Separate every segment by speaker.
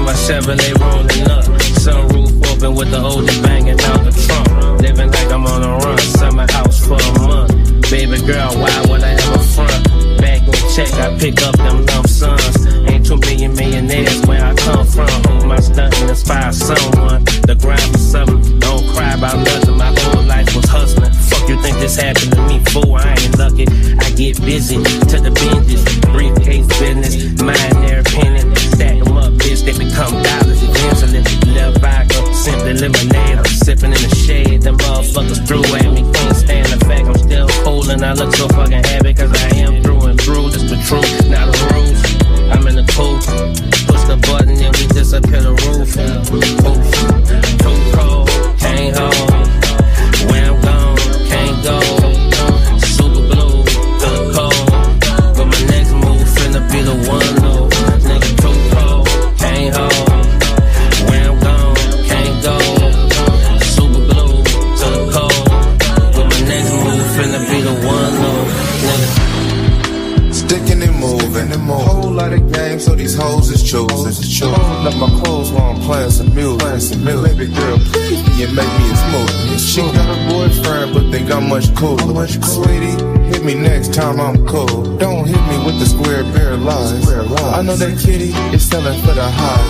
Speaker 1: my Chevrolet rolling up. Sunroof open with the oldie banging out the trunk. Living like I'm on a run, summer house for a month. Baby girl, why would I ever front? Back in check, I pick up them lump sums. Ain't 2 million millionaires where I come from. Hold my stunt and inspire someone to grind for something. Don't cry about nothing, my whole life was hustling. Fuck you think this happened to me, fool? I ain't lucky. I get busy to the binges. Briefcase business, mind their opinion. Stack them up, bitch, they become dollars eventually. Left vodka, simply lemonade. I'm sipping in the shade. Them motherfuckers threw at me. Can't stand the fact I'm still cold and I look so fucking happy. Cause I am through and through. This the truth, not the rules. I'm in the coupe. Push the button and we disappear the roof. Oof. Too cold, can't hold. Where I'm gone, can't go. Super blue, to the cold. But my next move finna be the one, no. Nigga too cold, can't hold. Where I'm gone, can't go. Super blue, to the cold. But my next move finna be the one, no. Nigga.
Speaker 2: Sticking and moving, whole lot of games, so these hoes is choosing. Holding up my clothes while I'm playing some music. Baby girl, please be and make me a smoothie. She got a boyfriend, but think I'm much cooler. Sweetie, hit me next time I'm cool. Don't hit me with the square bear lies. I know that kitty is selling for the high.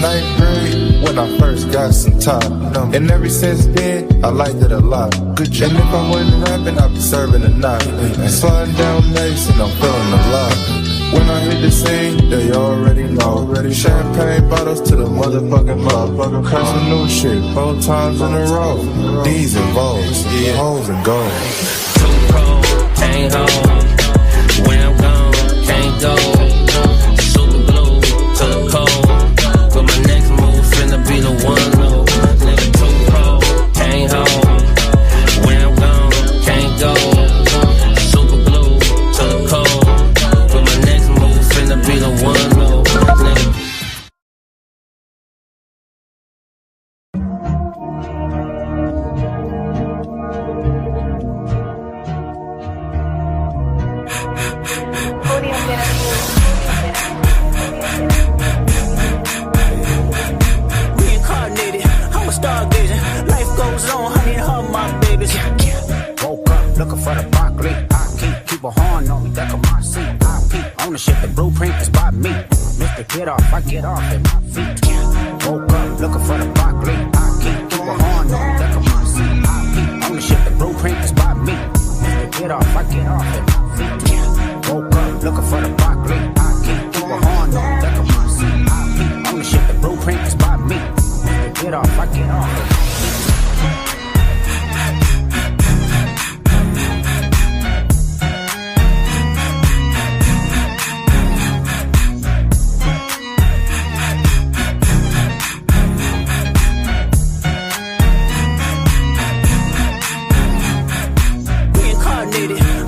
Speaker 2: Ninth grade, when I first got some top. And ever since then, I liked it a lot. Good job. And if I wasn't rapping, I'd be serving a night. Sliding down nice and I'm feeling alive. When I hit the scene, they already know. Champagne bottles to the motherfucking mouth. Cursing new shit 4 times in a row. D's and Vo's, hoes and gold.
Speaker 1: Too cold, can't hold. Where I'm gone, can't go. Super blue, to the cold. But my next move finna be the one, no. Nigga too cold, can't hold. Where I'm gone, can't go. Super blue, to the cold. But my next move finna be the one, no. Nigga.
Speaker 3: Reincarnated, I'm a stargazing. Life goes on, honey, her my babies. Woke up looking for the broccoli. I keep a horn on me, deck of my seat. I peep ownership, the blueprint is by me. Mr. Get off, I get off at my feet. Woke up looking for the broccoli. I keep a horn on me, deck of my seat. I peep ownership, the blueprint is by me. Mr. Get off, I get off at my feet. Woke up looking for the broccoli. I keep a horn on me, deck of my seat. I peep ownership, the blueprint is by me. Mr. Get off, I get off at my feet.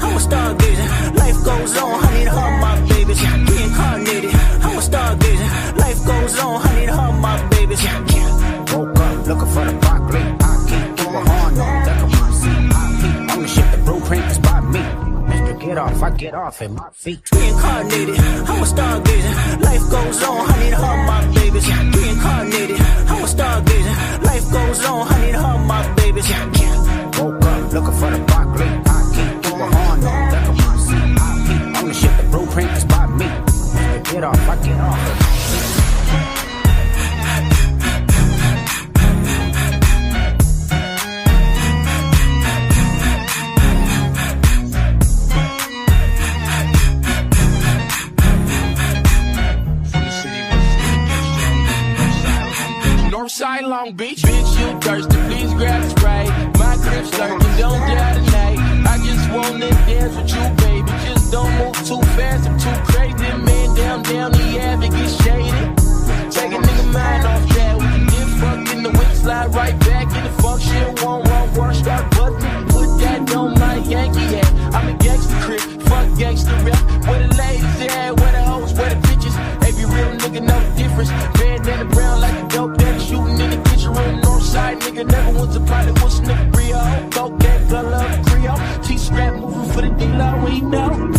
Speaker 3: I'm a stargazing. Life goes on, honey, to her my babies. Reincarnated, I'm a stargazing. Life goes on, honey, to her my babies. Woke up looking for the broccoli. I keep a horn on deck of my seat. I peep ownership, the blueprint is by me. Mr. Get off, I get off at my feet. Reincarnated, I'm a stargazing. Life goes on, honey, to her my babies. Reincarnated, I'm a stargazing. Life goes on, honey, to her my babies. Woke up looking for the broccoli. I keep a horn on deck of my seat. I peep ownership, the blueprint is by me. Mr. Get off, I get off at my feet.
Speaker 4: Northside Long Beach, bitch, you thirsty, please grab a Sprite. My crib's lurking, don't die tonight. I just wanna dance with you, baby. Just don't move too fast, I'm too crazy. Man, down, the avenue get shaded. Take a nigga mind off that. We can get fucked in the whip, slide right back in the fuck shit. One, start bustin'. Put that on my Yankee hat. I'm a gangster crib, fuck gangster rap. Where the ladies at, where the hoes, where the bitches. Every real nigga know the difference. Bandana brown like a dope daddy shooting in the kitchen room. Northside nigga never wants a pilot, wants a nigga Rio. Cocaine, color of Creole. T-strap moving for the D-Law, we know.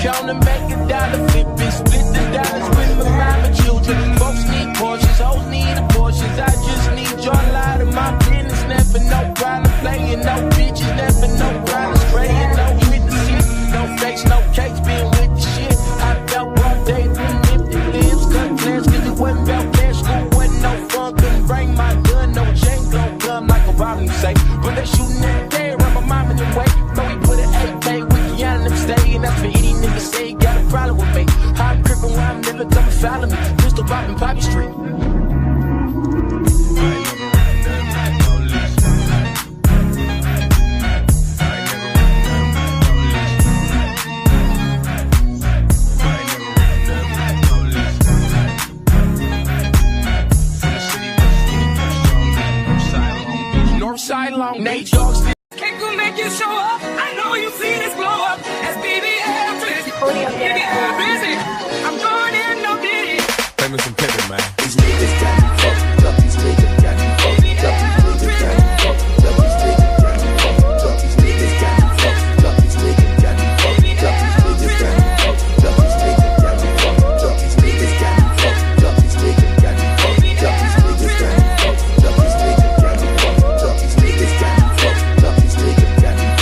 Speaker 4: count and make a dollar, flip it, split the dollars with my mama children. Folks need Porsches, hoes need abortions. I just need your light of my business, never no problem playing, no bitches, never no problem spraying, no with the shit, no fakes, no cakes, being with the shit. I felt all day, them empty lips, cut plans, cause it wasn't about cash, school wasn't no fun, couldn't bring my gun, no chain, gon' come like a robin, you say, but they shooting every day around my mom in the way. No, we put an 8K with Keanu and them stay, and that's for any nigga say he got a problem with me. How I'm crippin' when I'm never come and follow me, pistol poppin' Poppy Street. Northside Long Beach.
Speaker 5: Can't go make you show up. I know you see this blow up. As BBL busy. BBL busy. I'm going in, no diddy.
Speaker 2: Play me some Pippin, man.
Speaker 6: These niggas got me fucked up. These niggas got me fucked up. These niggas got me fucked up. These niggas got me fucked up. These niggas got me fucked up. These niggas got me fucked up. These niggas got me fucked up. These niggas got me fucked up. These niggas got me fucked up. These niggas got me fucked up. These niggas got me fucked up. These niggas got me fucked up. These niggas got me fucked up. These niggas got me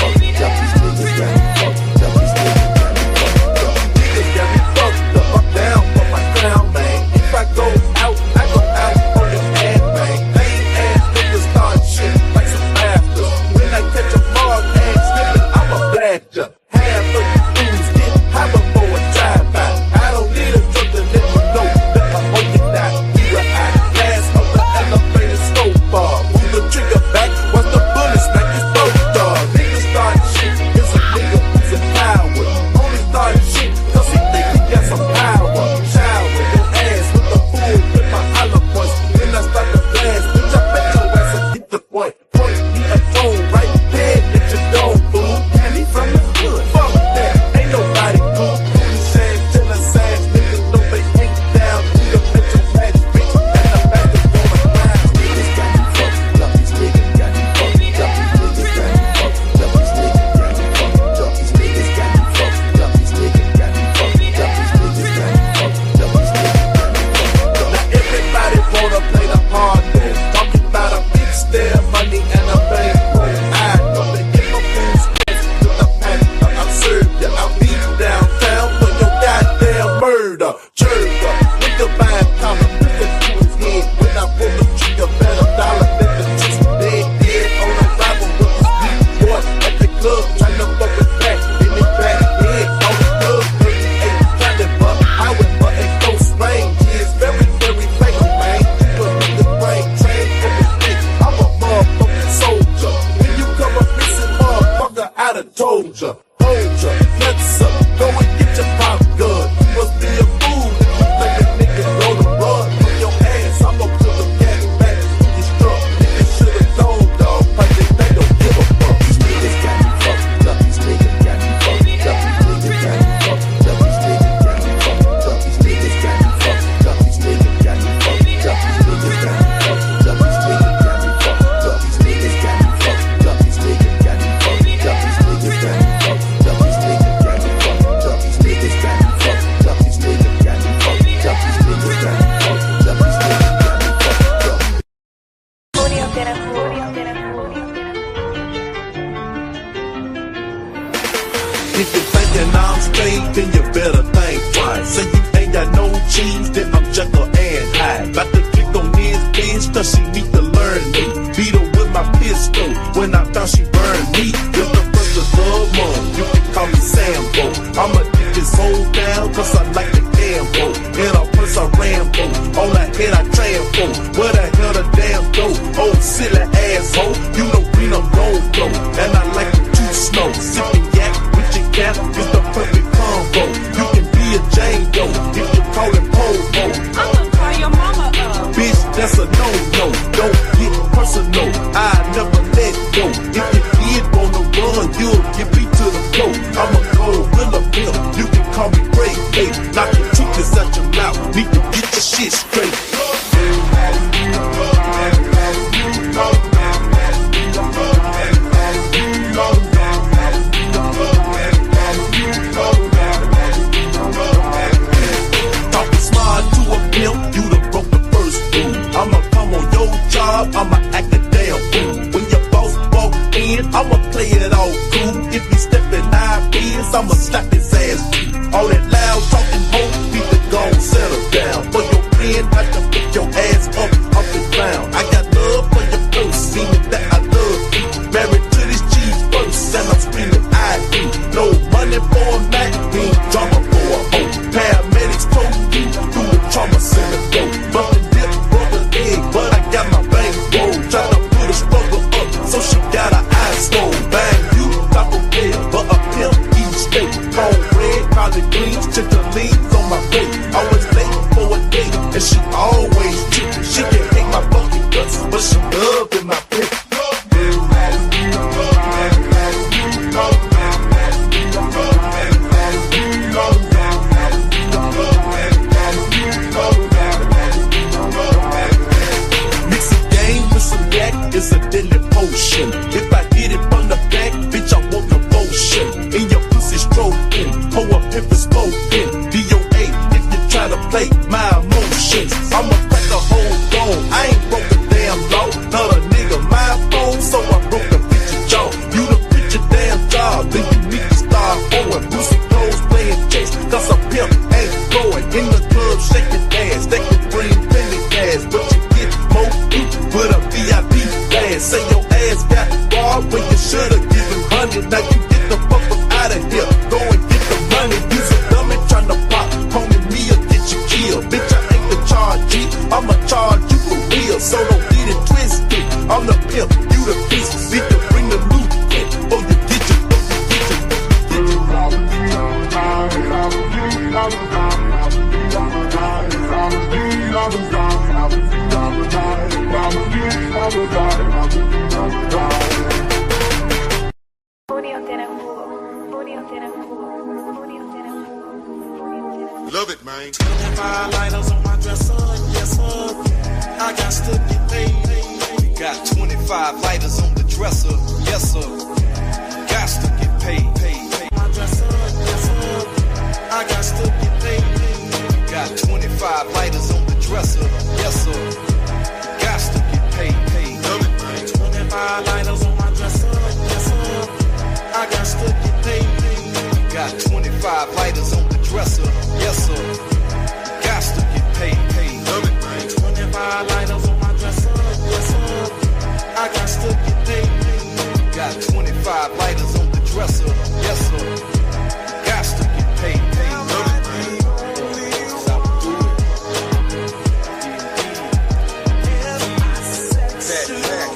Speaker 6: fucked up. These niggas got me fucked up. These niggas got me fucked up. Up down for my crown, man. If I go out, I go out on the ad, man. Lame ass niggas start shit like some bastards. When I catch a frog ass nigga, I'ma blast ya. Half of you fools get high before a drive-by. I don't need a drug to let you know that I'm on your die. You a eye glass of the elevator scope bar. Pull the trigger back, watch the bullets smack you both dog. Niggas start shit, it's a nigga who's a coward. Only start shit cause he think he got some power. Shower your ass with the fool with my hollow points. Then I start to blast, bitch, I bet your ass will get the point. Point me a phone right there at your door, fool. And he from the hood, fuck that, ain't nobody cool. These ass till us ass niggas know they ain't down. You the bitch your match, bitch, and I'm back to going down. Niggas got me fucked up, these niggas got me fucked up. These niggas got me fucked up, these niggas got me fucked up. These niggas got me fucked up, these niggas got me fucked up. These niggas got me fucked up, these niggas got me fucked up. Now everybody wanna play the hard man. Talking about a big stare, money and a bankroll. I know they get my fans to the panther. I'll serve ya, I'll be downtown for your goddamn murder. Jerga, nigga buying common, nigga to his head. When I pull the trigger, bet $1 than the chicks dead on arrival with the sweet boy at the club, tryna fuck it back. Then it back head on the club, 38 caliber. I went for a close range, it's very, very fatal, man. You a nigga brain train for the stick. I'm a motherfucking soldier. When you come up missing, motherfucker, I done told ya. Hold ya, nuts up, go and get your pop gun. You must be a fool if you think a nigga gonna run from your ass. I'ma pull the cat back when you struck. Niggas should've known, dog, but they don't give a fuck. These niggas got me fucked up. These niggas got me fucked up. These niggas got me fucked up. These niggas got me fucked up. These niggas got me fucked up. These niggas got me fucked up. These niggas got me fucked up. These niggas got me fucked up. These niggas got me fucked up. These niggas got me fucked up. These niggas got me fucked up. These niggas got me fucked up. These niggas got me fucked up. These niggas got me fucked up. These niggas got me fucked up. These niggas got me fucked up. If you're thinking I'm straight, then you better think twice. Say you ain't got no cheese, then I'm Jekyll and Hyde. About to click on this bitch, cause she need to learn me. Beat her with my pistol, when I thought she burned me. With the first of love month, you can call me Sambo. I'ma get this whole down, cause I like the gamble. In a purse I Rambo, on the head I trampo. Where the hell the damn go? Oh, silly asshole, you know green I'm gon' go. And I like it too snow, sipping yak with your cat, it's the perfect combo. You can be a Django, if you call it Pogo.
Speaker 5: I'ma call your mama up.
Speaker 6: Bitch, that's a no-no, don't get personal, I never let go. If you did wanna run, you'll get beat to the floor. I'm a cold Willa Bill, you can call me Great Gate. Knock your teeth out your mouth, need to get your shit straight.
Speaker 7: things on my plate. I was late for a date, and she always trippin'. She can hate my funky guts, but she loving my pit. It's a deadly potion. If I hit it from the back, bitch, I want devotion. In your pussy stroking, hoe up if it's spoken. DOA, if you try to play my emotions, I'ma crack a whole bone. I ain't broke a damn law, not a nigga my phone, so I broke a bitch's jaw. You the bitch your damn job, then you need to start owing. Boosie clothes playing chase, cause a pimp ain't going. In the club shaking ass, they can bring plenty cash, but you get more with a VIP. Say your ass got robbed when you should've given 100. Now you get the fuck up out of here. Go and get the money. Use a dummy tryna pop. Homie, me'll get you killed. Bitch, I ain't the charge G. I'ma charge you for real. So don't get it twisted. I'm the pimp, you the piece. Need to bring the loot in. Oh, you get your
Speaker 2: Love it, man.
Speaker 7: 25 lighters on my dresser, yes sir. I got to get paid. We got 25 lighters on the dresser, yes sir. Got to get paid. My dresser, yes sir. I got to get paid. We got 25 lighters on the dresser, yes sir. Got to get paid.
Speaker 2: Love it, man.
Speaker 7: 25 lighters on my dresser, yes sir. I got to get paid. We got 25 lighters on the dresser, yes sir. Got to get paid.
Speaker 2: Love it, man.
Speaker 7: 25 lighters on my dresser, yes sir. I got to get paid. Got 25 lighters on the dresser, yes sir. Got to get paid.
Speaker 2: Love it, man.
Speaker 7: That's how we do it. Back.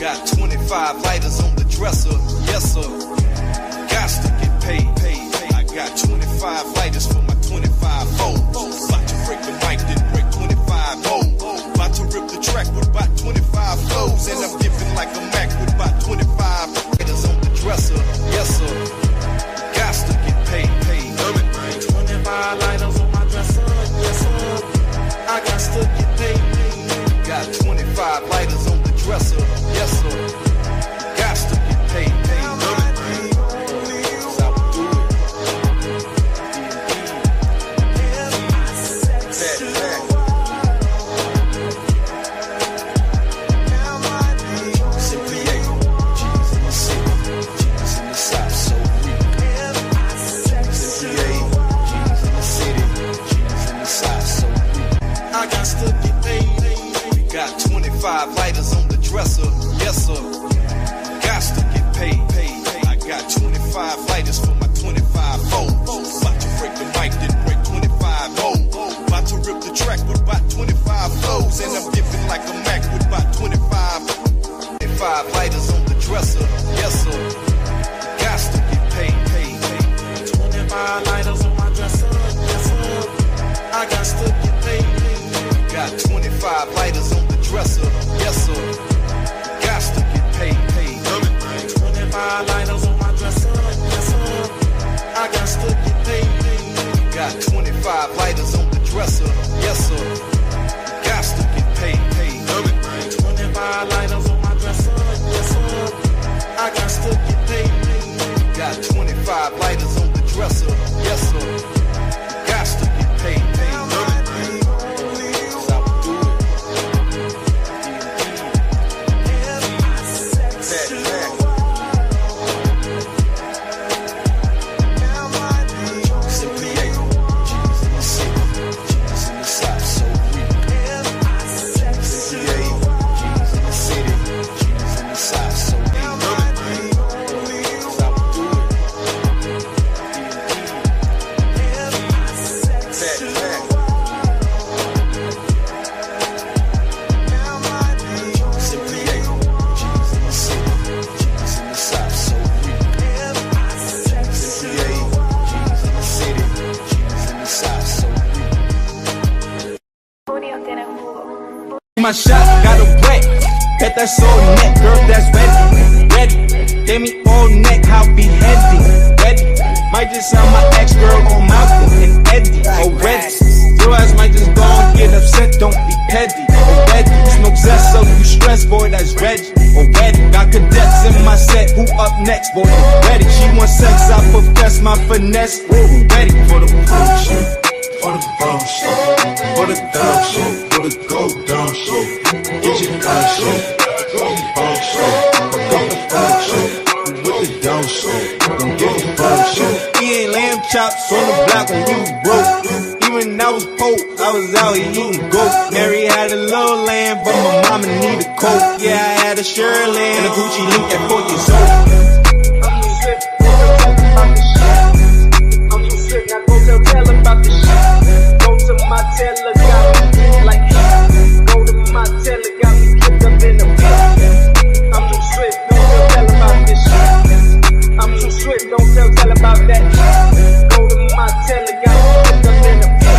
Speaker 7: Got 25 lighters on the dresser, yes sir. Got to get paid. I got 25 lighters for my 25 foes. About to break the mic, then break 25 more. About to rip the track with about 25 flows. And I'm dipping like a Mac with about 25 lighters on the dresser, yes sir. Got to get paid.
Speaker 2: Love it, man.
Speaker 7: 25 lighters on my dresser, yes sir. I got to get paid. Got 25 lighters on the dresser, yes sir. Got to get paid.
Speaker 2: Love it, man.
Speaker 7: That's how we do it. Back. Simply A. G's in the city, G's in the south, so real. Simply A. G's in the city, G's in the south, so real. I got to get paid. We got 25 lighters on the dresser, yes sir. Got to get paid. I got 25 lighters for my 25 foes. About to break the mic, then break 25 more. About to rip the track with about 25 flows. And I'm dipping like a Mac with about 25 lighters on the dresser, yes sir. Got to get paid. 25 lighters on my dresser, yes sir. I got to get paid. Got 25 lighters on the dresser, yes sir. Got to get paid.
Speaker 2: Love it, man.
Speaker 7: 25 lighters on my dresser, yes sir. I got to get paid. Got 25 lighters on the dresser, yes sir. Got to get paid.
Speaker 2: Love it, man.
Speaker 7: 25 lighters on my dresser, yes sir. I got to get paid. Got 25 lighters on the dresser, yes sir. Got to get paid.
Speaker 2: Love it, man.
Speaker 7: That's how we do it. Back. Simply A. G's in the city, G's in the south, so real.
Speaker 8: My shot got a wet, bet that's all neck, girl, that's ready. Gave me all neck, how be heavy, ready. Might just sound my ex girl on Malcolm and Eddie, already. Your ass might just go and get upset, don't be petty, already. Smoke zest, so you stress, boy, that's Reggie, already. Got cadets in my set, who up next, boy, ready. She wants sex, I profess my finesse, ready for the bullshit.
Speaker 2: For the bum shit, for the dumb shit, for the go dumb shit. Get your gun shit, go bum shit, go the bum shit. With the dumb shit, don't get the bum shit.
Speaker 8: He ain't lamb chops on the block when he was broke. Even I was poor, I was out here eating goat. Mary had a little lamb, but my mama need a coat. Yeah, I had a Shirley and a Gucci link at 4 years old. I'm too sick, now go tell about the shit. Go to my teller, got me like go to my teller, got me kicked up in the pit. I'm too swift, don't tell about this shit. I'm too swift, don't tell about that. Go to my teller, got me kicked up in the pit.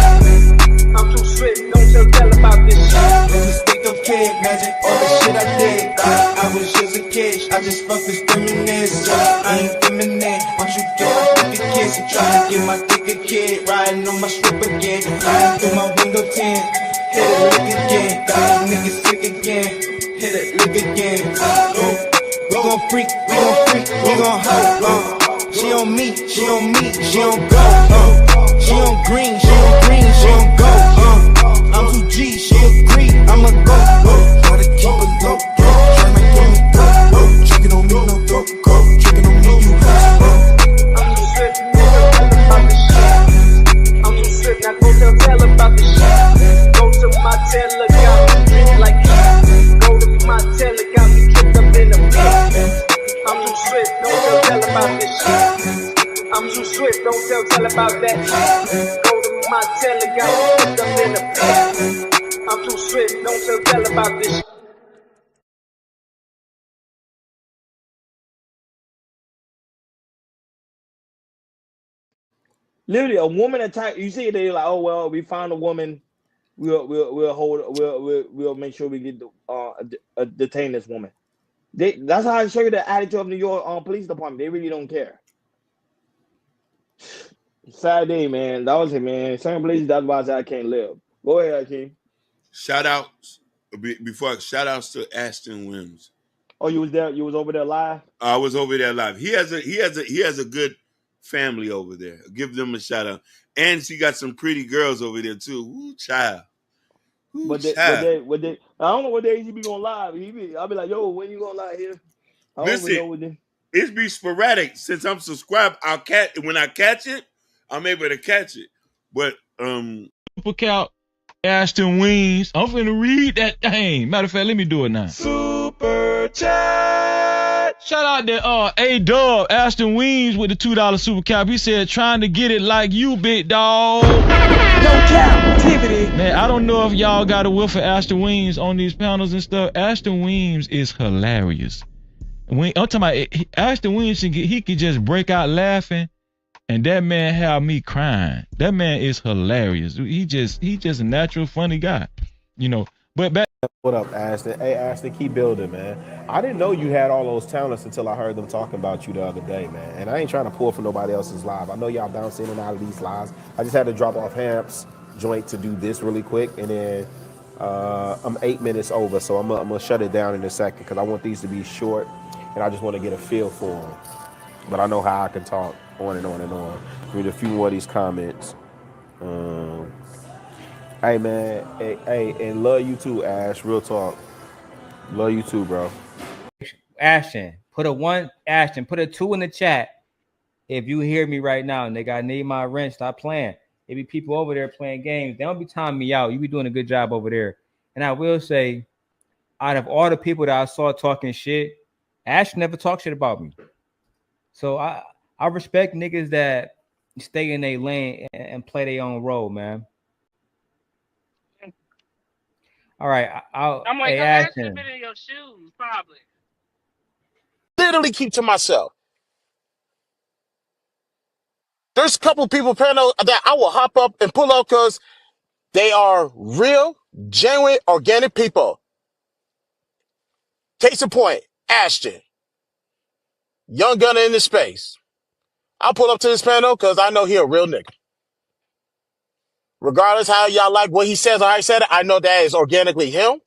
Speaker 8: I'm too swift, don't tell about this shit. Mistake of kid, imagine all the shit I did. I was just a kid, I just fucked this feminist. I ain't feminine, once you get my thicker kids, I'm trying to get my thicker kid, riding on my strip again, flying through my window tint. Hit it, lick again, got these niggas sick again. Hit it, lick again. We gon' freak, we gon' hoe. She on me, she on me, she on go. She on green, she on green, she on go. I'm too G, she agree, I'ma go.
Speaker 2: Gotta keep it low, tryna get me go. Trickin' on me, no dope, go. Trickin' on me, you
Speaker 8: I'm too swift, tell about the shit. I'm too swift, now go tell about the shit. Go to my teller, got me drink like go to my teller, got me kicked up in the pit. I'm too swift, don't tell about this shit. I'm too swift, don't tell about that. Go to my teller, got me kicked up in the pit. I'm too swift, don't tell about this shit. Literally, a woman attack. You see, they like, oh well, we found a woman. We'll make sure we get detain this woman. That's how I show you the attitude of New York police department. They really don't care. Sad day, man. That was it, man. Certain places, that's why I said I can't live. Go ahead, Hakeem.
Speaker 9: Shout outs to Ashton Williams.
Speaker 8: Oh, you was there? You was over there live?
Speaker 9: I was over there live. He has a good family over there. Give them a shout out. And she got some pretty girls over there too. Ooh, child. Ooh,
Speaker 8: But I don't know what days he be going live. I'll be like, yo, when you going live here? I don't even know what day.
Speaker 9: It's be sporadic. Since I'm subscribed, when I catch it, I'm able to catch it. But
Speaker 10: Super Count Ashton Wings. I'm finna read that thing. Matter of fact, let me do it now.
Speaker 7: Super chat.
Speaker 10: Shout out to A-Dub, Ashton Wings with the $2 super cap. He said, trying to get it like you, big dog.
Speaker 3: No captivity.
Speaker 10: Man, I don't know if y'all got a whiff of Ashton Wings on these panels and stuff. Ashton Wings is hilarious. I'm talking about Ashton Wings, he could just break out laughing, and that man have me crying. That man is hilarious. He just a natural funny guy, you know. But back.
Speaker 11: What up, Ashton? Hey, Ashton, keep building, man. I didn't know you had all those talents until I heard them talking about you the other day, man. And I ain't trying to pull from nobody else's live. I know y'all bounce in and out of these lives. I just had to drop off Hamp's joint to do this really quick, and then I'm 8 minutes over, so I'm gonna shut it down in a second because I want these to be short, and I just want to get a feel for them. But I know how I can talk on and on and on. Read a few more of these comments. Hey, man. Hey, and love you too, Ash. Real talk. Love you too, bro.
Speaker 12: Ashton, put a 2 in the chat. If you hear me right now, nigga, I need my rent. Stop playing. There be people over there playing games. They don't be timing me out. You be doing a good job over there. And I will say, out of all the people that I saw talking shit, Ash never talked shit about me. So I respect niggas that stay in their lane and play their own role, man. All right,
Speaker 13: I'm like, I should have been in your shoes, probably.
Speaker 14: Literally keep to myself. There's a couple people, Pano, that I will hop up and pull up because they are real, Genuine, organic people. Case in point, Ashton, young gunner in the space. I'll pull up to this panel because I know he a real nigga. Regardless how y'all like what he says or how he said it, I know that is organically him.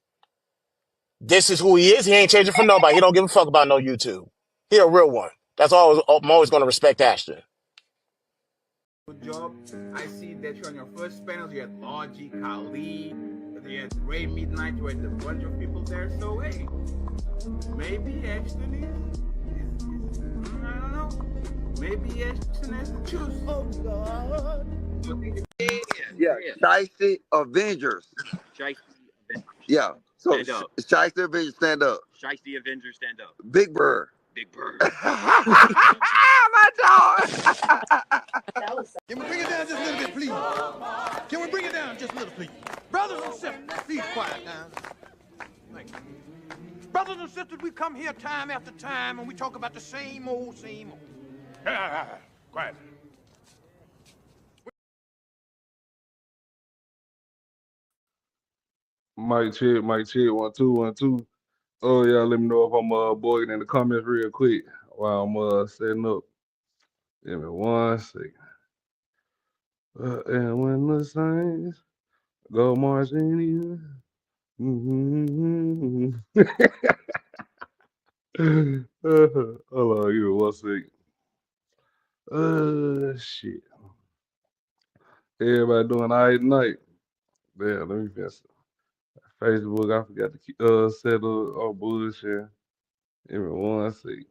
Speaker 14: This is who he is. He ain't changing for nobody. He don't give a fuck about no YouTube. He a real one. That's all. I'm always going to respect Ashton.
Speaker 15: Good job. I see that you're on your first panels. You had Logic, Kali, you had Ray Midnight, you had a bunch of people there. So hey, maybe Ashton is I don't know. Maybe Ashton has to choose. Oh God.
Speaker 16: Yeah, Shiesty Avengers.
Speaker 17: Shiesty Avengers.
Speaker 16: Yeah. So
Speaker 17: Stand up.
Speaker 16: Shiesty Avengers, stand up.
Speaker 17: Shiesty Avengers, stand up.
Speaker 16: Big Bird.
Speaker 17: Big Bird.
Speaker 16: My dog.
Speaker 18: Can we bring it down just a little bit, please? Can we bring it down just a little, please? Brothers and sisters, please quiet down. Thank you. Brothers and sisters, we come here time after time and we talk about the same old, same old. Quiet.
Speaker 19: Mic check, 1 2 1 2. Oh yeah, let me know if I'm bugging in the comments real quick while I'm setting up. Give me 1 second. And when the Saints go marching in. Hold on, give me 1 second. Shit. Everybody doing all right tonight. Damn, let me fix it. Facebook, I forgot to keep set up all bullshit. Give me 1 second.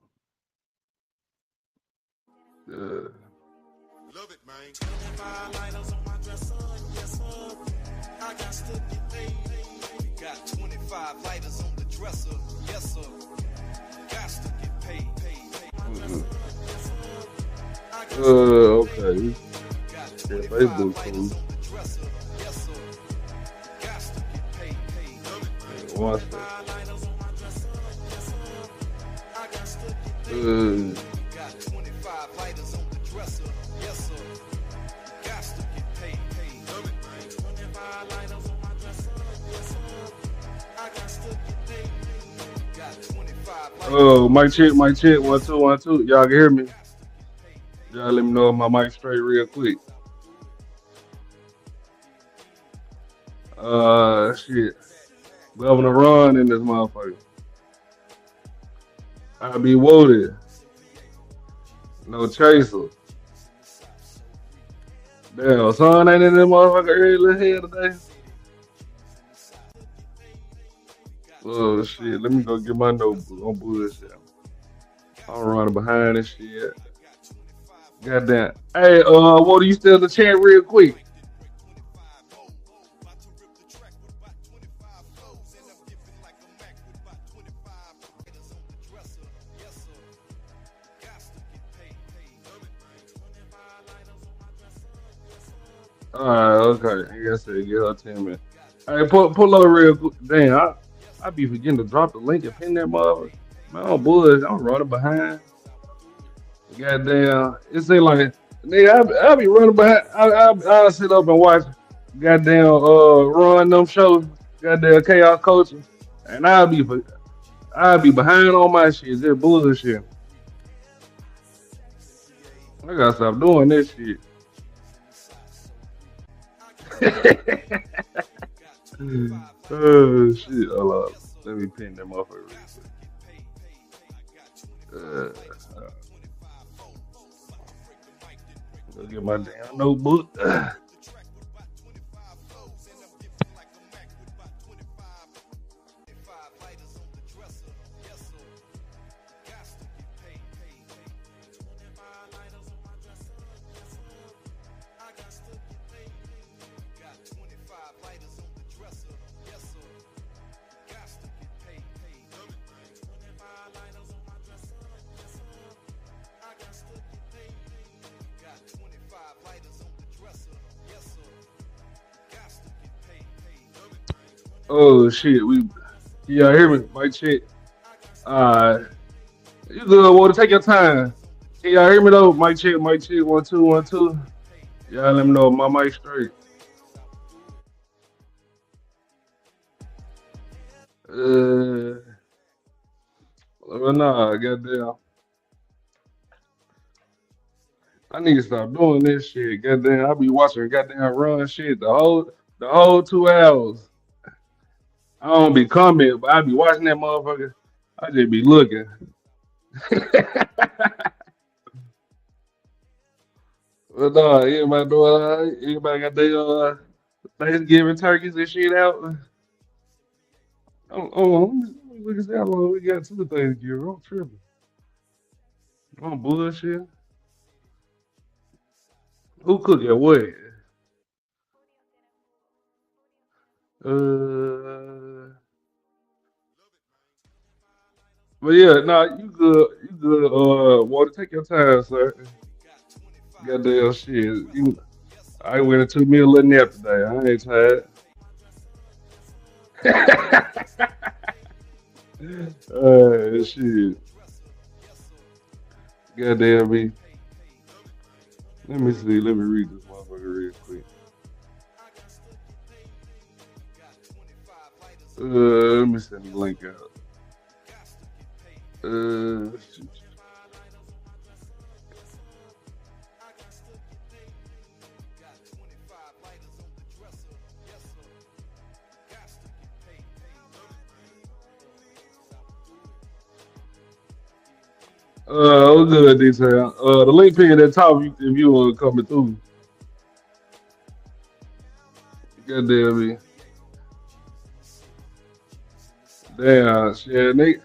Speaker 7: Love it, man. 25 lighters on my dresser, yes sir. I got to get paid. Got 25 lighters on the dresser, yes sir. Got to get paid.
Speaker 19: Okay. Yeah, Facebook cool. One second. Oh, mic check, 1 2 1 2. Y'all can hear me? Y'all let me know if my mic's straight real quick. Shit. Governor Ron in this motherfucker. I be wounded. No chaser. Damn, son ain't in this motherfucker early here today. Oh shit, let me go get my notebook on bullshit. I'm running behind this shit. Goddamn. Hey, what do you still in the chat real quick? Alright, okay. I guess I get her 10 minutes. Hey, pull up real quick. Damn, I be forgetting to drop the link and pin that motherfucker. Man, I'm bullshit. I'm running behind. Goddamn, it seems like nigga, I be running behind. I sit up and watch goddamn run them shows, goddamn chaos coaching, and I'll be behind on my shit. Just bullshit. I gotta stop doing this shit. Oh shit! Hold on. Let me pin that motherfucker real quick. Go get my damn notebook. Oh shit, y'all hear me? Mic check. You good, want to take your time. Can y'all hear me though? Mic check, 1 2 1 2. Y'all let me know if my mic straight. Well, nah, goddamn. I need to stop doing this shit. Goddamn, I be watching goddamn run shit the whole 2 hours. I don't be commenting, but I be watching that motherfucker. I just be looking. But nah, everybody doing all right. Everybody got their Thanksgiving turkeys and shit out. Let me look and see how long we got to the Thanksgiving. I'm tripping. I'm bullshit. Who cooking what? But yeah, nah, you good. You good. Water, take your time, sir. Goddamn shit. I went and took me a little nap today. I ain't tired. Shit. Goddamn me. Let me see. Let me read this motherfucker real quick. Let me send the link out. Shoot. What's good, detail? The link pin at the top if you want coming through. Goddamn me. Damn, shit, nigga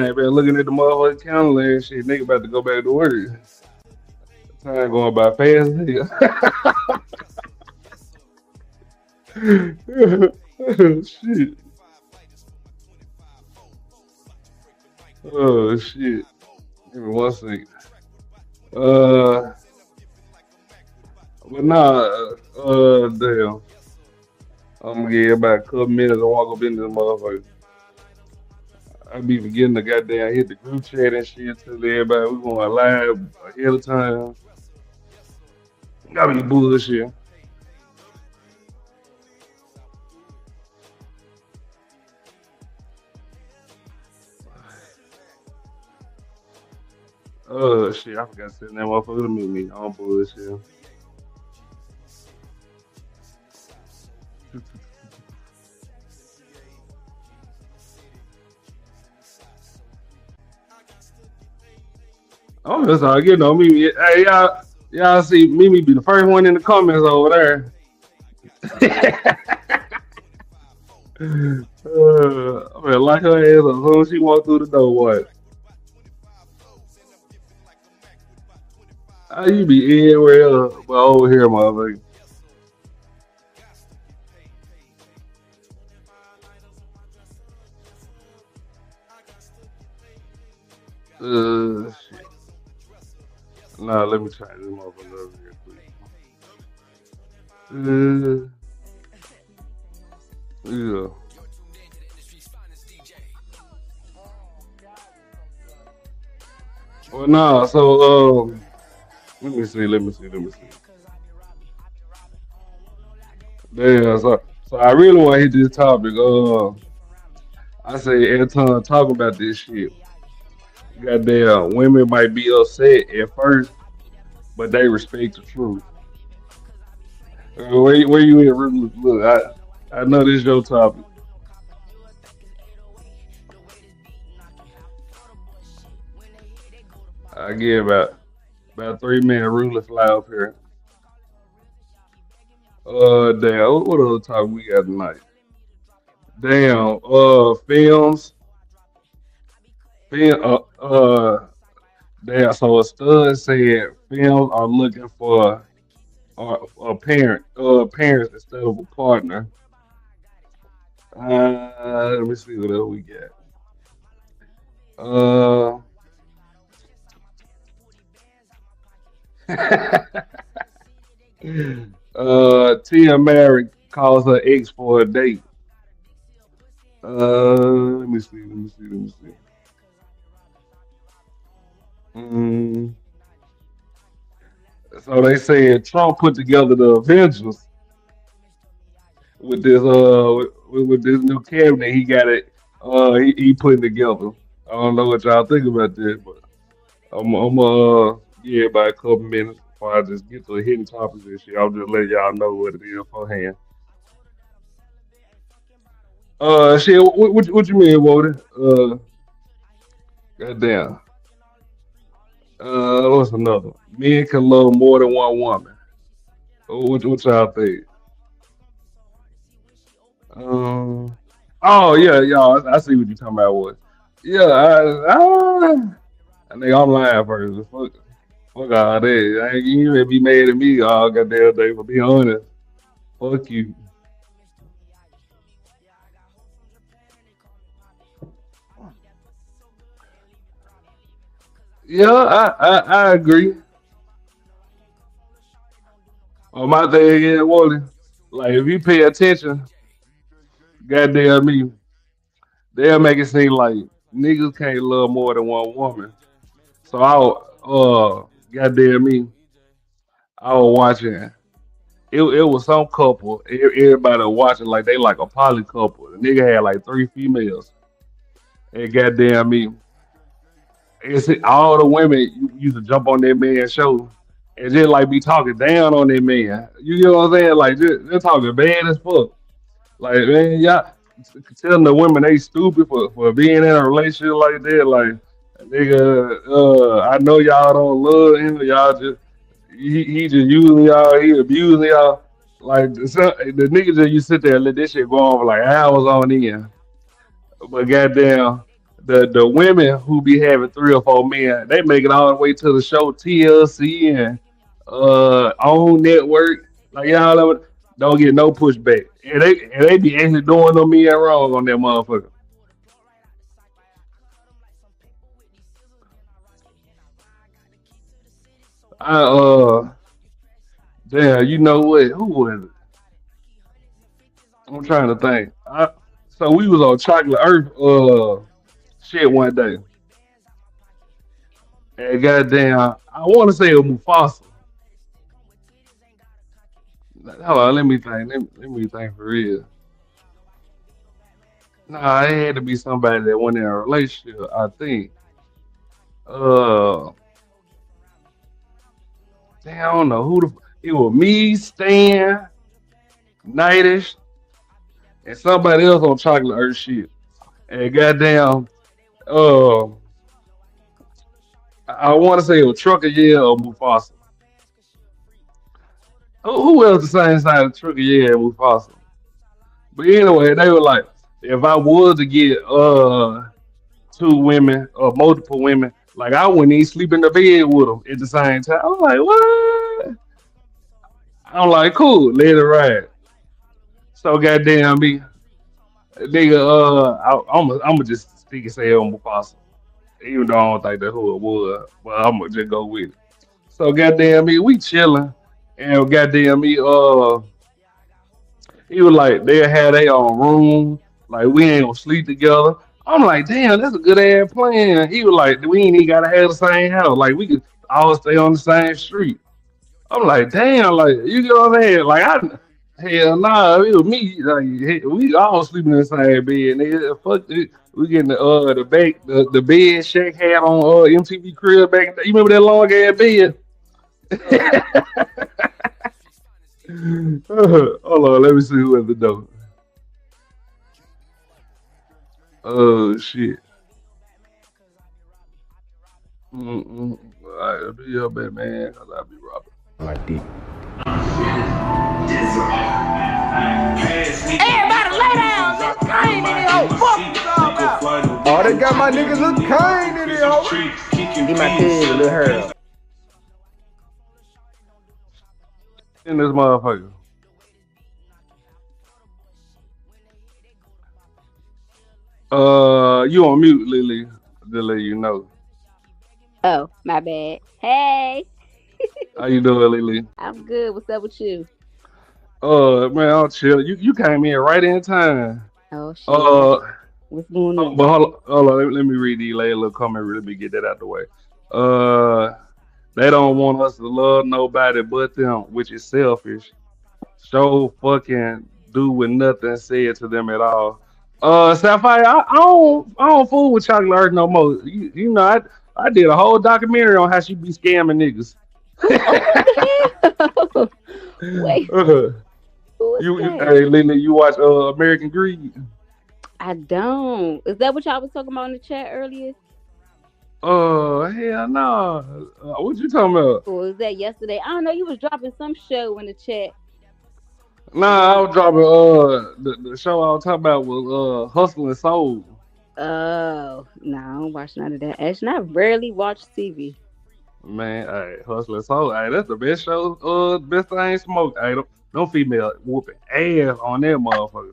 Speaker 19: ain't been looking at the motherfucking calendar and shit. Nigga about to go back to work. Time going by fast as hell. Shit. Oh shit. Give me 1 second. But nah, damn. I'm gonna give everybody a couple minutes to walk up into the motherfucker. I be forgetting to goddamn hit the group chat and shit to everybody. We going live ahead of time. Gotta be bullshit. Oh shit, I forgot to send that motherfucker to meet me. I'm bullshit. Oh, that's all. You know, Mimi. Hey, y'all see Mimi be the first one in the comments over there. I'm gonna like her ass as soon as she walked through the door. What? How you be everywhere else, but over here, motherfucker? Shit. Nah, let me try this motherfucker over here, please. Yeah. Well, nah. So, let me see. Damn. So I really want to hit this topic. I say every time I talk about this shit, goddamn, women might be upset at first, but they respect the truth. Where you at, Ruth? Look, I know this is your topic. I give about 3 minutes. Ruler fly up here. Damn. What other topic we got tonight? Damn. Films. Film. Damn. So a stud said films are looking for parents instead of a partner. Let me see what else we got. Tia Mary calls her ex for a date. Let me see. Mm, so they said Trump put together the Avengers with this with this new cabinet. He got it he putting together. I don't know what y'all think about that, but I'm yeah, about a couple minutes before I just get to the hidden topics and shit. I'll just let y'all know what it is beforehand. Shit, what you mean, Walter? Goddamn. What's another? Men can love more than one woman. What y'all think? Um. Oh yeah, y'all. I see what you talking about. What? Yeah, I think I'm lying first. Fuck all that. I ain't you ain't be mad at me all goddamn day for being honest. Fuck you. Yeah, I agree. My thing is, Wally, like if you pay attention, goddamn me, they'll make it seem like niggas can't love more than one woman. So goddamn me, I was watching. It was some couple. Everybody was watching like they like a poly couple. The nigga had like three females, and goddamn me, it's all the women used to jump on that man's show and just like be talking down on that man. You know what I'm saying? Like they're talking bad as fuck. Like man, y'all telling the women they stupid for being in a relationship like that. Like nigga, I know y'all don't love him. Y'all just he just using y'all. He abusing y'all. Like the niggas that you sit there and let this shit go on for like hours on end. But goddamn, the women who be having three or four men, they make it all the way to the show TLC and own network. Like y'all don't get no pushback. And they be actually doing no men wrong on that motherfucker. I damn, you know what? Who was it? I'm trying to think. So we was on Chocolate Earth shit one day. And goddamn, I want to say it was Mufasa. Hold on, let me think. Let me think for real. Nah, it had to be somebody that went in a relationship. I think. Uh, damn, I don't know who the. It was me, Stan, Nightish, and somebody else on Chocolate Earth shit. And goddamn, uh, I want to say it was Trucker Yeah or Mufasa. Who else the same side of Trucker Yeah and Mufasa? But anyway, they were like, if I was to get two women or multiple women, like I wouldn't even sleep in the bed with them at the same time. I'm like, what? I'm like, cool, let it ride. So goddamn me, nigga. I'm gonna just stick and say on Mufasa, even though I don't think that's who it was, but I'm gonna just go with it. So goddamn me, we chilling, and goddamn me, he was like, they'll have their own room. Like, we ain't gonna sleep together. I'm like, damn, that's a good ass plan. He was like, we ain't even gotta have the same house. Like, we could all stay on the same street. I'm like, damn, like, you get what I'm saying? Like, hell nah, it was me. Like, we all sleeping in the same bed. Nigga, fuck it. We getting the bed Shaq had on MTV Crib back in the, you remember that long ass bed? Hold on, let me see who at the door. Oh shit. Mm-mm. All right, be your bad man, cause I be robbing. Like deep.
Speaker 18: Everybody lay down. This Kane in the hoe. Fuck you all about. Oh, they got my niggas look Kane in the hoe. He my kid, little Harold.
Speaker 19: In this motherfucker. You on mute, Lily. To let you know.
Speaker 20: Oh, my bad. Hey.
Speaker 19: How you doing, Lily?
Speaker 20: I'm good. What's up with you?
Speaker 19: Man, I'm chill. You came in right in time.
Speaker 20: Oh shit.
Speaker 19: Uh,
Speaker 20: What's going on?
Speaker 19: but hold on. Let me read these little comment. Let me get that out the way. Uh, they don't want us to love nobody but them, which is selfish. So fucking do with nothing said to them at all. Sapphire, I don't fool with chocolate earth no more. You know, I did a whole documentary on how she be scamming niggas.
Speaker 20: Wait,
Speaker 19: Uh,
Speaker 20: who is
Speaker 19: you
Speaker 20: that?
Speaker 19: hey Lily, you watch American Greed?
Speaker 20: I don't. Is that what y'all was talking about in the chat earlier?
Speaker 19: Hell no. What you talking about?
Speaker 20: Or was that yesterday? I don't know. You was dropping some show in the chat.
Speaker 19: Nah, I was dropping the show I was talking about was Hustling Soul.
Speaker 20: Oh, no, I don't watch none of that. Actually, I rarely watch TV.
Speaker 19: Man, hey, Hustling Soul, hey, that's the best show, best thing smoked. Hey, don't female whooping ass on that motherfucker.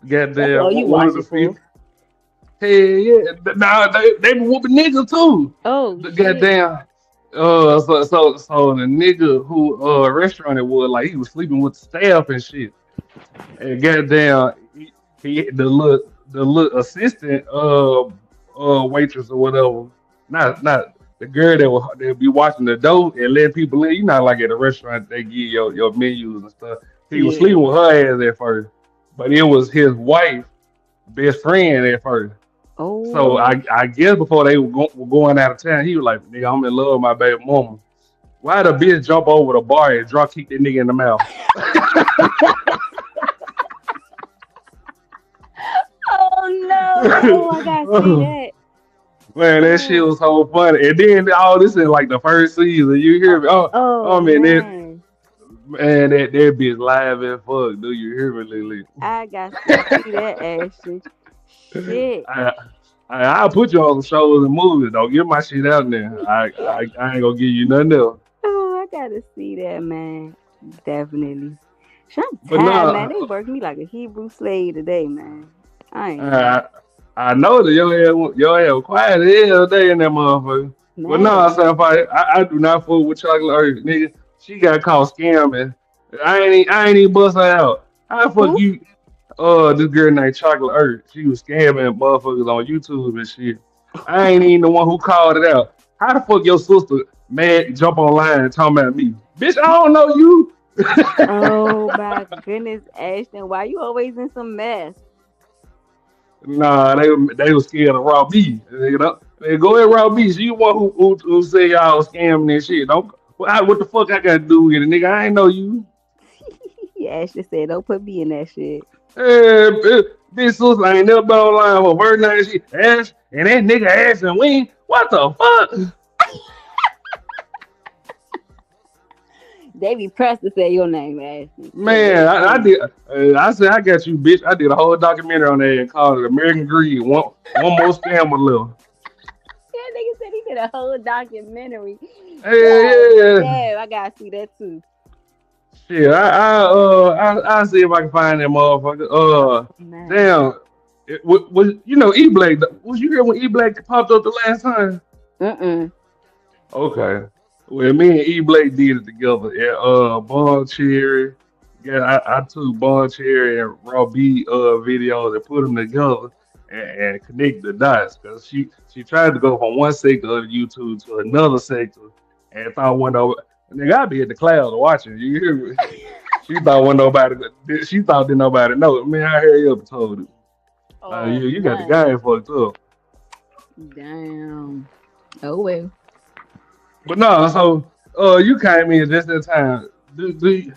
Speaker 20: That's
Speaker 19: Goddamn,
Speaker 20: all you
Speaker 19: one of
Speaker 20: watch
Speaker 19: the
Speaker 20: it for.
Speaker 19: few. Hell yeah. Nah, they be whooping niggas too.
Speaker 20: Oh,
Speaker 19: The
Speaker 20: shit.
Speaker 19: goddamn. So the nigga who restaurant it was like he was sleeping with the staff and shit. And goddamn, he the little assistant waitress or whatever. Not the girl that be watching the door and letting people in. You know, like at a restaurant they give your menus and stuff. He was
Speaker 20: Yeah.
Speaker 19: sleeping with her ass at first, but it was his wife best friend at first. So
Speaker 20: Oh,
Speaker 19: I guess before they were going out of town, he was like, "Nigga, I'm in love with my baby mama." Why the bitch jump over the bar and drop kick that nigga in the mouth?
Speaker 20: oh no. Oh, I gotta see that.
Speaker 19: Man, that shit
Speaker 20: Oh,
Speaker 19: was so funny. And then all this is like the first season. You hear me? Oh
Speaker 20: oh
Speaker 19: man,
Speaker 20: man.
Speaker 19: that bitch live as fuck. Do you hear me, Lily?
Speaker 20: I got to see that action. Shit.
Speaker 19: I, I'll put you on some shows and movies. Don't get my shit out there. I ain't gonna give you nothing else.
Speaker 20: Oh, I gotta see that, man. Definitely. I'm
Speaker 19: But
Speaker 20: tired, man. They
Speaker 19: no,
Speaker 20: worked me like a Hebrew slave today, man. I ain't lying.
Speaker 19: I, I know that your ass was quiet as hell day in that motherfucker. But no,
Speaker 20: Man.
Speaker 19: I do not fool with chocolate earth, nigga. She got caught scamming. I ain't even bust her out. How the fuck
Speaker 20: Who?
Speaker 19: you this girl named Chocolate Earth, she was scamming motherfuckers on YouTube and shit. I ain't even the one who called it out. How the fuck your sister mad jump online and talking about me? Bitch, I don't know you.
Speaker 20: Oh my goodness, Ashton. Why you always in some mess?
Speaker 19: Nah, they was scared of Raw B. You know, they go at Raw B. She the one who say y'all was scamming and shit. Don't what the fuck I gotta do with it, nigga? I ain't know you.
Speaker 20: Ashton said, don't put me in that shit.
Speaker 19: Hey, bitch, sister, I ain't never been online for first night. She Ash and that nigga Ash and Wing. What the fuck?
Speaker 20: They be pressed to say your name, Ashton.
Speaker 19: Man, I did. I said I got you, bitch. I did a whole documentary on that and called it American Greed. One more scam a little.
Speaker 20: That nigga said he did a whole documentary.
Speaker 19: Hey,
Speaker 20: God
Speaker 19: yeah.
Speaker 20: damn, I gotta see that too.
Speaker 19: Shit, I see if I can find that motherfucker.
Speaker 20: Man.
Speaker 19: Damn. Was you know E Black? Was you here when E Black popped up the last time?
Speaker 20: Mm-mm.
Speaker 19: Okay. Well, me and E Blake did it together at Bon Cherry. Yeah, I took Bon Cherry and Raw B videos and put them together and connect the dots because she tried to go from one sector of YouTube to another sector and thought one over. Nigga, I be at the clouds watching. You hear me? She thought one nobody. She thought didn't nobody know. Man, I hurry up and told her.
Speaker 20: Oh,
Speaker 19: You got the
Speaker 20: man.
Speaker 19: game fucked up.
Speaker 20: Damn. Oh well.
Speaker 19: But no, so you came in just in time. Let me see.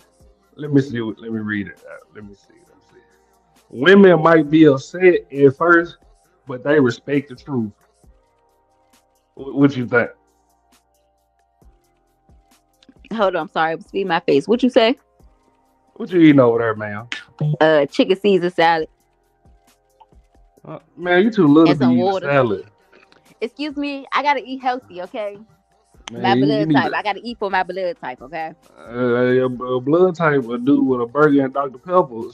Speaker 19: Let me read it. Let me see. Women might be upset at first, but they respect the truth. What you think?
Speaker 20: Hold on, I'm sorry. I was feeding my face. What you say?
Speaker 19: What you eating over there, man?
Speaker 20: Chicken Caesar salad
Speaker 19: Man, you too little
Speaker 20: and
Speaker 19: to be
Speaker 20: some
Speaker 19: eating
Speaker 20: water.
Speaker 19: salad.
Speaker 20: Excuse me, I gotta eat healthy, okay?
Speaker 19: Man,
Speaker 20: My
Speaker 19: you
Speaker 20: blood
Speaker 19: need
Speaker 20: type. I gotta eat for my blood type, okay?
Speaker 19: your blood type will do with a burger and Dr. Pepper.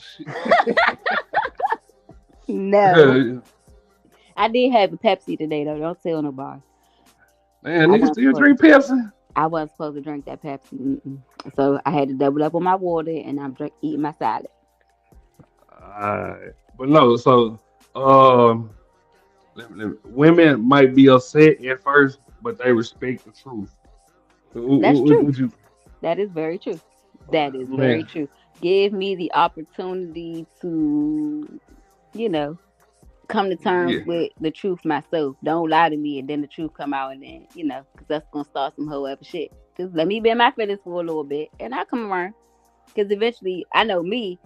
Speaker 20: No. I did have a Pepsi today though. Don't tell nobody.
Speaker 19: Man, niggas still drink Pepsi.
Speaker 20: I wasn't supposed to drink that Pepsi. So I had to double up on my water and I'm eating my salad.
Speaker 19: Alright. But no, so women might be upset at first, but they respect the truth.
Speaker 20: That's true.
Speaker 19: Would you?
Speaker 20: That is very true. That is very
Speaker 19: Man,
Speaker 20: true. Give me the opportunity to, you know, come to terms
Speaker 19: yeah.
Speaker 20: with the truth myself. Don't lie to me and then the truth come out and then, because that's gonna start some whole other shit. Just let me be in my feelings for a little bit and I'll come around. Because eventually, I know me,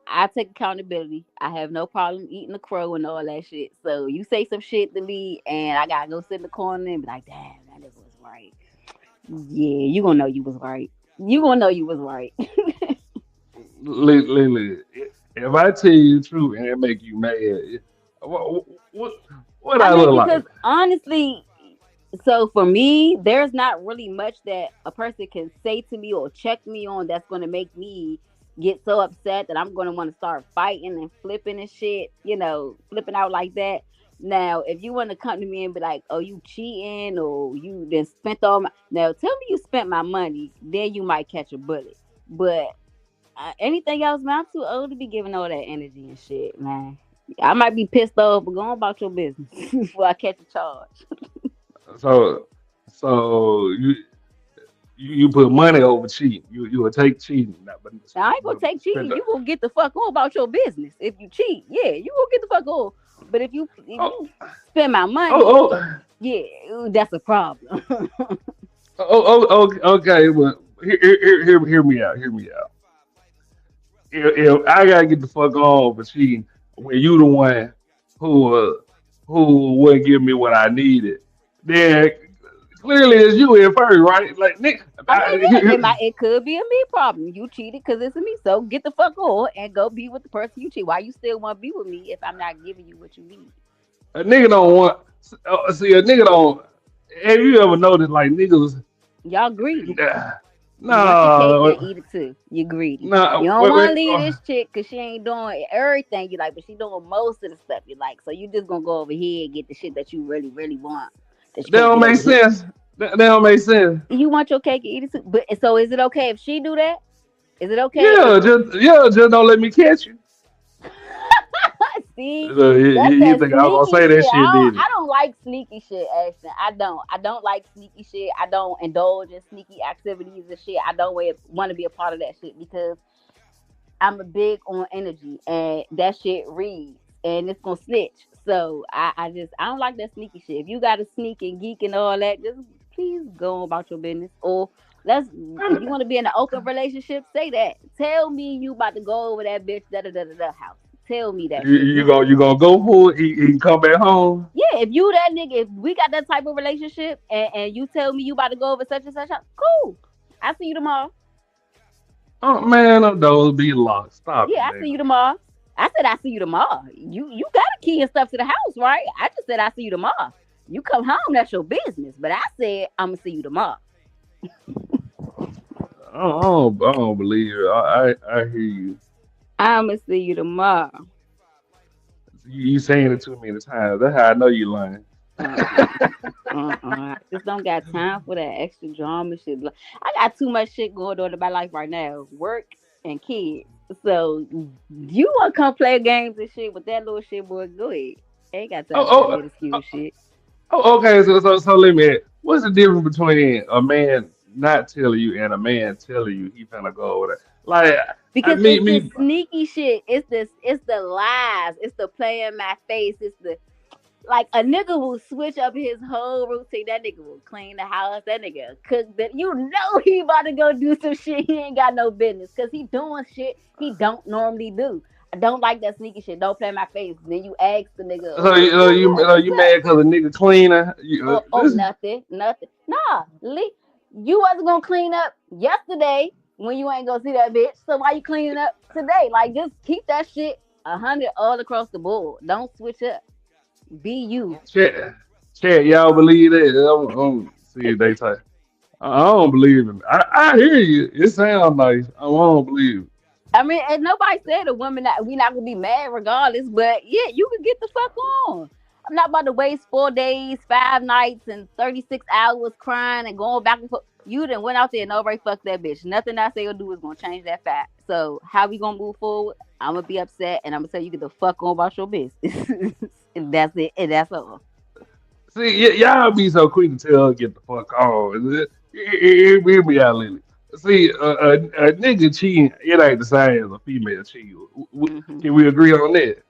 Speaker 20: I take accountability. I have no problem eating the crow and all that shit. So you say some shit to me and I gotta go sit in the corner and be like, damn, that nigga was right. Yeah, you gonna know you was right. You gonna know you was right.
Speaker 19: Lily, if I tell you the truth and it make you mad, what what, what
Speaker 20: I
Speaker 19: I
Speaker 20: mean,
Speaker 19: look
Speaker 20: because
Speaker 19: like?
Speaker 20: honestly, so for me, there's not really much that a person can say to me or check me on that's gonna make me get so upset that I'm gonna want to start fighting and flipping and shit, flipping out like that. Now, if you want to come to me and be like, "Oh, you cheating," or "You then spent all my," now tell me you spent my money, then you might catch a bullet. But anything else, man, I'm too old to be giving all that energy and shit, man. I might be pissed off, but go on about your business before I catch a charge.
Speaker 19: So so you put money over cheating. You will take cheating,
Speaker 20: Now, I ain't gonna
Speaker 19: but
Speaker 20: take
Speaker 19: spend
Speaker 20: cheating.
Speaker 19: the
Speaker 20: You gonna get the fuck on about your business. If you cheat, yeah, you gonna get the fuck on. But if you spend my money,
Speaker 19: oh oh
Speaker 20: yeah, that's a problem.
Speaker 19: okay, well hear me out. Hear me out. If I gotta get the fuck on for cheating, when you the one who wouldn't give me what I needed, then clearly it's you in first, right? Like Nick,
Speaker 20: I mean, yeah, it could be a me problem. You cheated because it's a me. So get the fuck on and go be with the person you cheat. Why you still want to be with me if I'm not giving you what you need?
Speaker 19: a nigga don't want. See, a nigga don't. Have you ever noticed like niggas?
Speaker 20: Y'all greedy. You want your cake and
Speaker 19: No,
Speaker 20: eat it too. You greedy. You
Speaker 19: no,
Speaker 20: don't
Speaker 19: wait,
Speaker 20: want
Speaker 19: wait.
Speaker 20: to leave this chick because she ain't doing everything you like, but she doing most of the stuff you like. So you just gonna go over here and get the shit that you really, really want that you
Speaker 19: That
Speaker 20: can't
Speaker 19: don't
Speaker 20: get
Speaker 19: make
Speaker 20: over here.
Speaker 19: sense. That don't make sense.
Speaker 20: You want your cake and eat it too. But so is it okay if she do that? Is it okay if
Speaker 19: Just don't let me catch you.
Speaker 20: see,
Speaker 19: You,
Speaker 20: that's
Speaker 19: you
Speaker 20: that
Speaker 19: think I was
Speaker 20: sneaky
Speaker 19: gonna say that
Speaker 20: shit. I
Speaker 19: shit,
Speaker 20: don't
Speaker 19: did it?
Speaker 20: I don't like sneaky shit, Ashton. I don't like sneaky shit. I don't indulge in sneaky activities and shit. I don't want to be a part of that shit because I'm a big on energy and that shit reads and it's gonna snitch. So I don't like that sneaky shit. If you gotta sneak and geek and all that, just please go on about your business. Or if you want to be in an open relationship, say that. Tell me you about to go over that bitch da da da da da house. Tell me that shit.
Speaker 19: You gonna go for it? He can come back home.
Speaker 20: Yeah, if you that nigga, if we got that type of relationship and you tell me you about to go over such and such house, cool. I see you tomorrow.
Speaker 19: Oh man, them doors be locked. Stop
Speaker 20: Yeah,
Speaker 19: it,
Speaker 20: I
Speaker 19: man.
Speaker 20: see you tomorrow. I said I see you tomorrow. You got a key and stuff to the house, right? I just said I see you tomorrow. You come home, that's your business. But I said I'm gonna see you tomorrow.
Speaker 19: I don't believe it. I hear you.
Speaker 20: I'm gonna see you tomorrow.
Speaker 19: You saying it too many times. That's how I know you lying.
Speaker 20: Uh-uh. I just don't got time for that extra drama shit. Like, I got too much shit going on in my life right now. Work and kids. So you wanna come play games and shit with that little shit, boy, go ahead. Ain't got time for that
Speaker 19: Oh,
Speaker 20: minuscule shit.
Speaker 19: okay. So let me. What's the difference between a man not telling you and a man telling you he finna go over there? Like, I
Speaker 20: Because
Speaker 19: mean,
Speaker 20: it's the
Speaker 19: me.
Speaker 20: sneaky shit. It's the lies. It's the play in my face. It's the like a nigga will switch up his whole routine. That nigga will clean the house. That nigga will cook. That you know he about to go do some shit he ain't got no business because he doing shit he don't normally do. I don't like that sneaky shit. Don't play in my face. Then you ask the nigga,
Speaker 19: So
Speaker 20: "Oh, what's going on? What's
Speaker 19: you
Speaker 20: up?"
Speaker 19: mad because a nigga cleaner?
Speaker 20: Oh, nothing, nothing. Nah, Lee, you wasn't gonna clean up yesterday when you ain't gonna see that bitch. So why you cleaning up today? Like, just keep that shit 100 all across the board. Don't switch up. Be you.
Speaker 19: Chat, chat, y'all believe that? I'm see if they say. I don't believe it. I hear you. It sounds nice. I don't believe it.
Speaker 20: I mean, and nobody said a woman that we not gonna be mad regardless, but yeah, you can get the fuck on. I'm not about to waste 4 days, 5 nights, and 36 hours crying and going back and forth. You done went out there and already fucked that bitch. Nothing I say or do is gonna change that fact. So how we gonna move forward? I'm gonna be upset and I'm gonna tell you get the fuck on about your business. And that's it. And that's all.
Speaker 19: See, y'all be so quick to tell her get the fuck on. Hear me out, Lily. See, a nigga cheating, it ain't the same as a female cheating.
Speaker 20: Hmm.
Speaker 19: Can we agree on that?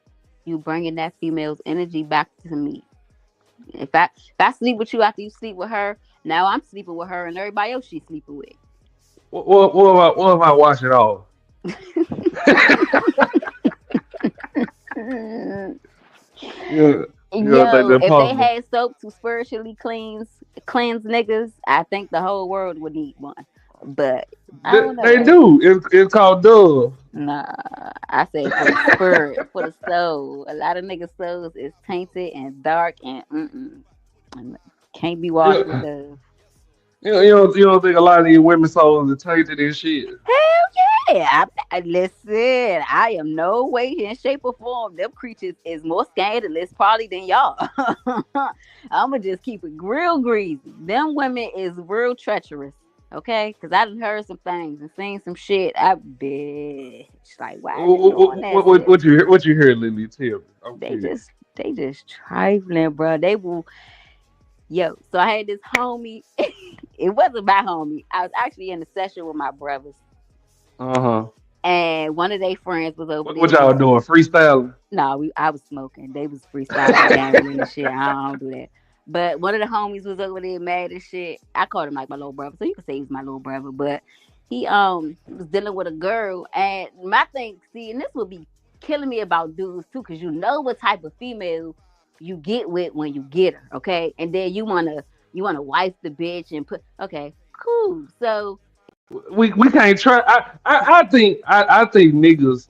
Speaker 20: You bringing that female's energy back to me. If I sleep with you after you sleep with her, now I'm sleeping with her and everybody else she's sleeping with.
Speaker 19: What if I wash it off? You, you don't think
Speaker 20: Yo,
Speaker 19: that's
Speaker 20: if they
Speaker 19: possible?
Speaker 20: had soap to spiritually cleanse niggas, I think the whole world would need one. But I don't know.
Speaker 19: They do. It's called Dove.
Speaker 20: Nah, I say for the spirit, for the soul. A lot of niggas' souls is tainted and dark and and can't be washed with
Speaker 19: You,
Speaker 20: love.
Speaker 19: you don't think a lot of these women souls are tainted and shit?
Speaker 20: Hell yeah! Listen, I am no way in shape or form. Them creatures is more scandalous probably than y'all. I'ma just keep it real greasy. Them women is real treacherous. Okay, because I done heard some things and seen some shit. I bitch, like why are they doing that shit?
Speaker 19: What you heard, Lily? Tell me. I'm
Speaker 20: They
Speaker 19: curious.
Speaker 20: just they just trifling, bro. They will. Yo, so I had this homie. It wasn't my homie. I was actually in a session with my brothers,
Speaker 19: Uh-huh.
Speaker 20: and one of their friends was over
Speaker 19: What
Speaker 20: there
Speaker 19: y'all
Speaker 20: mad.
Speaker 19: doing? Freestyling?
Speaker 20: No, I was smoking. They was freestyling, gambling and shit. I don't do that. But one of the homies was over there mad and shit. I called him like my little brother, so you can say he's my little brother. But he was dealing with a girl, and my thing, see, and this would be killing me about dudes too, because you know what type of female you get with when you get her, okay? And then you wanna wife the bitch and put okay, cool. So
Speaker 19: We can't try. I think niggas,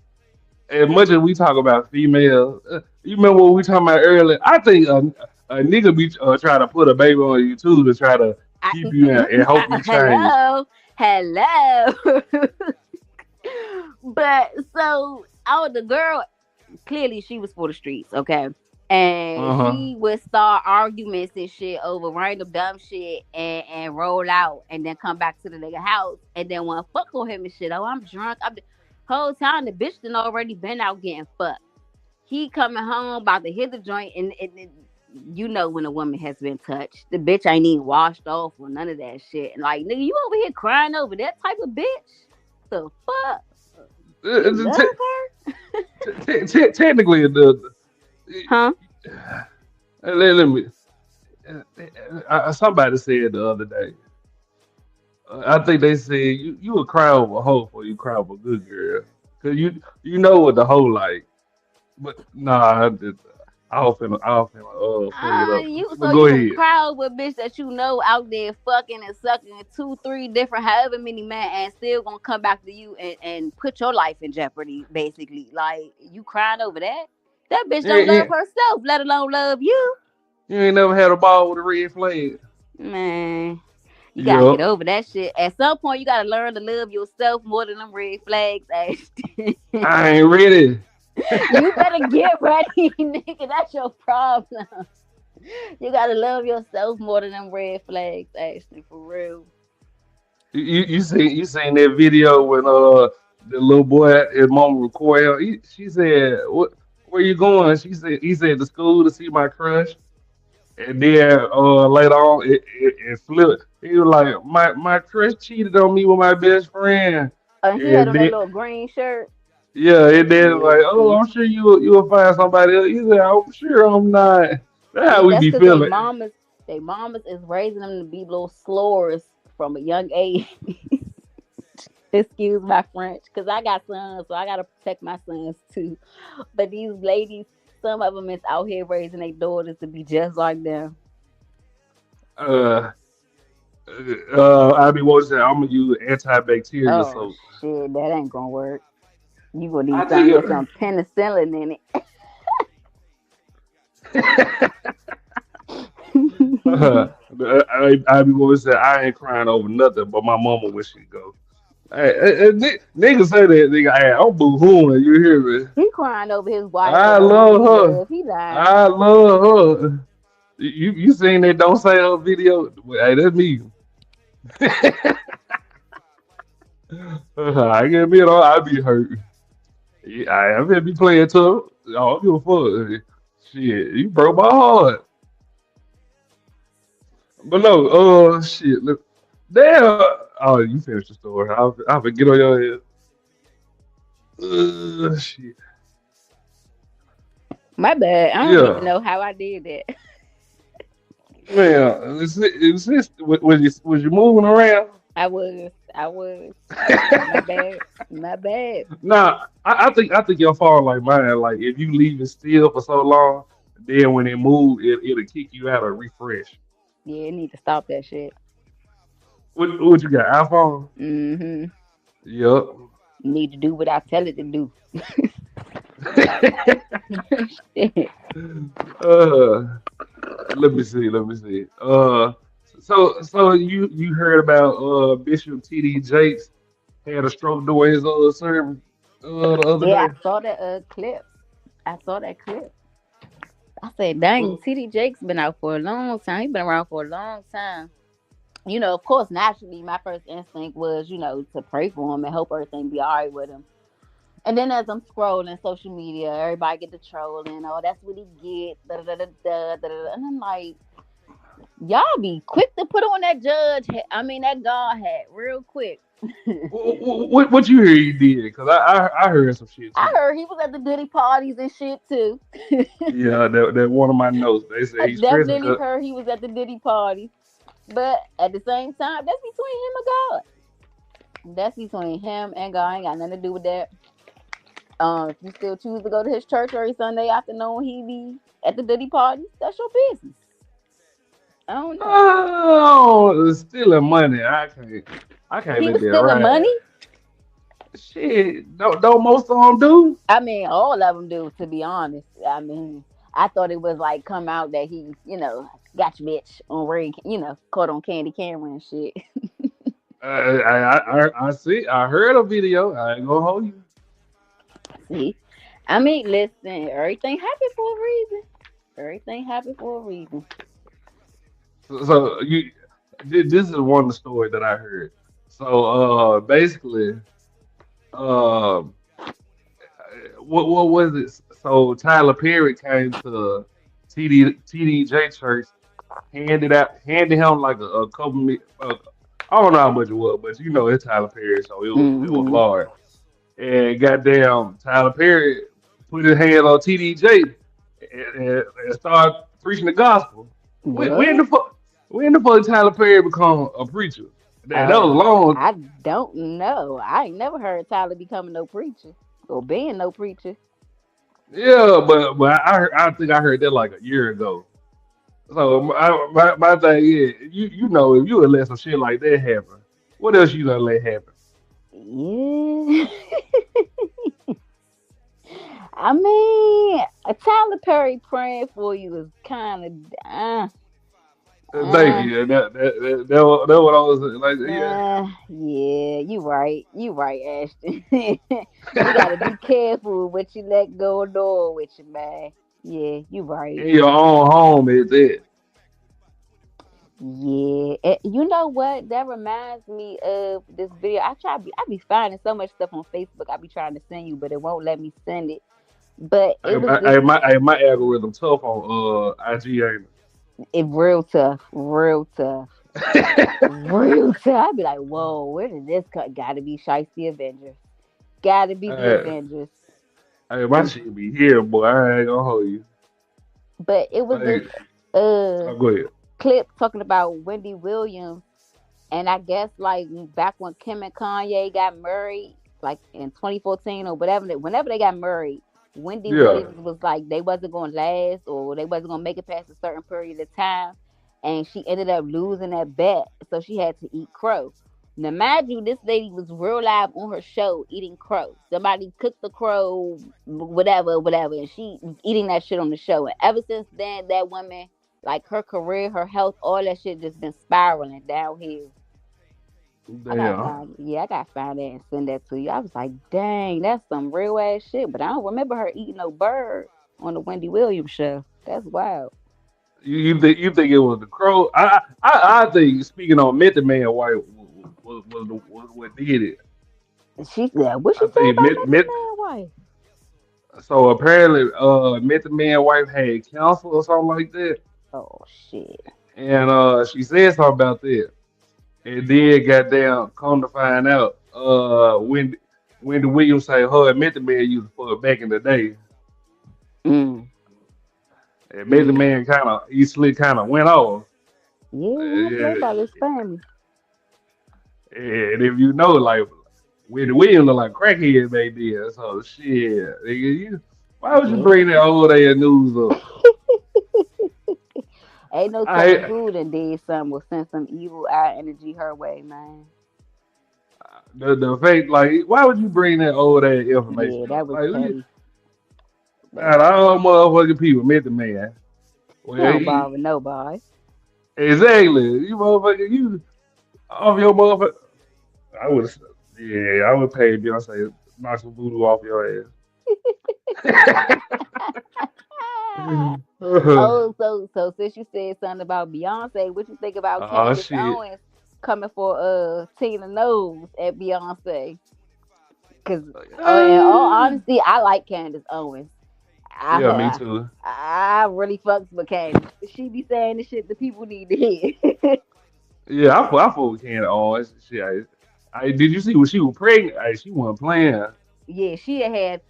Speaker 19: as much as we talk about females, you remember what we talking about earlier? I think a nigga be trying to put a baby on you too to try to
Speaker 20: I
Speaker 19: keep you in and hope you change.
Speaker 20: hello. But so the girl clearly she was for the streets, okay? And
Speaker 19: Uh huh.
Speaker 20: she would start arguments and shit over random dumb shit and roll out and then come back to the nigga house and then want to fuck on him and shit. Oh, I'm drunk. Whole time the bitch done already been out getting fucked. He coming home about to hit the joint and you know when a woman has been touched. The bitch ain't even washed off or none of that shit. And like, nigga, you over here crying over that type of bitch? The fuck? You love her?
Speaker 19: Technically, the
Speaker 20: Huh?
Speaker 19: let me. Somebody said the other day. I think they said you would cry over a hoe before you cry over a good girl, cause you know what the hoe like. But nah, I was finna play it up.
Speaker 20: You
Speaker 19: But
Speaker 20: so
Speaker 19: go
Speaker 20: you would
Speaker 19: ahead.
Speaker 20: cry over a bitch that you know out there fucking and sucking 2, 3 different however many men and still gonna come back to you and put your life in jeopardy, basically. Like you crying over that? That bitch
Speaker 19: You,
Speaker 20: don't love
Speaker 19: ain't-
Speaker 20: herself, let alone love you.
Speaker 19: you ain't never had a ball with a red flag.
Speaker 20: Man, you gotta get
Speaker 19: Yup.
Speaker 20: over that shit. At some point, you gotta learn to love yourself more than them red flags. Ashton.
Speaker 19: I ain't ready.
Speaker 20: You better get ready, nigga. That's your problem. You gotta love yourself more than them red flags, Ashton, for real.
Speaker 19: You seen that video when the little boy his mom recorded she said where you going? He said to school to see my crush. And then later on, it flipped. He was like, my crush cheated on me with my best friend.
Speaker 20: And he had
Speaker 19: And
Speaker 20: on that
Speaker 19: then,
Speaker 20: little green shirt.
Speaker 19: yeah, and then like, oh,
Speaker 20: Listen.
Speaker 19: I'm sure you'll find somebody else. He said, I'm sure I'm not. That's how
Speaker 20: See,
Speaker 19: we
Speaker 20: that's
Speaker 19: be
Speaker 20: because
Speaker 19: feeling.
Speaker 20: they mamas is raising them to be little slores from a young age. Excuse my French, because I got sons, so I gotta protect my sons too. But these ladies, some of them is out here raising their daughters to be just like them.
Speaker 19: Uh, I be watching. I'm gonna use antibacterial
Speaker 20: Oh
Speaker 19: soap.
Speaker 20: shit, that ain't gonna work. You gonna
Speaker 19: I
Speaker 20: need
Speaker 19: think
Speaker 20: something with some penicillin in
Speaker 19: uh,
Speaker 20: it.
Speaker 19: I be watching. I ain't crying over nothing, but my mama where she go. Hey, niggas say that nigga. Hey, I'm boo-hooing. You hear me?
Speaker 20: He crying over his wife or
Speaker 19: I
Speaker 20: the woman
Speaker 19: love
Speaker 20: he
Speaker 19: her.
Speaker 20: loves. He lying.
Speaker 19: I love her. You seen that don't say her video? Well, hey, that's me. I get me all I be hurt. Yeah, I better be playing tough. I don't give a fuck. Shit, you broke my heart. But no, shit. Look, damn, Oh, you finished the story. I'll get on your head. Shit.
Speaker 20: My bad. I don't even
Speaker 19: Yeah,
Speaker 20: know how I did that.
Speaker 19: man. Was you moving around?
Speaker 20: I was. My bad. My bad.
Speaker 19: Nah, I think your phone like mine. Like if you leave it still for so long, then when it move, it'll kick you out or refresh.
Speaker 20: Yeah, it need to stop that shit.
Speaker 19: What you got? iPhone?
Speaker 20: Mm-hmm.
Speaker 19: Yup.
Speaker 20: Need to do what I tell it to do. Shit.
Speaker 19: uh, let me see. Let me see. So you heard about Bishop T.D. Jakes had a stroke during his sermon the other
Speaker 20: Yeah,
Speaker 19: day.
Speaker 20: I saw that clip. I saw that clip. I said, dang,
Speaker 19: Well,
Speaker 20: TD Jake's been out for a long time. He's been around for a long time. Of course, naturally, my first instinct was, to pray for him and hope everything be all right with him. And then as I'm scrolling social media, everybody get the trolling. Oh, that's what he get. Da, da, da, da, da, da. And I'm like, y'all be quick to put on that that God hat real quick.
Speaker 19: what you hear he did? Cause I heard some shit
Speaker 20: I
Speaker 19: too.
Speaker 20: heard he was at the Diddy parties and shit too.
Speaker 19: Yeah, that one of my notes. They say
Speaker 20: I
Speaker 19: he's stressing
Speaker 20: definitely
Speaker 19: 'cause
Speaker 20: heard he was at the Diddy parties. But at the same time, that's between him and God. That's between him and God. Ain't got nothing to do with that. If you still choose to go to his church every Sunday afternoon, he be at the Diddy party. That's your business. I don't know.
Speaker 19: oh, stealing money. I can't
Speaker 20: He
Speaker 19: let
Speaker 20: was
Speaker 19: that
Speaker 20: stealing money.
Speaker 19: ride. Shit, don't most of them do?
Speaker 20: I mean, all of them do. To be honest, I mean, I thought it was like come out that he, got your bitch on ring, caught on Candy camera and shit.
Speaker 19: I see. I heard a video. I ain't gonna hold you.
Speaker 20: See, I mean, listen, everything happened for a reason. Everything happened for a reason.
Speaker 19: So this is one of the stories that I heard. So basically, uh, what was it? So Tyler Perry came to TDJ church, handed him like a couple. I don't know how much it was, but it's Tyler Perry, so it was
Speaker 20: Hmm.
Speaker 19: large. And goddamn, Tyler Perry put his hand on TDJ and started preaching the gospel. When
Speaker 20: What?
Speaker 19: the fuck? When the fuck Tyler Perry become a preacher? That was
Speaker 20: Oh,
Speaker 19: long.
Speaker 20: I don't know. I ain't never heard Tyler becoming no preacher or being no preacher.
Speaker 19: Yeah, but I think I heard that like a year ago. So my thing is, if you would let some shit like that happen, what else you gonna let happen?
Speaker 20: Yeah. I mean, Tyler Perry praying for you is kind of
Speaker 19: Thank
Speaker 20: uh,
Speaker 19: you. That what I was like. Yeah.
Speaker 20: yeah, you right. You right, Ashton. You gotta be careful what you let go of door with you, man. Yeah, you right.
Speaker 19: In your own home is it.
Speaker 20: Yeah, you know what? That reminds me of this video. I be finding so much stuff on Facebook. I be trying to send you, but it won't let me send it. But
Speaker 19: Hey,
Speaker 20: it was this.
Speaker 19: my algorithm tough on IG ain't
Speaker 20: It real tough, real tough,
Speaker 19: it?
Speaker 20: real tough. I'd be like, whoa, where did this cut? Gotta be Shiesty Avengers. Gotta be the
Speaker 19: Hey,
Speaker 20: Avengers.
Speaker 19: my shit be here, boy. I ain't gonna hold you.
Speaker 20: But it was this
Speaker 19: Hey,
Speaker 20: uh
Speaker 19: go ahead.
Speaker 20: clip talking about Wendy Williams. And I guess like back when Kim and Kanye got married, like in 2014 or whatever, whenever they got married, Wendy
Speaker 19: Yeah.
Speaker 20: Williams was like they wasn't gonna last or they wasn't gonna make it past a certain period of time, and she ended up losing that bet, so she had to eat crow. Now, mind you, this lady was real live on her show eating crow. Somebody cooked the crow, whatever, whatever, and she was eating that shit on the show. And ever since then, that woman, like her career, her health, all that shit just been spiraling downhill.
Speaker 19: Damn.
Speaker 20: I gotta find that and send that to you. I was like, dang, that's some real ass shit. But I don't remember her eating no bird on the Wendy Williams show. That's wild.
Speaker 19: You think it was the crow? I think speaking on Method Man White was what did it.
Speaker 20: She said, what she
Speaker 19: I
Speaker 20: say
Speaker 19: think
Speaker 20: about Method Man wife?
Speaker 19: so apparently Method Man wife had cancer or something like that.
Speaker 20: Oh shit.
Speaker 19: And she said something about that. And then goddamn, come to find out, when the Williams say her and Method Man used to fuck back in the day,
Speaker 20: Mm.
Speaker 19: and Method Man kind of he slick kind of went off.
Speaker 20: Yeah, he don't play
Speaker 19: Yeah,
Speaker 20: about his family.
Speaker 19: and if you know, like when the Williams look like crackhead back then, so shit, nigga, why would you
Speaker 20: Yeah.
Speaker 19: bring that old ass news up?
Speaker 20: Ain't no telling
Speaker 19: I
Speaker 20: who done did something or sent some evil eye energy her way, man.
Speaker 19: the fact like why would you bring that old ass information
Speaker 20: Yeah, that
Speaker 19: up?
Speaker 20: was
Speaker 19: Like,
Speaker 20: petty. That
Speaker 19: out
Speaker 20: was
Speaker 19: of all motherfucking people, Method Man.
Speaker 20: He
Speaker 19: Well,
Speaker 20: don't bother nobody.
Speaker 19: exactly. You motherfucker, you off your motherfucker. I would, yeah, I would pay Beyonce to knock some voodoo off your ass.
Speaker 20: So since you said something about Beyonce, what you think about
Speaker 19: Oh
Speaker 20: Candace
Speaker 19: shit.
Speaker 20: Owens coming for Tina Knowles at Beyonce? Cause in all honesty, I like Candace Owens.
Speaker 19: Yeah, me
Speaker 20: I
Speaker 19: too.
Speaker 20: I really fucks with Candace. She be saying the shit the people need to hear.
Speaker 19: Yeah, I fuck with Candy on. Shit, did you see when she was pregnant? She wasn't playing.
Speaker 20: Yeah, she had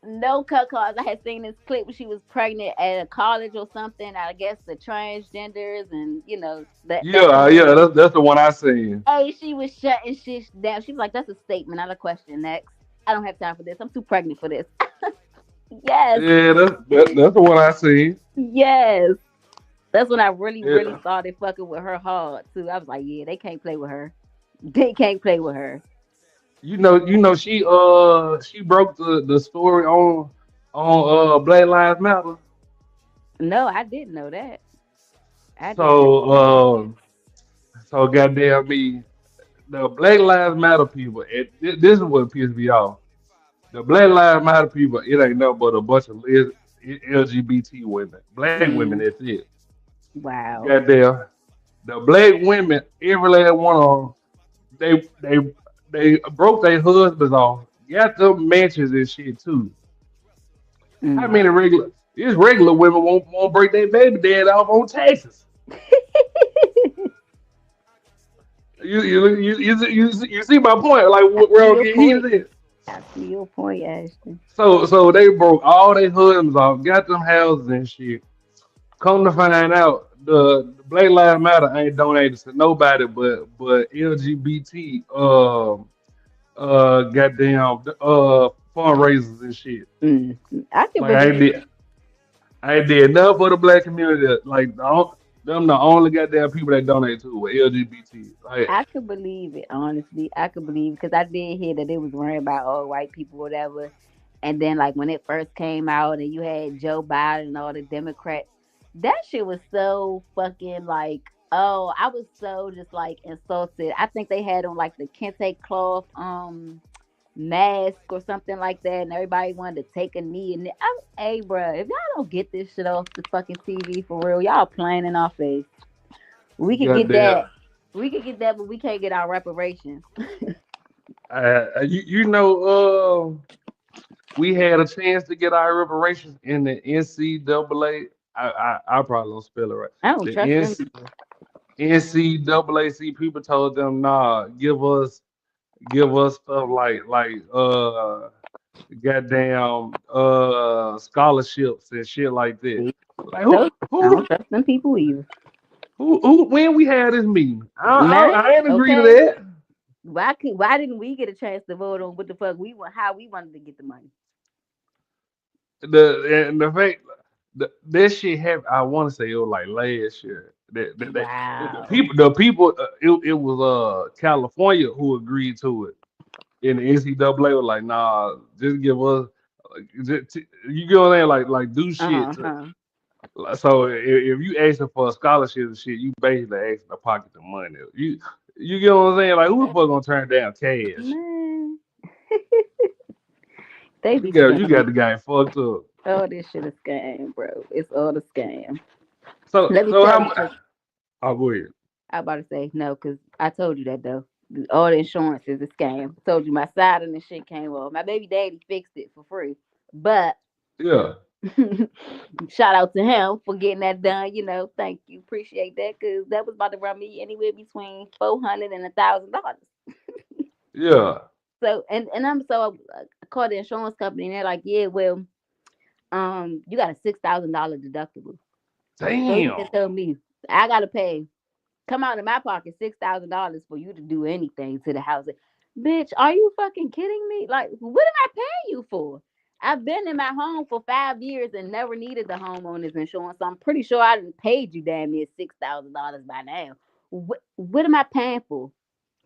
Speaker 20: no cut calls. I had seen this clip when she was pregnant at a college or something. I guess the transgenders and that
Speaker 19: Yeah, yeah,
Speaker 20: community.
Speaker 19: that's the one I seen.
Speaker 20: Hey, she was shutting shit down. She was like, "That's a statement, not a question." Next, I don't have time for this. I'm too pregnant for this. Yes,
Speaker 19: Yeah, that's the one I seen.
Speaker 20: yes. That's when I really, really
Speaker 19: Yeah.
Speaker 20: started fucking with her hard too. I was like, "Yeah, they can't play with her. They can't play with her."
Speaker 19: She broke the story on Black Lives Matter.
Speaker 20: No, I didn't know that. I did not
Speaker 19: So
Speaker 20: know that.
Speaker 19: so goddamn me, the Black Lives Matter people. This is what pissed me off. The Black Lives Matter people, it ain't nothing but a bunch of LGBT women, black women.
Speaker 20: Mm,
Speaker 19: That's it.
Speaker 20: wow.
Speaker 19: Goddamn, the black women, every last one of them, they they broke their husbands off, got them mansions and shit too. How
Speaker 20: Mm.
Speaker 19: many regular women won't break their baby dad off on taxes? You see my point? Like
Speaker 20: I
Speaker 19: where
Speaker 20: see
Speaker 19: I'm
Speaker 20: your
Speaker 19: getting
Speaker 20: point.
Speaker 19: heated at.
Speaker 20: I see your point, Ashton.
Speaker 19: So they broke all their husbands off, got them houses and shit. Come to find out, the Black Lives Matter ain't donated to nobody but LGBT goddamn fundraisers and shit.
Speaker 20: Mm. I can
Speaker 19: Like
Speaker 20: believe it.
Speaker 19: I ain't did nothing for the black community. Like them the only goddamn people that donate to with LGBT. Like
Speaker 20: I could believe it, honestly. I could believe because I did hear that it was worrying about all white people, whatever. And then, like, when it first came out and you had Joe Biden and all the Democrats, that shit was so fucking like, oh, I was so just like insulted. I think they had on like the kente cloth mask or something like that, and everybody wanted to take a knee. And hey, bruh, if y'all don't get this shit off the fucking TV for real, y'all playing in our face. We could get that.
Speaker 19: goddamn,
Speaker 20: We could get that, but we can't get our reparations.
Speaker 19: you know, we had a chance to get our reparations in the NCAA. I probably don't spell it right.
Speaker 20: I don't
Speaker 19: The
Speaker 20: trust them.
Speaker 19: NCAA people told them, nah, give us stuff like goddamn scholarships and shit like that. Like
Speaker 20: So I don't trust them people either.
Speaker 19: who when we had this meeting?
Speaker 20: Man,
Speaker 19: I ain't agree to
Speaker 20: okay.
Speaker 19: that.
Speaker 20: Why didn't we get a chance to vote on what the fuck we want, how we wanted to get the money?
Speaker 19: The fact that shit happened, I want to say it was like last year. The
Speaker 20: Wow.
Speaker 19: people it was California who agreed to it. And the NCAA was like, nah, just give us you get what I'm saying? Like do shit
Speaker 20: Uh-huh.
Speaker 19: to so if you asking for a scholarship and shit, you basically asking to pocket the money. You get what I'm saying? Like who the fuck gonna turn down cash?
Speaker 20: Man, they
Speaker 19: You
Speaker 20: be
Speaker 19: got
Speaker 20: scamming.
Speaker 19: the guy fucked up.
Speaker 20: All this shit is scam, bro. It's all a scam.
Speaker 19: So
Speaker 20: Let me
Speaker 19: so
Speaker 20: tell
Speaker 19: how
Speaker 20: you
Speaker 19: much?
Speaker 20: something.
Speaker 19: Oh, go ahead.
Speaker 20: I about to say no, because I told you that though. All the insurance is a scam. Told you my side and the shit came off. My baby daddy fixed it for free. But
Speaker 19: Yeah.
Speaker 20: Shout out to him for getting that done. Thank you, appreciate that, because that was about to run me anywhere between $400 and $1,000.
Speaker 19: Yeah.
Speaker 20: So I called the insurance company and they're like, yeah, well, you got a $6,000 deductible. So you
Speaker 19: Damn.
Speaker 20: can tell me I gotta pay, come out of my pocket $6,000 for you to do anything to the house. Bitch, are you fucking kidding me? Like, what am I paying you for? I've been in my home for 5 years and never needed the homeowner's insurance. So I'm pretty sure I done paid you damn near $6,000 by now. What am I paying for?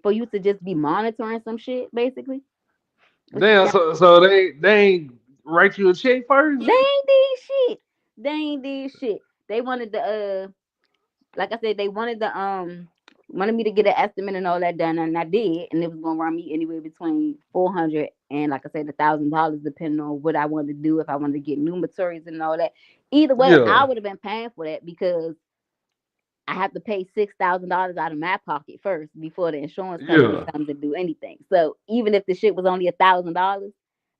Speaker 20: For you to just be monitoring some shit, basically?
Speaker 19: Damn. So they ain't write you a check first.
Speaker 20: They ain't did shit. They ain't did shit. They wanted the like I said, they wanted me to get an estimate and all that done, and I did, and it was gonna run me anywhere between $400 and, like I said, $1,000, depending on what I wanted to do, if I wanted to get new materials and all that. Either way,
Speaker 19: Yeah.
Speaker 20: I would have been paying for that because I have to pay $6,000 out of my pocket first before the insurance company
Speaker 19: Yeah.
Speaker 20: comes to do anything. So even if the shit was only $1,000,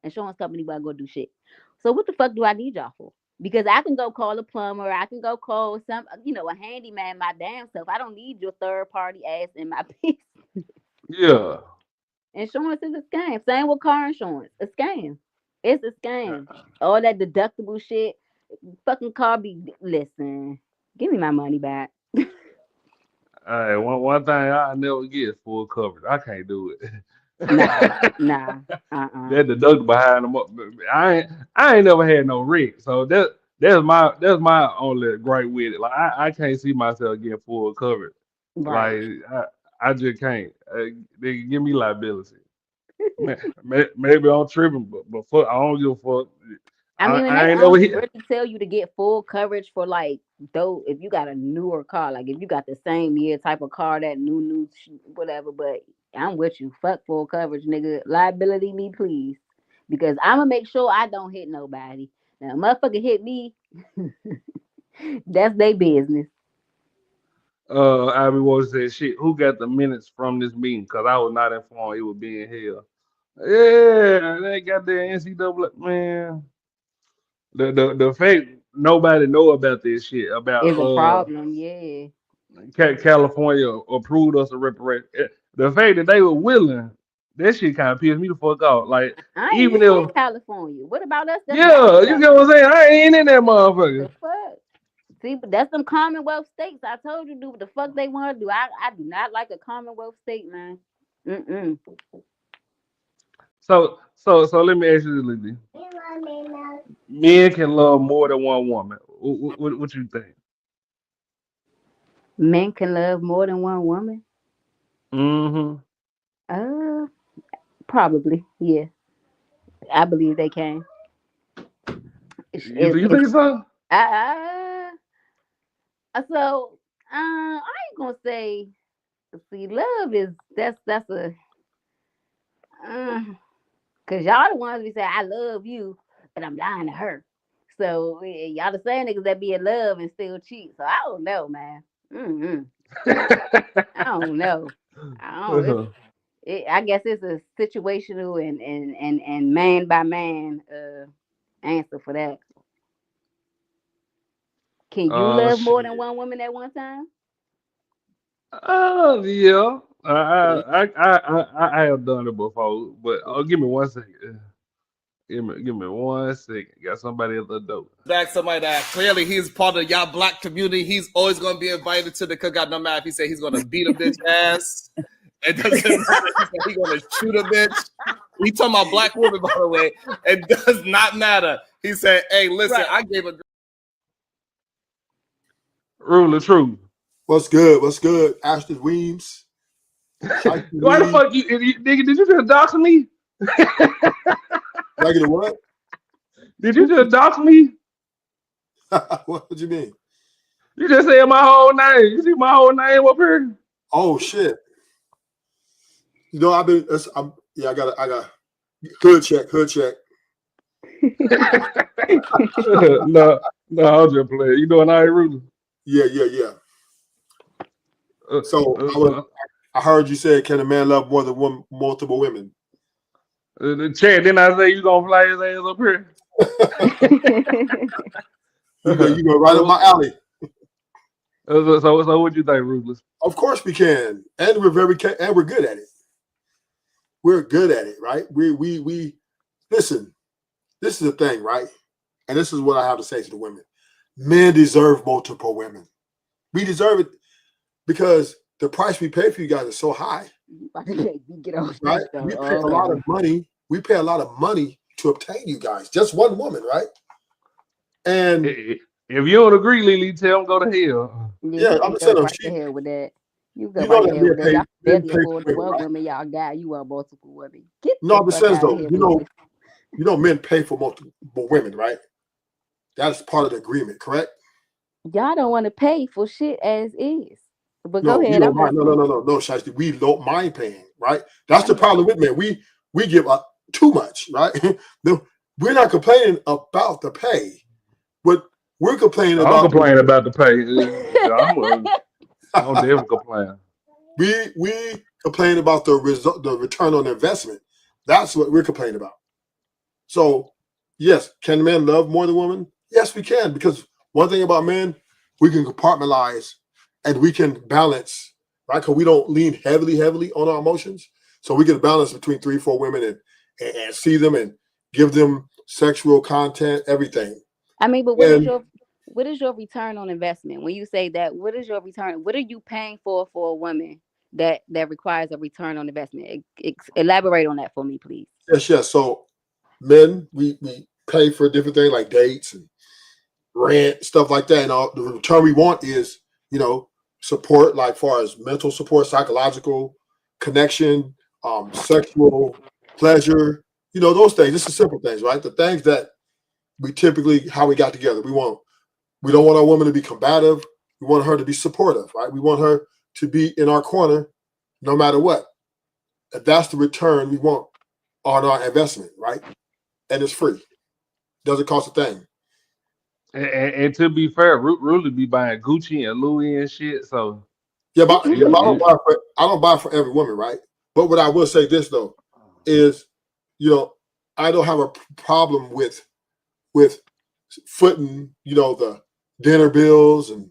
Speaker 20: insurance company wasn't gonna do shit. So what the fuck do I need y'all for? Because I can go call a plumber, I can go call a handyman my damn self. I don't need your third party ass in my piece.
Speaker 19: Yeah.
Speaker 20: Insurance is a scam. Same with car insurance. A scam. It's a scam. All that deductible shit. Fucking car listen. Give me my money back.
Speaker 19: All right. One thing I never get is full coverage. I can't do it.
Speaker 20: Nah.
Speaker 19: That deductible behind them up. I ain't never had no wreck. So that's my only gripe with it. Like I can't see myself getting full coverage.
Speaker 20: Right.
Speaker 19: Like I just can't. They give me liability. Maybe I'm tripping, but fuck, I don't give a fuck.
Speaker 20: I mean, and
Speaker 19: I
Speaker 20: they
Speaker 19: ain't never
Speaker 20: only
Speaker 19: hit.
Speaker 20: really tell you to get full coverage for, like, though, if you got a newer car, like if you got the same year type of car, that new whatever. But I'm with you. Fuck full coverage, nigga. Liability me, please, because I'm gonna make sure I don't hit nobody. Now, motherfucker hit me, that's their business.
Speaker 19: I was saying shit. Who got the minutes from this meeting? Cause I was not informed it would be in hell. Yeah, they got their NCAA man. The fact nobody know about this shit about
Speaker 20: It's a problem, yeah.
Speaker 19: California approved us a reparation. The fact that they were willing, that shit kind of pissed me the fuck off. Like
Speaker 20: I ain't
Speaker 19: even
Speaker 20: even in
Speaker 19: if
Speaker 20: California. What about us? That's not
Speaker 19: yeah,
Speaker 20: in
Speaker 19: you get what I'm
Speaker 20: California.
Speaker 19: saying. I ain't in that
Speaker 20: The
Speaker 19: motherfucker.
Speaker 20: fuck? See, but that's some Commonwealth states. I told you, do what the fuck they want to do. I do not like a Commonwealth state, man. Mm-mm.
Speaker 19: So let me ask you this, Lily. Men can love more than one woman. What you think?
Speaker 20: Men can love more than one woman.
Speaker 19: Mm-hmm.
Speaker 20: Uh, Probably, yeah. I believe they can.
Speaker 19: You think so?
Speaker 20: I, so I ain't gonna say. See, love is that's a cause y'all the ones we say I love you, but I'm lying to her. So y'all the same niggas that be in love and still cheat. So I don't know, man. I don't know. I don't. I guess it's a situational and man by man answer for that. Can you love more than
Speaker 19: Shit.
Speaker 20: one woman at one time?
Speaker 19: Yeah.
Speaker 20: Yeah.
Speaker 19: I have done it before, but give me 1 second. Give me 1 second. Got somebody at the door.
Speaker 21: Back somebody that clearly he's part of y'all black community. He's always gonna be invited to the cookout, no matter if he said he's gonna beat a bitch ass. It doesn't matter. He's gonna shoot a bitch. He talking about black women, by the way. It does not matter. He said, "Hey, listen, I gave a
Speaker 19: Rule of truth.
Speaker 22: What's good? What's good? Ashton Weems.
Speaker 19: Why the fuck nigga? Did you just dox me?
Speaker 22: Regular what?
Speaker 19: Did you just dox me?
Speaker 22: What do you mean?
Speaker 19: You just said my whole name. You see my whole name up here?
Speaker 22: Oh shit! You know I got hood check.
Speaker 19: no, I'll just play. You doing all right, Rudy?
Speaker 22: Yeah. I heard you say, can a man love more than multiple women?
Speaker 19: Chad, didn't I say you gonna fly his ass up here?
Speaker 22: You go right up my alley.
Speaker 19: So what you think, Ruthless?
Speaker 22: Of course we can, and we're good at it. We're good at it, right? We listen. This is the thing, right? And this is what I have to say to the women. Men deserve multiple women. We deserve it because the price we pay for you guys is so high.
Speaker 20: Get off
Speaker 22: right? We pay a lot of money. We pay a lot of money to obtain you guys. Just one woman, right? And
Speaker 19: if you don't agree, Lily, tell them go to hell.
Speaker 22: Yeah, I'm saying
Speaker 20: right to hell with that. You go
Speaker 22: you know
Speaker 20: right
Speaker 22: that
Speaker 20: there with
Speaker 22: men
Speaker 20: that.
Speaker 22: pay
Speaker 20: Y'all definitely
Speaker 22: for
Speaker 20: for the
Speaker 22: women,
Speaker 20: one
Speaker 22: right?
Speaker 20: woman y'all got. You want multiple women. Get
Speaker 22: No,
Speaker 20: the
Speaker 22: I'm
Speaker 20: fuck
Speaker 22: saying
Speaker 20: out
Speaker 22: though,
Speaker 20: of here,
Speaker 22: you know, men pay for multiple women, right? That's part of the agreement, correct?
Speaker 20: Y'all don't want to pay for shit as is. But
Speaker 22: No,
Speaker 20: go
Speaker 22: we
Speaker 20: ahead.
Speaker 22: don't mind. No, Shiesty. We don't mind paying, right? That's the problem with men. We give up too much, right? We're not complaining about the pay. What we're complaining
Speaker 19: I'm
Speaker 22: about
Speaker 19: complaining about the pay. I'm never complain.
Speaker 22: we complain about the result, the return on investment. That's what we're complaining about. So, yes, can men love more than women? Yes, we can, because one thing about men, we can compartmentalize and we can balance, right? Because we don't lean heavily on our emotions. So we can balance between 3-4 women and see them and give them sexual content, everything.
Speaker 20: I mean, but what is your return on investment? When you say that, what is your return? What are you paying for a woman that requires a return on investment? Elaborate on that for me, please.
Speaker 22: Yes. So men, we pay for different things like dates and rent, stuff like that. And all the return we want is, support, like far as mental support, psychological connection, sexual pleasure, those things. Just the simple things, right? The things that we typically, how we got together. We don't want our woman to be combative. We want her to be supportive, right? We want her to be in our corner no matter what. And that's the return we want on our investment, right? And it's free. Doesn't cost a thing.
Speaker 19: And to be fair, Rudy be buying Gucci and Louis and shit. So
Speaker 22: but I don't buy for every woman, right? But what I will say this though is, I don't have a problem with footing, the dinner bills and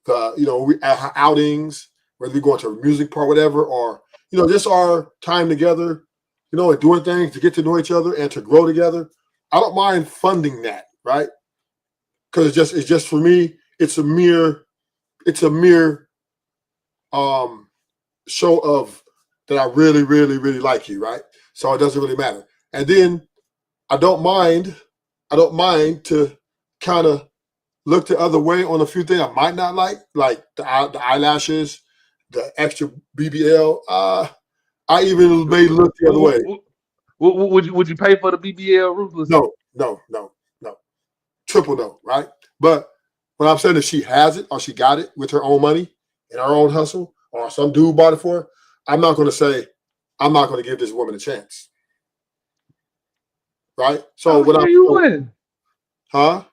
Speaker 22: the outings, whether we go to a music park, whatever, or just our time together, and doing things to get to know each other and to grow together. I don't mind funding that, right? Because it's just for me, it's a mere show of that I really, really, really like you, right? So it doesn't really matter. And then I don't mind to kind of look the other way on a few things I might not like the eyelashes, the extra BBL. I even may look the other way.
Speaker 19: Would you pay for the BBL, Ruthless?
Speaker 22: No. Triple no, right? But what I'm saying is she has it or she got it with her own money and her own hustle, or some dude bought it for her. I'm not going to say, I'm not going to give this woman a chance. Right? So
Speaker 19: I'm sure you win.
Speaker 22: Huh?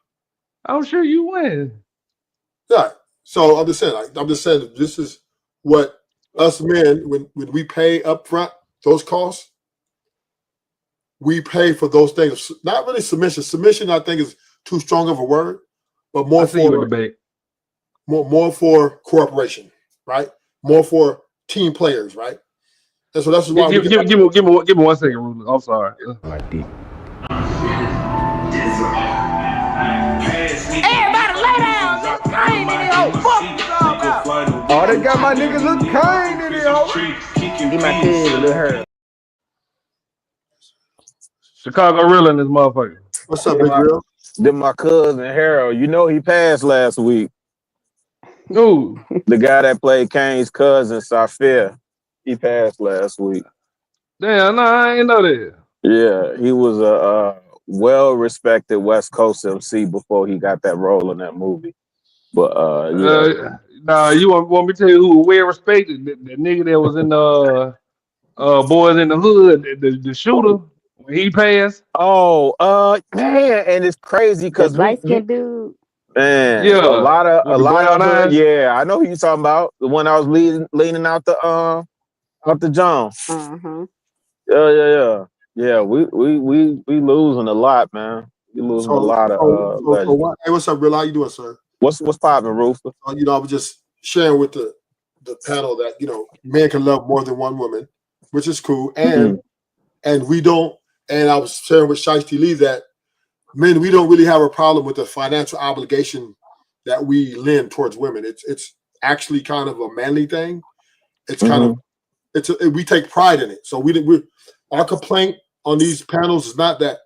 Speaker 19: I'm sure you win.
Speaker 22: Yeah. So I'm just saying this is what us men, when we pay up front those costs, we pay for those things. Not really submission. Submission, I think, is too strong of a word, but more for cooperation, right? More for team players, right? And so that's why
Speaker 19: give me 1 second, Rudy. I'm sorry.
Speaker 11: My deep.
Speaker 5: Everybody lay down. Look Kane in the hole. Fuck you all about.
Speaker 11: Oh, they got my niggas look Kane in the hole. Get my kid a little hair.
Speaker 19: Chicago real in this motherfucker.
Speaker 22: What's up, big girl?
Speaker 1: Then my cousin Harold, he passed last week.
Speaker 19: Who?
Speaker 1: The guy that played Kane's cousin, Safir. He passed last week.
Speaker 19: Damn, no, I ain't know that.
Speaker 1: Yeah, he was a well-respected West Coast MC before he got that role in that movie. But
Speaker 19: nah, you want me to tell you who was well respected? The nigga that was in Boys in the Hood, the shooter, when he passed.
Speaker 1: Oh, man, and it's crazy because
Speaker 20: light-skinned dude.
Speaker 1: Man,
Speaker 19: yeah,
Speaker 1: a lot of
Speaker 19: eyes.
Speaker 1: yeah, I know who you talking about. The one I was leaning out the John.
Speaker 20: Uh-huh.
Speaker 1: Yeah. We losing a lot, man. You're losing a lot of legends.
Speaker 22: Hey, what's up, Real? How you doing, sir?
Speaker 1: What's popping, Rufus?
Speaker 22: You know, I was just sharing with the panel that, you know, men can love more than one woman, which is cool. And we don't, and I was sharing with Shiesty Lee that men, we don't really have a problem with the financial obligation that we lend towards women. It's actually kind of a manly thing. It's kind of we take pride in it. So our complaint on these panels is not that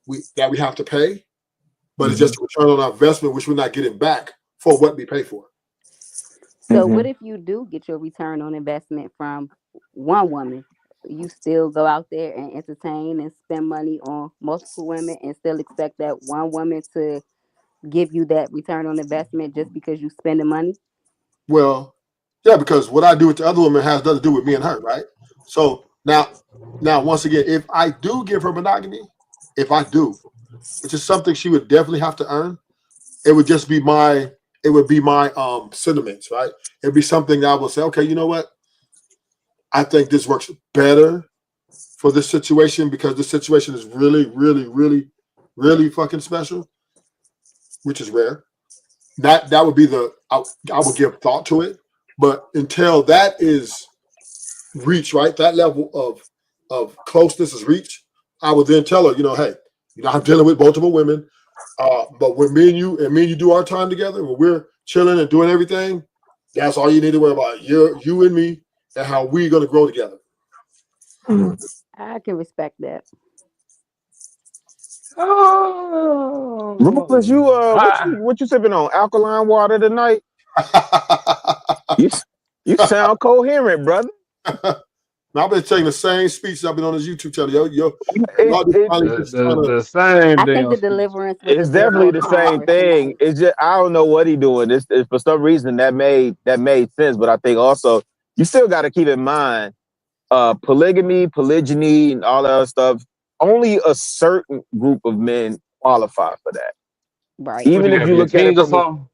Speaker 22: we have to pay, but it's just a return on our investment, which we're not getting back for what we pay for.
Speaker 20: So what if you do get your return on investment from one woman? You still go out there and entertain and spend money on multiple women and still expect that one woman to give you that return on investment just because you spend the money?
Speaker 22: Well, yeah, because what I do with the other woman has nothing to do with me and her, right? So now once again, if I do give her monogamy, if I do, which is something she would definitely have to earn, it would just be my sentiments, right? It'd be something that I will say, okay, you know what? I think this works better for this situation because this situation is really, really, really, really fucking special, which is rare. That would be I would give thought to it. But until that is reached, right? That level of closeness is reached, I would then tell her, you know, hey, you know, I'm dealing with multiple women. But when me and you do our time together, when we're chilling and doing everything, that's all you need to worry about. You and me and how we're gonna grow together.
Speaker 20: I can respect that.
Speaker 19: Oh,
Speaker 1: Rufus, what you sipping on? Alkaline water tonight? you sound coherent, brother.
Speaker 22: Now, I've been taking the same speech I've been on his YouTube channel.
Speaker 19: The same.
Speaker 20: I think the deliverance.
Speaker 1: It's definitely the same thing. It's just I don't know what he's doing. It's for some reason that made sense, but I think also you still got to keep in mind polygamy, polygyny, and all that other stuff. Only a certain group of men qualify for that.
Speaker 20: Right.
Speaker 1: Even if you look at it from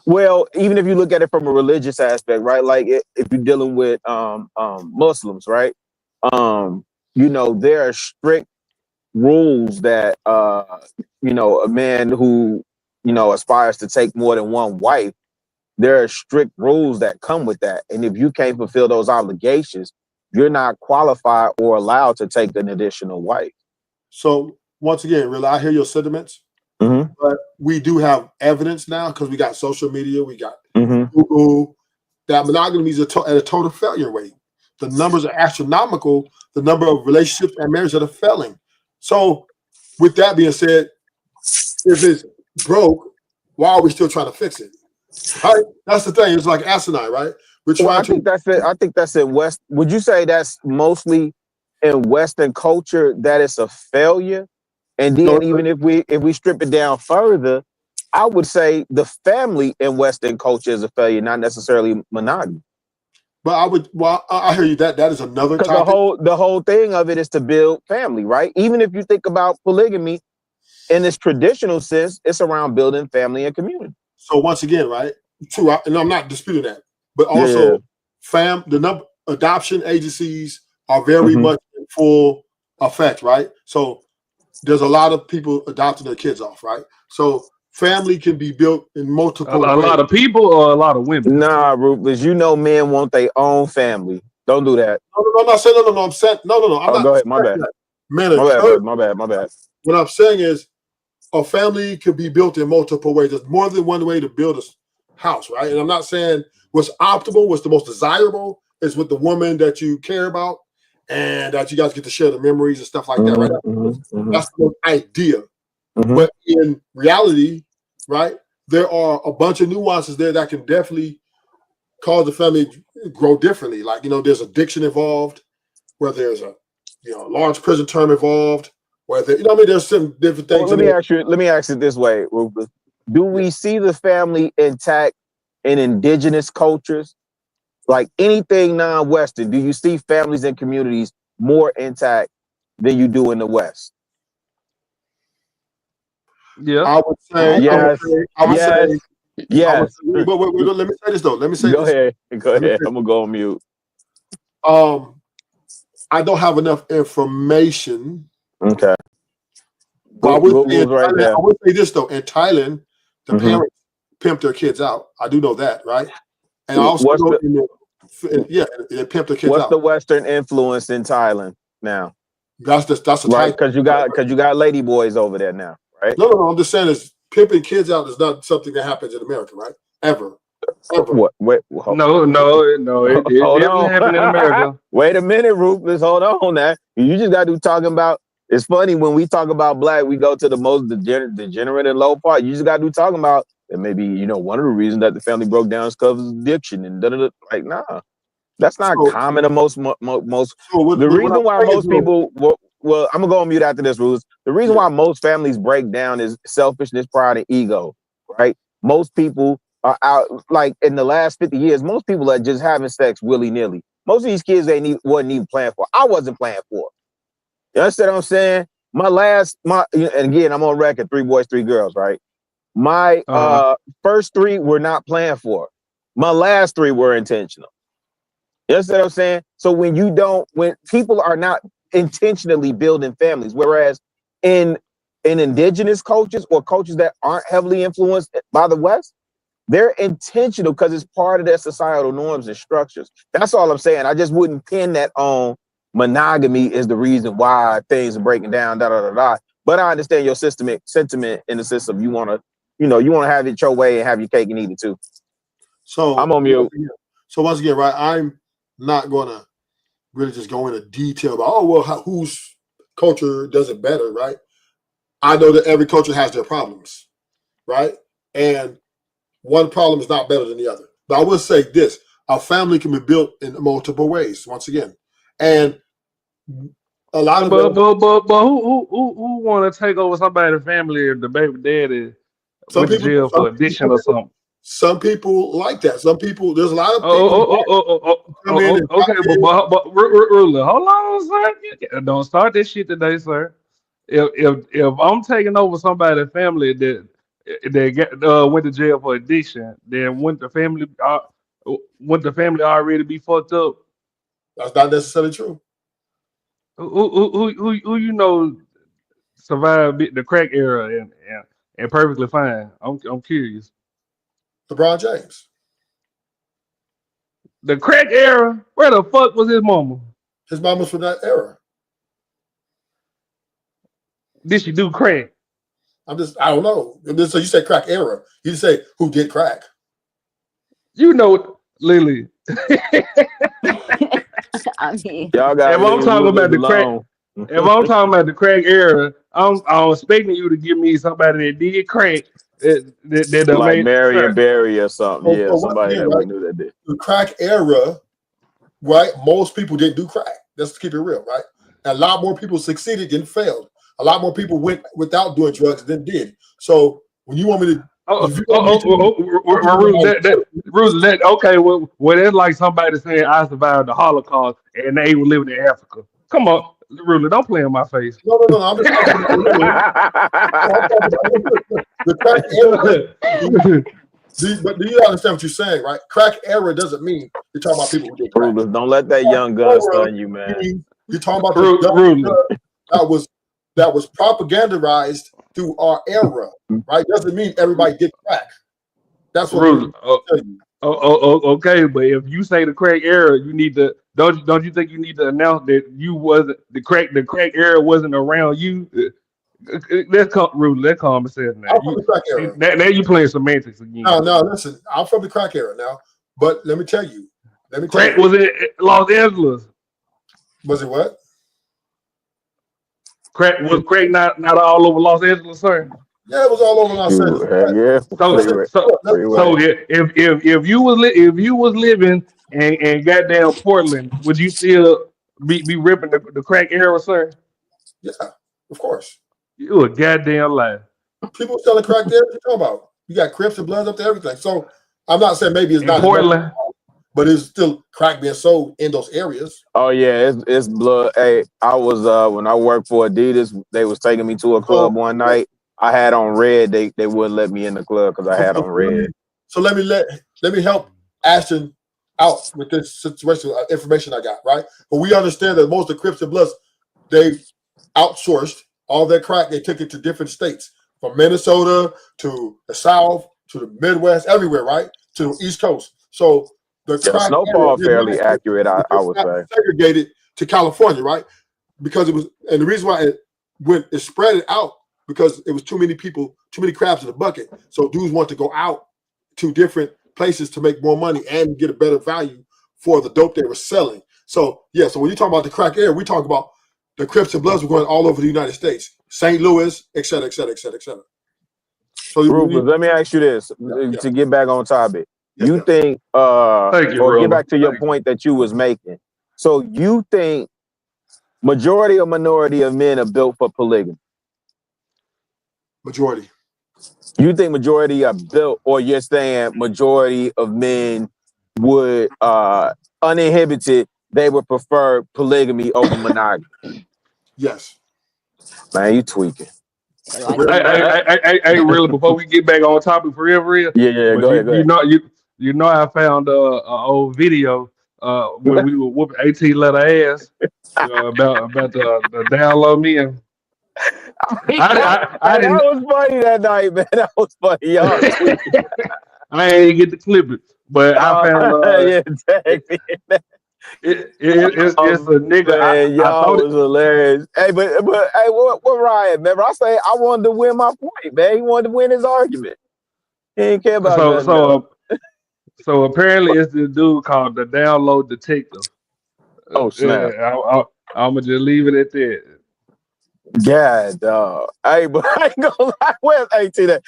Speaker 1: even if you look at it from a religious aspect, right? Like if you're dealing with Muslims, right? You know, there are strict rules that you know, a man who, you know, aspires to take more than one wife, there are strict rules that come with that. And if you can't fulfill those obligations, you're not qualified or allowed to take an additional wife.
Speaker 22: So once again, really, I hear your sentiments, but we do have evidence now because we got social media, we got Google, that monogamy is at a total failure rate. The numbers are astronomical, the number of relationships and marriages that are failing. So with that being said, if it's broke, why are we still trying to fix it? Right? That's the thing. It's like asinine, right?
Speaker 1: I think that's it. I think that's in West. Would you say that's mostly in Western culture that it's a failure? And then even if we strip it down further, I would say the family in Western culture is a failure, not necessarily monogamy.
Speaker 22: But I hear you. That is another topic.
Speaker 1: Because the whole thing of it is to build family, right? Even if you think about polygamy in its traditional sense, it's around building family and community.
Speaker 22: So once again, right? True, and I'm not disputing that, but also adoption agencies are very much in full effect, right? So there's a lot of people adopting their kids off, right? So family can be built in multiple ways.
Speaker 19: A lot of people or a lot of women?
Speaker 1: Nah, Rufus, you know men want their own family. Don't do that.
Speaker 22: No, I'm not saying no. I'm saying no. I'm not.
Speaker 1: Go ahead. My bad. My bad.
Speaker 22: What I'm saying is, a family could be built in multiple ways. There's more than one way to build a house, right? And I'm not saying what's optimal, what's the most desirable is with the woman that you care about and that you guys get to share the memories and stuff like that, right? That's the idea. But in reality, right, there are a bunch of nuances there that can definitely cause the family to grow differently. Like, you know, there's addiction involved, where there's a large prison term involved, where there's some different things.
Speaker 1: Well, let me ask it this way, Rufus. Do we see the family intact in indigenous cultures? Like anything non-Western, do you see families and communities more intact than you do in the West?
Speaker 22: Yeah, I would say
Speaker 1: yes.
Speaker 22: But let me say this though.
Speaker 1: Go ahead. I'm gonna go on mute.
Speaker 22: I don't have enough information.
Speaker 1: Okay.
Speaker 22: But
Speaker 1: Google's right there.
Speaker 22: I would say this though: in Thailand, the
Speaker 1: Mhm.
Speaker 22: parents pimp their kids out. I do know that, right? And I also
Speaker 1: What's
Speaker 22: know
Speaker 1: the
Speaker 22: they pimp their kids
Speaker 1: what's
Speaker 22: out.
Speaker 1: the Western influence in Thailand now?
Speaker 22: That's a
Speaker 1: Right,
Speaker 22: Thai.
Speaker 1: because you got lady boys over there now, right?
Speaker 22: No. I'm just saying is pimping kids out is not something that happens in America, right? Ever.
Speaker 1: What? Wait,
Speaker 19: No, it
Speaker 1: hold
Speaker 19: definitely happened in
Speaker 1: on.
Speaker 19: America.
Speaker 1: Wait a minute, Rufus. Hold on. Now you just got to talking about. It's funny when we talk about black, we go to the most degenerate and low part. You just got to do talking about that. Maybe one of the reasons that the family broke down is because of addiction and da-da-da. Like, nah, that's not common to most. The
Speaker 22: what I'm
Speaker 1: reason why
Speaker 22: saying
Speaker 1: most
Speaker 22: though,
Speaker 1: people, well, I'm gonna go on mute after this, Rules. The reason why most families break down is selfishness, pride, and ego. Right? Most people are out. Like in the last 50 years, most people are just having sex willy nilly. Most of these kids wasn't even playing for. I wasn't playing for. You understand what I'm saying? And again, I'm on record. 3 boys, 3 girls. Right? My first 3 were not planned for. My last 3 were intentional. You understand what I'm saying? So when people are not intentionally building families, whereas in indigenous cultures or cultures that aren't heavily influenced by the West, they're intentional because it's part of their societal norms and structures. That's all I'm saying. I just wouldn't pin that on monogamy is the reason why things are breaking down, da da da da. But I understand your sentiment in the sense of you want to have it your way and have your cake and eat it too.
Speaker 22: So
Speaker 1: I'm on mute.
Speaker 22: So once again, right, I'm not gonna really just go into detail about whose culture does it better, right? I know that every culture has their problems, right? And one problem is not better than the other. But I will say this: a family can be built in multiple ways. Once again, and a lot of
Speaker 19: But
Speaker 22: them,
Speaker 19: who want to take over somebody's family if the baby daddy
Speaker 22: some
Speaker 19: went to
Speaker 22: people,
Speaker 19: jail for addiction or something?
Speaker 22: some people like that. Some people, there's a lot of people come in and
Speaker 19: Okay, but Ruler, hold on, sir. Don't start this shit today, sir. If I'm taking over somebody's family that went to jail for addiction, then wouldn't the family already be fucked up?
Speaker 22: That's not necessarily true.
Speaker 19: Who you know survived the crack era and perfectly fine? I'm curious.
Speaker 22: LeBron James.
Speaker 19: The crack era, where the fuck was his mama?
Speaker 22: His mom was from that era.
Speaker 19: Did she do crack?
Speaker 22: I don't know. So you say crack era. You say who did crack.
Speaker 19: You know, Lily.
Speaker 20: I mean,
Speaker 1: Y'all got
Speaker 19: If I'm talking about the crack,
Speaker 1: alone.
Speaker 19: if I'm talking about the crack era, I'm expecting you to give me somebody that did crack that
Speaker 1: Like
Speaker 19: made
Speaker 1: Marion
Speaker 19: sure.
Speaker 1: Barry or something.
Speaker 22: So
Speaker 1: Yeah,
Speaker 22: once
Speaker 1: somebody
Speaker 22: again,
Speaker 1: that we
Speaker 22: right,
Speaker 1: knew that did.
Speaker 22: the crack era, right? Most people didn't do crack. Let's keep it real, right? And a lot more people succeeded than failed. A lot more people went without doing drugs than did. So when you want me to,
Speaker 19: Okay, well, that's like somebody saying I survived the Holocaust and they were living in Africa. Come on, Ruler, don't play in my face.
Speaker 22: No. I'm just talking about the crack era. But do you understand what you're saying, right? Crack era doesn't mean you're talking about people who did crack.
Speaker 1: Rulers, don't let that young gun stun you, man.
Speaker 22: You're talking about the that was propagandized through our era, right? Doesn't mean everybody did crack. That's what
Speaker 19: Ruler. Okay, but if you say the crack era, you need to don't you think you need to announce that you wasn't the crack era wasn't around you? That's Ruler. That's common sense now.
Speaker 22: I'm from the crack era.
Speaker 19: Now you playing semantics again.
Speaker 22: No, listen, I'm from the crack era now, but let me tell you.
Speaker 19: Crack was in Los Angeles.
Speaker 22: Was it what?
Speaker 19: Crack not all over Los Angeles, sir.
Speaker 22: Yeah, it was all over Los Angeles.
Speaker 19: So if you was living in goddamn Portland, would you still be ripping the crack era, sir?
Speaker 22: Yeah, of course.
Speaker 19: You a goddamn liar.
Speaker 22: People selling crack there. What you talking about? You got Crips and Bloods up to everything. So I'm not saying maybe it's
Speaker 19: in
Speaker 22: not
Speaker 19: Portland,
Speaker 22: but it's still crack being sold in those areas.
Speaker 1: Oh yeah, it's blood. Hey, I was when I worked for Adidas, they was taking me to a club one night. I had on red. They wouldn't let me in the club because I had on red.
Speaker 22: So let me help Ashton out with this situation information I got, right? But we understand that most of the Crips and Bloods, they outsourced all that crack, they took it to different states, from Minnesota to the South to the Midwest, everywhere, right? To the East Coast. So the
Speaker 1: Yeah,
Speaker 22: crack area
Speaker 1: Snowfall fairly accurate, I would say.
Speaker 22: segregated to California, right? Because it was, and the reason why it spread it out because it was too many people, too many crabs in the bucket. So dudes want to go out to different places to make more money and get a better value for the dope they were selling. So yeah, so when you talk about the crack area, we talk about the Crips and Bloods were going all over the United States, St. Louis, et cetera, et cetera, et cetera, et cetera. So
Speaker 1: Rufus, let me ask you this to get back on topic. You think,
Speaker 19: Thank you,
Speaker 1: or get
Speaker 19: brother.
Speaker 1: back to your point that you was making. So you think majority or minority of men are built for polygamy?
Speaker 22: Majority.
Speaker 1: You think majority are built, or you're saying majority of men would uninhibited, they would prefer polygamy over monogamy?
Speaker 22: Yes.
Speaker 1: Man, you tweaking.
Speaker 19: Hey, really, before we get back on topic for real,
Speaker 1: Yeah,
Speaker 19: but
Speaker 1: go ahead.
Speaker 19: you know, I found a old video when we were whooping 18 letter ass about the download me and I
Speaker 1: That
Speaker 19: didn't.
Speaker 1: was funny that night, man. That was funny, y'all.
Speaker 19: I ain't get to clip it, but I found
Speaker 1: yeah, tag me.
Speaker 19: it's a nigga.
Speaker 1: Man,
Speaker 19: I
Speaker 1: y'all
Speaker 19: thought it.
Speaker 1: was hilarious. Hey, but hey, what Ryan? Remember, I say I wanted to win my point, man. He wanted to win his argument. He didn't care about nothing else.
Speaker 19: So apparently it's this dude called the Download Detective.
Speaker 1: Oh snap!
Speaker 19: I'm gonna just leave it at that.
Speaker 1: God, dog. Hey, but I ain't gonna lie. Where's 18 at?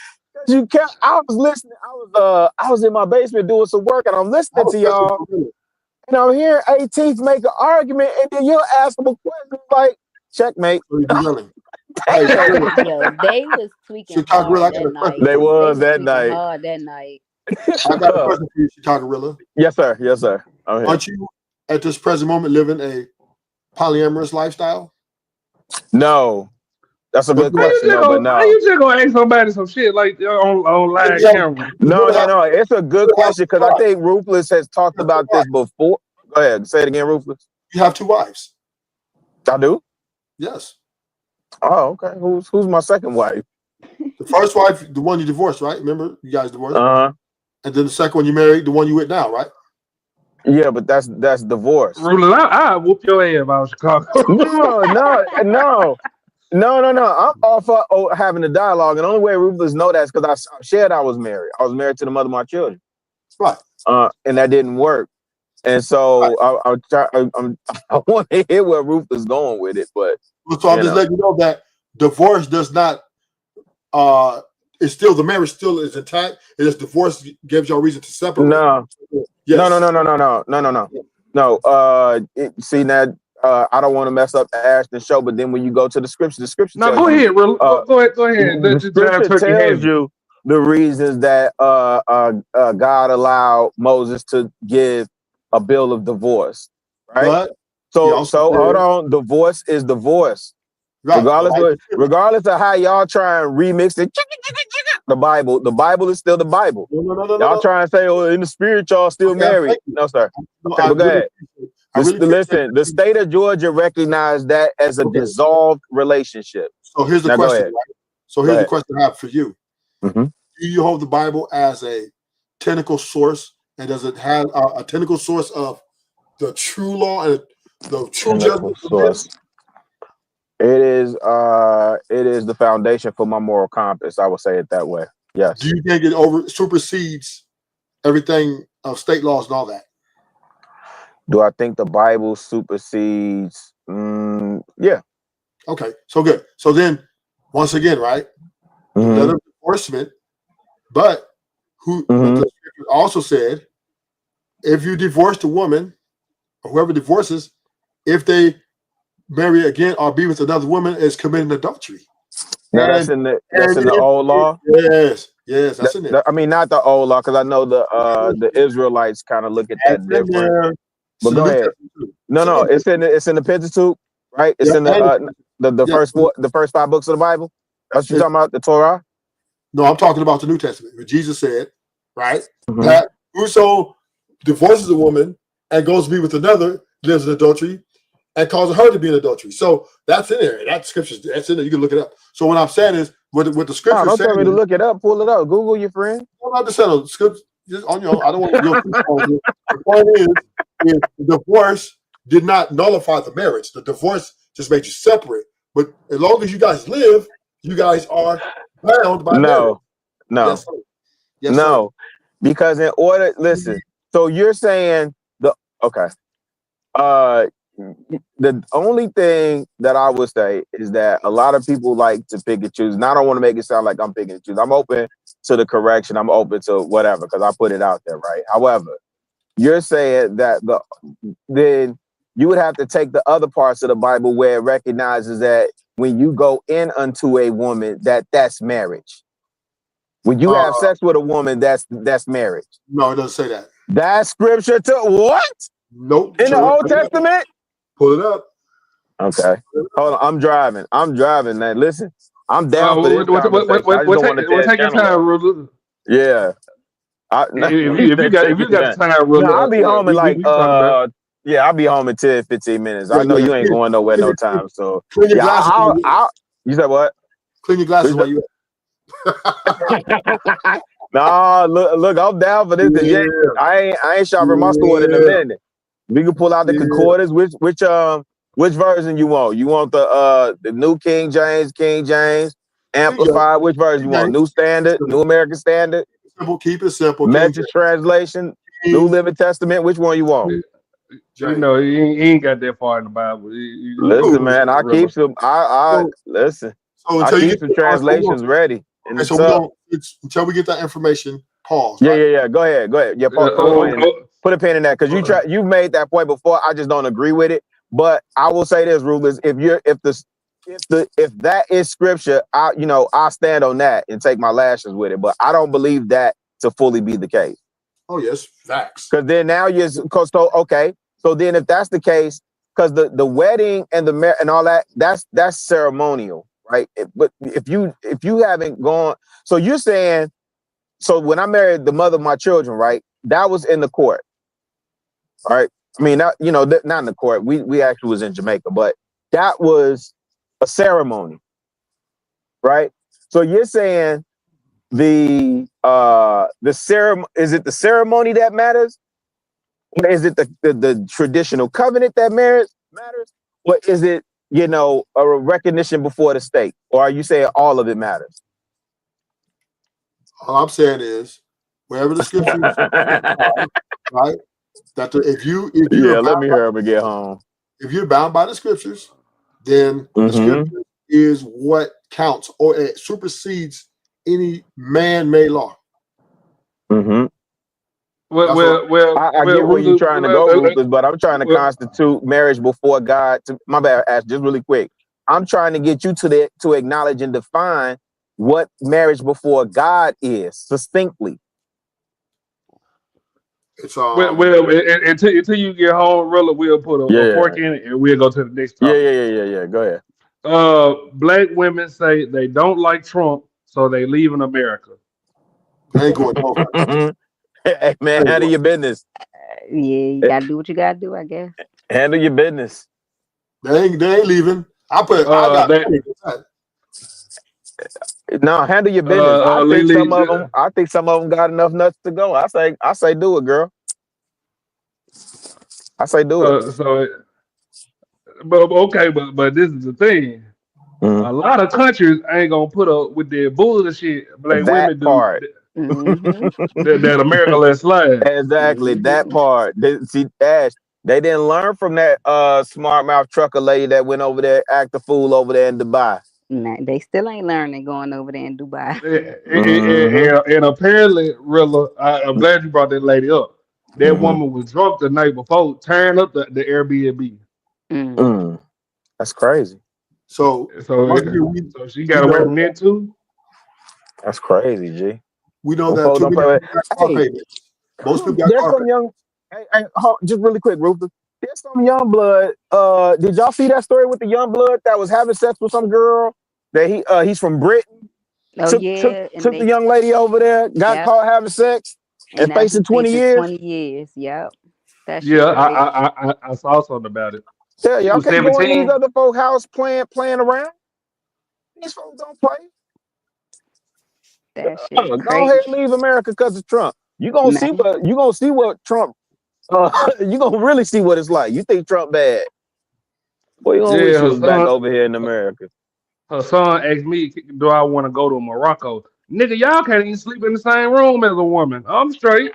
Speaker 1: You kept. I was listening. I was in my basement doing some work, and I'm listening to y'all. And I'm hearing 18th make an argument, and then you'll ask him a question like, checkmate.
Speaker 22: Yo,
Speaker 20: they was tweaking hard that night.
Speaker 1: They was that
Speaker 20: tweaking
Speaker 1: night.
Speaker 20: hard that night.
Speaker 22: I got a question for you, Sha'Carri.
Speaker 1: Yes, sir. Yes, sir.
Speaker 22: Aren't you at this present moment living a polyamorous lifestyle?
Speaker 1: No. That's a good question, but no.
Speaker 19: How you just gonna ask somebody some shit like on live camera?
Speaker 1: No. It's a good question because I think Ruthless has talked about this before. Go ahead. Say it again, Ruthless.
Speaker 22: You have 2 wives.
Speaker 1: I do?
Speaker 22: Yes.
Speaker 1: Oh, okay. Who's my second wife?
Speaker 22: The first wife, the one you divorced, right? Remember, you guys divorced.
Speaker 1: And
Speaker 22: then the second one you married, the one you with now, right?
Speaker 1: Yeah, but that's divorce.
Speaker 19: Ruthless, I whoop your ass about Chicago.
Speaker 1: No. I'm all for having a dialogue, and the only way Ruthless know that is because I shared I was married. I was married to the mother of my children.
Speaker 22: Right.
Speaker 1: And that didn't work. And so I want to hear where Ruthless is going with it, but
Speaker 22: so I'm just letting you know that divorce does not. It's still, the marriage still is intact. It is divorce gives y'all reason to separate.
Speaker 1: No.
Speaker 22: Yes.
Speaker 1: No. See now. I don't want to mess up the Ashton show, but then when you go to the scripture
Speaker 19: No,
Speaker 1: tells
Speaker 19: go
Speaker 1: you,
Speaker 19: ahead, go ahead.
Speaker 1: The scripture tells you the reasons that God allowed Moses to give a bill of divorce, right?
Speaker 22: But
Speaker 1: so hold on, divorce is divorce,
Speaker 22: right.
Speaker 1: regardless of how y'all try and remix it. The Bible is still the Bible.
Speaker 22: No.
Speaker 1: Y'all try and say, in the spirit, y'all still married. No, sir. Okay, but go ahead. Listen, the state of Georgia recognized that as a dissolved relationship.
Speaker 22: So here's the question, right? So here's the question I have for you.
Speaker 1: Mm-hmm.
Speaker 22: Do you hold the Bible as a technical source, and does it have a technical source of the true law and the true judgment source?
Speaker 1: It is the foundation for my moral compass. I would say it that way. Yes.
Speaker 22: Do you think it supersedes everything of state laws and all that?
Speaker 1: Do I think the Bible supersedes? Yeah.
Speaker 22: Okay, so good. So then, once again, right? Another enforcement, but the scripture also said, if you divorce the woman, or whoever divorces, if they marry again or be with another woman, is committing adultery.
Speaker 1: Now that's in the old law.
Speaker 22: Yes, that's in it.
Speaker 1: I mean, not the old law, because I know the Israelites kind of look at that different. But go ahead. No, it's in the Pentateuch, right? It's in the first 5 books of the Bible. That's what you're talking about, the Torah.
Speaker 22: No, I'm talking about the New Testament, where Jesus said, right, that whoso divorces a woman and goes to be with another lives in adultery. and causing her to be in adultery. So that's in there. That scripture, that's in there. You can look it up. So what I'm saying is, what the scripture
Speaker 1: No, don't tell
Speaker 22: saying
Speaker 1: me to
Speaker 22: is,
Speaker 1: look it up. Pull it up. Google your friend.
Speaker 22: I'm not just saying the scripture just on your own. I don't want to go too far. The point is the divorce did not nullify the marriage. The divorce just made you separate. But as long as you guys live, you guys are bound by marriage.
Speaker 1: No.
Speaker 22: Yes, sir. Yes,
Speaker 1: No. Because in order, listen, so you're saying okay. The only thing that I would say is that a lot of people like to pick and choose. And I don't want to make it sound like I'm picking and choose. I'm open to the correction. I'm open to whatever because I put it out there, right? However, you're saying that then you would have to take the other parts of the Bible where it recognizes that when you go in unto a woman, that's marriage. When you have sex with a woman, that's marriage.
Speaker 22: No, it doesn't say that.
Speaker 1: That's scripture too. What?
Speaker 22: Nope.
Speaker 1: In the Old Testament?
Speaker 22: Pull it up.
Speaker 1: Okay. Hold on. I'm driving. Man. Listen, I'm down for this conversation. I just don't want to
Speaker 19: take your time, Ruler.
Speaker 1: Yeah.
Speaker 19: If you got the time, Ruler,
Speaker 1: I'll be home in like I'll be home in 10, 15 minutes. I know you ain't going nowhere no time. So
Speaker 22: clean your glasses.
Speaker 1: You said what?
Speaker 22: Clean your glasses while you
Speaker 1: No, look, I'm down for this. Yeah. I ain't sharpening my sword in a minute. We can pull out the concordance. Which version you want? You want the New King James, Amplified? Which version you want? New Standard, New American Standard?
Speaker 22: Simple, keep it simple.
Speaker 1: Message translation, New Living Testament. Which one you want?
Speaker 19: You know, he ain't got that far in the Bible.
Speaker 1: Listen, man, I keep some. Listen. I keep some translations ready.
Speaker 22: So until we get that information, pause.
Speaker 1: Yeah. Go ahead. Yeah, put a pin in that because you've made that point before. I just don't agree with it. But I will say this, rulers: if that is scripture, I'll stand on that and take my lashes with it. But I don't believe that to fully be the case.
Speaker 22: Oh yes, facts.
Speaker 1: Because then now so then if that's the case, because the wedding and and all that's ceremonial, right? But if you haven't gone, so you're saying, so when I married the mother of my children, right? That was in the court, all right? I mean, not in the court. We actually was in Jamaica, but that was a ceremony, right? So you're saying the ceremony, is it the ceremony that matters? Or is it the traditional covenant that matters? Or is it, a recognition before the state? Or are you saying all of it matters?
Speaker 22: All I'm saying is, wherever the scripture is, right? That if you
Speaker 1: let me hurry up and get home.
Speaker 22: If you're bound by the scriptures, then the scripture is what counts, or it supersedes any man-made law.
Speaker 19: Well,
Speaker 1: I get where you're trying to go, Rufus, but I'm trying to constitute marriage before God. My bad, Ash, just really quick. I'm trying to get you to acknowledge and define what marriage before God is succinctly.
Speaker 22: It's
Speaker 19: until you get home, Rilla, we'll put a fork in it and we'll go to the next topic.
Speaker 1: Yeah. Go ahead.
Speaker 19: Black women say they don't like Trump, so they leave in America.
Speaker 22: They ain't going over.
Speaker 1: Hey man, handle your business.
Speaker 20: Yeah, you gotta do what you gotta do, I guess.
Speaker 1: Handle your business.
Speaker 22: They ain't leaving. Handle
Speaker 1: your business. I think some of them got enough nuts to go. I say do it, girl. I say do it.
Speaker 19: But this is the thing. A lot of countries ain't gonna put up with their bullshit black women do. That America let slide.
Speaker 1: Exactly, that part. See, Ash, they didn't learn from that smart mouth trucker lady that went over there, act a fool over there in Dubai.
Speaker 20: Nah, they still ain't learning going over there in Dubai.
Speaker 19: And apparently, Rilla, I'm glad you brought that lady up. That woman was drunk the night before, tearing up the Airbnb.
Speaker 1: That's crazy.
Speaker 22: So
Speaker 19: she got away from that too.
Speaker 1: That's crazy, G.
Speaker 22: We know that most people got
Speaker 1: there's some young. Just really quick, Rufus. There's some young blood. Did y'all see that story with the young blood that was having sex with some girl that he's from Britain? Took the young lady over there, got caught having sex, and facing 20 years.
Speaker 20: 20 years. Yep.
Speaker 19: I saw something about it.
Speaker 1: Yeah,
Speaker 19: She
Speaker 1: y'all
Speaker 19: was
Speaker 1: can't go in these
Speaker 19: 17.
Speaker 1: other folk house playing around. These folks don't play.
Speaker 20: That shit
Speaker 1: Go
Speaker 20: crazy,
Speaker 1: ahead and leave America because of Trump.
Speaker 20: man.
Speaker 1: You gonna see what Trump. You gonna really see what it's like. You think Trump bad? Boy, you gonna
Speaker 19: Yeah,
Speaker 1: wish you was back over here in America.
Speaker 19: her son asked me, "Do I want to go to Morocco?" Nigga, y'all can't even sleep in the same room as a woman. I'm straight.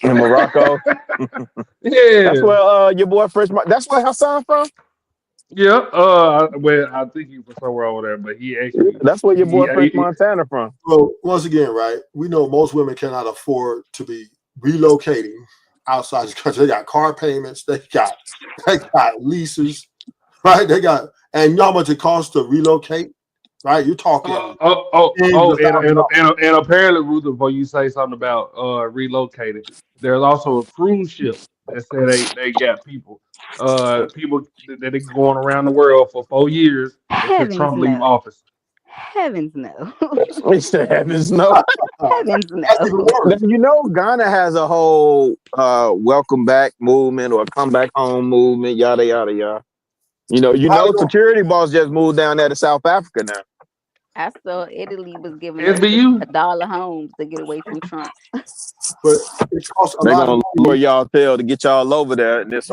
Speaker 1: In Morocco. That's
Speaker 19: Yeah.
Speaker 1: where your boy Fresh. That's where Hassan from.
Speaker 19: Yeah. Well, I think he was somewhere over there, but he actually,
Speaker 1: That's where your boy Fresh
Speaker 19: he
Speaker 1: Montana from.
Speaker 22: Well, once again, right? We know most women cannot afford to be relocating outside the country. They got car payments. They got leases, right? They got, and you know how much it costs to relocate, right? You're talking tens of thousands of dollars.
Speaker 19: and apparently, Ruth, before you say something about relocating, there's also a cruise ship that said they got people that are going around the world for 4 years until
Speaker 20: Heavens
Speaker 19: Trump leave
Speaker 20: no.
Speaker 19: office.
Speaker 20: Heavens no.
Speaker 1: We said heavens no.
Speaker 20: Heavens
Speaker 22: That's even
Speaker 20: no.
Speaker 22: worse.
Speaker 1: You know, Ghana has a whole welcome back movement or come back home movement, yada yada yada. You know, security boss just moved down there to South Africa now.
Speaker 20: I saw Italy was giving us
Speaker 19: SBU.
Speaker 20: $1 homes to get away from Trump.
Speaker 22: But it costs a
Speaker 1: They're
Speaker 22: lot of
Speaker 1: gonna lower
Speaker 22: money.
Speaker 1: y'all tail to get y'all over there, and it's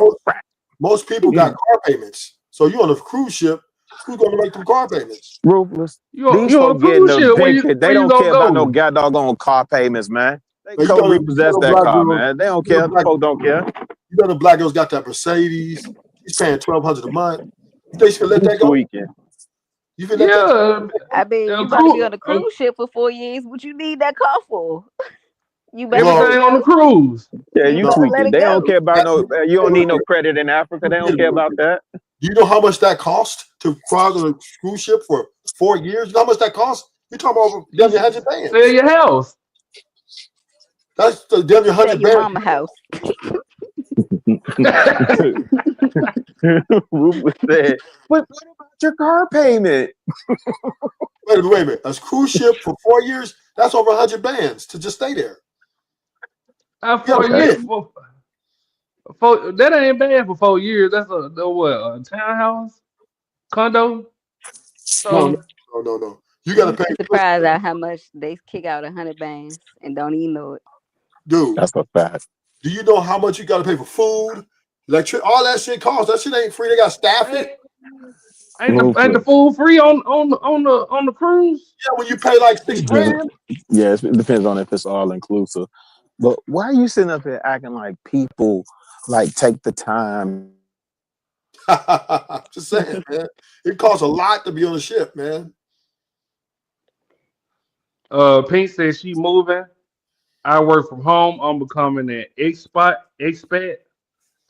Speaker 22: Most people got car payments. So you on a cruise ship, who's going to make them car payments?
Speaker 1: ruthless. These
Speaker 19: You on a
Speaker 1: folks getting
Speaker 19: cruise
Speaker 1: the
Speaker 19: ship?
Speaker 1: big hit. They
Speaker 19: Where you
Speaker 1: don't
Speaker 19: gonna
Speaker 1: care about no
Speaker 19: go?
Speaker 1: doggone car payments, man. They
Speaker 22: Now,
Speaker 1: can come repossess that car, man. They don't care. The folks don't care.
Speaker 22: You know the black girl's got that Mercedes. She's paying $1,200 a month. You think she can let that go?
Speaker 1: Tweaking.
Speaker 22: You can let that go?
Speaker 20: I mean, you about to be on a cruise ship for 4 years. What you need that car for? You better let
Speaker 19: Everything
Speaker 20: it
Speaker 19: on the
Speaker 20: go.
Speaker 19: cruise.
Speaker 1: Yeah,
Speaker 20: You
Speaker 1: you
Speaker 20: better let
Speaker 1: tweaking.
Speaker 20: it
Speaker 1: They don't
Speaker 20: go.
Speaker 1: care about no. You don't need no credit in Africa. They don't care about that.
Speaker 22: Do you know how much that cost to fly on a cruise ship for 4 years? You know how much that cost? You're talking about damn near 100 bands.
Speaker 19: Sell your house.
Speaker 22: That's the damn near 100
Speaker 20: your
Speaker 22: bands.
Speaker 20: mama house.
Speaker 1: Rufus said, "But what about your car payment?"
Speaker 22: Wait a minute. A cruise ship for 4 years? That's over 100 bands to just stay there.
Speaker 19: 4 years. That ain't bad for 4 years. That's a townhouse, condo.
Speaker 22: No.
Speaker 19: So
Speaker 22: You got to
Speaker 20: You'd
Speaker 22: pay.
Speaker 20: be surprised at how much they kick out 100 bands and don't even know it.
Speaker 22: Dude,
Speaker 1: that's a fact.
Speaker 22: Do you know how much you got to pay for food, electric? All that shit costs. That shit ain't free. They got staffing.
Speaker 19: Ain't the food free on the cruise?
Speaker 22: Yeah, when you pay like $6 grand.
Speaker 1: Yeah, it depends on if it's all inclusive. But why are you sitting up here acting like people like take the time?
Speaker 22: Just saying, man. It costs a lot to be on a ship, man.
Speaker 19: Pink says she moving. I work from home. I'm becoming an expat.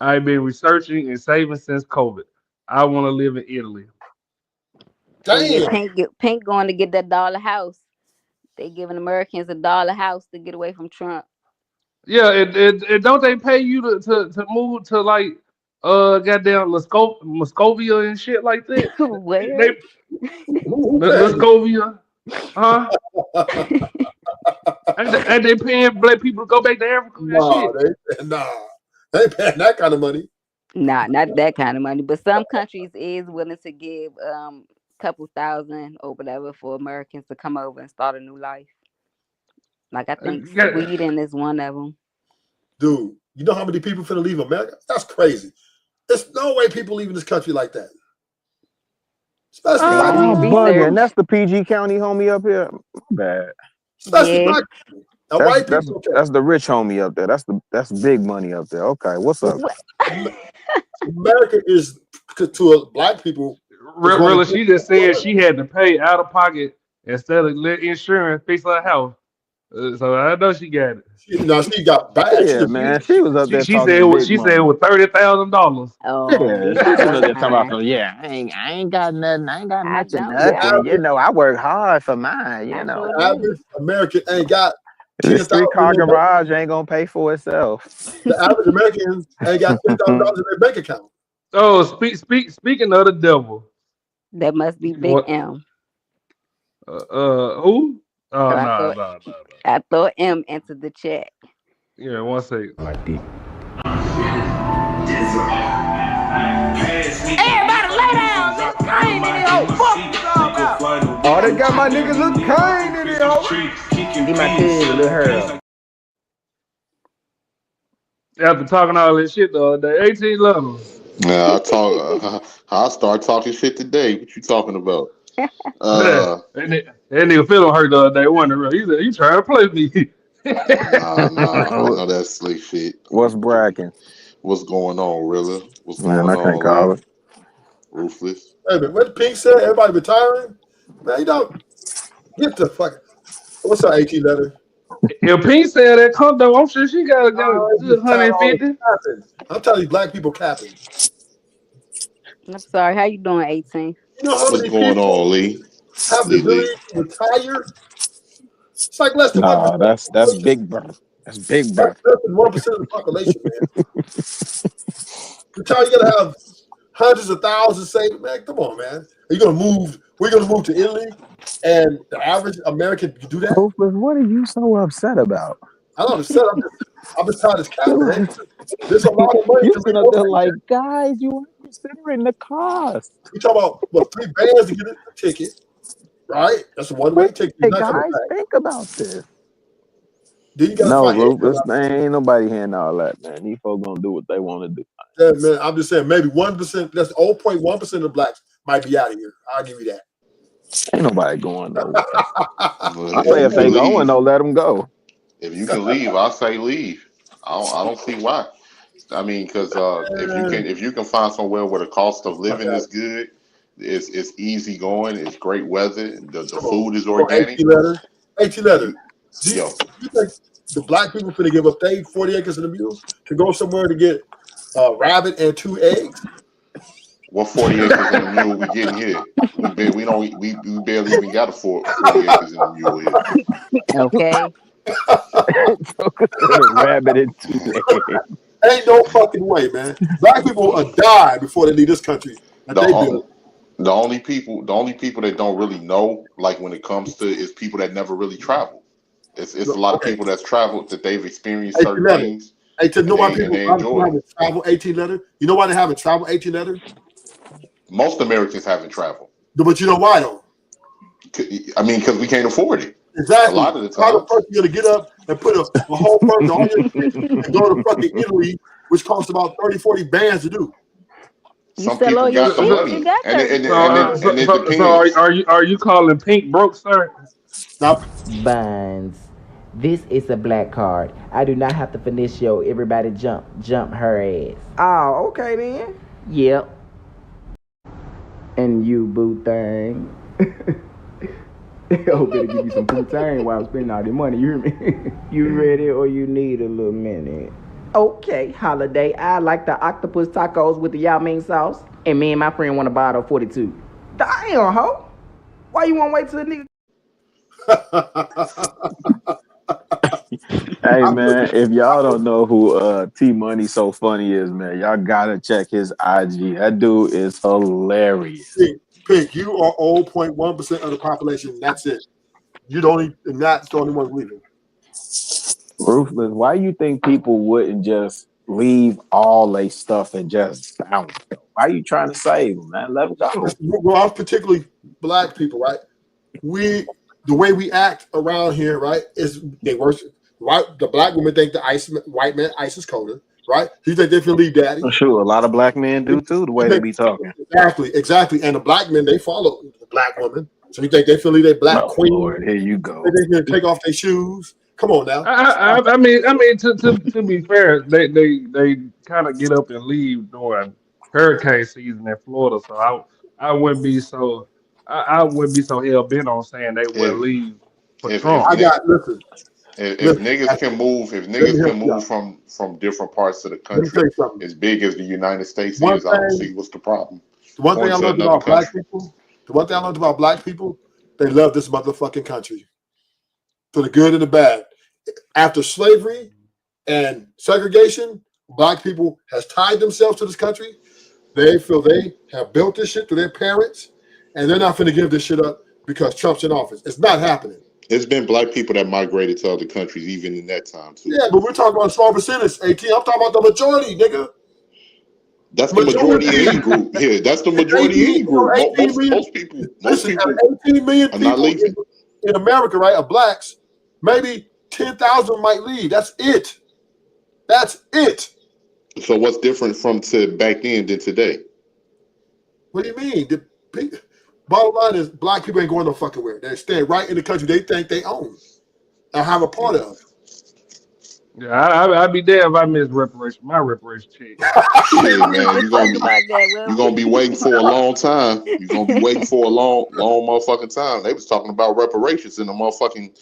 Speaker 19: I've been researching and saving since COVID. I want to live in Italy.
Speaker 20: Oh yeah,
Speaker 22: Damn.
Speaker 20: Pink going to get that $1 house. They giving Americans $1 house to get away from Trump.
Speaker 19: Yeah, it don't they pay you to move to like goddamn Moscovia and shit like that?
Speaker 20: Where?
Speaker 19: Moscovia, huh? and they paying black people to go back to Africa and shit.
Speaker 22: They ain't paying that kind of money.
Speaker 20: Nah, not that kind of money. But some countries is willing to give couple thousand or whatever for Americans to come over and start a new life. Like I think Sweden is one of them.
Speaker 22: Dude, you know how many people finna leave America? That's crazy. There's no way people leaving this country like that. Especially
Speaker 1: bugging. That's the PG County homie up here. Bad.
Speaker 22: Especially black people. Now, white people.
Speaker 1: That's the rich homie up there. That's big money up there. Okay, what's up?
Speaker 22: America is to black people.
Speaker 19: Really, she just said she had to pay out of pocket instead of let insurance fix her house. So I know she got it.
Speaker 22: She got bad.
Speaker 1: Yeah, man. She was up there
Speaker 19: She
Speaker 1: talking
Speaker 19: said it was.
Speaker 1: big
Speaker 19: She
Speaker 1: money.
Speaker 19: said it was $30,000.
Speaker 20: Oh,
Speaker 1: yeah, she was up there talking about yeah. I ain't got nothing. I ain't got much of nothing. You know, I work hard for mine. You know,
Speaker 22: average American ain't got.
Speaker 1: This 3-car garage ain't gonna pay for itself.
Speaker 22: The average American ain't got $10,000 in their bank account.
Speaker 19: Oh, speaking of the devil,
Speaker 20: that must be Big M.
Speaker 19: Who? Oh no.
Speaker 20: I thought M entered the chat.
Speaker 19: Yeah, one second.
Speaker 4: Like deep.
Speaker 18: Everybody lay down, this Kane in here, oh, fuck you all about.
Speaker 11: Oh, they got my niggas Lil Kane in here, ho.
Speaker 4: Get my cousin, Lil Harold.
Speaker 19: After talking all this shit the other day, 18 levels.
Speaker 6: Yeah, I start talking shit today. What you talking about?
Speaker 19: that nigga feeling hurt the other day. Wondering, he said, "You trying to play me?"
Speaker 6: Nah. I know that's slick shit.
Speaker 1: What's bracking?
Speaker 6: What's going on, Rilla? What's
Speaker 1: Man,
Speaker 6: going
Speaker 1: I can't
Speaker 6: on,
Speaker 1: call
Speaker 6: Lee?
Speaker 1: it.
Speaker 6: Ruthless.
Speaker 22: Hey, man, what Pink said? Everybody retiring? Man, you don't get the fuck. What's up, 18 letter?
Speaker 19: If Pink said that come though, I'm sure she got a good 150.
Speaker 22: I'm telling you, black people capping.
Speaker 20: I'm sorry. How you doing, 18?
Speaker 22: You know how
Speaker 6: What's
Speaker 22: many
Speaker 6: going
Speaker 22: people
Speaker 6: on, Lee?
Speaker 22: have the ability to retire? It's like less than 1%.
Speaker 1: Nah, that's big brother. That's big brother.
Speaker 22: Less than 1% of the population, man. Retire, you gotta have hundreds of thousands saved, man. Come on, man. Are you gonna move? We're gonna move to Italy, and the average American can do that?
Speaker 1: Rufus, what are you so upset about?
Speaker 22: I don't understand. I'm just tired of this capping. There's a lot of money
Speaker 1: You
Speaker 22: to
Speaker 1: sitting up there
Speaker 22: reward.
Speaker 1: like, guys, you weren't considering the cost.
Speaker 22: You talk about what 3 bands to get a ticket, right? That's a one-way ticket.
Speaker 1: Hey,
Speaker 22: You're not coming
Speaker 1: guys,
Speaker 22: back.
Speaker 1: think about this.
Speaker 22: Then you gotta
Speaker 1: No,
Speaker 22: find
Speaker 1: Rufus, man, ain't nobody hearing all that, man. These folks gonna do what they want to do.
Speaker 22: Yeah, man, I'm just saying maybe 1%. That's 0.1% of blacks might be out of here. I'll give you that.
Speaker 1: Ain't nobody going nowhere.
Speaker 6: Well,
Speaker 1: I say if they going, don't let them go.
Speaker 6: If you can leave, I say leave. I don't see why. I mean, because if you can find somewhere where the cost of living is good, it's easy going, it's great weather, the food is organic.
Speaker 22: 18 letter. Do
Speaker 6: Yo,
Speaker 22: you think the black people finna give up 40 acres and a mule to go somewhere to get a rabbit and 2 eggs?
Speaker 6: what 40 acres and a mule we getting here? We barely even got a 40 acres and a mule here.
Speaker 20: Okay.
Speaker 1: The rabbit and 2 legs.
Speaker 22: Ain't no fucking way, man. Black people will die before they leave this country.
Speaker 6: The only people that don't really know, like when it comes to, is people that never really travel. It's a lot of people that's traveled that they've experienced certain things.
Speaker 22: Hey, to know why
Speaker 6: and
Speaker 22: people
Speaker 6: they enjoy it.
Speaker 22: haven't traveled 18 letter? You know why they haven't traveled 18 letter?
Speaker 6: Most Americans haven't traveled.
Speaker 22: But you know why though?
Speaker 6: I mean, because we can't afford it.
Speaker 22: Exactly.
Speaker 6: A lot of the
Speaker 22: How
Speaker 6: time.
Speaker 22: the fuck you gonna get up and put a whole person on your shit and go to fucking Italy, which costs about 30, 40 bands to do?
Speaker 6: Some people got the money, and it depends.
Speaker 19: So are you calling Pink broke, sir?
Speaker 4: Buns. This is a black card. I do not have to finish yo. Everybody jump her ass. Oh, okay then. Yep. And you boo thing. Oh, better give you some poutine while I'm spending all the money. You hear me? You ready or you need a little minute? Okay, holiday. I like the octopus tacos with the yao ming sauce. And me and my friend want a bottle of 42. Damn, ho. Why you want to wait till a nigga?
Speaker 1: Hey man, if y'all don't know who T Money So Funny is, man, y'all gotta check his IG. That dude is hilarious.
Speaker 22: Pink, you are 0.1% of the population. That's it. You don't even, and that's the only one leaving.
Speaker 1: Ruthless, why you think people wouldn't just leave all their stuff and just bounce? Why you trying to save them, man? Let them go.
Speaker 22: Well, I'm particularly black people, right? The way we act around here, right, is they worship. Right, the black women think the white man ice is colder, right? You think they feel leave daddy?
Speaker 1: Sure, a lot of black men do too. The way they be talking.
Speaker 22: Exactly. And the black men, they follow the black woman. So you think they feel leave their black queen?
Speaker 1: Lord, here you go.
Speaker 22: They gonna take off their shoes. Come on now.
Speaker 19: I mean, to be fair, they kind of get up and leave during hurricane season in Florida. So I wouldn't be so hell bent on saying they would leave for Trump.
Speaker 22: Listen.
Speaker 6: If niggas can move from different parts of the country as big as the United States is, I don't see what's the problem.
Speaker 22: The one thing I learned about black people, they love this motherfucking country. For the good and the bad. After slavery and segregation, black people has tied themselves to this country. They feel they have built this shit to their parents, and they're not going to give this shit up because Trump's in office. It's not happening.
Speaker 6: It's been black people that migrated to other countries even in that time too.
Speaker 22: Yeah, but we're talking about a small percentage, AT. I'm talking about the majority, nigga.
Speaker 6: That's the majority in group here. That's the majority in group.
Speaker 22: 18 million,
Speaker 6: Most people
Speaker 22: listen, 18 million
Speaker 6: are not
Speaker 22: people
Speaker 6: leaving.
Speaker 22: in America, right, of blacks, maybe 10,000 might leave. That's it. That's it.
Speaker 6: So what's different from back then than today?
Speaker 22: What do you mean? Bottom line is black people ain't going no fucking where. They're staying right in the country they think they own and have a part of.
Speaker 19: Yeah, I'd be damned if I missed my reparation check.
Speaker 6: Shit, man, you're gonna be waiting for a long time. You're gonna be waiting for a long motherfucking time. They was talking about reparations in the motherfucking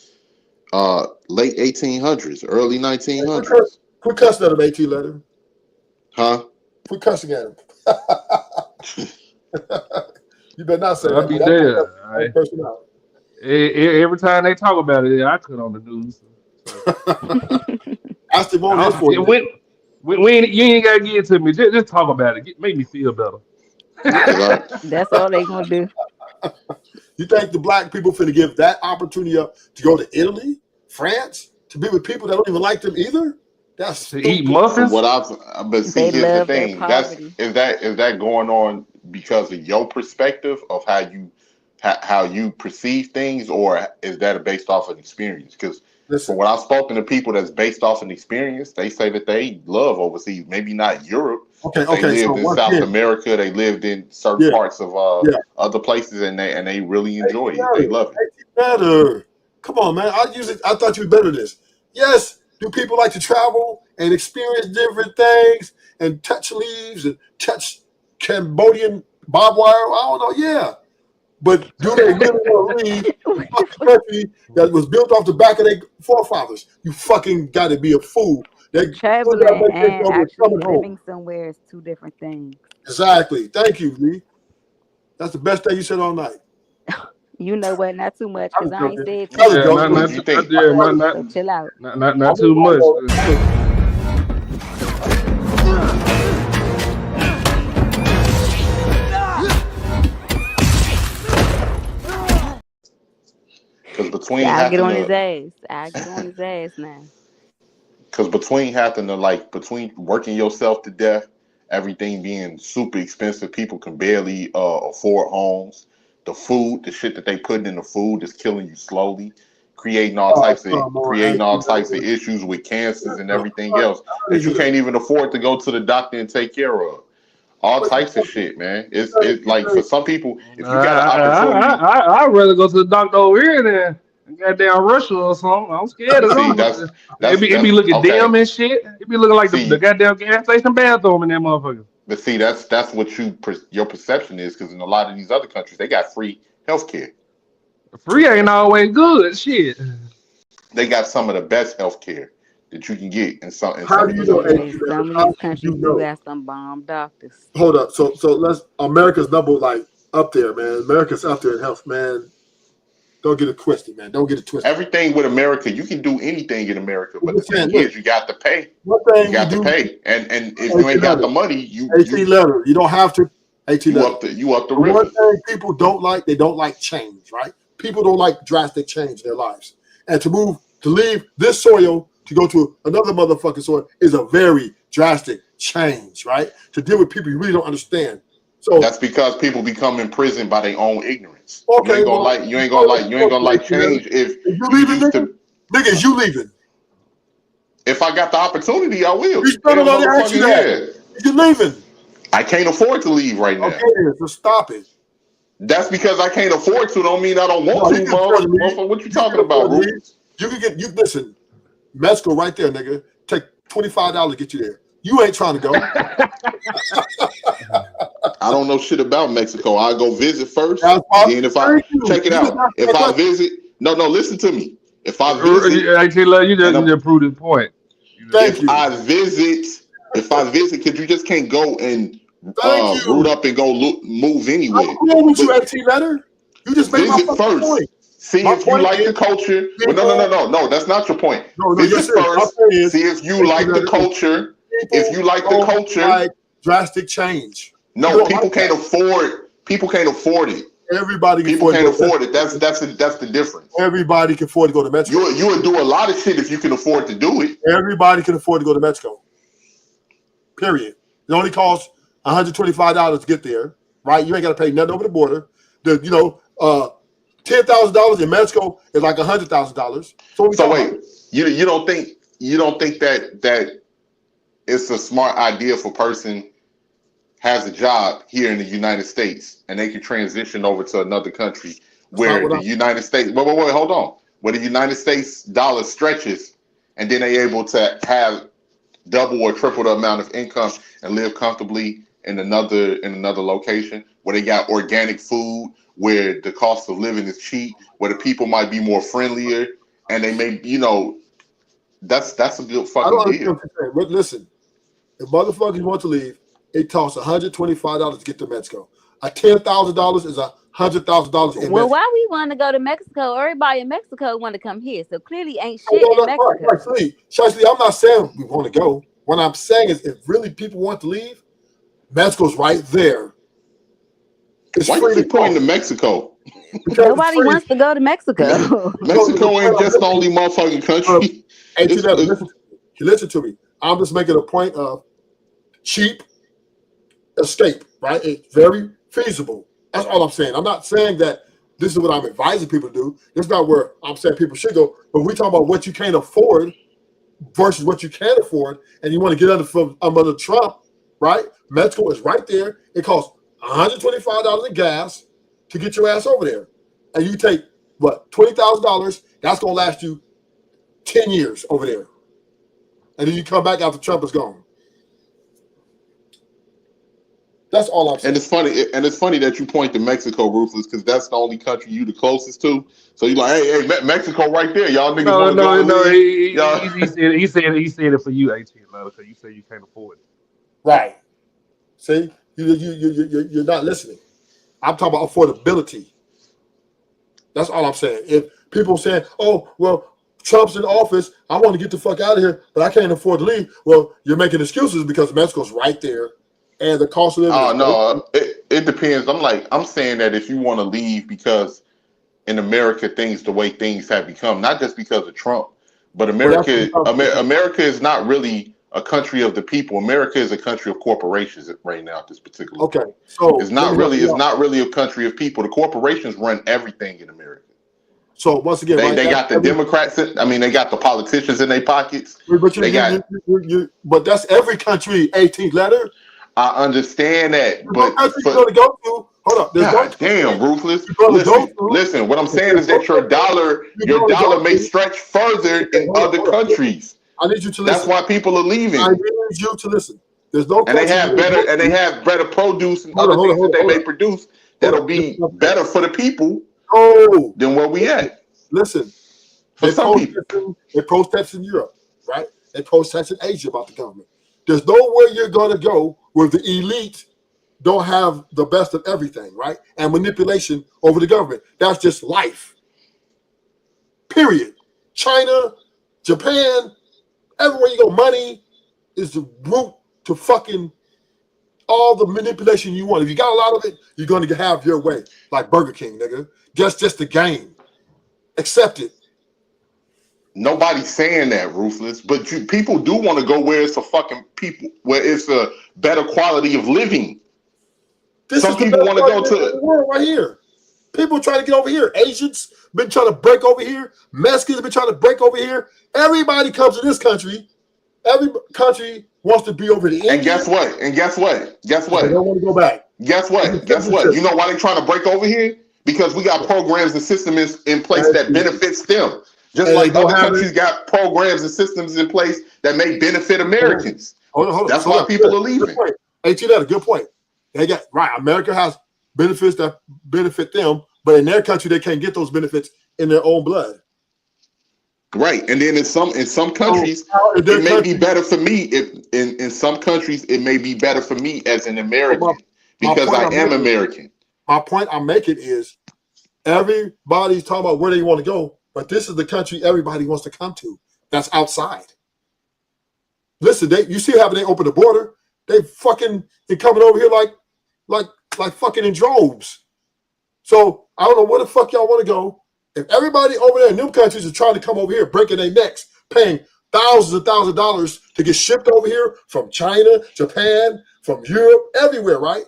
Speaker 6: late 1800s, early 1900s.
Speaker 22: Quit cussing at him, 18 letter.
Speaker 6: Huh?
Speaker 22: Quit cussing at him. You better not say
Speaker 19: I'll
Speaker 22: that.
Speaker 19: be
Speaker 22: That's
Speaker 19: there. Every time they talk about it, I cut on the news.
Speaker 22: I still want this for you.
Speaker 19: You ain't gotta get it to me. Just talk about it. Make me feel better.
Speaker 20: That's all they gonna do.
Speaker 22: You think the black people finna give that opportunity up to go to Italy, France, to be with people that don't even like them either? That's
Speaker 19: to eat muffins.
Speaker 6: But see, here's the thing. Is that going on because of your perspective of how you perceive things, or is that based off of experience? Because from what I've spoken to people that's based off an experience, they say that they love overseas. Maybe not Europe. They lived in South America. They lived in certain parts of other places, and they really enjoy it. They love it.
Speaker 22: Better. Come on, man. I thought you were better at this. Yes. Do people like to travel and experience different things and touch leaves and touch Cambodian barbed wire? I don't know. Yeah. But do they really want to leave a country that was built off the back of their forefathers? You fucking got to be a fool.
Speaker 20: Traveling and actually living somewhere is two different things.
Speaker 22: Exactly. Thank you, Lee. That's the best thing you said all night.
Speaker 20: You know what? Not too much, because I ain't said too
Speaker 19: much.
Speaker 20: So chill out.
Speaker 19: Not too much.
Speaker 6: Because between
Speaker 20: I'll get on his ass now.
Speaker 6: Because between working yourself to death, everything being super expensive, people can barely afford homes. The food, the shit that they putting in the food is killing you slowly, creating all types of issues with cancers and everything else that you can't even afford to go to the doctor and take care of. All types of shit, man. It's like for some people, if you got an opportunity,
Speaker 19: I'd rather go to the doctor over here than goddamn Russia or something. I'm scared of them. It be looking dim and shit. It be looking like the goddamn gas station bathroom in that motherfucker.
Speaker 6: But see, that's what your perception is, because in a lot of these other countries, they got free healthcare.
Speaker 19: Free ain't always good. Shit.
Speaker 6: They got some of the best healthcare that you can get in some.
Speaker 22: How do you know?
Speaker 20: Some of these countries do got some bomb doctors.
Speaker 22: Hold up. So let's. America's number up there, man. America's up there in health, man. Don't get it twisted, man. Don't get it twisted.
Speaker 6: Everything with America, you can do anything in America, but the thing is, you got to pay. You got to pay, and if you ain't got the money, you
Speaker 22: don't have to.
Speaker 6: You up the river.
Speaker 22: One thing people don't like, they don't like change, right? People don't like drastic change in their lives, and to leave this soil to go to another motherfucking soil is a very drastic change, right? To deal with people you really don't understand. So
Speaker 6: that's because people become imprisoned by their own ignorance. Okay, you ain't gonna like change if
Speaker 22: you leaving, nigga. Is you leaving?
Speaker 6: If I got the opportunity, I will.
Speaker 22: You leaving?
Speaker 6: I can't afford to leave right now.
Speaker 22: Okay, so stop it.
Speaker 6: That's because I can't afford to. Don't mean I don't want to, motherfucker. What you talking about, bro?
Speaker 22: You listen. Mexico right there, nigga. Take $25 to get you there. You ain't trying to go.
Speaker 6: I don't know shit about Mexico. I'll go visit first. And if I check it out, if I visit, no, listen to me. If I visit,
Speaker 19: you just proved his point.
Speaker 22: If
Speaker 6: I visit, because you just can't go and root up and go move anywhere.
Speaker 22: I'm cool with you, 18 letter. You just make
Speaker 6: visit first. Point. See if you like the culture. Well, no, that's not your point. Visit first. See if you like the culture. If you like the culture,
Speaker 22: like drastic change.
Speaker 6: No, people can't afford. People can't afford it.
Speaker 22: Everybody
Speaker 6: can't afford it. That's the difference.
Speaker 22: Everybody can afford to go to Mexico.
Speaker 6: You would do a lot of shit if you can afford to do it.
Speaker 22: Everybody can afford to go to Mexico. Period. It only costs $125 to get there, right? You ain't got to pay nothing over the border. $10,000 in Mexico is like $100,000.
Speaker 6: So wait, you don't think that it's a smart idea for a person has a job here in the United States and they can transition over to another country where the United States hold on. Where the United States dollar stretches and then they're able to have double or triple the amount of income and live comfortably in another location where they got organic food, where the cost of living is cheap, where the people might be more friendlier, and they may, that's a good fucking deal.
Speaker 22: But listen, if motherfuckers want to leave, it costs $125 to get to Mexico. $10,000 is $100,000 in
Speaker 20: Well,
Speaker 22: Mexico.
Speaker 20: why we want to go to Mexico? Everybody in Mexico want to come here, so clearly ain't shit in Mexico.
Speaker 22: Sha'Carri, I'm not saying we want to go. What I'm saying is, if really people want to leave, Mexico's right there. It's
Speaker 6: why you keep pointing to Mexico?
Speaker 20: Nobody wants to go to Mexico.
Speaker 6: Mexico ain't just the only motherfucking country.
Speaker 22: Listen to me. I'm just making a point of cheap escape, right? It's very feasible. That's all I'm saying. I'm not saying that this is what I'm advising people to do. That's not where I'm saying people should go. But we're talking about what you can't afford versus what you can afford, and you want to get under Trump, right? Mexico is right there. It costs $125 in gas to get your ass over there. And you take, what, $20,000, that's going to last you 10 years over there. And then you come back after Trump is gone. That's all I'm saying.
Speaker 6: And it's funny that you point to Mexico, Ruthless, because that's the only country you the closest to. So you're like, hey, Mexico right there. Y'all niggas want to go.
Speaker 19: He said it for you, 18, because you say you can't afford it.
Speaker 22: Right. See, you're not listening. I'm talking about affordability. That's all I'm saying. If people saying, oh, well, Trump's in office, I want to get the fuck out of here, but I can't afford to leave. Well, you're making excuses because Mexico's right there. And the cost of living.
Speaker 6: Oh no, it depends. I'm saying that if you want to leave because in America the way things have become, not just because of Trump, but America is not really a country of the people. America is a country of corporations right now at this particular point.
Speaker 22: Okay. So
Speaker 6: it's not really a country of people. The corporations run everything in America.
Speaker 22: So once again,
Speaker 6: they got the Democrats. They got the politicians in their pockets.
Speaker 22: But that's every country. 18th letter.
Speaker 6: I understand that, but
Speaker 22: you're going to go to. Hold up.
Speaker 6: Damn, Ruthless. Listen. What I'm saying is that your dollar may stretch further in other countries.
Speaker 22: I need you to listen.
Speaker 6: That's why people are leaving.
Speaker 22: I need you to listen. There's no.
Speaker 6: And they have better produce and other things that they may produce that'll be better for the people than where we at.
Speaker 22: Listen, they protest in Europe, right? They protest in Asia about the government. There's nowhere you're going to go where the elite don't have the best of everything, right? And manipulation over the government. That's just life. Period. China, Japan, everywhere you go, money is the root to fucking all the manipulation you want. If you got a lot of it, you're going to have your way. Like Burger King, nigga. That's just the game. Accept it.
Speaker 6: Nobody's saying that, Ruthless, but people do want to go where it's where it's a better quality of living. Some people want to go to
Speaker 22: the world right here. People trying to get over here. Asians been trying to break over here. Mexicans have been trying to break over here. Everybody comes to this country. Every country wants to be over the
Speaker 6: And guess what?
Speaker 22: They don't want to go back.
Speaker 6: Guess what? You know why they're trying to break over here? Because we got programs and systems in place that benefits them. Just like other countries got programs and systems in place that may benefit Americans.
Speaker 22: Hold on.
Speaker 6: That's why people are leaving.
Speaker 22: Ain't you that a good point? They got America has benefits that benefit them, but in their country they can't get those benefits in their own blood.
Speaker 6: Right, and then in some countries it may be better for me. In some countries it may be better for me as an American because I am American.
Speaker 22: My point I'm making is everybody's talking about where they want to go. But this is the country everybody wants to come to. That's outside. Listen, you see how they open the border? They're coming over here like fucking in droves. So I don't know where the fuck y'all want to go. If everybody over there in them countries is trying to come over here, breaking their necks, paying thousands and thousands of dollars to get shipped over here from China, Japan, from Europe, everywhere, right?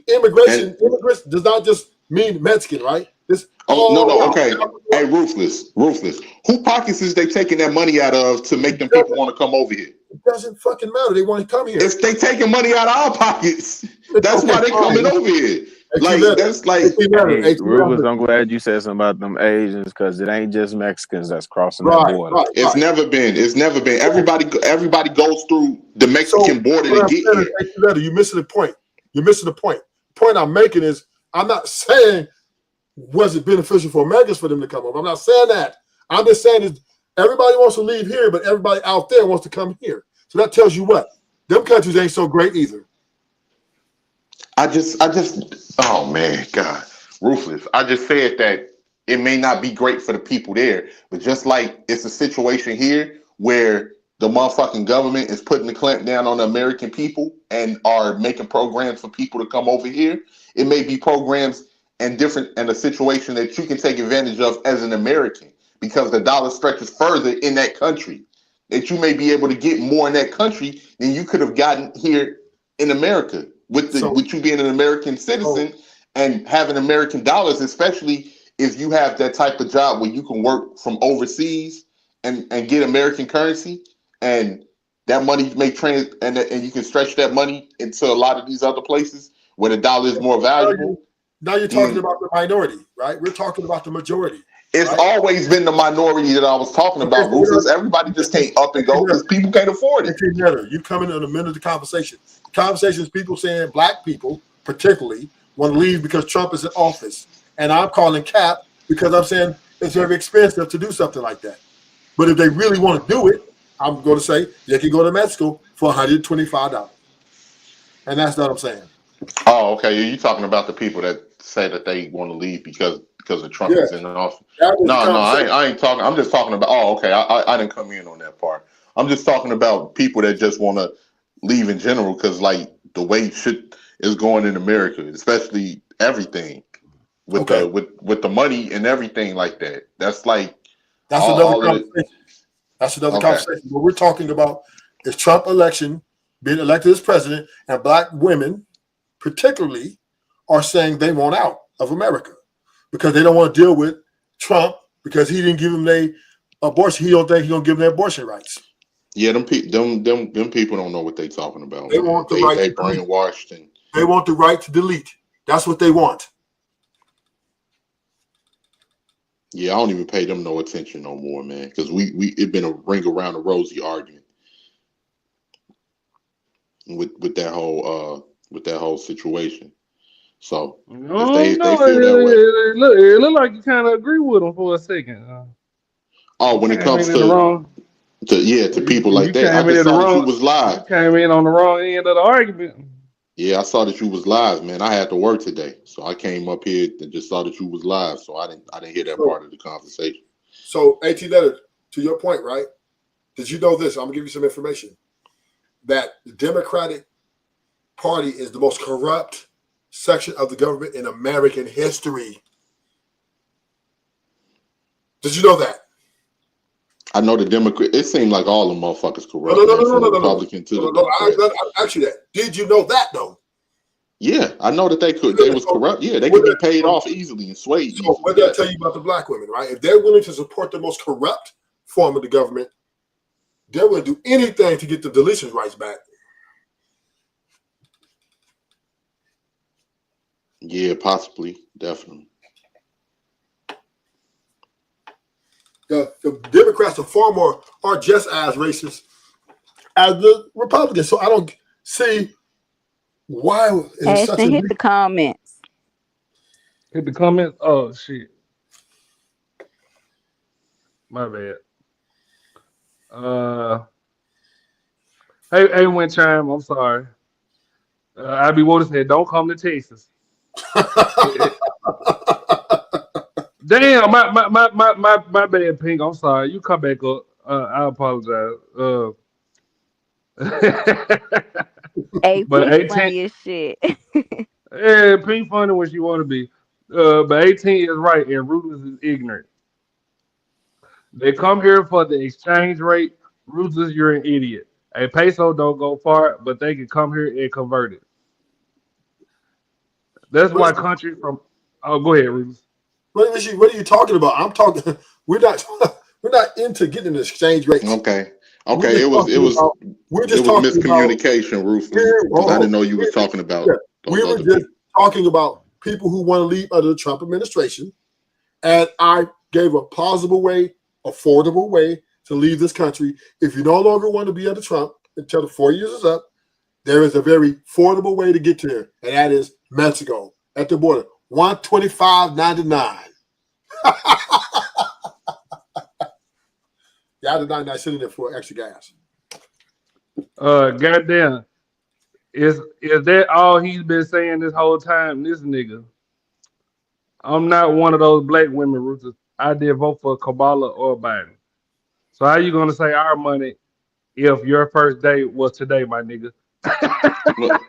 Speaker 22: Immigrants does not just mean Mexican, right? It's
Speaker 6: Oh no,
Speaker 22: all
Speaker 6: no,
Speaker 22: around.
Speaker 6: okay. Hey, ruthless. Who pockets is they taking that money out of to make them people want to come over here?
Speaker 22: It doesn't fucking matter. They want to come here.
Speaker 6: If they taking money out of our pockets, that's
Speaker 22: okay,
Speaker 6: why they coming over here. Like that's like
Speaker 1: Hey, Rufus, I'm glad you said something about them Asians because it ain't just Mexicans that's crossing that border.
Speaker 6: It's never been. It's never been. Everybody goes through the Mexican border to get here.
Speaker 22: You're missing the point. You're missing the point. The point I'm making is I'm not saying was it beneficial for Americans for them to come over. I'm not saying that. I'm just saying is everybody wants to leave here, but everybody out there wants to come here. So that tells you what? Them countries ain't so great either.
Speaker 6: I just, oh man, God, ruthless. I just said that it may not be great for the people there, but just like it's a situation here where the motherfucking government is putting the clamp down on the American people and are making programs for people to come over here. It may be programs and a situation that you can take advantage of as an American because the dollar stretches further in that country. That you may be able to get more in that country than you could have gotten here in America with you being an American citizen and having American dollars, especially if you have that type of job where you can work from overseas and get American currency, and that money may and you can stretch that money into a lot of these other places where the dollar is more valuable.
Speaker 22: Now you're talking about the minority, right? We're talking about the majority.
Speaker 6: It's always been the minority that I was talking about, Rufus. Everybody just can't up and go because people can't afford it.
Speaker 22: You come in a minute of the conversation. Conversation is people saying black people, particularly, want to leave because Trump is in office. And I'm calling cap because I'm saying it's very expensive to do something like that. But if they really want to do it, I'm going to say they can go to Mexico for $125. And that's what I'm saying.
Speaker 6: Oh, okay. You're talking about the people that say that they want to leave because of Trump is in the office. No, I ain't talking. I'm just talking about. Oh, okay. I didn't come in on that part. I'm just talking about people that just want to leave in general because like the way shit is going in America, especially everything with the money and everything like that. That's like
Speaker 22: that's another conversation. That's another conversation. What we're talking about is Trump being elected as president, and black women, particularly, are saying they want out of America because they don't want to deal with Trump because he didn't give them their abortion. He don't think he's gonna give them their abortion rights.
Speaker 6: Yeah, them people don't know what they're talking about.
Speaker 22: They want the right.
Speaker 6: They brainwashed and
Speaker 22: they want the right to delete. That's what they want.
Speaker 6: Yeah, I don't even pay them no attention no more, man. Because it been a ring around the rosy argument with that whole situation. So if they feel that way,
Speaker 19: it look like you kind of agree with them for a second.
Speaker 6: When it comes to people like that, I just saw that you was live.
Speaker 19: You came in on the wrong end of the argument.
Speaker 6: Yeah, I saw that you was live, man. I had to work today, so I came up here and just saw that you was live. So I didn't hear that part of the conversation.
Speaker 22: So, AT Letter, to your point, right? Did you know this? I'm gonna give you some information that the Democratic Party is the most corrupt section of the government in American history. Did you know that?
Speaker 6: I know the Democrat. It seemed like all the motherfuckers corrupt.
Speaker 22: No.
Speaker 6: Republican to the Democrat.
Speaker 22: I asked you that. Did you know that though?
Speaker 6: Yeah, I know that they was corrupt. Yeah, they could be paid off easily and swayed.
Speaker 22: So what did I tell you about the black women, right? If they're willing to support the most corrupt form of the government, they're willing to do anything to get the deletion rights back.
Speaker 6: Yeah, possibly, definitely.
Speaker 22: The Democrats are just as racist as the Republicans. So I don't see why is
Speaker 20: Ashton, hit the comments.
Speaker 19: Hit the comments? Oh, shit. My bad. Hey, Winchime, I'm sorry. I.B. Wood said, don't come to Texas. Damn, my bad, Pink. I'm sorry. You come back up. I apologize.
Speaker 20: Hey, Pink funny as shit.
Speaker 19: Yeah, Pink funny when she want to be. But 18 is right, and Ruthless is ignorant. They come here for the exchange rate. Ruthless, you're an idiot. A peso don't go far, but they can come here and convert it. That's why
Speaker 22: What,
Speaker 19: countries from. Oh, go ahead, Reeves.
Speaker 22: what are you talking about? I'm talking. We're not. We're not into getting exchange rates.
Speaker 6: Okay.
Speaker 22: We're
Speaker 6: Okay.
Speaker 22: just talking about. We're
Speaker 6: It
Speaker 22: just
Speaker 6: was
Speaker 22: talking about.
Speaker 6: miscommunication, Rufus,
Speaker 22: Here,
Speaker 6: because I
Speaker 22: hold
Speaker 6: didn't
Speaker 22: on.
Speaker 6: know you was talking about
Speaker 22: Yeah,
Speaker 6: those
Speaker 22: we were
Speaker 6: other
Speaker 22: just
Speaker 6: people.
Speaker 22: talking about people who want to leave under the Trump administration, and I gave a plausible way, affordable way to leave this country. If you no longer want to be under Trump until the 4 years is up, there is a very affordable way to get there, and that is Mexico at the border. $125.99. Yeah, the 99 sitting there for extra gas.
Speaker 19: Goddamn. Is that all he's been saying this whole time? This nigga. I'm not one of those black women, Rufus. I did vote for Kamala or Biden. So how you gonna say our money if your first day was today, my nigga?
Speaker 6: Look,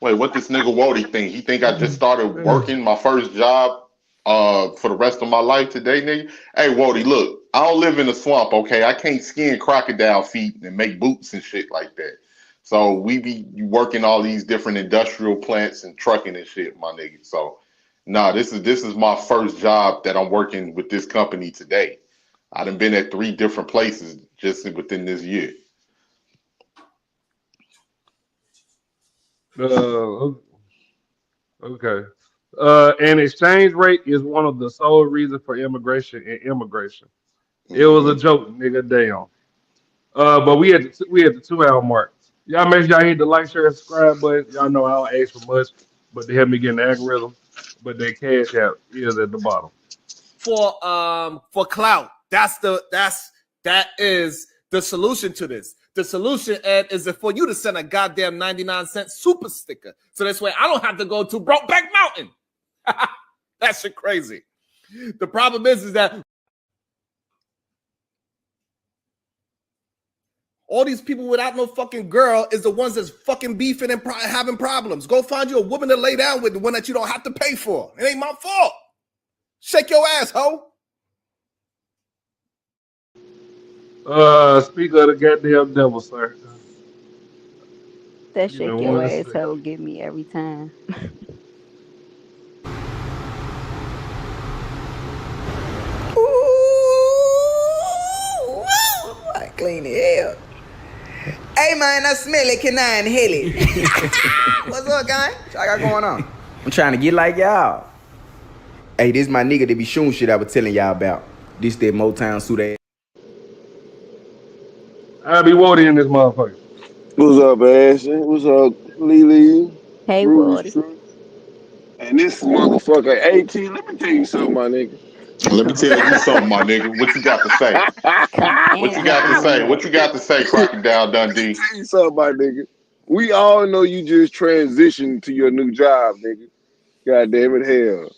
Speaker 6: wait, what this nigga Wody think? He think I just started working my first job for the rest of my life today, nigga? Hey, Wody, look, I don't live in a swamp, okay? I can't skin crocodile feet and make boots and shit like that. So we be working all these different industrial plants and trucking and shit, my nigga. So nah, this is my first job that I'm working with this company today. I done been at 3 different places just within this year.
Speaker 19: Uh, okay. An exchange rate is one of the sole reasons for immigration and immigration. It was a
Speaker 6: Mm-hmm.
Speaker 19: joke, nigga. Damn. But we at the 2 hour mark. Y'all make sure y'all hit the like, share, and subscribe button. Y'all know I don't ask for much, but they help me get in the algorithm. But that cash app is at the bottom.
Speaker 21: For clout. That is the solution to this. The solution, Ed, is for you to send a goddamn 99-cent super sticker. So this way I don't have to go to Brokeback Mountain. That shit crazy. The problem is that all these people without no fucking girl is the ones that's fucking beefing and having problems. Go find you a woman to lay down with, the one that you don't have to pay for. It ain't my fault. Shake your ass, ho.
Speaker 19: Speak of the goddamn devil, sir.
Speaker 20: That
Speaker 19: Give me
Speaker 20: shake your
Speaker 19: 1 second.
Speaker 20: asshole get me every time.
Speaker 2: Ooh, I clean the hell. Hey man, I smell it, can I inhale it? What's up, guy? What y'all got going on?
Speaker 4: I'm trying to get like y'all. Hey, this my nigga that be shooting shit I was telling y'all about. This that Motown suit ass.
Speaker 19: I be Woody in this motherfucker.
Speaker 8: What's up, Ashton? What's up, Lily?
Speaker 20: Hey,
Speaker 8: Rufus
Speaker 20: Woody.
Speaker 8: True? And this motherfucker 18. Let me tell you something, my nigga.
Speaker 6: Let me tell you something, my nigga. What you got to say? What you got to say? What you got to say, Crocodile Dundee?
Speaker 8: Tell you something, my nigga. We all know you just transitioned to your new job, nigga. God damn it, hell.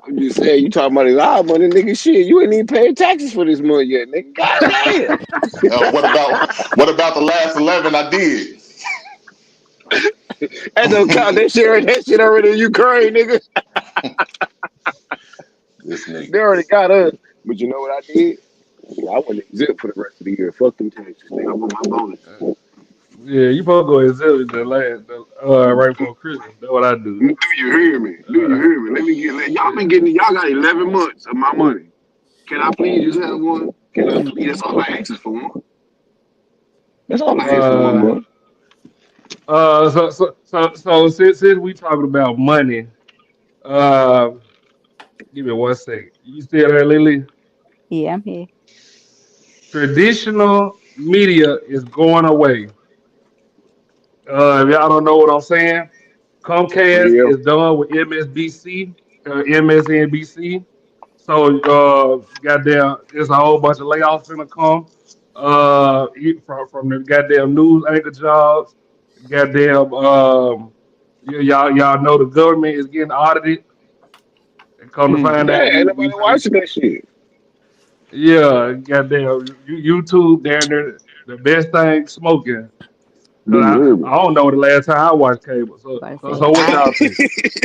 Speaker 8: I'm just saying, you talking about his odd money, nigga. Shit, you ain't even paying taxes for this month yet, nigga. God damn.
Speaker 6: What about the last 11 I did?
Speaker 8: That don't count. That shit already in Ukraine, nigga.
Speaker 6: This nigga.
Speaker 8: They already got us. But you know what I did? I went exempt for the rest of the year. Fuck them taxes, nigga. I want my bonus.
Speaker 19: Yeah, you supposed to go exhibit right before Christmas. That's what I do.
Speaker 8: Do you hear me? Do you hear me? Y'all got 11 months of my money. Can I please just have one? Can I please? That's all I ask is for one. That's all I ask for one,
Speaker 19: Uh,
Speaker 8: bro.
Speaker 19: so since we talking about money, uh, give me 1 second. You still there, Lily?
Speaker 20: Yeah, I'm here.
Speaker 19: Traditional media is going away. If y'all don't know what I'm saying, Comcast
Speaker 8: Yeah.
Speaker 19: is done with MSBC, MSNBC. So, goddamn, there's a whole bunch of layoffs gonna come. From the goddamn news anchor jobs. Goddamn, y'all know the government is getting audited. And come to find
Speaker 8: Yeah,
Speaker 19: out,
Speaker 8: ain't nobody watching that shit.
Speaker 19: yeah, goddamn, YouTube, they're the best thing smoking.
Speaker 8: Do you hear me?
Speaker 19: I don't know the last time I watched cable. So
Speaker 20: But I
Speaker 19: so,
Speaker 20: say
Speaker 19: so what y'all think?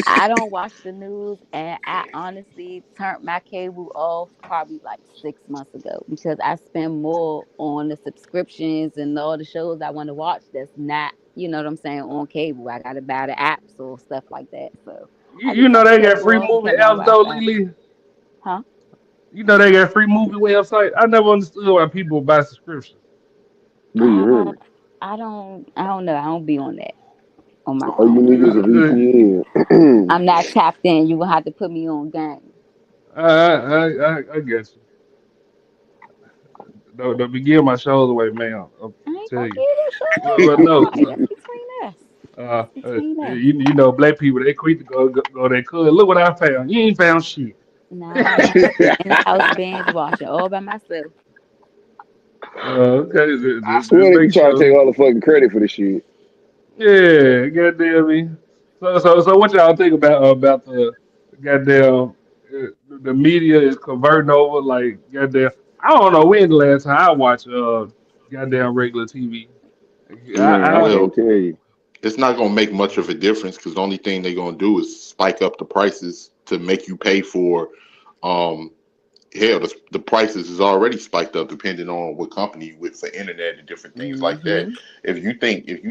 Speaker 20: I don't watch the news, and I honestly turned my cable off probably like 6 months ago because I spend more on the subscriptions and all the shows I want to watch. That's not, you know what I'm saying, on cable. I gotta buy the apps or stuff like that. So I
Speaker 19: You
Speaker 20: just
Speaker 19: know
Speaker 20: turned the
Speaker 19: they got
Speaker 20: cable
Speaker 19: free
Speaker 20: off and
Speaker 19: movie
Speaker 20: kept my
Speaker 19: apps though,
Speaker 20: Wi-Fi.
Speaker 19: Lily.
Speaker 20: Huh?
Speaker 19: You know they got free movie website. I never understood why people buy subscriptions.
Speaker 8: Do you hear me?
Speaker 20: I don't know. I don't be on that on my
Speaker 8: All you
Speaker 20: phone.
Speaker 8: need is a VPN.
Speaker 20: I'm not tapped in. You will have to put me on game.
Speaker 19: I guess you. Don't be giving my shows away, man. I'll
Speaker 20: I ain't
Speaker 19: tell
Speaker 20: gonna
Speaker 19: you.
Speaker 20: give this show
Speaker 19: But no,
Speaker 20: away.
Speaker 19: so,
Speaker 20: That's between us. Between us.
Speaker 19: you know, black people they quick to go they could. Look what I found. You ain't found shit.
Speaker 20: Nah, man, I be in the house binge watching all by myself.
Speaker 19: Okay,
Speaker 8: I
Speaker 19: just
Speaker 8: swear they be
Speaker 19: make
Speaker 8: trying to take
Speaker 19: sure.
Speaker 8: all the fucking credit for this shit.
Speaker 19: Yeah, goddamn me. So what y'all think about the goddamn the media is converting over like goddamn. I don't know when the last time I watched goddamn regular TV.
Speaker 8: Man, I
Speaker 19: I
Speaker 8: can't
Speaker 6: Well,
Speaker 8: tell you.
Speaker 6: it's not gonna make much of a difference because the only thing they're gonna do is spike up the prices to make you pay for. Um, hell, the prices is already spiked up depending on what company you with for internet and different things like that.
Speaker 20: Mm-hmm.
Speaker 6: If you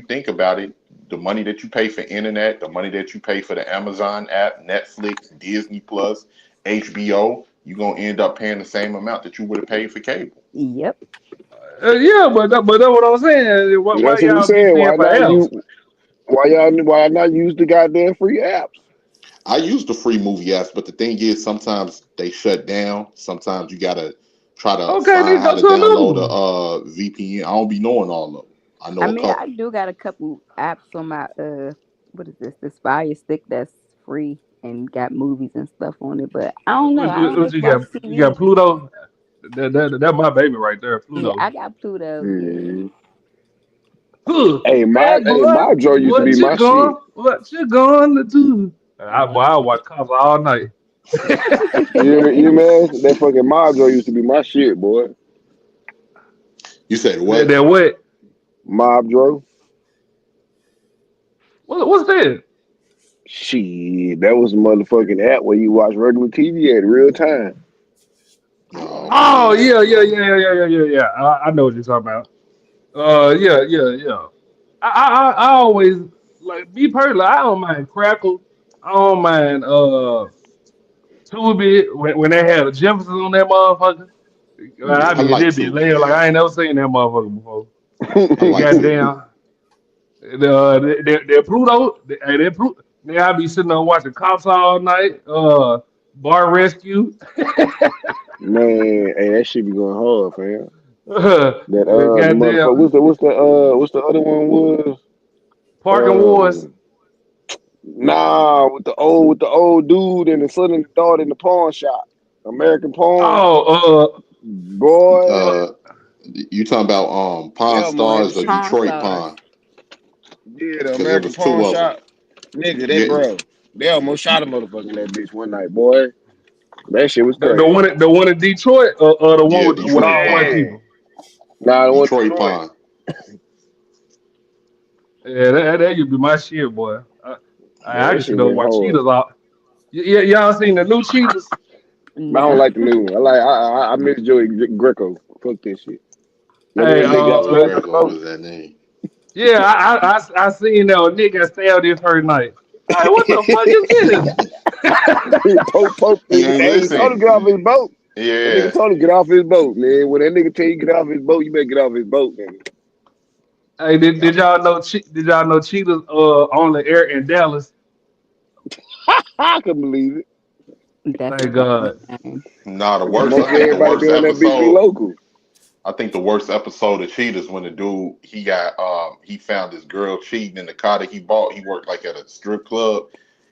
Speaker 6: think about it, the money that you pay for internet, the money that you pay for the Amazon app, Netflix, Disney Plus, HBO, you're gonna end up paying the same amount that you would have paid for cable.
Speaker 20: Yep.
Speaker 19: yeah, but that's what I'm saying. Why
Speaker 8: That's what we
Speaker 19: y'all be
Speaker 8: saying.
Speaker 19: paying for apps?
Speaker 8: Why not use the goddamn free apps?
Speaker 6: I use the free movie apps, but the thing is, sometimes they shut down. Sometimes you gotta try to
Speaker 19: Okay,
Speaker 6: find
Speaker 19: then
Speaker 6: how
Speaker 19: go
Speaker 6: to
Speaker 19: to a new
Speaker 6: download a
Speaker 19: one.
Speaker 6: VPN. I don't be knowing all of them. I
Speaker 20: I
Speaker 6: know a
Speaker 20: mean, I
Speaker 6: couple.
Speaker 20: do got a couple apps on my what is this? This Fire Stick that's free and got movies and stuff on it. But I don't know. I don't
Speaker 19: What
Speaker 20: just
Speaker 19: you
Speaker 20: watch
Speaker 19: got? You got
Speaker 20: TV.
Speaker 19: Pluto? That my baby right there,
Speaker 20: Yeah,
Speaker 19: Pluto.
Speaker 20: I got Pluto. Yeah.
Speaker 8: Mm.
Speaker 19: Huh,
Speaker 8: Hey,
Speaker 19: bad boy,
Speaker 8: my Joe used to be
Speaker 19: what you
Speaker 8: my shit.
Speaker 19: going? What you going to do? I watch cops all night.
Speaker 8: You man, that fucking my Joe used to be my shit, boy.
Speaker 6: You said
Speaker 19: That
Speaker 6: what?
Speaker 19: what?
Speaker 8: Mob Joe.
Speaker 19: What's that?
Speaker 8: Shit, that was a motherfucking app where you watch regular TV at real time.
Speaker 6: Oh, okay,
Speaker 19: Oh
Speaker 6: yeah.
Speaker 19: yeah. I know what you're talking about. Yeah. I always like me personally. I don't mind Crackle. I don't mind Tubi when they had the Jefferson on that motherfucker. I
Speaker 6: Yeah, I
Speaker 19: be in
Speaker 6: like
Speaker 19: this bitch
Speaker 6: Tubi.
Speaker 19: laying like I ain't never seen that motherfucker before.
Speaker 6: I
Speaker 19: And
Speaker 6: like Tubi.
Speaker 19: goddamn, the Pluto, that Pluto. Man, I be sitting there watching cops all night. Bar Rescue.
Speaker 8: Man, hey, that shit be going hard, fam. That the motherfucker.
Speaker 19: Goddamn
Speaker 8: What's the other one was?
Speaker 19: Parking Wars.
Speaker 8: Um, nah, with the old dude and the son and the daughter in the pawn shop, American Pawn.
Speaker 19: Oh,
Speaker 8: Boy,
Speaker 6: Uh, you talking about Pawn
Speaker 8: that man,
Speaker 6: Stars
Speaker 8: that
Speaker 6: or
Speaker 8: shit.
Speaker 20: Pawn
Speaker 6: Detroit
Speaker 20: Stars.
Speaker 6: Pawn?
Speaker 8: Yeah, the
Speaker 6: Because it
Speaker 8: American
Speaker 6: was two
Speaker 8: Pawn
Speaker 6: of them.
Speaker 8: shop. Nigga, that
Speaker 6: Yeah,
Speaker 8: bro. They almost shot a motherfucker in that bitch one night, boy. That shit was
Speaker 19: the
Speaker 8: crazy.
Speaker 19: one in Detroit, or the one
Speaker 6: yeah,
Speaker 19: with
Speaker 6: Detroit
Speaker 19: all white
Speaker 6: Pawn.
Speaker 8: Yeah.
Speaker 19: people.
Speaker 8: Nah, the one in
Speaker 6: Detroit
Speaker 8: Detroit.
Speaker 6: Pawn.
Speaker 19: Yeah, that used to be my shit, boy. I
Speaker 8: Man, that
Speaker 19: can sit
Speaker 8: shit
Speaker 19: there and
Speaker 8: went
Speaker 19: watch
Speaker 8: hard.
Speaker 19: Cheetahs out. Y'all seen the new Cheetahs?
Speaker 8: I don't
Speaker 20: No.
Speaker 8: like the new one. I miss Joey Greco. Fuck that shit. Remember
Speaker 19: Hey,
Speaker 8: when nigga got
Speaker 6: Joey
Speaker 8: stabbed in the
Speaker 6: Greco
Speaker 8: boat?
Speaker 6: was that name.
Speaker 19: yeah, I seen that nigga got stabbed this first night. Hey, what the fuck is
Speaker 8: Pope
Speaker 6: He
Speaker 8: nigga.
Speaker 6: ain't
Speaker 8: Hey, he told him to
Speaker 6: listen.
Speaker 8: get off his boat. That nigga
Speaker 6: Yeah.
Speaker 8: told him to get off his boat, man. When that nigga tell you get off his boat, you better get off his boat, nigga.
Speaker 19: Hey, did y'all know? Did y'all know Cheetahs on the air in Dallas?
Speaker 8: I can believe it.
Speaker 20: That's a
Speaker 19: Thank
Speaker 20: funny
Speaker 19: God.
Speaker 20: name.
Speaker 6: Nah, the
Speaker 8: Because
Speaker 6: worst.
Speaker 8: most
Speaker 6: I think the
Speaker 8: everybody be
Speaker 6: worst
Speaker 8: on that bitch be
Speaker 6: episode.
Speaker 8: local.
Speaker 6: I think the worst episode of Cheetahs when the dude he found this girl cheating in the car that he bought. He worked like at a strip club.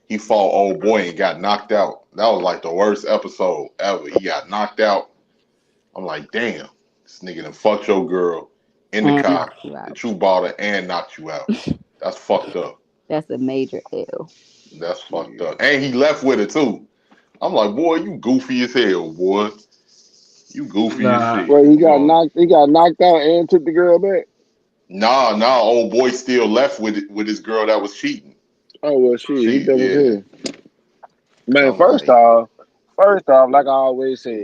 Speaker 6: He fought old boy and got knocked out. That was like the worst episode ever. He got knocked out. I'm like, damn, this nigga done fucked your girl in the
Speaker 20: And
Speaker 6: car
Speaker 20: knock you out.
Speaker 6: that you bought her and knocked you out. That's fucked up.
Speaker 20: That's a major L.
Speaker 6: That's fucked up. And he left with it too. I'm like, boy, you goofy as hell, boy. You goofy as
Speaker 19: Nah,
Speaker 6: shit.
Speaker 8: Well,
Speaker 6: You know,
Speaker 8: he got knocked out and took the girl back.
Speaker 6: Nah, old boy still left with his girl that was cheating.
Speaker 8: Oh well, shit, he done with
Speaker 6: Yeah.
Speaker 8: her. Man,
Speaker 6: I'm
Speaker 8: first
Speaker 6: like,
Speaker 8: off, like I always say,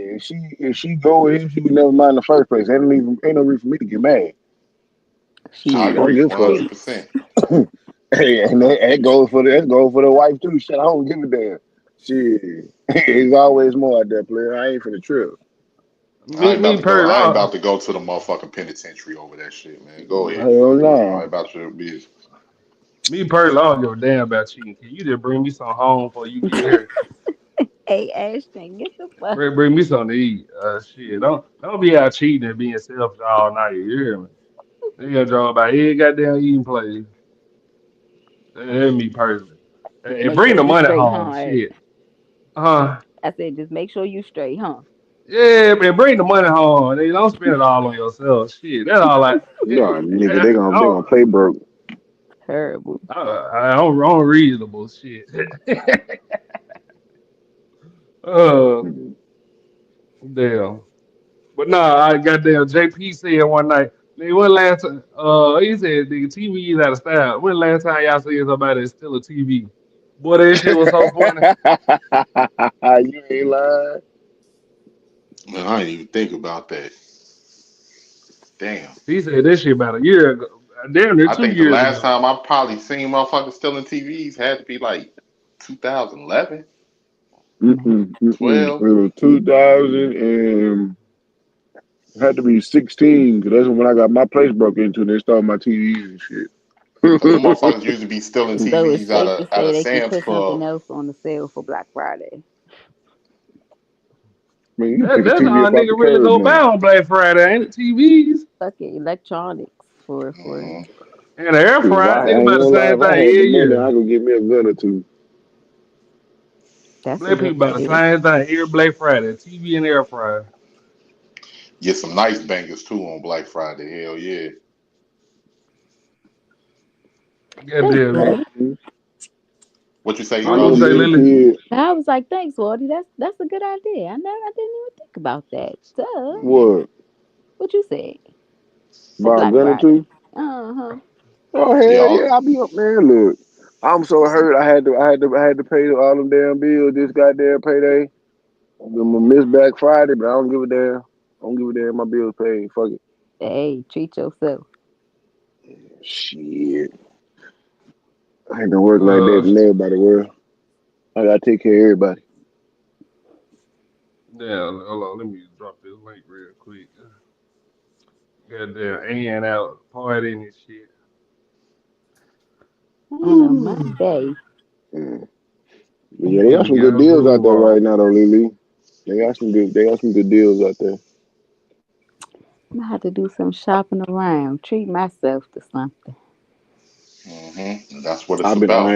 Speaker 8: if she go with him, she would never mind in the first place. Ain't no reason for me to get mad.
Speaker 20: She
Speaker 6: I
Speaker 8: Shit, I don't
Speaker 6: agree,
Speaker 8: give a
Speaker 6: 100%.
Speaker 8: fuck. Hey, and that goes for the wife too. Shit, I don't give a damn. Shit, there's always more out there, player. I ain't finna trip.
Speaker 6: I ain't about
Speaker 19: Me
Speaker 6: to go. I ain't
Speaker 19: personally,
Speaker 6: about to go to the motherfucking penitentiary over that shit, man. Go ahead.
Speaker 8: Hell
Speaker 6: All
Speaker 8: no.
Speaker 6: right, about your business.
Speaker 19: I don't give a damn about cheating. Can you just bring me some home before you get here?
Speaker 20: Hey, Ashton, get the fuck.
Speaker 19: Bring me something to eat. Shit, don't be out cheating and being selfish all night. You hear me? They gonna draw about every goddamn eating place. That's me personally.
Speaker 20: Just
Speaker 19: And
Speaker 20: make
Speaker 19: bring
Speaker 20: sure
Speaker 19: the
Speaker 20: you
Speaker 19: money
Speaker 20: straight,
Speaker 19: home.
Speaker 20: huh, Ash?
Speaker 19: Shit. Uh,
Speaker 20: I said, just make sure you straight, huh?
Speaker 19: yeah, man, bring the money home. They don't spend it all on yourself. Shit, that's all I.
Speaker 8: No, nigga,
Speaker 19: I,
Speaker 8: they gonna play broke.
Speaker 20: Terrible.
Speaker 19: I'm reasonable. Shit. uh, damn. But nah, I goddamn JP said one night. Nigga, when last time? He said the TV is out of style. When last time y'all seen somebody that steal a TV? Boy, that shit was so funny.
Speaker 8: You ain't lying.
Speaker 6: Man, I didn't even think about that. Damn.
Speaker 19: He said this shit about a year ago. Damn near
Speaker 6: I
Speaker 19: two
Speaker 6: think the
Speaker 19: years
Speaker 6: last
Speaker 19: ago.
Speaker 6: time I probably seen motherfuckers stealing TVs had to be like 2011,
Speaker 8: It
Speaker 6: 12.
Speaker 8: was 2000 and had to be 16 because that's when I got my place broke into. And they stole my TVs and shit.
Speaker 6: Cause them motherfuckers used to be stealing
Speaker 20: So it's
Speaker 6: TVs out
Speaker 20: safe to
Speaker 6: of
Speaker 20: say they can
Speaker 6: Sam's
Speaker 20: put something
Speaker 6: Club.
Speaker 20: else on the sale for Black Friday.
Speaker 8: Man, you pick a
Speaker 19: That's
Speaker 8: TV
Speaker 19: all
Speaker 8: up off the
Speaker 19: nigga really
Speaker 8: curb
Speaker 19: go buy
Speaker 8: now.
Speaker 19: on Black Friday, ain't it? TVs
Speaker 20: Fuck it, electronics for
Speaker 6: Mm-hmm.
Speaker 19: and the air
Speaker 8: If
Speaker 19: fryer.
Speaker 8: I
Speaker 19: Nigga
Speaker 8: ain't
Speaker 19: about the
Speaker 8: gonna lie,
Speaker 19: same
Speaker 8: if I
Speaker 19: thing
Speaker 8: had the
Speaker 19: every
Speaker 8: money,
Speaker 19: year.
Speaker 8: I could get me a gun or two.
Speaker 20: that's a
Speaker 19: Black
Speaker 20: good
Speaker 19: people about the
Speaker 20: idea.
Speaker 19: same thing every Black Friday. TV and air fryer.
Speaker 6: Get some nice bangers too on Black Friday. Hell yeah.
Speaker 20: Thanks,
Speaker 19: Goddamn me.
Speaker 20: Wally.
Speaker 6: What you say,
Speaker 8: I
Speaker 19: What you
Speaker 8: know
Speaker 19: say,
Speaker 6: Lily?
Speaker 8: me as a
Speaker 19: Lily?
Speaker 8: kid.
Speaker 20: I was like, thanks, Wally. That's a good idea. I didn't even think about that. Duh.
Speaker 8: What?
Speaker 20: What you said for
Speaker 8: Buy a
Speaker 20: Black
Speaker 8: gun or
Speaker 20: Friday?
Speaker 8: two?
Speaker 20: Uh huh.
Speaker 8: Oh
Speaker 6: Yeah,
Speaker 8: hell yeah, I'll be up there. Look, I'm so hurt. I had to pay all them damn bills this goddamn payday. I'm gonna miss Black Friday, but I don't give a damn. I don't give a damn. My bills paid. Fuck it.
Speaker 20: Hey, treat yourself.
Speaker 8: Shit, I ain't gonna work like that
Speaker 19: Uh,
Speaker 8: in everybody world. I gotta take care of everybody.
Speaker 19: Damn, hold on. Let me drop this link real quick. Goddamn, and out party and shit.
Speaker 20: On a Monday.
Speaker 8: Mm. But yeah, they
Speaker 19: Let
Speaker 8: got
Speaker 19: me
Speaker 8: some
Speaker 19: get
Speaker 8: good
Speaker 19: her
Speaker 8: deals out
Speaker 19: groove
Speaker 8: there
Speaker 19: on.
Speaker 8: right now, though, Lily. They got some good deals out there.
Speaker 20: I'm gonna have to do some shopping around. Treat myself to something.
Speaker 6: Mm-hmm. That's what it's about.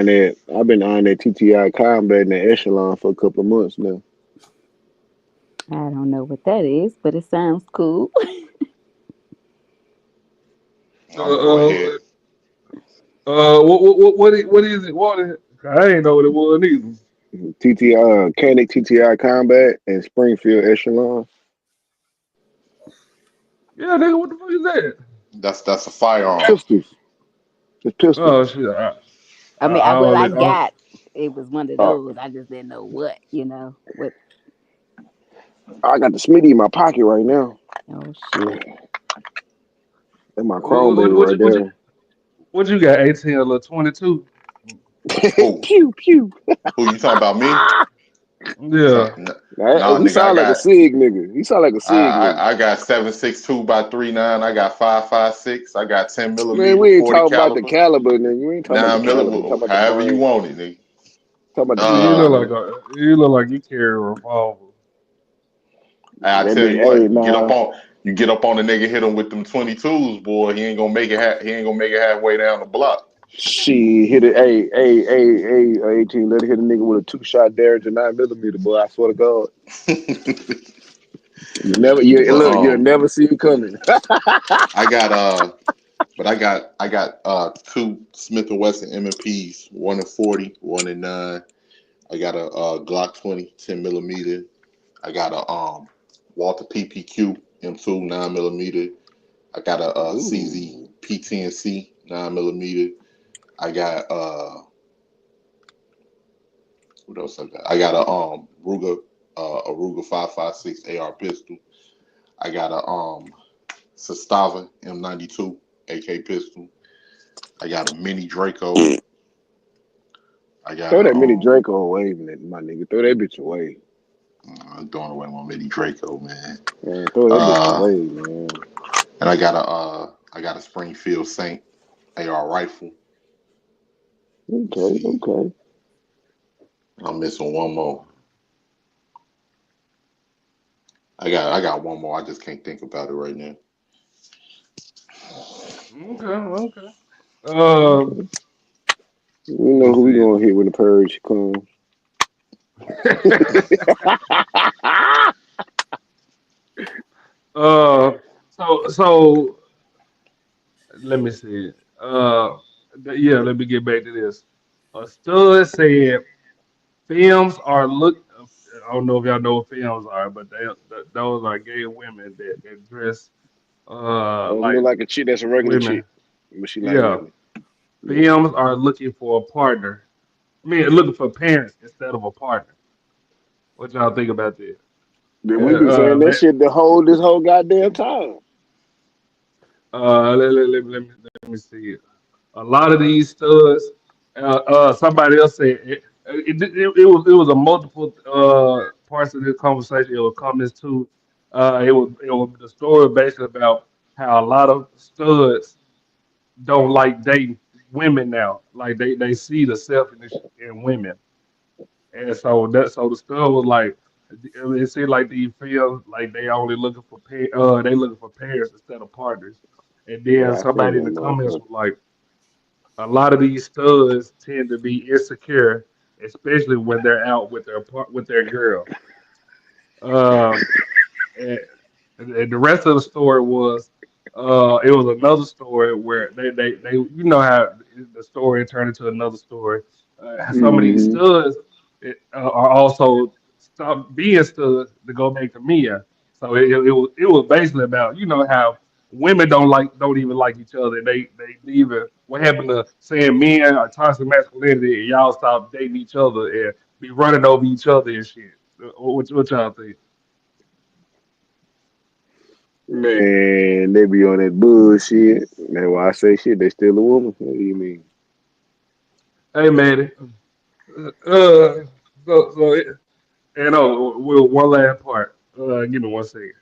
Speaker 8: I've been eyeing that TTI combat in the echelon for a couple of months now.
Speaker 20: I don't know what that is, but it sounds cool.
Speaker 19: Uh,
Speaker 6: I'm gonna go
Speaker 19: uh,
Speaker 6: ahead.
Speaker 19: what is it? What is it? I ain't know what it was neither.
Speaker 8: TTI, Canic TTI combat and Springfield echelon.
Speaker 19: Yeah, nigga, what the fuck is that?
Speaker 6: That's a firearm.
Speaker 8: Pistols. It's pistols.
Speaker 19: Oh shit,
Speaker 20: I mean,
Speaker 19: I
Speaker 20: I
Speaker 19: only,
Speaker 20: got it was one of
Speaker 8: Uh,
Speaker 20: those. I just didn't know what.
Speaker 8: I got the Smitty in my pocket right now.
Speaker 20: Oh shit.
Speaker 8: That's my Chrome baby
Speaker 19: what
Speaker 8: right
Speaker 19: you what you
Speaker 8: there.
Speaker 19: what you got? 18 or 22?
Speaker 6: Who?
Speaker 8: Pew pew.
Speaker 6: Who you talking about? Me?
Speaker 19: Yeah.
Speaker 6: Nah,
Speaker 8: He
Speaker 6: nigga. I
Speaker 8: sound like a
Speaker 6: got
Speaker 8: Sig nigga. He sound like a Sig nigga.
Speaker 6: I got 7.62 by 3.9. I got 5.56. I got 10
Speaker 8: Man,
Speaker 6: millimeter
Speaker 8: we ain't
Speaker 6: 40
Speaker 8: talking about the
Speaker 6: caliber.
Speaker 8: caliber, nigga. We ain't talking about the
Speaker 6: 9
Speaker 8: caliber. We
Speaker 6: millimeter.
Speaker 8: talking about the
Speaker 6: However you
Speaker 8: frame.
Speaker 6: want it, nigga.
Speaker 8: Talking about the
Speaker 19: You
Speaker 6: Uh,
Speaker 8: frame, nigga.
Speaker 19: look like you carry a revolver.
Speaker 6: I
Speaker 8: That
Speaker 6: tell
Speaker 8: bitch,
Speaker 6: you
Speaker 8: hey,
Speaker 6: what,
Speaker 8: nah.
Speaker 6: you get up on the nigga, hit him with them 22s, boy. He ain't gonna make it. He ain't gonna make it halfway down the block.
Speaker 8: She hit it. Hey, 18. Let it hit a nigga with a 2-shot Derringer 9 millimeter, boy. I swear to God.
Speaker 6: But
Speaker 8: You'll never see it coming.
Speaker 6: I got I got two Smith and Wesson M&Ps, one in 40, one in 9. I got a Glock 20, 10 millimeter. I got a Walter PPQ M2 9 millimeter. I got a
Speaker 8: Ooh.
Speaker 6: PTNC 9mm. I got what else I got? I got a Ruger 5.56 AR pistol. I got a Sestava M92 AK pistol. I got a mini Draco. I got
Speaker 8: Throw that mini Draco away, my nigga. Throw that bitch away.
Speaker 6: I'm throwing away my mini Draco, man.
Speaker 8: Man, throw that bitch away, man.
Speaker 6: And I got a Springfield Saint AR rifle.
Speaker 8: Okay.
Speaker 6: I'm missing one more. I got one more. I just can't think about it right now.
Speaker 19: Okay.
Speaker 8: We know who we gonna hit when the purge comes.
Speaker 19: So let me see. Let me get back to this. A stud said films are look. I don't know if y'all know what films are, but those are gay women that dress like
Speaker 8: Look like a chick that's a regular
Speaker 19: women.
Speaker 8: chick, but she like
Speaker 19: Yeah,
Speaker 8: women. Yeah.
Speaker 19: films are looking for a partner. I mean, looking for parents instead of a partner. What y'all think about that?
Speaker 8: We've been saying that shit this whole goddamn time.
Speaker 19: Let me see it. A lot of these studs. Somebody else said it was a multiple parts of this conversation. It was comments too. It was the story basically about how a lot of studs don't like dating women now. Like they see the selfishness in women, and so the stud was like. It seemed like these feel like they only looking for they looking for pairs instead of partners. And then
Speaker 8: Yeah, I feel
Speaker 19: somebody in
Speaker 8: that
Speaker 19: the comments
Speaker 8: motherfucker.
Speaker 19: was like, a lot of these studs tend to be insecure, especially when they're out with with their girl. Um, and, and the rest of the story was, it was another story where they you know how the story turned into another story. Some of these
Speaker 8: Mm-hmm.
Speaker 19: studs are also stop being studs to go back to Mia. So it was basically about how women don't even like each other. They even what happened to saying men are toxic masculinity and y'all stop dating each other and be running over each other and shit. What y'all think?
Speaker 8: Man, they be on that bullshit. That's why I say shit. They still a woman. What do you mean?
Speaker 19: Hey man, uh, and one last part. Give me 1 second.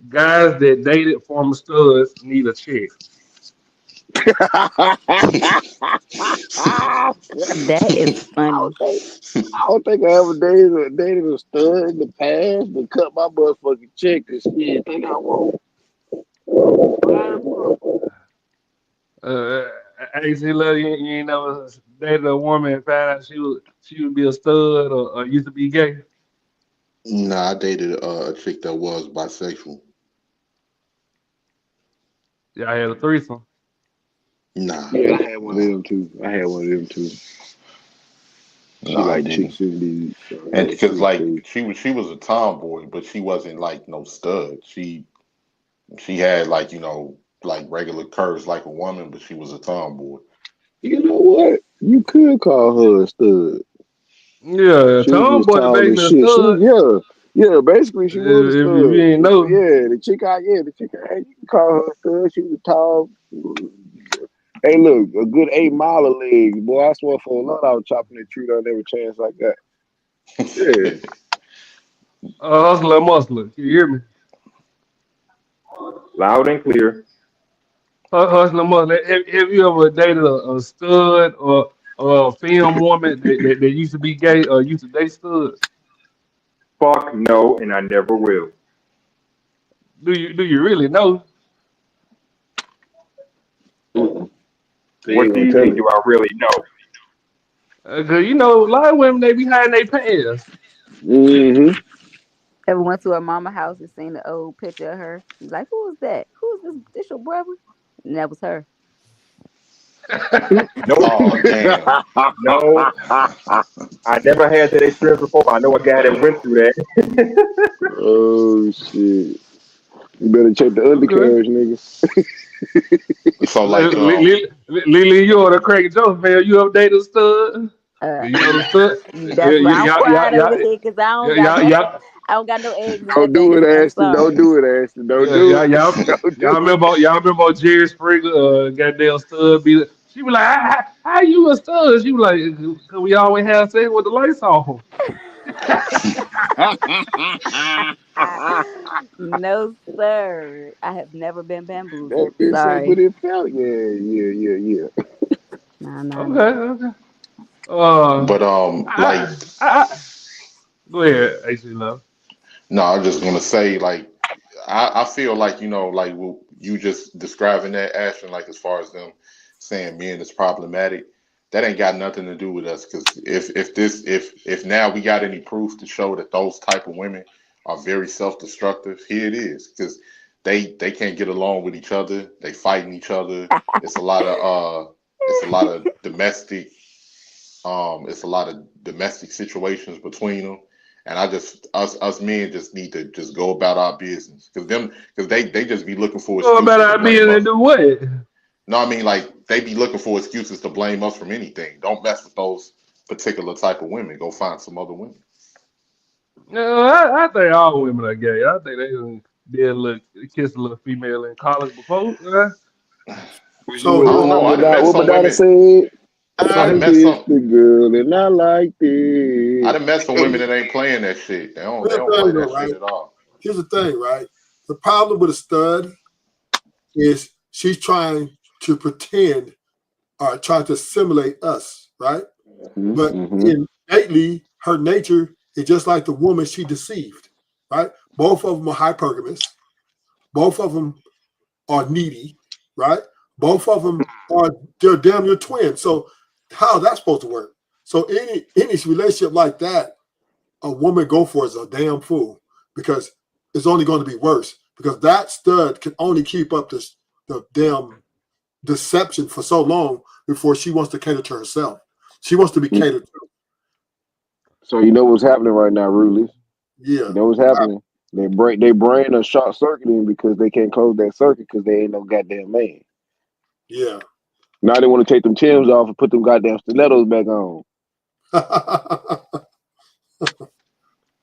Speaker 19: Guys that dated former studs need a check.
Speaker 8: I
Speaker 20: That is funny.
Speaker 8: don't think I ever dated a stud in the past to cut my motherfucking check this shit. Think I won't.
Speaker 19: Uh, AC Love, you ain't never dated a woman and found out she would be a stud or used to be gay.
Speaker 6: Nah, I dated a chick that was bisexual.
Speaker 19: Yeah, I had a threesome.
Speaker 6: Nah,
Speaker 8: Yeah, I had one of them too. She
Speaker 6: I
Speaker 8: like
Speaker 6: didn't.
Speaker 8: chicks and dudes. So
Speaker 6: And
Speaker 8: yeah,
Speaker 6: because
Speaker 8: she
Speaker 6: like
Speaker 8: cool.
Speaker 6: she was a tomboy, but she wasn't like no stud. She had like like regular curves like a woman, but she was a tomboy.
Speaker 8: You know what? You could call her a stud.
Speaker 19: Yeah,
Speaker 8: She was just
Speaker 19: tomboy
Speaker 8: tall as
Speaker 19: basically a
Speaker 8: shit.
Speaker 19: stud.
Speaker 8: Yeah. Basically, she was a
Speaker 19: If you
Speaker 8: stud.
Speaker 19: ain't know,
Speaker 8: Yeah, the chick. You can call her a stud. She was tall. Hey, look, a good 8 mile of legs, boy. I swear for a lot, I was chopping that tree down every chance I got. Yeah.
Speaker 19: hustler muscler. Can you hear me?
Speaker 3: Loud and clear.
Speaker 19: Hustler muscler. Have you ever dated a stud or a film woman that used to be gay or used to date studs?
Speaker 3: Fuck no, and I never will.
Speaker 19: Do you really know?
Speaker 8: They
Speaker 3: What
Speaker 8: ain't
Speaker 3: do
Speaker 8: gonna
Speaker 3: you
Speaker 8: tell
Speaker 3: mean?
Speaker 8: it.
Speaker 3: Do I really know?
Speaker 19: 'Cause a lot of women they be hiding their pants.
Speaker 8: Mm-hmm.
Speaker 20: Ever went to her mama house and seen the old picture of her? Like, who is that? Who is this? This your brother? And that was her.
Speaker 3: Nope.
Speaker 6: Oh damn.
Speaker 3: No, I never had that experience before. But I know a guy that went through that.
Speaker 8: Oh shit. You better check the
Speaker 19: Okay.
Speaker 8: undercarriage, nigga.
Speaker 6: So like
Speaker 19: Lily, you on a crack joke, man. You update the stud? You know the stud?
Speaker 20: That's why I'm quiet over here because I don't got no
Speaker 19: Yeah.
Speaker 20: I don't got no eggs in
Speaker 8: Don't
Speaker 20: that
Speaker 8: do
Speaker 20: thing.
Speaker 8: it,
Speaker 20: I'm
Speaker 8: Ashton. Don't
Speaker 20: sorry.
Speaker 8: do it, Ashton. Don't
Speaker 19: Yeah,
Speaker 8: do it. Don't do it.
Speaker 19: y'all remember Jerry Springer, goddamn stud be she was like, how you a stud? She was like, cause we always have sex with the lights off.
Speaker 20: No, sir. I have never been
Speaker 8: That
Speaker 20: bamboozled.
Speaker 8: bitch say, but
Speaker 20: Sorry.
Speaker 8: it felt. Yeah.
Speaker 20: Nah.
Speaker 19: Okay. Uh
Speaker 6: but like
Speaker 19: I go ahead, AC Love.
Speaker 6: no, I'm just gonna say like I feel like like you just describing that action like as far as them saying men is problematic, that ain't got nothing to do with us because if now we got any proof to show that those type of women are very self-destructive, here it is because they can't get along with each other, they fighting each other. It's a lot of domestic it's a lot of domestic situations between them. And I just us men just need to just go about our business because they just be looking for
Speaker 19: Go about
Speaker 6: excuses to
Speaker 19: our
Speaker 6: blame
Speaker 19: business and
Speaker 6: us.
Speaker 19: do what?
Speaker 6: No, I mean like they be looking for excuses to blame us from anything. Don't mess with those particular type of women. Go find some other women.
Speaker 19: No, I think all women are gay. I think they did look kiss a little female in college before.
Speaker 8: What,
Speaker 6: I
Speaker 1: So
Speaker 6: don't know. I done met
Speaker 8: what
Speaker 6: some
Speaker 8: Madonna
Speaker 6: women.
Speaker 8: said?
Speaker 1: so
Speaker 6: I
Speaker 8: I
Speaker 6: done
Speaker 1: here's
Speaker 6: met
Speaker 8: kissed
Speaker 6: some.
Speaker 8: the girl and I liked
Speaker 6: I
Speaker 8: it.
Speaker 6: done met some women that ain't playing that shit. They
Speaker 22: Here's
Speaker 6: don't
Speaker 22: the
Speaker 6: play
Speaker 22: thing, though,
Speaker 6: that shit
Speaker 22: right?
Speaker 6: at all.
Speaker 22: Here's the thing, right? The problem with a stud is she's trying to pretend or trying to simulate us, right? But
Speaker 8: Mm-hmm.
Speaker 22: innately, her nature is just like the woman she deceived, right? Both of them are hypergamous. Both of them are needy, right? Both of them are they're damn near twins. So how is that supposed to work? So any relationship like that, a woman go for is a damn fool because it's only going to be worse because that stud can only keep up the damn deception for so long before she wants to cater to herself. She wants to be catered to.
Speaker 8: So you know what's happening right now, Rudely?
Speaker 22: Yeah.
Speaker 8: You know what's happening? They brain are short circuiting because they can't close that circuit because they ain't no goddamn man.
Speaker 22: Yeah.
Speaker 8: Now they want to take them Timbs off and put them goddamn stilettos back on.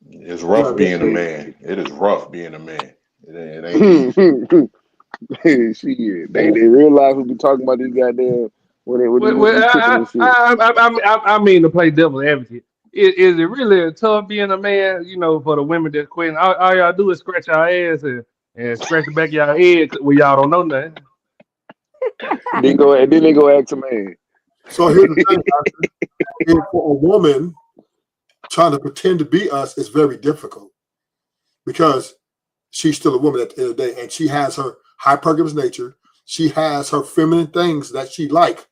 Speaker 6: It's
Speaker 22: Yeah,
Speaker 6: rough being a
Speaker 8: They,
Speaker 6: man. It is rough being a man. It ain't easy.
Speaker 8: shit, they real life will be talking about this goddamn when they
Speaker 19: Well,
Speaker 8: be cooking and shit.
Speaker 19: I mean to play devil's advocate. Is it really tough being a man? You know, for the women that quit, all y'all do is scratch our ass and scratch the back of y'all head when y'all don't know nothing.
Speaker 8: Then they go ask a man.
Speaker 22: So here's the thing, Doctor. If for a woman trying to pretend to be us is very difficult because she's still a woman at the end of the day, and she has her hypergamous nature. She has her feminine things that she like,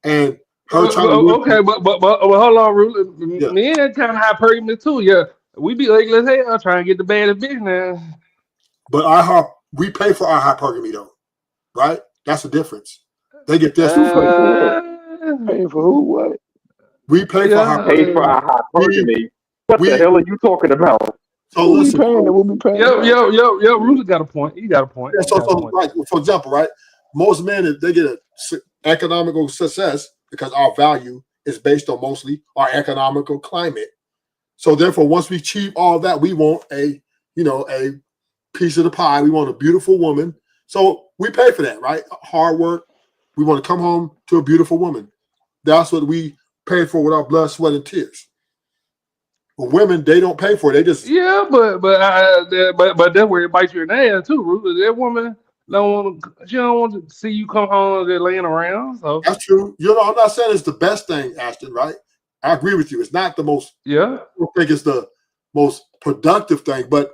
Speaker 22: and her trying to
Speaker 19: Okay, but hold on, Ruler.
Speaker 22: yeah.
Speaker 19: Men kind of hypergamous too. Yeah, we be ugly as hell trying to get the baddest bitch now.
Speaker 22: But we pay for our hypergamy though, right? That's the difference. They get this for
Speaker 8: Who pay
Speaker 22: free.
Speaker 8: for what?
Speaker 19: Uh,
Speaker 8: Paying for who? What?
Speaker 22: We pay for
Speaker 3: Pay for
Speaker 22: hypergamy.
Speaker 19: yeah.
Speaker 3: our
Speaker 22: We
Speaker 3: hypergamy. What the
Speaker 22: we
Speaker 3: hell are you talking about?
Speaker 22: so
Speaker 8: Who we
Speaker 22: listen.
Speaker 8: paying and what we paying for?
Speaker 19: Ruler got a point. He got a point.
Speaker 22: Yeah,
Speaker 19: He got a
Speaker 22: so
Speaker 19: point.
Speaker 22: like for example, right? Most men if they get economical success because our value is based on mostly our economical climate. So therefore, once we achieve all that, we want a piece of the pie. We want a beautiful woman. So we pay for that, right? Hard work. We want to come home to a beautiful woman. That's what we pay for with our blood, sweat, and tears. But women, they don't pay for it. They just
Speaker 19: Yeah, but that's where it bites you in the ass too, Ruler. That woman she don't want to see you come home and laying around. So
Speaker 22: that's true. I'm not saying it's the best thing, Ashton, right? I agree with you. It's not the most
Speaker 19: yeah.
Speaker 22: I don't think it's the most productive thing, but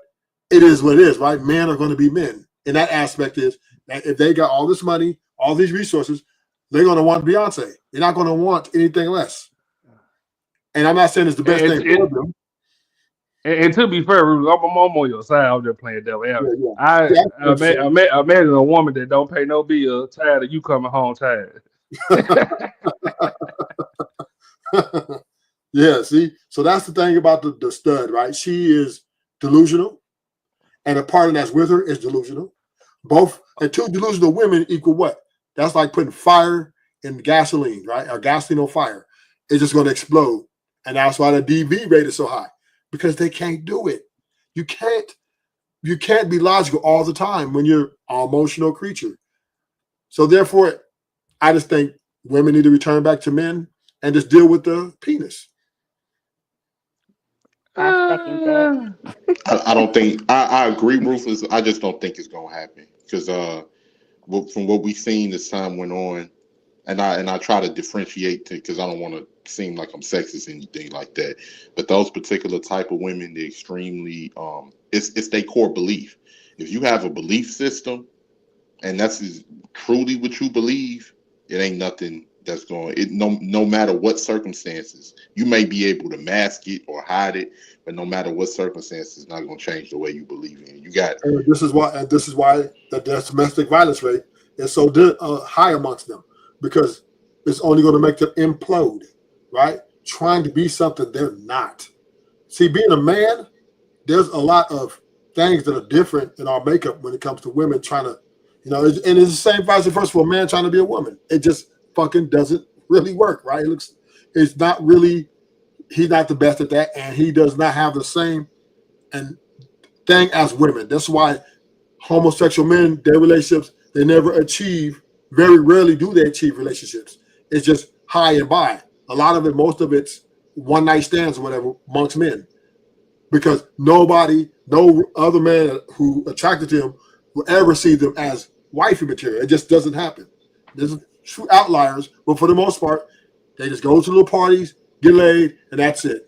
Speaker 22: it is what it is, right? Men are going to be men. And that aspect is that if they got all this money, all these resources, they're going to want Beyonce. They're not going to want anything less. And I'm not saying it's the best
Speaker 19: And,
Speaker 22: thing
Speaker 19: and,
Speaker 22: for them.
Speaker 19: and to be fair, Ruler, I'm on your side. I'm just playing devil
Speaker 22: Yeah,
Speaker 19: advocate.
Speaker 22: yeah.
Speaker 19: I
Speaker 22: Yeah, I understand.
Speaker 19: imagine a woman that don't pay no bill, tired of you coming home tired.
Speaker 22: Yeah, see? So that's the thing about the stud, right? She is delusional, and a partner that's with her is delusional. Both and two delusional women equal what? That's like putting fire in gasoline, right? Or gasoline on fire. It's just going to explode. And that's why the DV rate is so high, because they can't do it. You can't be logical all the time when you're an emotional creature. So therefore, I just think women need to return back to men and just deal with the penis.
Speaker 20: I second that.
Speaker 6: I don't think I agree, Rufus. I just don't think it's gonna happen because from what we've seen as time went on, and I try to differentiate because I don't want to seem like I'm sexist or anything like that. But those particular type of women, they're extremely it's their core belief. If you have a belief system and that's truly what you believe, it ain't nothing that's going. It no matter what circumstances, you may be able to mask it or hide it, but no matter what circumstances, it's not going to change the way you believe in it. You got.
Speaker 22: And this is why the domestic violence rate is so high amongst them, because it's only going to make them implode, right? Trying to be something they're not. See, being a man, there's a lot of things that are different in our makeup when it comes to women trying to, and it's the same vice versa for a man trying to be a woman. It just fucking doesn't really work, right? He's not the best at that, and he does not have the same thing as women. That's why homosexual men, their relationships, they never achieve. Very rarely do they achieve relationships. It's just high and by. A lot of it, most of it's one night stands or whatever amongst men, because no other man who attracted to him will ever see them as wifey material. It just doesn't happen. There's true outliers, but for the most part, they just go to little parties, get laid, and that's it.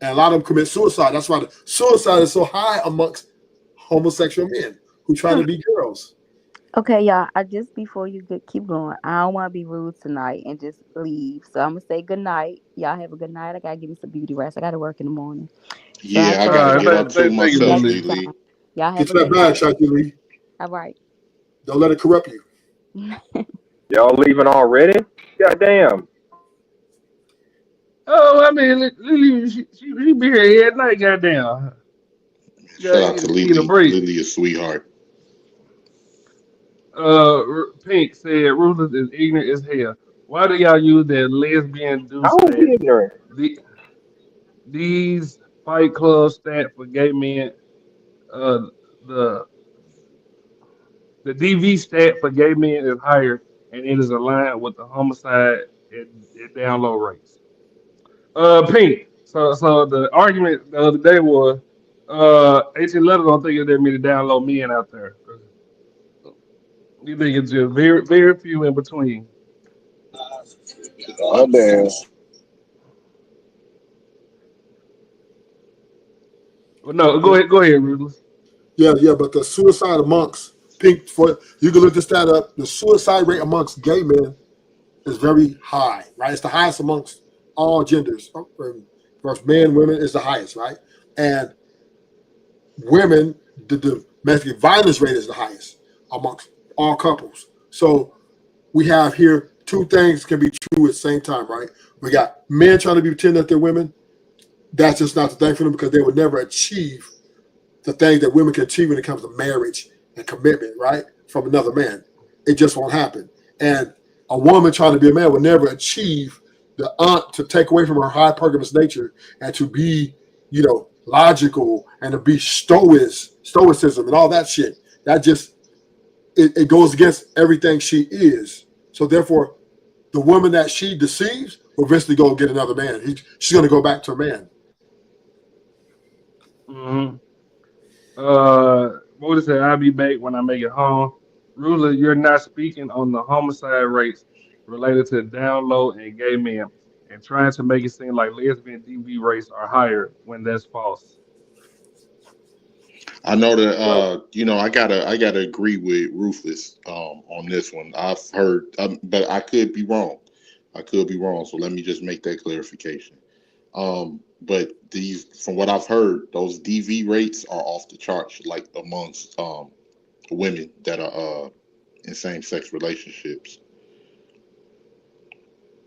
Speaker 22: And a lot of them commit suicide. That's why the suicide is so high amongst homosexual men who try to be girls.
Speaker 20: Okay, y'all. Before you keep going, I don't want to be rude tonight and just leave. So I'm gonna say good night. Y'all have a good night. I gotta give me some beauty rest. I gotta work in the morning.
Speaker 6: Yeah, I gotta get up too myself, Lee.
Speaker 20: Y'all
Speaker 22: Get
Speaker 20: have
Speaker 22: to
Speaker 20: a
Speaker 22: that
Speaker 20: good
Speaker 22: bag,
Speaker 20: night.
Speaker 22: Sha'Carri Lee.
Speaker 20: All right.
Speaker 22: Don't let it corrupt you.
Speaker 3: Y'all leaving already? Goddamn.
Speaker 19: Oh, I mean, Lily, she be here every night, goddamn.
Speaker 6: Shout
Speaker 19: Yeah,
Speaker 6: out to
Speaker 19: need a
Speaker 6: Lily.
Speaker 19: break.
Speaker 6: Lily, a sweetheart.
Speaker 19: Pink said Ruthless is ignorant as hell. Why do y'all use that lesbian do
Speaker 3: How is he
Speaker 19: stat?
Speaker 3: ignorant?
Speaker 19: These Fight Club stat for gay men, uh, the DV stat for gay men is higher, and it is aligned with the homicide at down low rates. Pink. So the argument the other day was, 18 letters don't think there's that many down low men out there. You think it's just very very few in between.
Speaker 8: Oh damn.
Speaker 19: Well, no, go ahead, Ruthless.
Speaker 22: Yeah, but the suicide amongst pink, for you can look this stat up. The suicide rate amongst gay men is very high, right? It's the highest amongst all genders. First, men, women is the highest, right? And women, the domestic violence rate is the highest amongst all couples. So we have here two things can be true at the same time, right? We got men trying to be pretend that they're women. That's just not the thing for them, because they would never achieve the things that women can achieve when it comes to marriage and commitment, right? From another man. It just won't happen. And a woman trying to be a man will never achieve the to take away from her high pergamous nature and to be, logical and to be stoicism and all that shit. That just it goes against everything she is. So therefore, the woman that she deceives will eventually go get another man. She's going to go back to a man.
Speaker 19: Mm-hmm. What would it say? I'll be back when I make it home. Ruler, you're not speaking on the homicide rates related to down low and gay men, and trying to make it seem like lesbian DV rates are higher when that's false.
Speaker 6: I know that I gotta agree with Rufus on this one. I've heard, but I could be wrong. So let me just make that clarification. But from what I've heard, those DV rates are off the charts, like amongst women that are in same-sex relationships.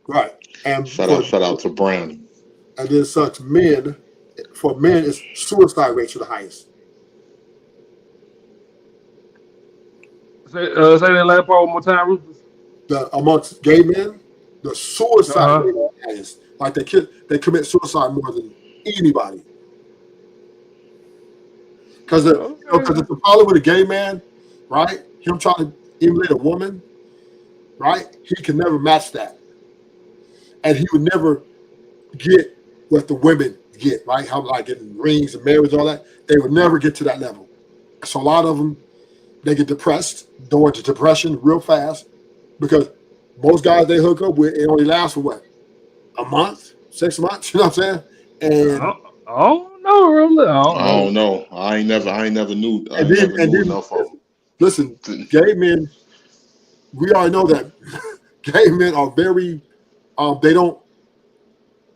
Speaker 22: Right. And
Speaker 6: shout out to Brownie.
Speaker 22: And then such men, for men, it's suicide rates are the highest.
Speaker 19: Say that last part one more time, Rufus.
Speaker 22: Amongst gay men, the suicide
Speaker 19: Uh-huh.
Speaker 22: rate is highest. Like they commit suicide more than anybody. Because
Speaker 19: Okay.
Speaker 22: the problem with a gay man, right? Him trying to emulate a woman, right? He can never match that, and he would never get what the women get, right? How like getting rings and marriage, all that. They would never get to that level. So a lot of them, they get depressed, go into depression real fast because most guys they hook up with, it only lasts for what, a month, 6 months. You know what I'm saying? And
Speaker 19: I don't know, really. I don't
Speaker 6: I
Speaker 19: know.
Speaker 6: don't know. I ain't never knew enough of them.
Speaker 22: Listen, gay men, we already know that gay men are very, they don't,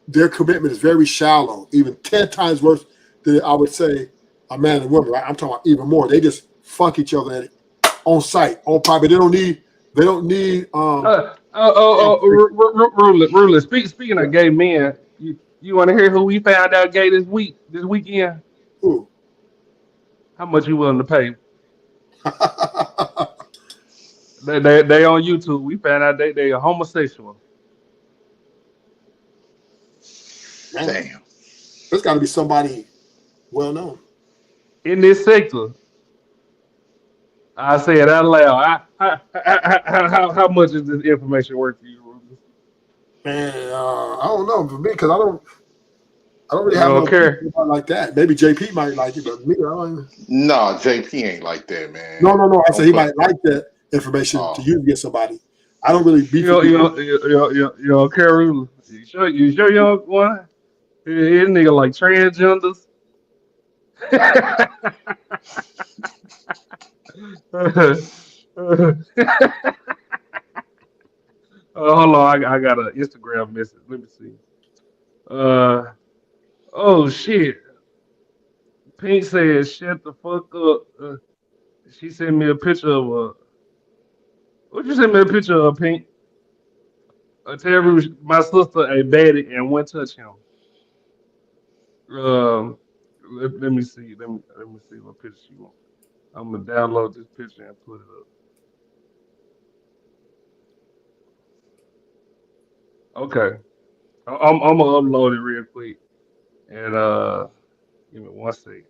Speaker 22: their commitment is very shallow, even 10 times worse than I would say a man and woman, right? I'm talking about even more. They just fuck each other on site, on private. They don't need,
Speaker 19: Ruler. Speaking of gay men, you want to hear who we found out gay this weekend?
Speaker 22: Who?
Speaker 19: How much you willing to pay? They on YouTube. We found out they are homosexual.
Speaker 22: Damn. There's got to be somebody well known.
Speaker 19: In this sector. I say it out loud. How much is this information worth to you, Ruler?
Speaker 22: Man, I don't know for me because I don't really
Speaker 19: You
Speaker 22: have
Speaker 19: don't
Speaker 22: no
Speaker 19: care.
Speaker 22: people like that. Maybe JP might like it, but me, I don't.
Speaker 6: Nah, JP ain't like that, man.
Speaker 22: No. I said
Speaker 6: Don't
Speaker 22: he
Speaker 6: play.
Speaker 22: might like that information to
Speaker 6: Oh,
Speaker 22: use against somebody. I don't really beef with
Speaker 19: You
Speaker 22: people.
Speaker 19: don't care, Ruler. You sure you don't want? His nigga like transgenders. Hold on, I got an Instagram message. Let me see. Oh shit. Pink says, "Shut the fuck up." She sent me a picture of what you sent me a picture of, Pink? Tell me my sister a baddie and won't touch him. Um, let me see. Let me see what picture she want. I'm gonna download this picture and put it up. Okay, I'm gonna upload it real quick and give me one second.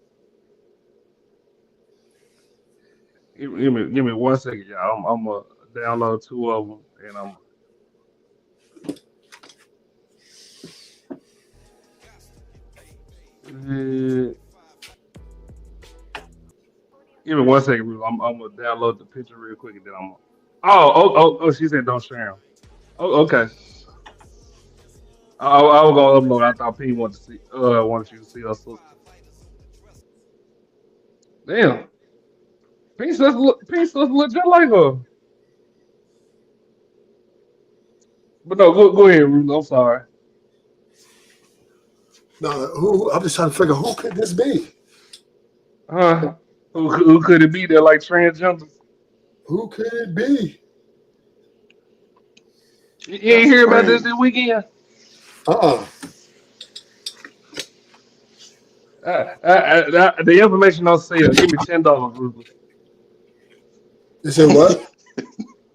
Speaker 19: Give me 1 second, y'all. I'm gonna download two of them and I'm. Give me 1 second, Ruth. I'm gonna download the picture real quick and then I'm. Oh! She said don't share them. Oh, okay. I was gonna upload. I thought P wanted you to see her sister. Damn, P sister look just like her. But no, go ahead, Ruth. I'm sorry.
Speaker 22: No, who? I'm just trying to figure who could this be?
Speaker 19: Who could it be? They're like transgenders.
Speaker 22: Who could it be?
Speaker 19: You ain't
Speaker 22: That's
Speaker 19: hear about
Speaker 22: crazy.
Speaker 19: this weekend?
Speaker 22: Uh-uh.
Speaker 19: The information on sale. Give me $10, Ruth.
Speaker 22: You said what?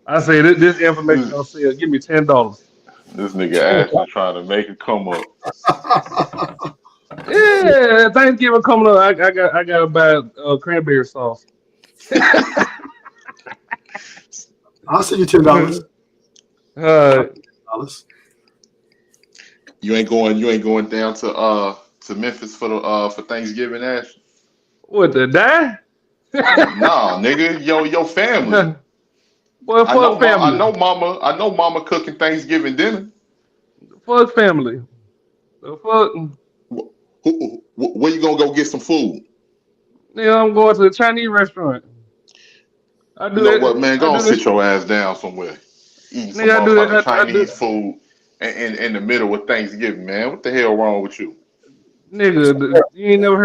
Speaker 19: I say this information on sale. Give me $10.
Speaker 6: this nigga Ashton trying to make it come up.
Speaker 19: Yeah, Thanksgiving coming up. I gotta buy cranberry sauce.
Speaker 22: I'll send you $10.
Speaker 19: Uh,
Speaker 22: $10.
Speaker 6: You ain't going down to Memphis for Thanksgiving, Ashton?
Speaker 19: what the die?
Speaker 6: Nah, nigga, your family.
Speaker 19: Boy, fuck
Speaker 6: I
Speaker 19: family.
Speaker 6: know mama cooking Thanksgiving dinner.
Speaker 19: Fuck family. The fuck.
Speaker 6: Where you gonna go get some food?
Speaker 19: Nigga, I'm going to a Chinese restaurant. I
Speaker 6: You
Speaker 19: do
Speaker 6: know what,
Speaker 19: that.
Speaker 6: man?
Speaker 19: I
Speaker 6: Go
Speaker 19: do
Speaker 6: and sit
Speaker 19: that.
Speaker 6: your ass down somewhere. Eating some
Speaker 19: Nigga, I do
Speaker 6: motherfucking
Speaker 19: that. I do.
Speaker 6: Chinese food in the middle of Thanksgiving, man. What the hell wrong with you?
Speaker 19: Nigga, you ain't never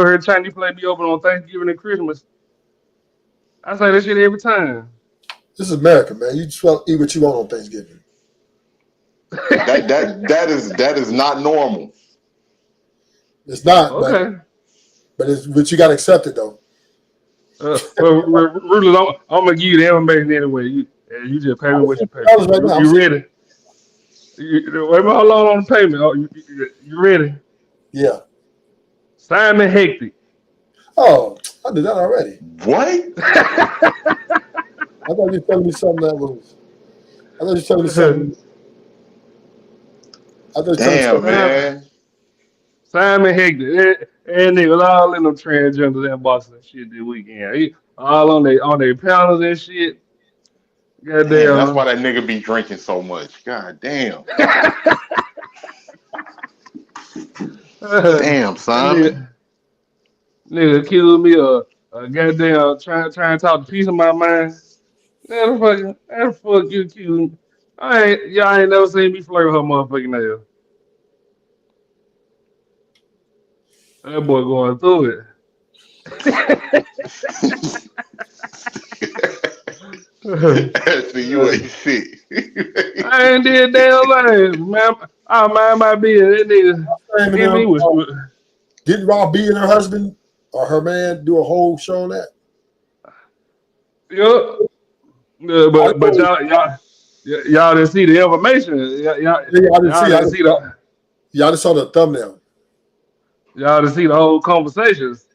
Speaker 19: heard Chinese place be open on Thanksgiving and Christmas. I say that shit every time.
Speaker 22: This is America, man. You just want to eat what you want on Thanksgiving.
Speaker 6: That is not normal.
Speaker 22: It's not,
Speaker 19: Okay.
Speaker 22: but you got to accept it though.
Speaker 19: Ruthless, I'm gonna give you the information anyway. You just pay me
Speaker 22: I'm
Speaker 19: what you
Speaker 22: seeing
Speaker 19: pay
Speaker 22: dollars
Speaker 19: me.
Speaker 22: right now. I'm
Speaker 19: You
Speaker 22: seeing.
Speaker 19: ready? Wait a minute, hold on the payment. Oh, you ready?
Speaker 22: Yeah.
Speaker 19: Simon Hectic.
Speaker 22: Oh, I did that already.
Speaker 6: What?
Speaker 22: I thought you were telling me something that was. I thought you were telling me something. I thought you were telling me
Speaker 6: Damn,
Speaker 22: something.
Speaker 6: man.
Speaker 19: Simon Hector, and they was all in them transgenders and Boston shit this weekend. All on their panels and shit.
Speaker 6: Damn, that's why
Speaker 19: Goddamn.
Speaker 6: that nigga be drinking so much. God damn.
Speaker 19: That
Speaker 6: Damn, Simon.
Speaker 19: nigga accused me of goddamn trying to talk a piece of my mind. That fuck you accused me. Y'all ain't never seen me flirt with her motherfucking nails. That boy going through it.
Speaker 6: Actually, you ain't shit.
Speaker 19: I ain't did damn thing, man. I mind my business. That nigga
Speaker 22: Same in
Speaker 19: hit me
Speaker 22: them.
Speaker 19: with.
Speaker 22: Didn't Rob B and her husband or her man do a whole show on that?
Speaker 19: Yup.
Speaker 22: I
Speaker 19: But
Speaker 22: know.
Speaker 19: y'all didn't see the information.
Speaker 22: Yeah, I didn't
Speaker 19: Y'all
Speaker 22: see. I
Speaker 19: didn't
Speaker 22: just
Speaker 19: see
Speaker 22: saw. Yeah, I just saw the thumbnail.
Speaker 19: y'all didn't see the whole conversations.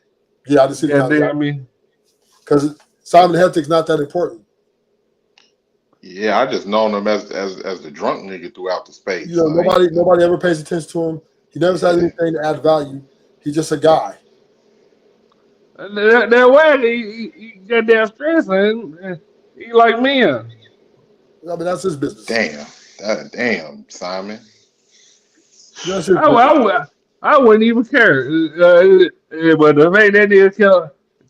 Speaker 22: Yeah, I didn't see the. Yeah,
Speaker 19: Goddamn me.
Speaker 22: because Simon Hectic's not that important.
Speaker 6: Yeah, I just known him as the drunk nigga throughout the
Speaker 22: You
Speaker 6: space.
Speaker 22: know,
Speaker 6: I ain't.
Speaker 22: nobody ever pays attention to him. He never says
Speaker 6: Yeah.
Speaker 22: anything to add value. He's just a guy.
Speaker 19: That way he goddamn stressing. He like men.
Speaker 22: I mean, that's his business.
Speaker 6: Damn, Simon.
Speaker 22: That's his
Speaker 19: I,
Speaker 22: business.
Speaker 19: I, I wouldn't even care. But the fact that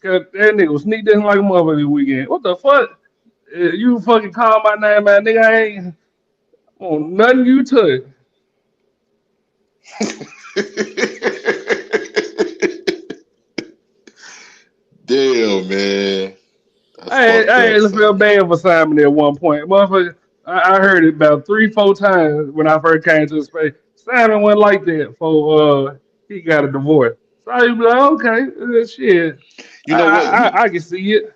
Speaker 19: that nigga was sneaked in like a motherfucker this weekend. What the fuck? You fucking call my name, man, nigga. I ain't on nothing you took.
Speaker 6: Damn, man. That's fucked
Speaker 19: I
Speaker 6: up,
Speaker 19: ain't feel
Speaker 6: son.
Speaker 19: bad for Simon at one point. Motherfucker, I heard it about 3-4 times when I first came to the space. Simon went like that for he got a divorce. So I be like, okay, shit.
Speaker 6: You know what?
Speaker 19: I can see it.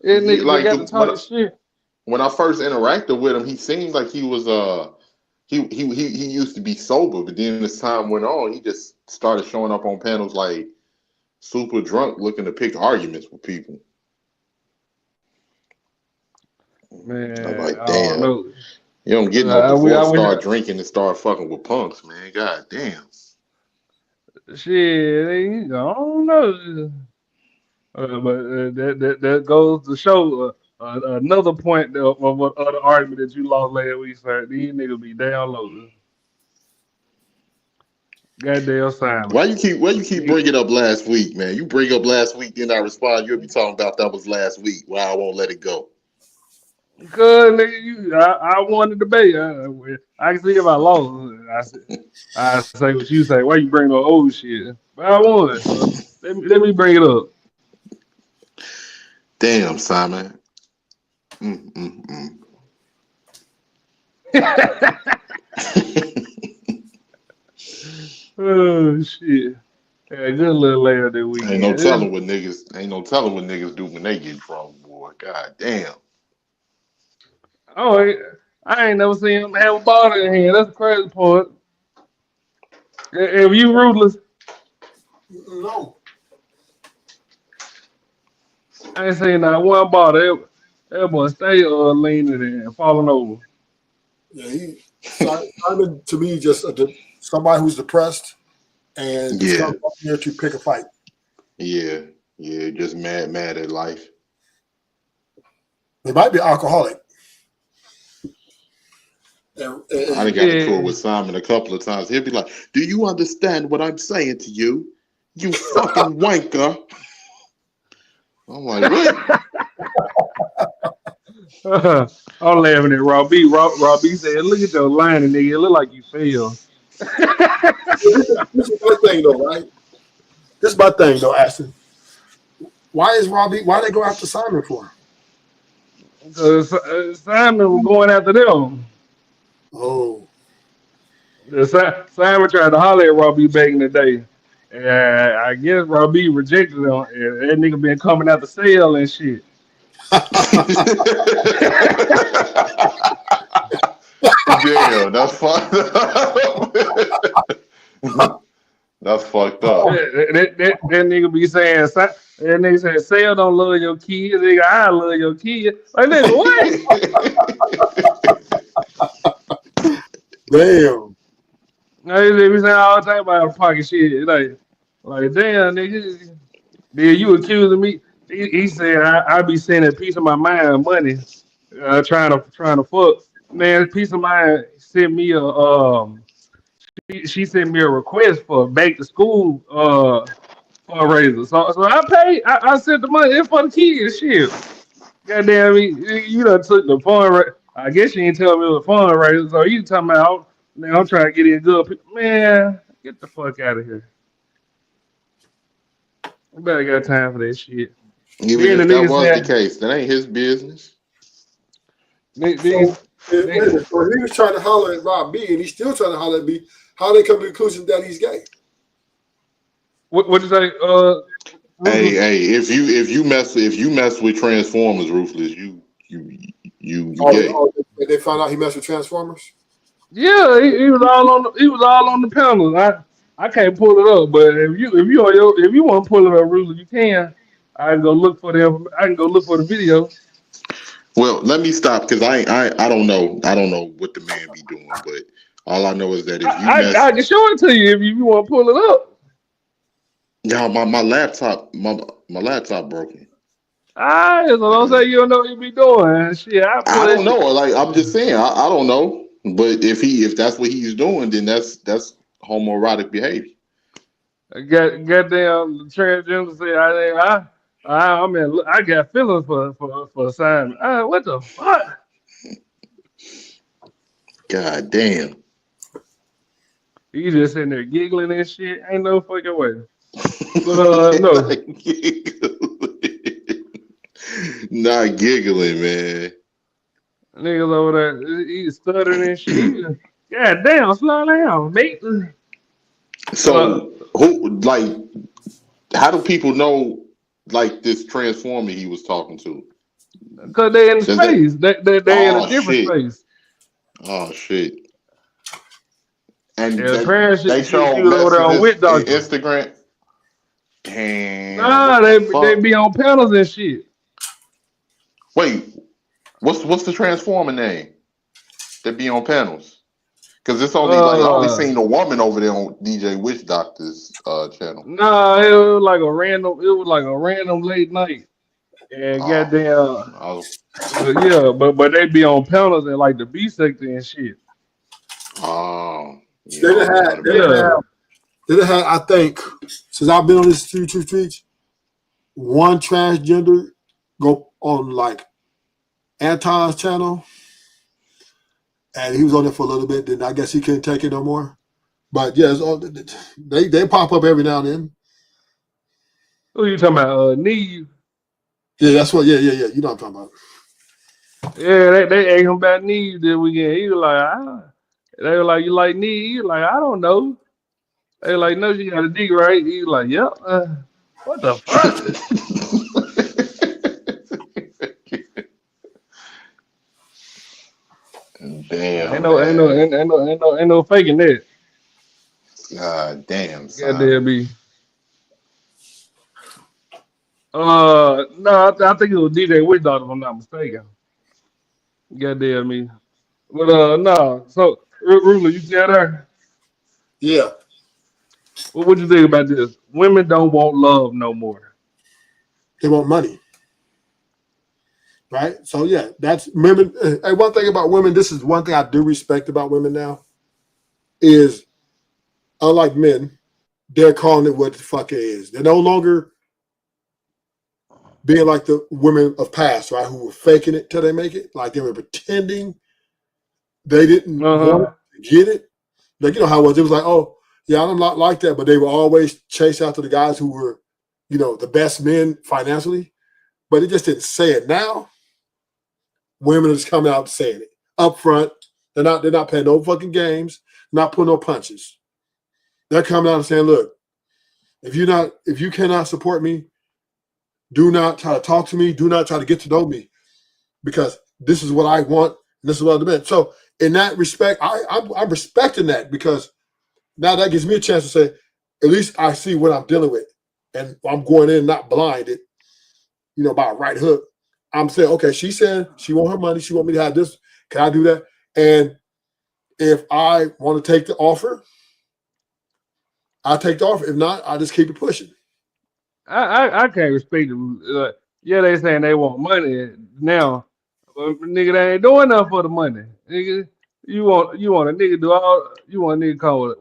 Speaker 19: That
Speaker 6: He
Speaker 19: nigga just
Speaker 6: like
Speaker 19: got to talking shit.
Speaker 6: when I first interacted with him, he seemed like he was he used to be sober, but then as time went on, he just started showing up on panels like super drunk, looking to pick arguments with people. I'm
Speaker 19: Man,
Speaker 6: like,
Speaker 19: I don't
Speaker 6: damn,
Speaker 19: know.
Speaker 6: you don't get no
Speaker 19: I
Speaker 6: divorce,
Speaker 19: wish
Speaker 6: start drinking and start fucking with punks, man. God damn.
Speaker 19: shit. I don't know. But that goes to show another point of what other argument that you lost last week, sir. These niggas be down low. Goddamn Simon.
Speaker 6: Why you keep bringing up last week, man? You bring up last week, then I respond. You'll be talking about that was last week. Why I won't let it go.
Speaker 19: Cause nigga, I won the debate. I can see if I lost. I say what you say. Why you bring no old shit? But I won, so let me bring it up.
Speaker 6: Damn, Simon.
Speaker 19: Oh shit. Yeah, good little later this
Speaker 6: Ain't no
Speaker 19: weekend.
Speaker 6: telling what niggas do when they get drunk, boy. God damn.
Speaker 19: Oh, I ain't never seen him have a ball in hand. That's the crazy part. If you ruthless,
Speaker 22: No.
Speaker 19: I ain't seen not one ball. That boy stay leaning and falling over.
Speaker 22: Yeah, Simon to me just somebody who's depressed and just
Speaker 6: Yeah,
Speaker 22: comes up here to pick a fight.
Speaker 6: yeah, just mad at life.
Speaker 22: They might be alcoholic.
Speaker 6: I done got into it
Speaker 19: Yeah.
Speaker 6: with Simon a couple of times. He'll be like, "Do you understand what I'm saying to you? You fucking wanker." I'm like, "What?"
Speaker 19: I'm laughing at Rob B. Rob B said, "Look at your line, nigga. It look like you failed."
Speaker 22: This is my thing though, right? This is my thing though, Ashton. Why is Robbie? Why they go after Simon for?
Speaker 19: Because Simon was going after them.
Speaker 22: Oh,
Speaker 19: Simon tried to holler at Rob B back in the day. Yeah, I guess Robbie rejected him. And that nigga been coming out the cell and shit.
Speaker 6: Damn, that's fucked up. That's fucked up.
Speaker 19: That nigga be saying, that nigga said, Cell don't love your kids. Nigga, I love your kids. Like, nigga, what?
Speaker 22: Damn.
Speaker 19: They be saying all the time about pocket shit. Like damn, nigga. Then you accusing me. He said I be sending a piece of my mind money, trying to fuck. Man, a piece of mind sent me a she sent me a request for back to school fundraiser. So I sent the money in for the kids. Shit. Goddamn me, you done took the fundraiser. I guess you ain't tell me it was a fundraiser. So you talking about man, I'm trying to get in good people. Man, get the fuck out of here. I better got time for that shit.
Speaker 6: Even
Speaker 19: Then the
Speaker 6: if that
Speaker 19: nigga
Speaker 6: was the
Speaker 19: said,
Speaker 6: case, that ain't his business.
Speaker 19: niggas,
Speaker 22: Wait a minute. So he was trying to holler at Rob B, and he's still trying to holler at B. How they come to the conclusion that he's gay?
Speaker 19: what you say?
Speaker 6: Hey, if you mess with Transformers, Ruthless, you gay.
Speaker 22: They found out he messed with Transformers?
Speaker 19: Yeah, he was all on the panels. I can't pull it up, but if you want to pull it up, Ruler, you can. I can go look for them. I can go look for the video.
Speaker 6: Well, let me stop because I don't know what the man be doing, but all I know is that if you mess,
Speaker 19: I can show it to you if you want to pull it up.
Speaker 6: yeah, my laptop broken.
Speaker 19: So don't say you don't know what you be doing. Shit, I pull
Speaker 6: I
Speaker 19: that
Speaker 6: don't know.
Speaker 19: shit.
Speaker 6: Like I'm just saying, I don't know. But if that's what he's doing, then that's homoerotic behavior.
Speaker 19: Goddamn transgender say I mean I got feelings for assignment. What the fuck?
Speaker 6: God damn.
Speaker 19: You just sitting there giggling and shit. Ain't no fucking way. But no.
Speaker 6: Not giggling, man.
Speaker 19: Niggas over there, he stuttering and shit. God damn, slow down, mate.
Speaker 6: So how do people know like this transformer he was talking to?
Speaker 19: Cause they in
Speaker 6: Does that?
Speaker 19: space. They in a
Speaker 6: Oh
Speaker 19: different
Speaker 6: shit!
Speaker 19: space.
Speaker 6: Oh shit! And
Speaker 19: Yeah, parents
Speaker 6: they
Speaker 19: she
Speaker 6: show
Speaker 19: was over there on
Speaker 6: messages
Speaker 19: Wit
Speaker 6: in
Speaker 19: Doctor.
Speaker 6: Instagram. Damn!
Speaker 19: Nah,
Speaker 6: What the
Speaker 19: they
Speaker 6: fuck?
Speaker 19: be on panels and shit.
Speaker 6: Wait, what's the transformer name? That be on panels? Because it's only like I only seen the woman over there on DJ Witch Doctor's channel.
Speaker 19: Nah, it was like a random late night. And goddamn, yeah, but they be on panels and like the B sector and shit.
Speaker 6: Oh,
Speaker 22: They done had, I think, since I've been on this streets, one transgender go on like Anton's channel, and he was on there for a little bit. Then I guess he couldn't take it no more. But yeah, it's all, they pop up every now and then.
Speaker 19: Who you talking about? Neve?
Speaker 22: Yeah, that's what. Yeah. You know what I'm talking about.
Speaker 19: Yeah, they asked him about Neve this weekend. He was like, they were like, you like Neve? He was like, I don't know. They were like, no, she got a dick, right? He was like, yep. What the fuck?
Speaker 6: Damn,
Speaker 19: Ain't no faking that.
Speaker 6: God damn, son.
Speaker 19: Goddamn me. No, I think it was DJ Witch Doctor, if I'm not mistaken. Goddamn me. But no. So, Ruler, you tell her.
Speaker 22: Yeah.
Speaker 19: What you think about this? Women don't want love no more.
Speaker 22: They want money. Right? So yeah, that's women. And one thing about women, this is one thing I do respect about women now, is unlike men, they're calling it what the fuck it is. They're no longer being like the women of past, right? Who were faking it till they make it. Like they were pretending they didn't want to get it. Like, you know how it was. It was like, oh, yeah, I'm not like that. But they were always chase after the guys who were, the best men financially. But it just didn't say it. Now, women are just coming out saying it up front. They're not playing no fucking games, not pulling no punches. They're coming out and saying, look, If you cannot support me, do not try to talk to me. Do not try to get to know me, because this is what I want and this is what I demand. So in that respect, I'm respecting that, because now that gives me a chance to say, at least I see what I'm dealing with, and I'm going in not blinded, by a right hook. I'm saying, okay, she said she want her money. She want me to have this. Can I do that? And if I want to take the offer, I take the offer. If not, I just keep it pushing.
Speaker 19: I can't respect them. Yeah, they saying they want money now, but nigga, they ain't doing nothing for the money. Nigga, you want a nigga do all you want a nigga come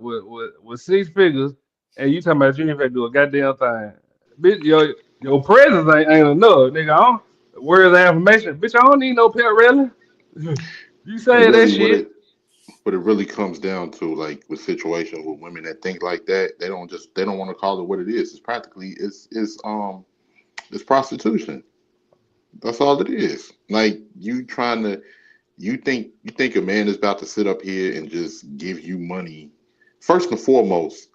Speaker 19: with 6 figures, and you talking about you ain't finna do a goddamn thing. Bitch, your presence ain't enough, nigga. Where's the information? Bitch, I don't need no pet rally. You
Speaker 6: And
Speaker 19: say that
Speaker 6: really,
Speaker 19: shit.
Speaker 6: what it really comes down to, like with situations with women that think like that, they don't want to call it what it is. It's practically it's prostitution. That's all it is. Like you think a man is about to sit up here and just give you money. First and foremost,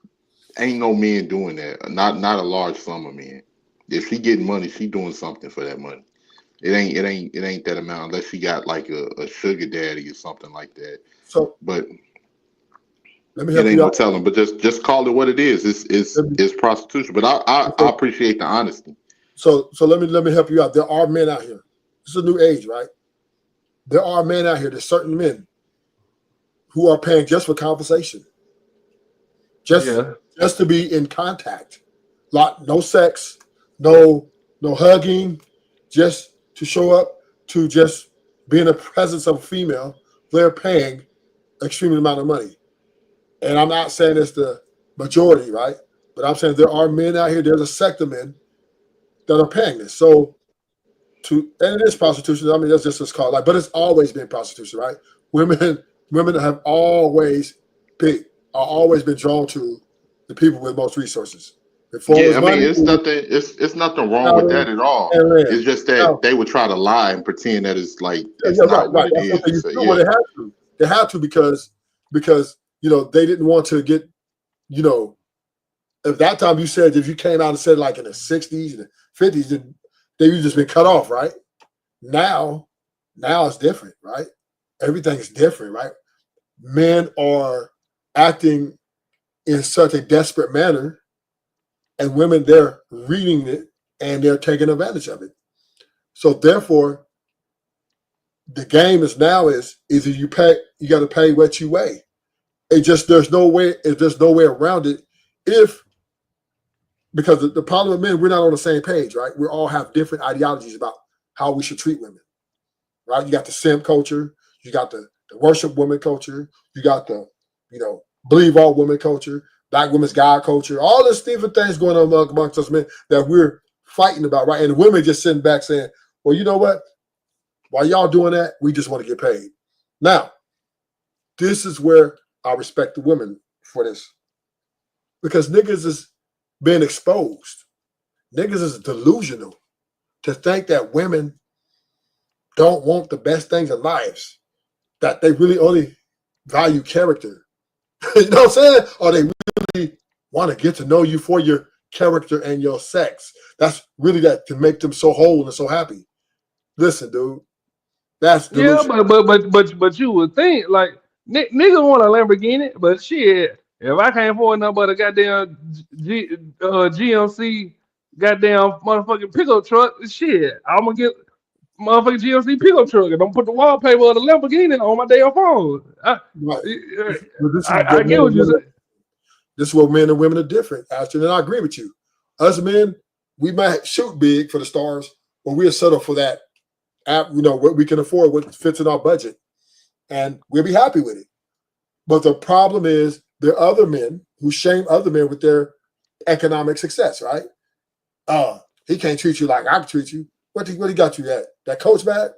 Speaker 6: ain't no men doing that. Not a large sum of men. If she getting money, she doing something for that money. It ain't that amount unless she got like a sugar daddy or something like that.
Speaker 22: So
Speaker 6: But
Speaker 22: let me
Speaker 6: it
Speaker 22: help
Speaker 6: ain't
Speaker 22: you
Speaker 6: no
Speaker 22: out.
Speaker 6: telling. But just call it what it is. It's prostitution. But I appreciate the honesty.
Speaker 22: So let me help you out. There are men out here. This is a new age, right? There are men out here. There's certain men who are paying just for conversation, just
Speaker 19: Yeah.
Speaker 22: to be in contact. No sex, no hugging, just to show up, to just be in the presence of a female. They're paying extreme amount of money, and I'm not saying it's the majority, right? But I'm saying there are men out here. There's a sect of men that are paying this. So and it is prostitution. I mean, that's just what's called. Like, but it's always been prostitution, right? Women have always been drawn to the people with most resources. Before it
Speaker 6: Yeah,
Speaker 22: was
Speaker 6: I mean
Speaker 22: money,
Speaker 6: it's
Speaker 22: it was
Speaker 6: nothing. It's nothing wrong with
Speaker 22: power
Speaker 6: that at all.
Speaker 22: and land.
Speaker 6: It's just
Speaker 22: Now,
Speaker 6: that they would try to lie and pretend that it's like it's
Speaker 22: yeah, right,
Speaker 6: not what
Speaker 22: right.
Speaker 6: it
Speaker 22: That's what
Speaker 6: is.
Speaker 22: they
Speaker 6: And
Speaker 22: used
Speaker 6: say,
Speaker 22: to do. Well,
Speaker 6: yeah,
Speaker 22: they had to. They had to because they didn't want to get you know. At that time, you said if you came out and said like in the '60s and the '50s, then you just been cut off, right? Now it's different, right? Everything's different, right? Men are acting in such a desperate manner, and women, they're reading it and they're taking advantage of it. So therefore, the game is now is either you got to pay what you weigh. There's no way around it. Because the problem with men, we're not on the same page, right? We all have different ideologies about how we should treat women, right? You got the simp culture, you got the worship woman culture, you got the believe all women culture, black women's God culture, all this different things going on amongst us men that we're fighting about, right? And the women just sitting back saying, well, you know what? While y'all doing that, we just want to get paid. Now, this is where I respect the women for this. Because niggas is being exposed. Niggas is delusional to think that women don't want the best things in lives, that they really only value character. You know what I'm saying? Or they really want to get to know you for your character and your sex. That's really that can make them so whole and so happy. Listen, dude, that's
Speaker 19: Yeah,
Speaker 22: delusion.
Speaker 19: but you would think like niggas want a Lamborghini, but shit, if I can't afford nothing but a goddamn GMC goddamn motherfucking pickup truck, shit, I'm gonna get motherfucking GMC pickup truck and I'm put the wallpaper of the Lamborghini on my damn phone.
Speaker 22: Right. But this is
Speaker 19: I
Speaker 22: what
Speaker 19: get
Speaker 22: men
Speaker 19: what
Speaker 22: and
Speaker 19: you
Speaker 22: women.
Speaker 19: say.
Speaker 22: This is what men and women are different, Ashton. And I agree with you. Us men, we might shoot big for the stars, but we'll settle for that. What we can afford, what fits in our budget, and we'll be happy with it. But the problem is there are other men who shame other men with their economic success, right? He can't treat you like I can treat you. What he got you at? That Coach bag?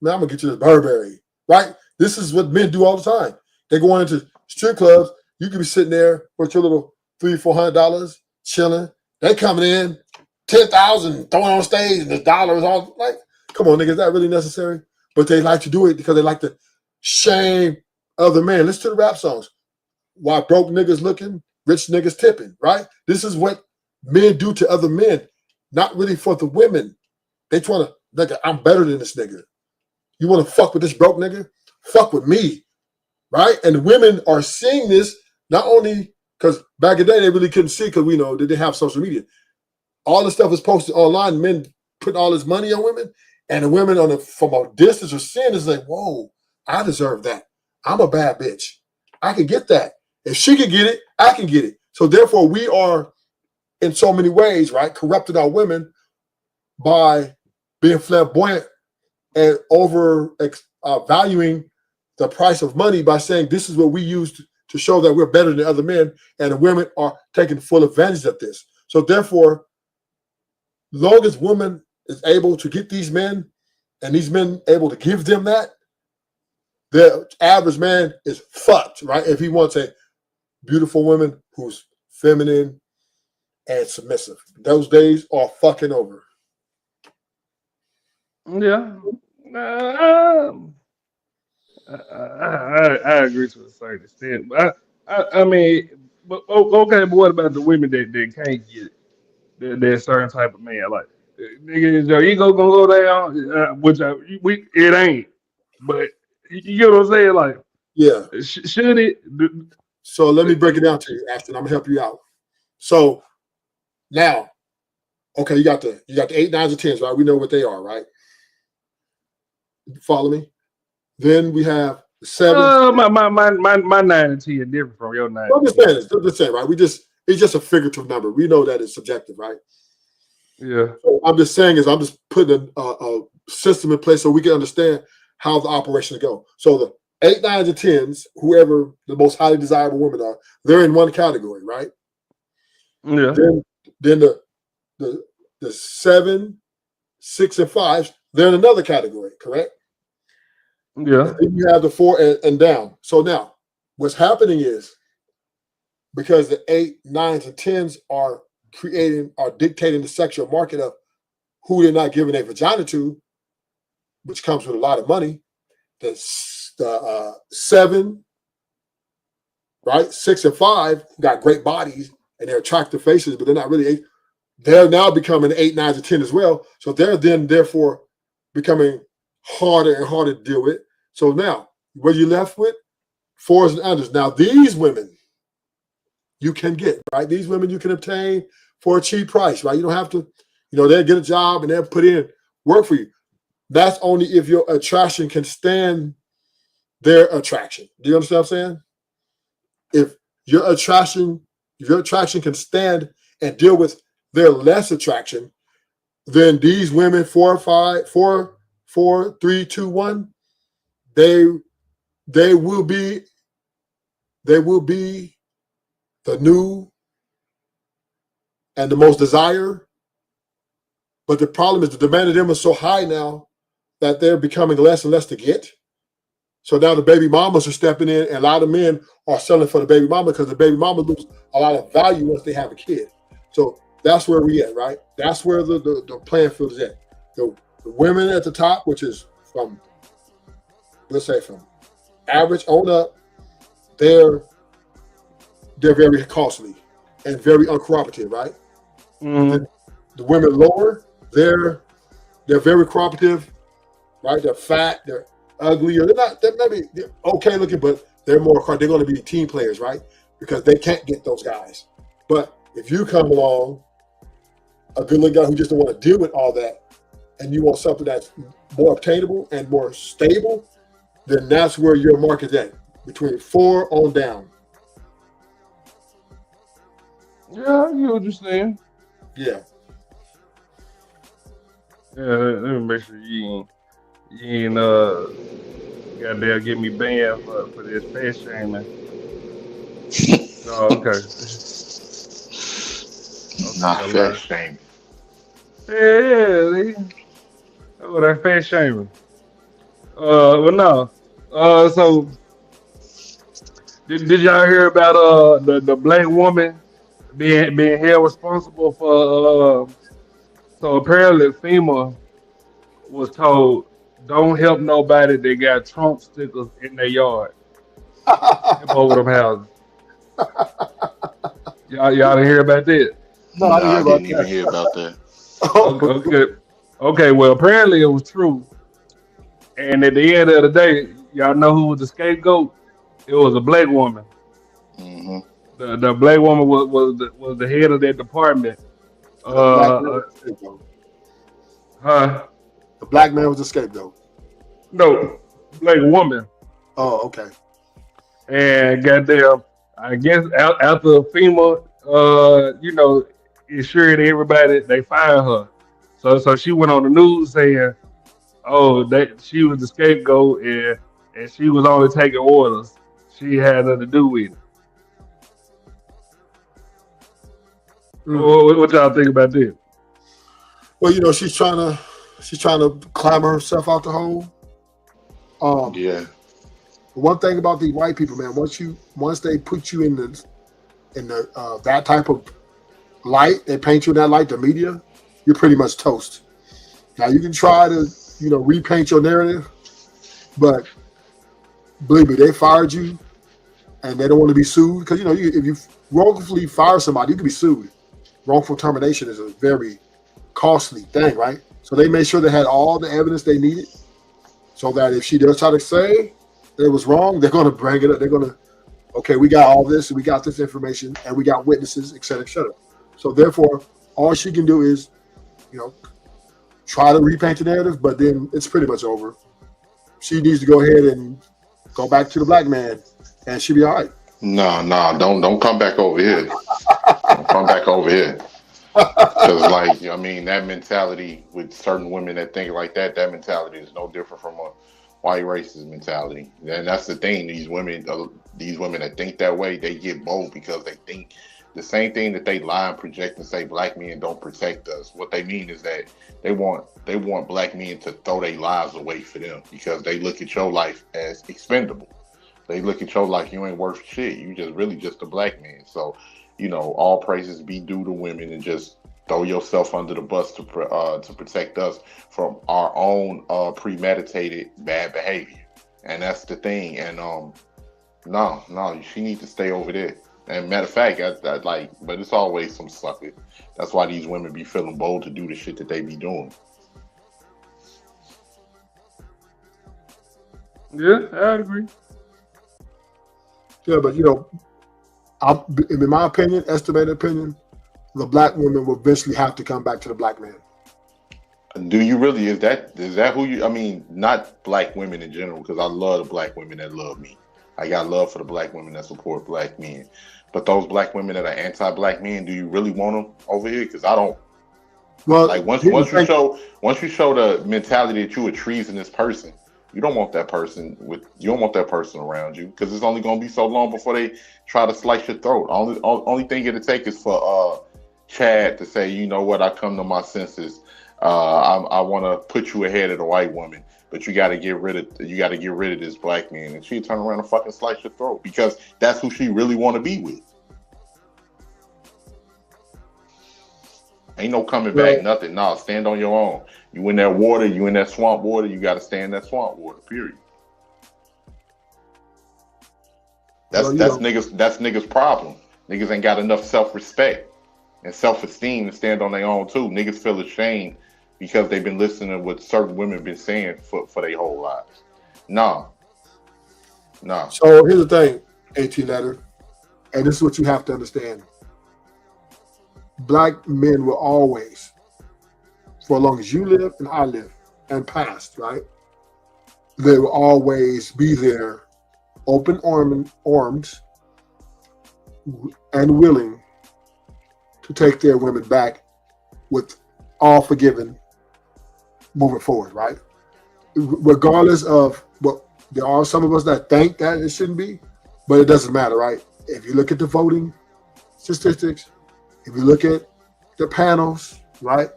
Speaker 22: Man, I'm gonna get you this Burberry, right? This is what men do all the time. They go into strip clubs. You could be sitting there with your little $300-400 chilling. They coming in 10,000 throwing on stage and the dollars all like, come on, nigga, is that really necessary? But they like to do it because they like to shame other men. Listen to the rap songs. Why broke niggas looking, rich niggas tipping, right? This is what men do to other men, not really for the women. They trying to, nigga, I'm better than this nigga. You want to fuck with this broke nigga? Fuck with me, right? And the women are seeing this not only because back in the day they really couldn't see because we know they didn't have social media. All this stuff is posted online. Men putting all this money on women, and the women from a distance are seeing is like, whoa, I deserve that. I'm a bad bitch. I can get that. If she can get it, I can get it. So therefore, we are in so many ways, right, corrupted our women by being flamboyant and over valuing the price of money by saying this is what we use to show that we're better than other men, and the women are taking full advantage of this. So therefore, long as women is able to get these men and these men able to give them that, the average man is fucked, right? If he wants a beautiful woman who's feminine and submissive. Those days are fucking over.
Speaker 19: Yeah. I agree to a certain extent. But I mean, but okay, but what about the women that can't get that certain type of man? Like, nigga, is your ego gonna go down? It ain't. But you get what I'm saying? Like,
Speaker 22: yeah,
Speaker 19: should it?
Speaker 22: So let me break it down to you, Ashton. I'm gonna help you out. So now, okay, you got the 8, 9s, and 10s, right? We know what they are, right? Follow me. Then we have the 7s.
Speaker 19: My 9 and 10 are different from your 9.
Speaker 22: I'm just saying this. I'm just saying, right? It's just a figurative number. We know that it's subjective, right?
Speaker 19: Yeah.
Speaker 22: So I'm just saying I'm just putting a system in place so we can understand how the operation go. So the 8, 9s, and 10s, whoever the most highly desirable women are, they're in one category, right?
Speaker 19: Yeah.
Speaker 22: Then the 7, 6, and 5s, they're in another category, correct?
Speaker 19: Yeah.
Speaker 22: And then you have the 4 and down. So now what's happening is because the 8, 9s, and 10s are dictating the sexual market of who they're not giving a vagina to, which comes with a lot of money. The 7, right, 6 and 5 got great bodies and they're attractive faces, but they're not really. They're now becoming 8, 9s, and 10 as well. So they're then therefore becoming harder and harder to deal with. So now what you're left with, 4s and unders. Now these women you can get, right? These women you can obtain for a cheap price, right? You don't have to, they'll get a job and they'll put in work for you. That's only if your attraction can stand their attraction. Do you understand what I'm saying? If your attraction can stand and deal with their less attraction, then these women 4, 5, 4, 4, 3, 2, 1, they will be the new and the most desired. But the problem is the demand of them is so high now that they're becoming less and less to get. So now the baby mamas are stepping in, and a lot of men are selling for the baby mama because the baby mama loses a lot of value once they have a kid. So that's where we at, right? That's where the playing field is at. The women at the top, which is from average on up, they're very costly and very uncooperative, right?
Speaker 19: Mm-hmm.
Speaker 22: The women lower, they're very cooperative, right? They're fat, they're ugly, or they're okay looking, but they're going to be team players, right? Because they can't get those guys. But if you come along, a good looking guy who just don't want to deal with all that, and you want something that's more obtainable and more stable, then that's where your market's at, between 4 on down.
Speaker 19: Yeah, you understand.
Speaker 22: Yeah.
Speaker 19: Yeah, let me make sure you ain't goddamn get me banned for this fat shaming. Oh, okay.
Speaker 6: Not fat shaming.
Speaker 19: Yeah, oh, that fat shaming. But no. So did y'all hear about the black woman being held responsible for so apparently FEMA was told don't help nobody that got Trump stickers in their yard. Help over them houses. Y'all didn't hear about that?
Speaker 22: No, I didn't
Speaker 6: Nah,
Speaker 22: hear
Speaker 6: I
Speaker 22: about
Speaker 6: didn't even
Speaker 22: that.
Speaker 6: hear about that.
Speaker 19: Okay. Well, apparently it was true. And at the end of the day, y'all know who was the scapegoat? It was a black woman.
Speaker 6: Hmm.
Speaker 19: The black woman was the head of that department.
Speaker 22: The black man
Speaker 19: Uh,
Speaker 22: was the scapegoat.
Speaker 19: huh?
Speaker 22: The black man was the scapegoat.
Speaker 19: No, black woman.
Speaker 22: Oh, okay.
Speaker 19: And goddamn, I guess after FEMA, assured everybody they fired her. So she went on the news saying, "Oh, that she was the scapegoat and she was only taking orders. She had nothing to do with it." What y'all think about this?
Speaker 22: Well, she's trying to climber herself out the hole.
Speaker 6: Yeah.
Speaker 22: One thing about these white people, man, once they put you in the that type of light, they paint you in that light, the media, you're pretty much toast. Now you can try to repaint your narrative, but believe me, they fired you, and they don't want to be sued because if you wrongfully fire somebody, you can be sued. Wrongful termination is a very costly thing, right? So they made sure they had all the evidence they needed, so that if she does try to say that it was wrong, they're going to bring it up. They're going to, okay, we got all this, and we got this information, and we got witnesses, et cetera, et cetera. So therefore, all she can do is, try to repaint the narrative, but then it's pretty much over. She needs to go ahead and go back to the black man, and she'll be all right.
Speaker 6: Nah, don't come back over here. Don't come back over here. Because, that mentality with certain women that think like that mentality is no different from a white racist mentality. And that's the thing. These women that think that way, they get bold because they think the same thing that they lie and project and say black men don't protect us. What they mean is that they want black men to throw their lives away for them because they look at your life as expendable. They look at your life, you ain't worth shit. You just a black man. So, all praises be due to women and just throw yourself under the bus to protect us from our own premeditated bad behavior. And that's the thing. And no, she needs to stay over there. And matter of fact, but it's always some sucker. That's why these women be feeling bold to do the shit that they be doing.
Speaker 19: Yeah, I agree.
Speaker 22: Yeah, but in my opinion, estimated opinion, the black woman will eventually have to come back to the black man.
Speaker 6: Do you really? Is that who you? I mean, not black women in general, because I love the black women that love me. I got love for the black women that support black men. But those black women that are anti-black men, do you really want them over here? Because I don't.
Speaker 22: Well,
Speaker 6: once you show the mentality that you're a treasonous person, you don't want that person around you, because it's only gonna be so long before they try to slice your throat. Only thing it'll take is for Chad to say, you know what, I come to my senses. I want to put you ahead of the white woman, but you got to get rid of this black man, and she turn around and fucking slice your throat because that's who she really want to be with. Ain't no coming back, nothing. No, stand on your own. You in that water, you in that swamp water, you got to stay in that swamp water, period. That's niggas' problem. Niggas ain't got enough self-respect and self-esteem to stand on their own too. Niggas feel ashamed because they've been listening to what certain women been saying for their whole lives. Nah.
Speaker 22: So here's the thing, 18 letter, and this is what you have to understand. Black men will always, for as long as you live and I live, and past, right? They will always be there, open armed and willing to take their women back with all forgiven moving forward, right? Regardless of what, there are some of us that think that it shouldn't be, but it doesn't matter, right? If you look at the voting statistics, if you look at the panels, right?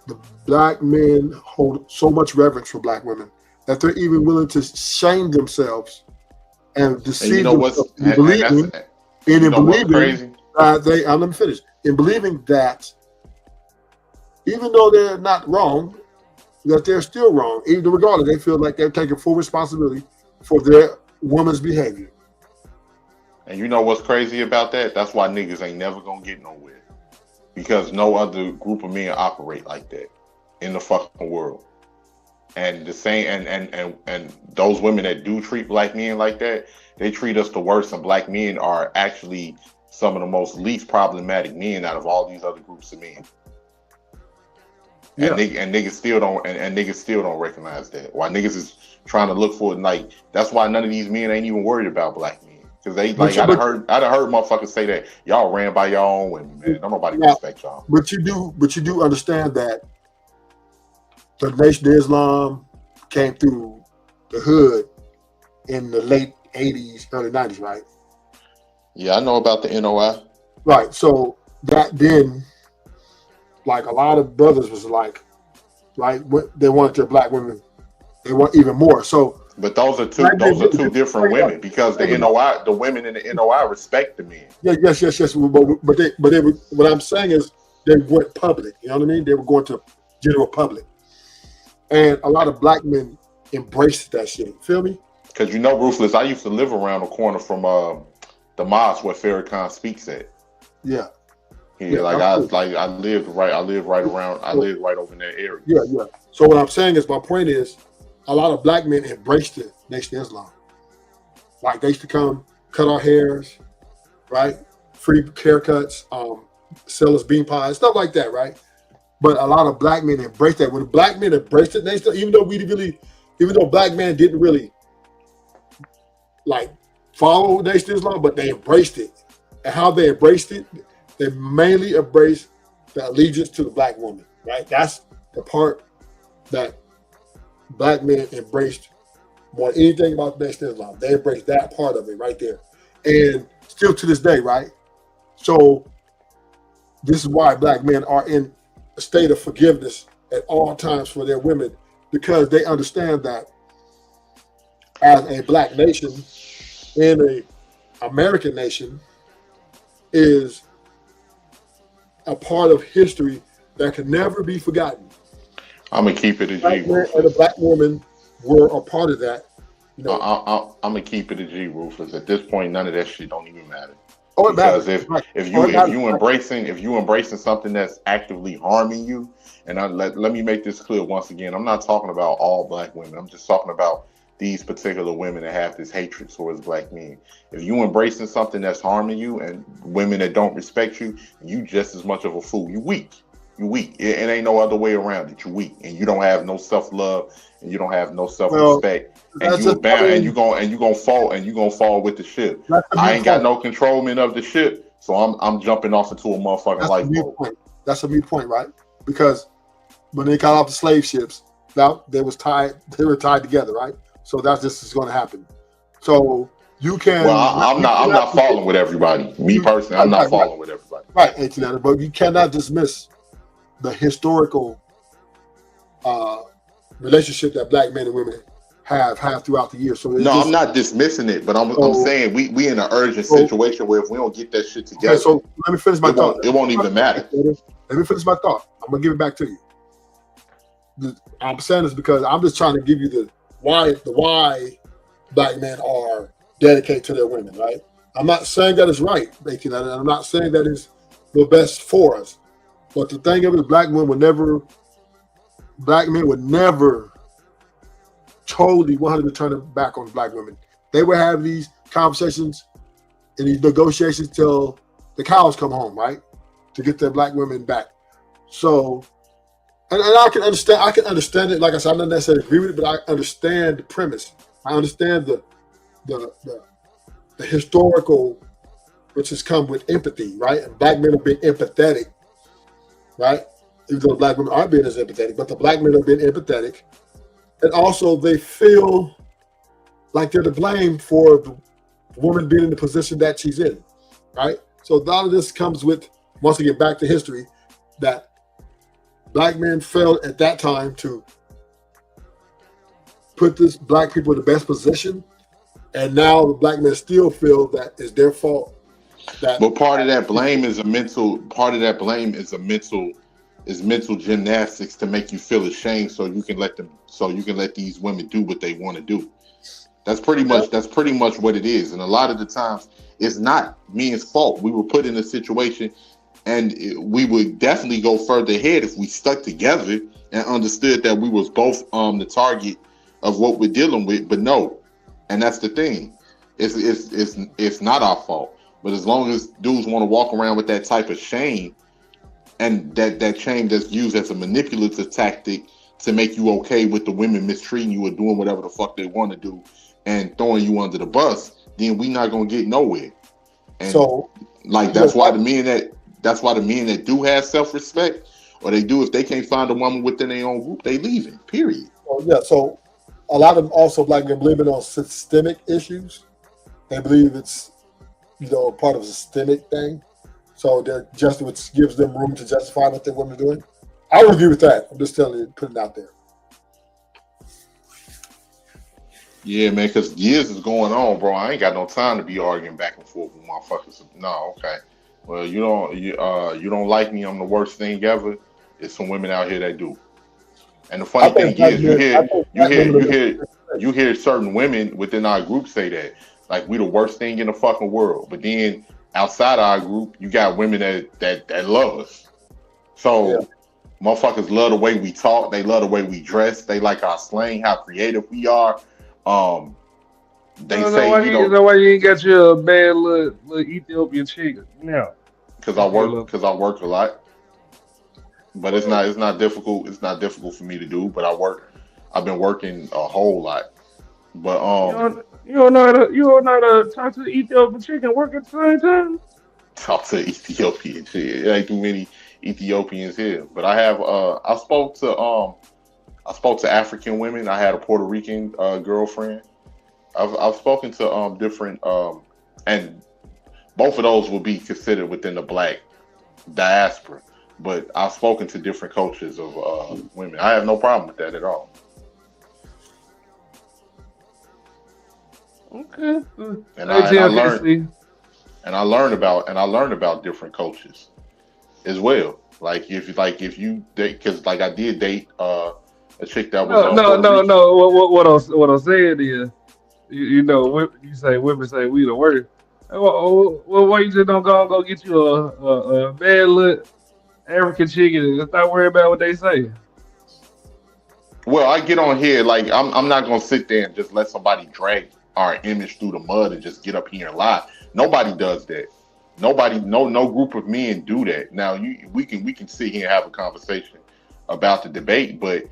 Speaker 22: The black men hold so much reverence for black women that they're even willing to shame themselves and deceive themselves in believing let me finish. In believing that even though they're not wrong, that they're still wrong. Even regardless, they feel like they're taking full responsibility for their woman's behavior.
Speaker 6: And you know what's crazy about that? That's why niggas ain't never gonna get nowhere. because no other group of men operate like that in the fucking world. And the same, and those women that do treat black men like that, they treat us the worst. And black men are actually some of the most least problematic men out of all these other groups of men.
Speaker 22: Yeah.
Speaker 6: And niggas still don't, and niggas still don't recognize that. Why niggas is trying to look for it, and like that's why none of these men ain't even worried about black men, because they like I done heard motherfuckers say that y'all ran by your own women, man. Don't nobody respect y'all.
Speaker 22: But you do understand that the Nation of Islam came through the hood in the late 80s, early 90s, right?
Speaker 6: Yeah, I know about the NOI.
Speaker 22: Right. So that then, like a lot of brothers was like, right, they wanted their black women, they want even more. So,
Speaker 6: but those are two different women, because the NOI, the women in the NOI respect the men.
Speaker 22: Yeah, yes. But they were, what I'm saying is they went public. You know what I mean? They were going to general public. And a lot of black men embraced that shit. Feel me?
Speaker 6: Because Ruthless, I used to live around the corner from the mosque where Farrakhan speaks at.
Speaker 22: Yeah.
Speaker 6: Yeah, I lived right over in that area.
Speaker 22: Yeah. So what I'm saying is, my point is, a lot of black men embraced the Nation of Islam. Like they used to come, cut our hairs, right? Free haircuts, sell us bean pies, stuff like that, right? But a lot of black men embraced that. When black men embraced it, even though black men didn't really like follow Nation of Islam, but they embraced it. And how they embraced it, they mainly embraced the allegiance to the black woman, right? That's the part that black men embraced more than anything about the Nation of Islam. They embraced that part of it right there. And still to this day, right? So this is why black men are in a state of forgiveness at all times for their women, because they understand that as a black nation and a American nation is a part of history that can never be forgotten.
Speaker 6: I'm gonna keep it a G.
Speaker 22: And the black women were a part of that.
Speaker 6: I'm gonna keep it a G, Ruthless. At this point, none of that shit don't even matter.
Speaker 22: Oh, it
Speaker 6: because
Speaker 22: matters.
Speaker 6: if you embracing something that's actively harming you, and let me make this clear once again, I'm not talking about all black women. I'm just talking about these particular women that have this hatred towards black men. If you embracing something that's harming you and women that don't respect you, you just as much of a fool. You weak. It ain't no other way around it. You weak, and you don't have no self-love, and you don't have no self-respect. And you bound, and you gonna fall with the ship. I ain't got no controlment of the ship, so I'm jumping off into a motherfucking lifeboat.
Speaker 22: That's a mute point, right? Because when they got off the slave ships, now they were tied together, right? So that's just is going to happen. So you can.
Speaker 6: Well, I'm not falling with everybody. Me personally, I'm not falling with everybody.
Speaker 22: Right, Antonetta, but you cannot dismiss the historical relationship that black men and women have throughout the years. So
Speaker 6: I'm not dismissing it, but I'm saying we in an urgent situation where if we don't get that shit together,
Speaker 22: so let me finish my thought.
Speaker 6: It won't even matter.
Speaker 22: Let me finish my thought. I'm gonna give it back to you. I'm saying this because I'm just trying to give you the why black men are dedicated to their women, right? I'm not saying that is right, and I'm not saying that is the best for us. But the thing of it, black men would never totally 100% turn it back on black women. They would have these conversations and these negotiations till the cows come home, right? To get their black women back. So, and I can understand it. Like I said, I don't necessarily agree with it, but I understand the premise. I understand the historical, which has come with empathy, right? And black men have been empathetic, right? Even though black women aren't being as empathetic, but the black men have been empathetic. And also they feel like they're to blame for the woman being in the position that she's in, right? So a lot of this comes with, once we get back to history, that black men felt at that time to put this black people in the best position, and now the black men still feel that it's their fault.
Speaker 6: But part of that blame is mental gymnastics to make you feel ashamed, so you can let these women do what they want to do. That's pretty much what it is. And a lot of the times it's not men's fault. We were put in a situation And we would definitely go further ahead if we stuck together and understood that we was both the target of what we're dealing with. But no, and that's the thing. It's not our fault. But as long as dudes want to walk around with that type of shame, and that shame that's used as a manipulative tactic to make you okay with the women mistreating you or doing whatever the fuck they want to do and throwing you under the bus, then we not gonna get nowhere. And
Speaker 22: So,
Speaker 6: like that's why the men that do have self-respect, or they do, if they can't find a woman within their own group, they leaving. Period.
Speaker 22: so a lot of them also black men believe on systemic issues. They believe it's part of a systemic thing. So they're just which gives them room to justify what they want to do. I would agree with that. I'm just telling you, putting it out there.
Speaker 6: Yeah, man, because years is going on, bro. I ain't got no time to be arguing back and forth with motherfuckers. No, okay. Well, you don't like me. I'm the worst thing ever. There's some women out here that do. And the funny thing is, you hear certain women within our group say that, like, we the worst thing in the fucking world. But then outside our group, you got women that love us. So motherfuckers love the way we talk. They love the way we dress. They like our slang, how creative we are. They say,
Speaker 19: why you ain't got your bad little Ethiopian chick now?
Speaker 6: Because I work a lot. But it's not difficult. It's not difficult for me to do. But I've been working a whole lot. But
Speaker 19: you don't know how to talk to the Ethiopian chick and work at the same time.
Speaker 6: Talk to Ethiopian shit. There ain't too many Ethiopians here. But I have I spoke to African women. I had a Puerto Rican girlfriend. I've spoken to different and both of those will be considered within the black diaspora. But I've spoken to different cultures of women. I have no problem with that at all.
Speaker 19: Okay.
Speaker 6: And I learned about different cultures as well. If you date, because like I did date a chick that was
Speaker 19: no. What I'm saying is, you say women say we the worst. Well, why you just don't go get you a bad look African chicken and stop worrying about what they say?
Speaker 6: Well, I get on here, like, I'm not gonna sit there and just let somebody drag our image through the mud and just get up here and lie. Nobody does that. Nobody, no group of men do that. Now we can sit here and have a conversation about the debate, but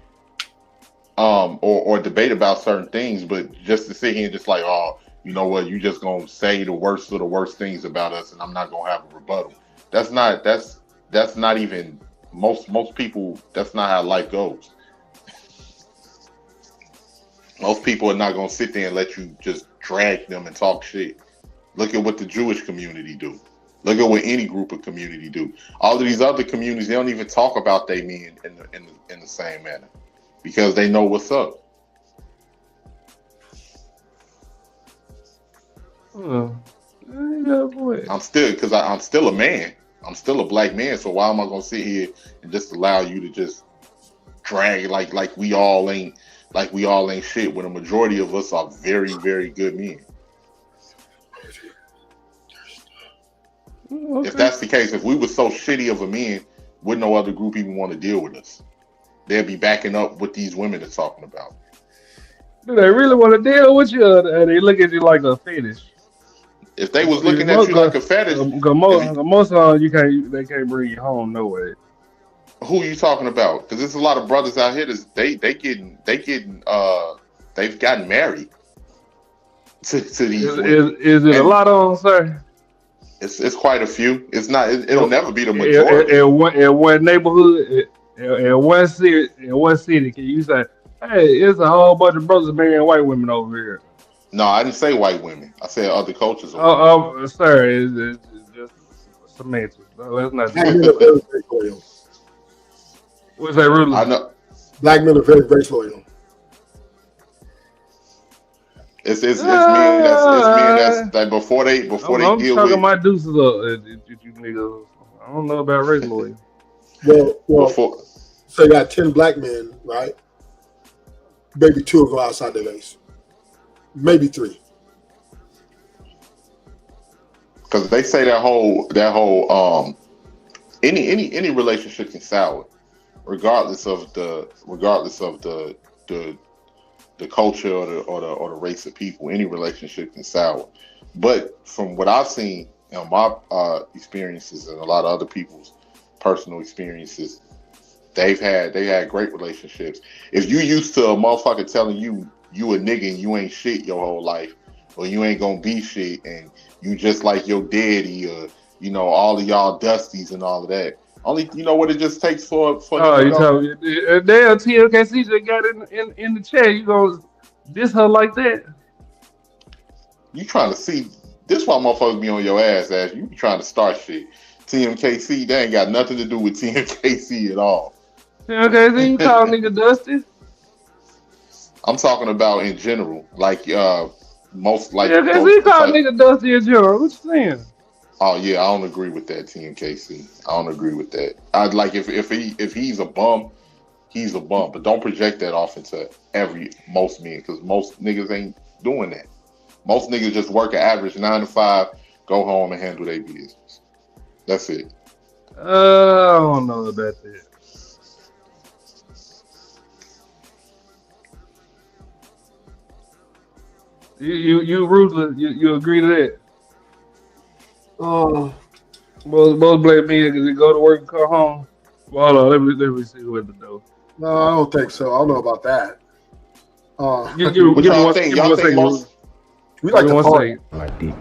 Speaker 6: or debate about certain things, but just to sit here and just like, oh, you know what, you just gonna say the worst of the worst things about us, and I'm not gonna have a rebuttal. That's not even most people. That's not how life goes. Most people are not gonna sit there and let you just drag them and talk shit. Look at what the Jewish community do. Look at what any group of community do. All of these other communities, they don't even talk about they men in the same manner because they know what's up. I'm still a man. I'm still a black man. So why am I gonna sit here and just allow you to just drag like we all ain't shit when a majority of us are very, very good men? Okay. If that's the case, if we were so shitty of a men, wouldn't no other group even want to deal with us? They'd be backing up what these women are talking about.
Speaker 19: Do they really want to deal with you, or they look at you like a fetish?
Speaker 6: If they was looking at you like a fetish,
Speaker 19: most of them they can't bring you home no way.
Speaker 6: Who are you talking about? Because there's a lot of brothers out here that they've gotten married to these women.
Speaker 19: Is it a lot of them, sir?
Speaker 6: It's quite a few. It's not. It'll never be the majority.
Speaker 19: In one neighborhood, in one city, can you say, "Hey, it's a whole bunch of brothers marrying white women over here"?
Speaker 6: No, I didn't say white women. I said other cultures.
Speaker 19: Sir, it's just semantics. Let's not. What's that, Rudy?
Speaker 22: I know black men are very, very loyal.
Speaker 6: It's men that's like before they deal with.
Speaker 19: I'm talking my deuces up, you niggas. I don't know about race loyal.
Speaker 22: Well, so you got 10 black men, right? Maybe 2 will go outside their race. Maybe 3.
Speaker 6: Because they say that whole any relationship can sour, regardless of the the culture or the race of people. Any relationship can sour. But from what I've seen in my experiences and a lot of other people's personal experiences, they had great relationships. If you used to a motherfucker telling you a nigga and you ain't shit your whole life, or you ain't gonna be shit, and you just like your daddy, or all of y'all dusties and all of that. Only what it just takes for him to
Speaker 19: You
Speaker 6: go.
Speaker 19: told me. Damn, TLKC just got in the chat. You gonna diss her like that?
Speaker 6: You trying to see this? Why motherfuckers be on your ass? You be trying to start shit. TMKC, they ain't got nothing to do with TMKC at all.
Speaker 19: TLKC, you call nigga Dusty?
Speaker 6: I'm talking about in general, like most like
Speaker 19: TLKC,
Speaker 6: those
Speaker 19: you
Speaker 6: the
Speaker 19: call
Speaker 6: type.
Speaker 19: nigga Dusty in general. What you saying?
Speaker 6: Oh yeah, I don't agree with that, TMKC. I don't agree with that. I'd like if he's a bum, he's a bum, but don't project that off into most men, because most niggas ain't doing that. Most niggas just work an average 9 to 5, go home and handle their business. That's it.
Speaker 19: I don't know about that. You ruthless. You agree to that? Most black men can go to work and come home. Well, hold on, let me see who at the door.
Speaker 22: No, I don't think so. I don't know about that.
Speaker 19: Give me
Speaker 6: What y'all think?
Speaker 19: give me
Speaker 6: Y'all
Speaker 19: one
Speaker 6: think
Speaker 19: second.
Speaker 6: most?
Speaker 22: We like
Speaker 19: Give me
Speaker 22: to
Speaker 19: one
Speaker 22: party.
Speaker 19: second.
Speaker 4: Like deep.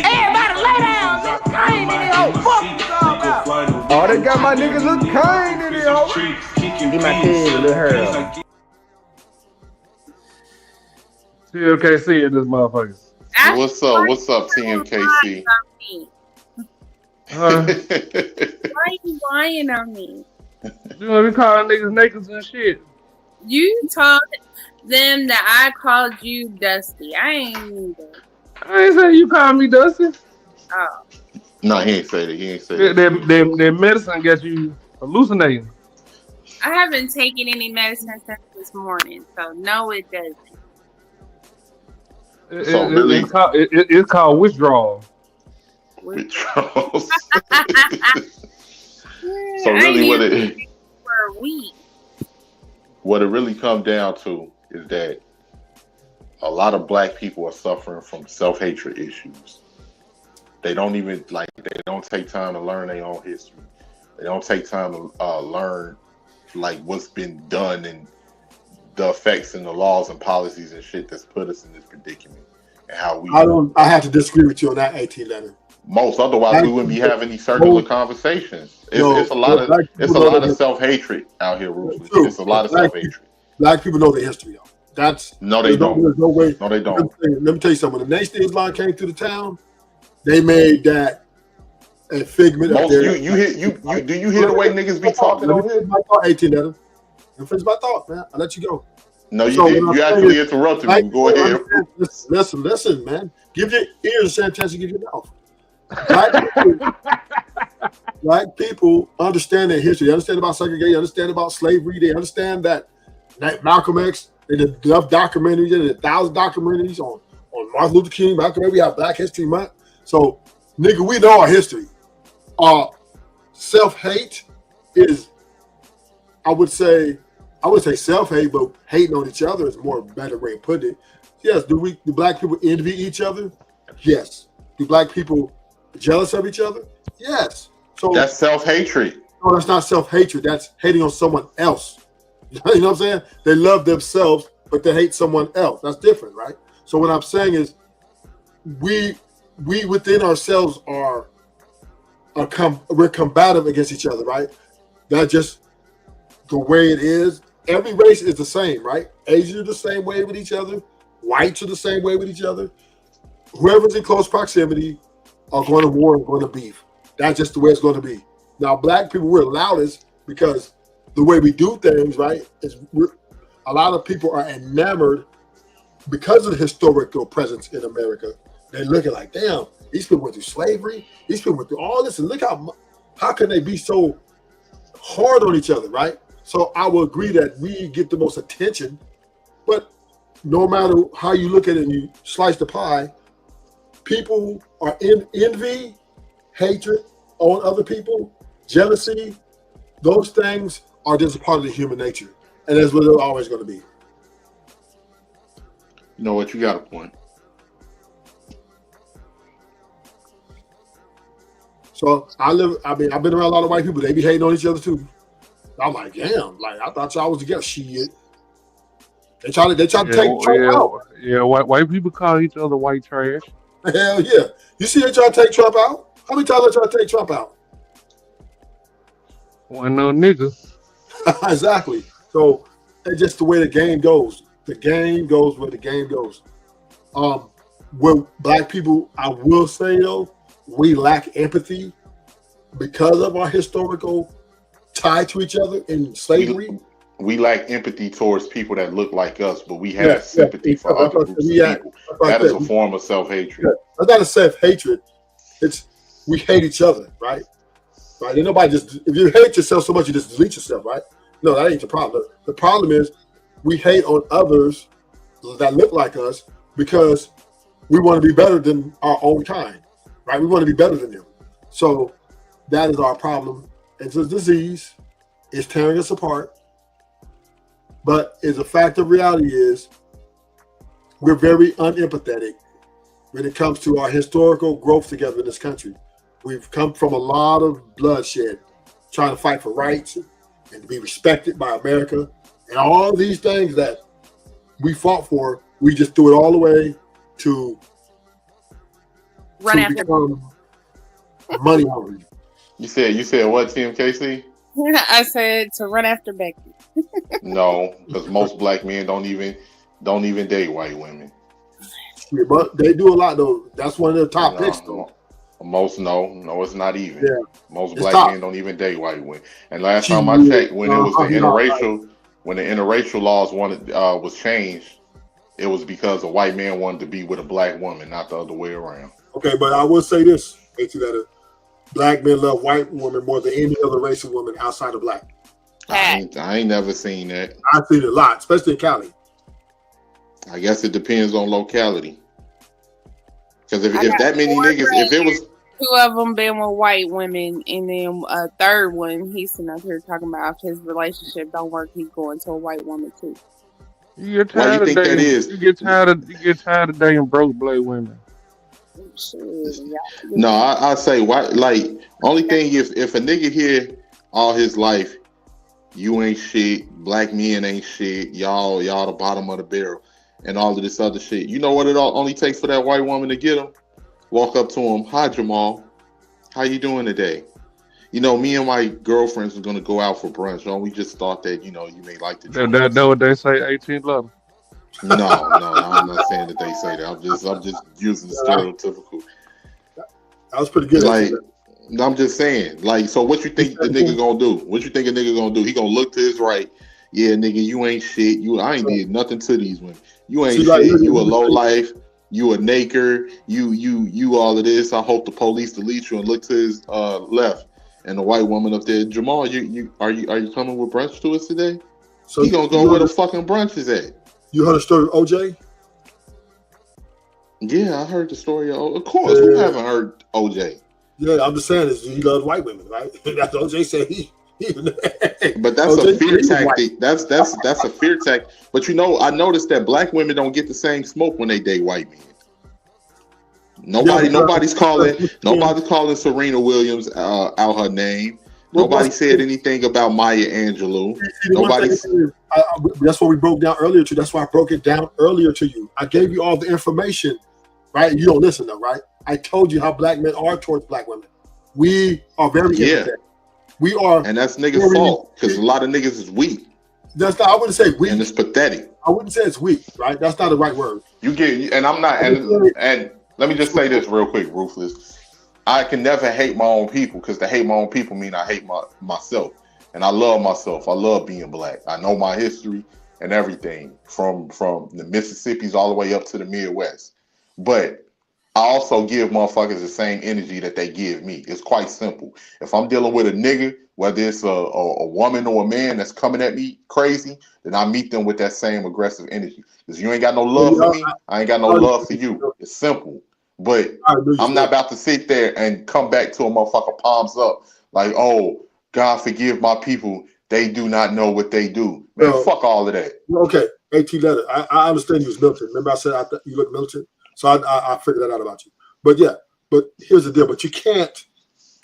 Speaker 16: Everybody lay down. Look Kane in the old fuck you all about.
Speaker 4: Oh, they got my niggas look Kane in there, ho. Get my kid, little Harold.
Speaker 19: TLKC in this motherfucker.
Speaker 6: What's up, TMKC?
Speaker 19: Huh?
Speaker 9: Why are you lying on me?
Speaker 19: You know, we calling niggas naked and shit.
Speaker 9: You told them that I called you Dusty. I ain't mean that.
Speaker 19: I ain't saying you call me Dusty.
Speaker 9: Oh.
Speaker 6: No, he ain't say that. He ain't say that.
Speaker 19: That medicine got you hallucinating.
Speaker 9: I haven't taken any medicine since this morning, so no, it doesn't.
Speaker 19: It's called withdrawal.
Speaker 6: Withdrawals.
Speaker 9: Yeah,
Speaker 6: So really,
Speaker 9: for a week.
Speaker 6: What it really comes down to is that a lot of black people are suffering from self-hatred issues. They don't even they don't take time to learn their own history. They don't take time to learn what's been done and the effects and the laws and policies and shit that's put us in this predicament, and how we.
Speaker 22: I have to disagree with you on that, 18 letter.
Speaker 6: Most otherwise we wouldn't be having these circular conversations. It's a lot of self-hatred out here, Rufus. It's a lot of self-hatred.
Speaker 22: Black people know the history, though.
Speaker 6: No, they don't.
Speaker 22: There's no way.
Speaker 6: No, they don't.
Speaker 22: Let me tell you something. When the Nation of Islam came through the town, they made that a figment of their.
Speaker 6: Do you hear the way niggas be talking on here?
Speaker 22: My thought, 18 letter. Let me finish my thought, man. I'll let you go.
Speaker 6: No, you did. You actually interrupted me. Go ahead.
Speaker 22: Listen, man. Give your ears the same chance you give your mouth. Black people understand their history. They understand about segregation. They understand about slavery. They understand that Malcolm X. They did enough documentaries. They did 1,000 documentaries on Martin Luther King. Malcolm X. We have Black History Month. So, nigga, we know our history. Self-hate is, I would say self-hate, but hating on each other is more better way of putting it. Yes, do black people envy each other? Yes. Do black people jealous of each other? Yes. So
Speaker 6: that's self-hatred.
Speaker 22: No, that's not self-hatred. That's hating on someone else. You know what I'm saying? They love themselves, but they hate someone else. That's different, right? So what I'm saying is we within ourselves we're combative against each other, right? That's just the way it is. Every race is the same, right? Asians are the same way with each other. Whites are the same way with each other. Whoever's in close proximity are going to war and going to beef. That's just the way it's going to be. Now, black people, we're loudest because the way we do things, right, is a lot of people are enamored because of the historical presence in America. They're looking like, damn, these people went through slavery. These people went through all this. And look how can they be so hard on each other, right? So I will agree that we get the most attention, but no matter how you look at it and you slice the pie, people are in envy, hatred on other people, jealousy, those things are just a part of the human nature. And that's what they're always going to be.
Speaker 6: You know what? You got a point.
Speaker 22: So I've been around a lot of white people. They be hating on each other too. I'm like, damn, like I thought y'all was together. Shit. They try to take Trump out.
Speaker 19: White people call each other white trash.
Speaker 22: Hell yeah. You see they try to take Trump out? How many times they try to take Trump out?
Speaker 19: One no nigga.
Speaker 22: Exactly. So it's just the way the game goes. The game goes where the game goes. Where black people, I will say though, we lack empathy because of our historical tie to each other in slavery.
Speaker 6: We lack empathy towards people that look like us, but we have sympathy for other groups of people. That is a form of self-hatred.
Speaker 22: That's not a self-hatred. It's we hate each other, right? Right? And nobody just, if you hate yourself so much, you just delete yourself, right? No, that ain't the problem. The problem is we hate on others that look like us because we want to be better than our own kind, right? We want to be better than them. So that is our problem. It's a disease. It's tearing us apart. But as a fact of reality is we're very unempathetic when it comes to our historical growth together in this country. We've come from a lot of bloodshed, trying to fight for rights and to be respected by America. And all these things that we fought for, we just threw it all away to
Speaker 9: run after
Speaker 22: money hungry.
Speaker 6: You said what, Tim Casey?
Speaker 9: I said to run after Becky.
Speaker 6: No, because most black men don't even date white women.
Speaker 22: Yeah, but they do a lot though. That's one of their top picks though.
Speaker 6: Most no, it's not even.
Speaker 22: Yeah.
Speaker 6: Most
Speaker 22: It's
Speaker 6: black
Speaker 22: top.
Speaker 6: men don't even date white women. And last time I checked, when it was the interracial, when the interracial laws was changed, it was because a white man wanted to be with a black woman, not the other way around.
Speaker 22: Okay, but I will say this, that black men love white women more than any other race of women outside of black.
Speaker 6: I ain't never seen that.
Speaker 22: I've seen it a lot, especially in Cali.
Speaker 6: I guess it depends on locality. Because if that many niggas, if it was
Speaker 9: 2 of them been with white women, and then a third one, he's sitting up here talking about if his relationship don't work, he's going to a white woman too.
Speaker 19: You get tired of dating. You get tired of dating broke black women.
Speaker 6: No, I say why. Like only thing if a nigga here all his life, you ain't shit, black men ain't shit, y'all the bottom of the barrel, and all of this other shit. You know what it only takes for that white woman to get him? Walk up to him, hi Jamal, how you doing today? You know, me and my girlfriends was gonna go out for brunch. We just thought that you may like to.
Speaker 19: That what they say, 18 love.
Speaker 6: No, I'm not saying that they say that. I'm just using the stereotypical.
Speaker 22: That was pretty good.
Speaker 6: Like, I'm just saying. Like, so what you think the nigga gonna do? What you think a nigga gonna do? He gonna look to his right. Yeah, nigga, you ain't shit. I ain't did nothing to these women. You ain't shit. You a low life. You a naker. You all of this. I hope the police delete you and look to his left. And the white woman up there, Jamal, are you coming with brunch to us today? So he gonna go where the fucking brunch is at.
Speaker 22: You heard the story of OJ?
Speaker 6: Yeah, I heard the story of course. Who haven't heard OJ?
Speaker 22: Yeah, I'm just saying he loves white women, right? That's what OJ said.
Speaker 6: But that's OJ a fear tactic. That's a fear tactic. But I noticed that black women don't get the same smoke when they date white men. Nobody's calling Serena Williams out her name. Nobody said anything about Maya Angelou.
Speaker 22: That's what we broke down earlier to. That's why I broke it down earlier to you. I gave you all the information, right? You don't listen though, right? I told you how black men are towards black women. We are very empathetic. We are,
Speaker 6: and that's niggas' fault because a lot of niggas is weak.
Speaker 22: That's not. I wouldn't say weak.
Speaker 6: And it's pathetic.
Speaker 22: I wouldn't say it's weak, right? That's not the right word.
Speaker 6: And I'm not. And let me just say this real quick, Ruthless. I can never hate my own people because to hate my own people mean I hate myself. And I love myself. I love being black. I know my history and everything from the Mississippis all the way up to the Midwest. But I also give motherfuckers the same energy that they give me. It's quite simple. If I'm dealing with a nigga, whether it's a woman or a man that's coming at me crazy, then I meet them with that same aggressive energy. Because you ain't got no love for me, I ain't got no love for you. It's simple. But I'm not about to sit there and come back to a motherfucker palms up like, oh, God forgive my people. They do not know what they do. Man, fuck all of that.
Speaker 22: Okay, AT letter. I understand you was militant. Remember I said you look militant? So I figured that out about you. But yeah, but here's the deal. But you can't,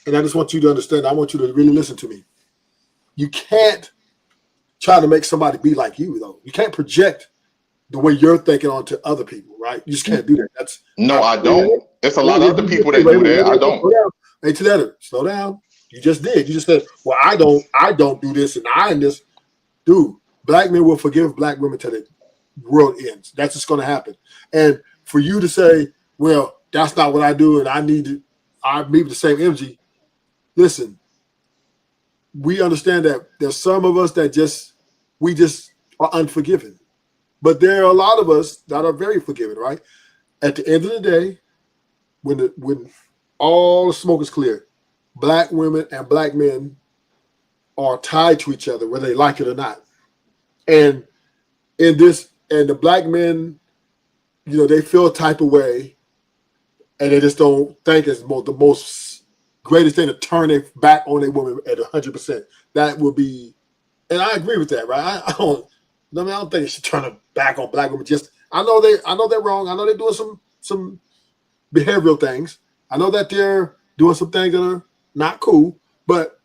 Speaker 22: and I just want you to understand, I want you to really listen to me. You can't try to make somebody be like you, though. You can't project the way you're thinking onto other people, right? You just can't do that. That's
Speaker 6: no, I don't. There's a lot of other people that do that. I don't.
Speaker 22: AT letter, slow down. You just did. You just said, well, I don't do this and I and this. Dude, black men will forgive black women till the world ends. That's just going to happen. And for you to say, well, that's not what I do and I meet the same energy. Listen, we understand that there's some of us that we just are unforgiving. But there are a lot of us that are very forgiving, right? At the end of the day, when all the smoke is clear, black women and black men are tied to each other, whether they like it or not. And the black men, they feel a type of way, and they just don't think it's the most greatest thing to turn their back on a woman at 100%. That would be, and I agree with that, right? I don't think they should turn their back on black women. I know they're wrong. I know they're doing some behavioral things. I know that they're doing some things that are not cool, but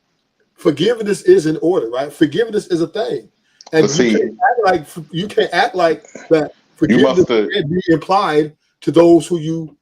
Speaker 22: forgiveness is in order, right? Forgiveness is a thing. And you can't act like that forgiveness can be implied to those who you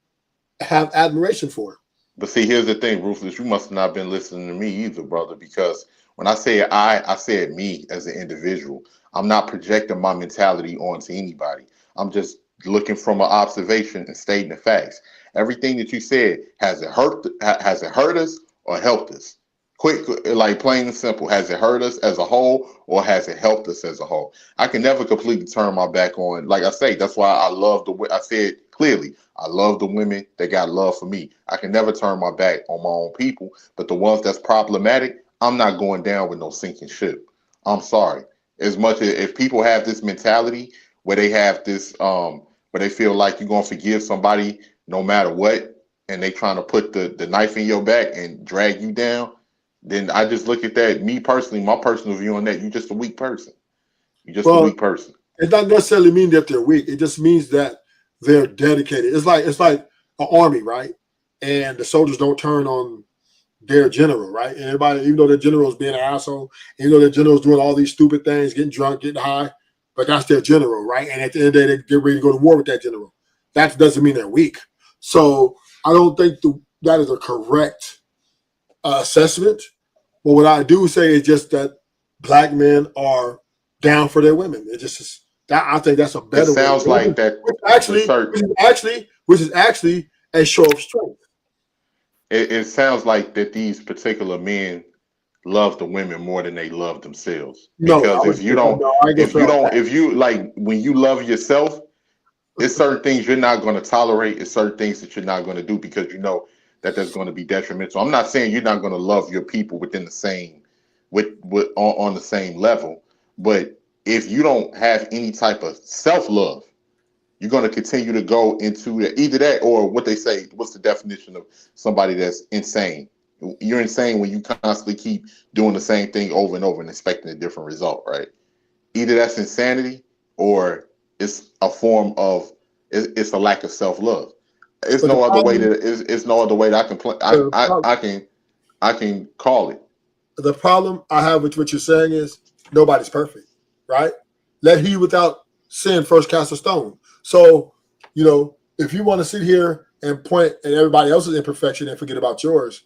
Speaker 22: have admiration for.
Speaker 6: But see, here's the thing, Ruthless, you must have not been listening to me either, brother, because when I say I said me as an individual. I'm not projecting my mentality onto anybody. I'm just looking from an observation and stating the facts. Everything that you said, has it hurt us or helped us? Quick, like plain and simple, has it hurt us as a whole or has it helped us as a whole? I can never completely turn my back on, like I say, that's why I said clearly, I love the women that got love for me. I can never turn my back on my own people, but the ones that's problematic, I'm not going down with no sinking ship. I'm sorry. As much as if people have this mentality where they have this, where they feel like you're going to forgive somebody no matter what, and they trying to put the knife in your back and drag you down, then I just look at that. Me personally, my personal view on that, you're just a weak person. You're just a weak person.
Speaker 22: It doesn't necessarily mean that they're weak. It just means that they're dedicated. It's like an army, right? And the soldiers don't turn on their general, right? And everybody, even though their general is being an asshole, even though their general is doing all these stupid things, getting drunk, getting high, but that's their general, right? And at the end of the day, they get ready to go to war with that general. That doesn't mean they're weak. So I don't think that is a correct assessment. But what I do say is just that black men are down for their women. It just is that I think that's a better.
Speaker 6: It sounds
Speaker 22: way
Speaker 6: like that,
Speaker 22: which is actually a show of strength.
Speaker 6: It sounds like that these particular men love the women more than they love themselves. Because if you like when you love yourself, there's certain things you're not going to tolerate. It's certain things that you're not going to do because you know that there's going to be detrimental. I'm not saying you're not going to love your people within the same, on the same level, but if you don't have any type of self-love, you're going to continue to go into either that or what they say. What's the definition of somebody that's insane? You're insane when you constantly keep doing the same thing over and over and expecting a different result, right? Either that's insanity or it's a form of it's a lack of self-love. It's no other way that I can call it.
Speaker 22: The problem I have with what you're saying is nobody's perfect, right? Let he without sin first cast a stone. So, if you want to sit here and point at everybody else's imperfection and forget about yours,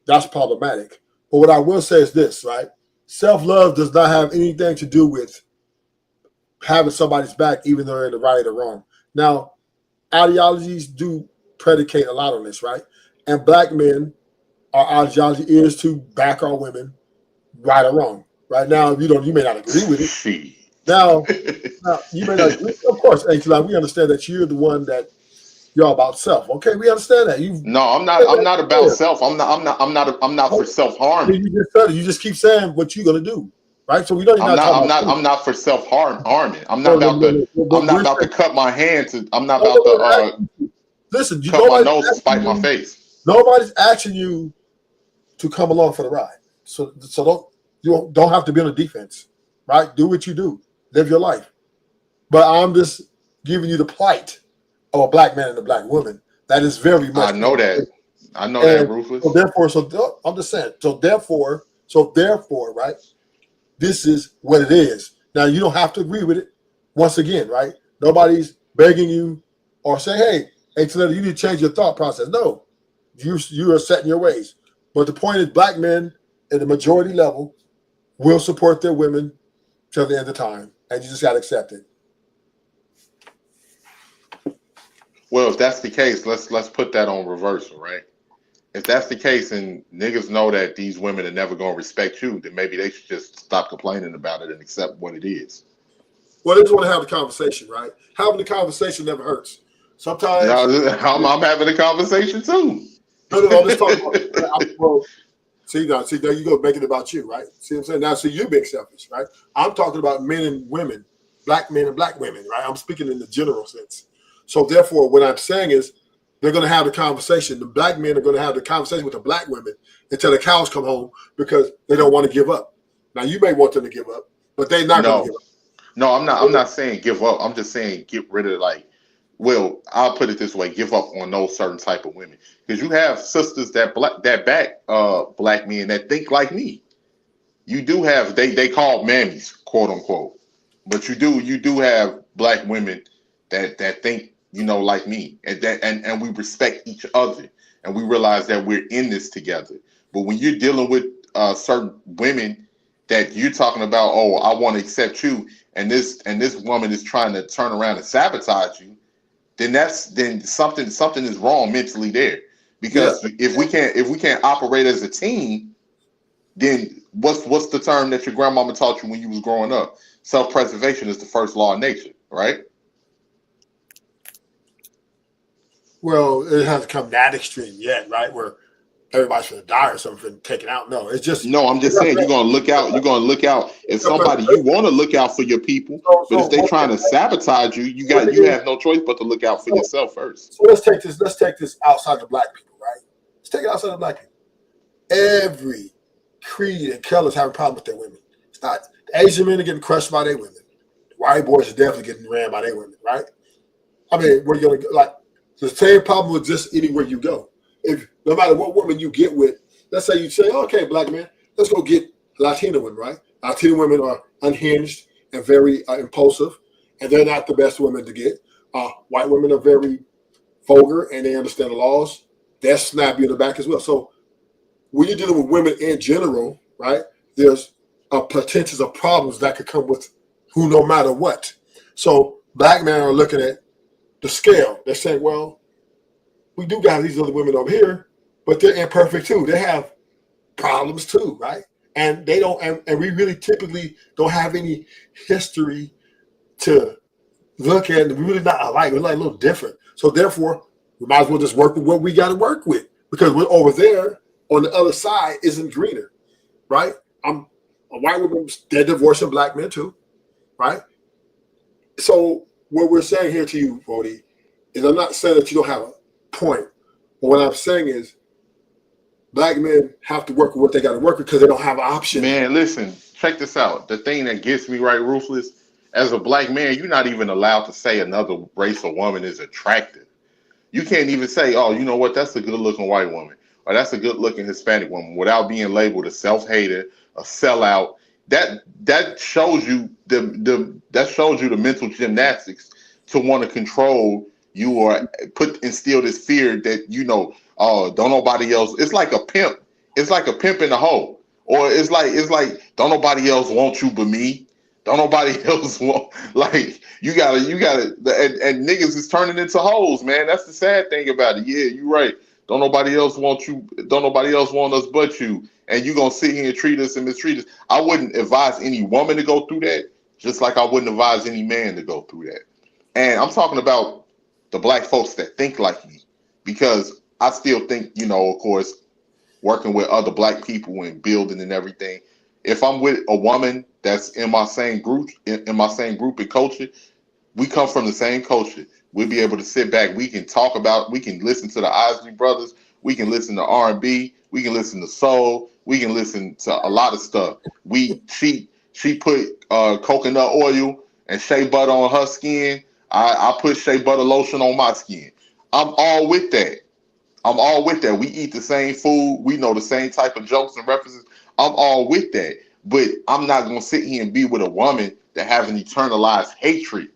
Speaker 22: that's problematic. But what I will say is this, right? Self-love does not have anything to do with having somebody's back, even though they're in the right or wrong. Now, ideologies do predicate a lot on this, right? And black men, our ideology is to back our women, right or wrong. Right now, you may not agree with it. Now you may not agree. Of course, Angela, we understand that you're the one that you're all about self. Okay, we understand that.
Speaker 6: I'm not about self. I'm not for self-harm.
Speaker 22: You just keep saying what you're gonna do. Right, so we don't.
Speaker 6: I'm not for self-harming. I'm not about to cut my hand to. I'm not about to.
Speaker 22: listen,
Speaker 6: cut my nose to spite my face.
Speaker 22: Nobody's asking you to come along for the ride. So don't have to be on the defense, right? Do what you do, live your life. But I'm just giving you the plight of a black man and a black woman. That is very much.
Speaker 6: I know that. I know that, Ruthless.
Speaker 22: So I'm just saying. So therefore, right? This is what it is. Now you don't have to agree with it. Once again, right? Nobody's begging you or saying, "Hey, Tanetta, you need to change your thought process." No, you are set in your ways. But the point is, black men at the majority level will support their women till the end of time, and you just got to accept it.
Speaker 6: Well, if that's the case, let's put that on reversal, right? If that's the case, and niggas know that these women are never gonna respect you, then maybe they should just stop complaining about it and accept what it is.
Speaker 22: Well, they just want to have the conversation, right? Having the conversation never hurts. Sometimes
Speaker 6: I'm having a conversation too.
Speaker 22: No, I'm just talking about. See, there you go, making it about you, right? See what I'm saying? Now, see, you're being selfish, right? I'm talking about men and women, black men and black women, right? I'm speaking in the general sense. So, therefore, what I'm saying is they're going to have the conversation. The black men are going to have the conversation with the black women until the cows come home because they don't want to give up. Now, you may want them to give up, but they're not going to give up.
Speaker 6: No, I'm not saying give up. I'm just saying get rid of well, I'll put it this way: give up on those certain type of women, because you have sisters that back black men that think like me. You do have they call mammies, quote unquote, but you do have black women that think like me, and we respect each other, and we realize that we're in this together. But when you're dealing with certain women that you're talking about, oh, I want to accept you, and this woman is trying to turn around and sabotage you, then something is wrong mentally there. Because if we can't operate as a team, then what's the term that your grandmama taught you when you was growing up? Self-preservation is the first law of nature, right?
Speaker 22: Well, it hasn't come that extreme yet, right? Where everybody's going to die or something taken out. No, it's just.
Speaker 6: No, I'm just saying you're going to look out. You're going to look out. If somebody, you want to look out for your people, but if they're trying to sabotage you, you have no choice but to look out for yourself first.
Speaker 22: So let's take this outside the black people, right? Let's take it outside the black people. Every creed and color is having a problem with their women. It's not the Asian men are getting crushed by their women. The white boys are definitely getting ran by their women, right? I mean, we're going to the same problem with just anywhere you go. If no matter what woman you get with, let's say you say, okay, black man, let's go get Latina women, right? Latina women are unhinged and very impulsive, and they're not the best women to get. White women are very vulgar and they understand the laws. They're snappy in the back as well. So when you're dealing with women in general, right, there's a potential of problems that could come with who no matter what. So black men are looking at the scale. They're saying, well, we do got these other women over here, but they're imperfect too. They have problems too, right? And they don't, and we really typically don't have any history to look at. We're really not alike. We're like a little different. So therefore, we might as well just work with what we got to work with, because we're over there on the other side isn't greener, right? A white woman, they're divorcing black men too, right? So what we're saying here to you, Bodie, is I'm not saying that you don't have a point, but what I'm saying is black men have to work with what they got to work with because they don't have an option.
Speaker 6: Man, listen, check this out. The thing that gets me right, Ruthless, as a black man, you're not even allowed to say another race or woman is attractive. You can't even say, oh, you know what, that's a good-looking white woman, or that's a good-looking Hispanic woman, without being labeled a self-hater, a sellout. That shows you the mental gymnastics to want to control you or instill this fear that don't nobody else. It's like a pimp. It's like a pimp in the hole, or it's like don't nobody else want you but me. Don't nobody else want, you gotta and niggas is turning into hoes, man. That's the sad thing about it. Yeah, you're right. Don't nobody else want you. Don't nobody else want us but you. And you gonna sit here and treat us and mistreat us. I wouldn't advise any woman to go through that, just like I wouldn't advise any man to go through that. And I'm talking about the black folks that think like me, because I still think, of course, working with other black people and building and everything. If I'm with a woman that's in my same group and culture, We come from the same culture. We'll be able to sit back. We can talk about. We can listen to the Isley Brothers. We can listen to R&B. We can listen to soul. We can listen to a lot of stuff. She put coconut oil and shea butter on her skin. I put shea butter lotion on my skin. I'm all with that. I'm all with that. We eat the same food. We know the same type of jokes and references. I'm all with that. But I'm not gonna sit here and be with a woman that have an internalized hatred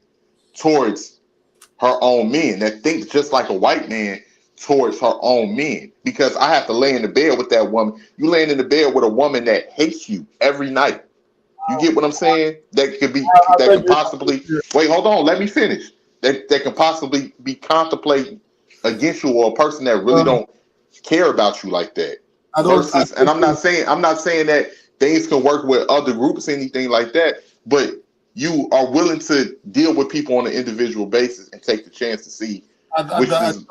Speaker 6: towards her own men, that thinks just like a white man towards her own men. Because I have to lay in the bed with that woman. You laying in the bed with a woman that hates you every night. You get what I'm saying? That could possibly wait, hold on, let me finish. That can possibly be contemplating against you, or a person that really don't care about you like that. Versus, and I'm not saying that things can work with other groups, anything like that, but you are willing to deal with people on an individual basis and take the chance to see which is.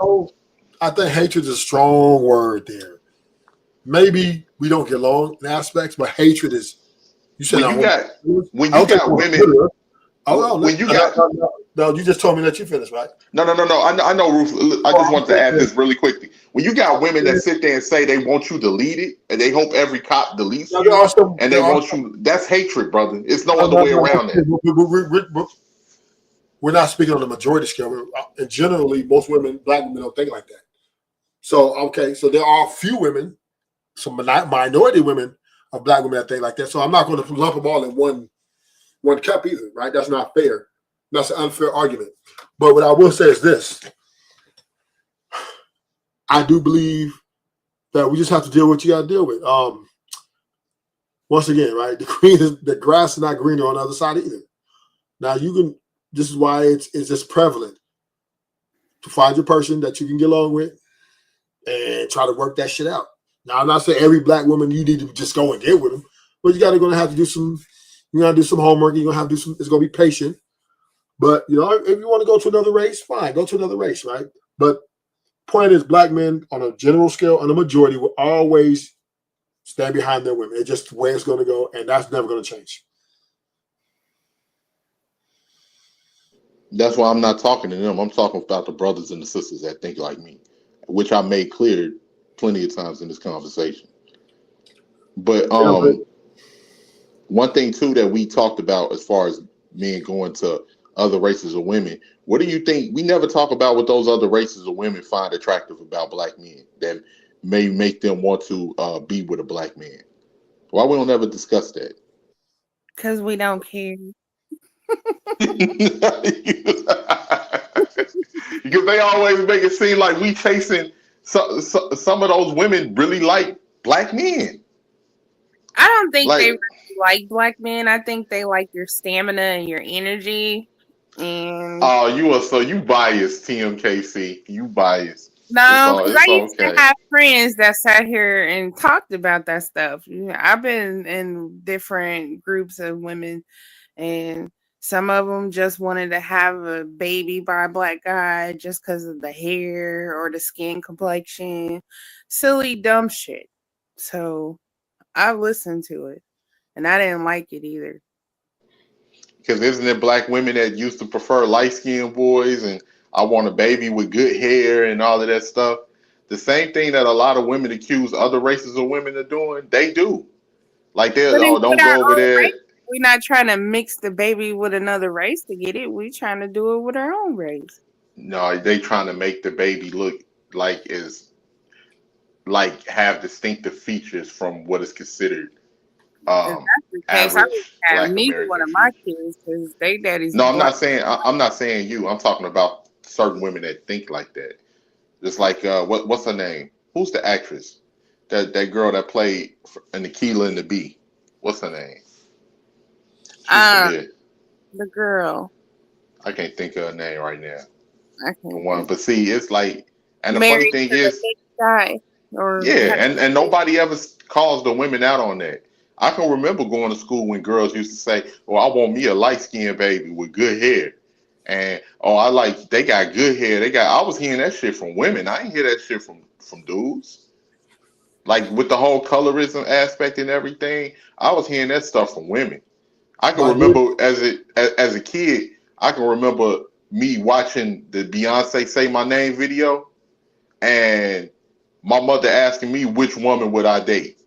Speaker 22: I think hatred is a strong word there. Maybe we don't get along in aspects, but hatred is. You said
Speaker 6: when you got women.
Speaker 22: No, you just told me that you finished, right?
Speaker 6: No. I know, Ruth. I just want to add this really quickly. When you got women that sit there and say they want you deleted, and they hope every cop deletes you, and they want you, that's hatred, brother. It's no other way around that.
Speaker 22: We're not speaking on the majority scale. And generally, most women, black women, don't think like that. So, so there are a few women, some minority women of black women that think like that. So I'm not going to lump them all in one cup either, right? That's not fair. That's an unfair argument. But what I will say is this. I do believe that we just have to deal with what you got to deal with. Once again, right? The grass is not greener on the other side either. Now this is why it's just prevalent to find your person that you can get along with and try to work that shit out. Now, I'm not saying every black woman you need to just go and get with them, but you're going to have to do some. You got to do some homework. You're going to have to do some. It's going to be patient. But if you want to go to another race, fine, go to another race, right? But point is, black men on a general scale, on a majority, will always stand behind their women. It's just the way it's going to go, and that's never going to change.
Speaker 6: That's why I'm not talking to them. I'm talking about the brothers and the sisters that think like me, which I made clear plenty of times in this conversation. But one thing too that we talked about as far as men going to other races of women, what do you think? We never talk about what those other races of women find attractive about black men that may make them want to be with a black man. Why we don't ever discuss that?
Speaker 9: Because we don't care.
Speaker 6: Because they always make it seem like we chasing some of those women really like black men.
Speaker 9: I don't think they really like black men. I think they like your stamina and your energy. And
Speaker 6: you biased, TMKC. You biased.
Speaker 9: No, because I used to have friends that sat here and talked about that stuff. I've been in different groups of women, and some of them just wanted to have a baby by a black guy just because of the hair or the skin complexion. Silly, dumb shit. So I listened to it, and I didn't like it either.
Speaker 6: Because isn't there black women that used to prefer light-skinned boys and I want a baby with good hair and all of that stuff? The same thing that a lot of women accuse other races of women of doing, they do. Like don't go over there.
Speaker 9: Race. We're not trying to mix the baby with another race to get it. We're trying to do it with our own race.
Speaker 6: No, they trying to make the baby look like have distinctive features from what is considered average Black American.
Speaker 9: One of my kids because they daddy's.
Speaker 6: No, I'm not saying you. I'm talking about certain women that think like that. Just like what's her name? Who's the actress? That girl that played in Tequila and the Bee. What's her name?
Speaker 9: The girl.
Speaker 6: I can't think of her name right now.
Speaker 9: The
Speaker 6: one, but see, it's like, and the funny thing is, and nobody ever calls the women out on that. I can remember going to school when girls used to say, "Oh, I want me a light-skinned baby with good hair," and they got good hair. I was hearing that shit from women. I didn't hear that shit from dudes. Like with the whole colorism aspect and everything, I was hearing that stuff from women. I can remember as a kid, I can remember me watching the Beyonce "Say My Name" video, and my mother asking me which woman would I date.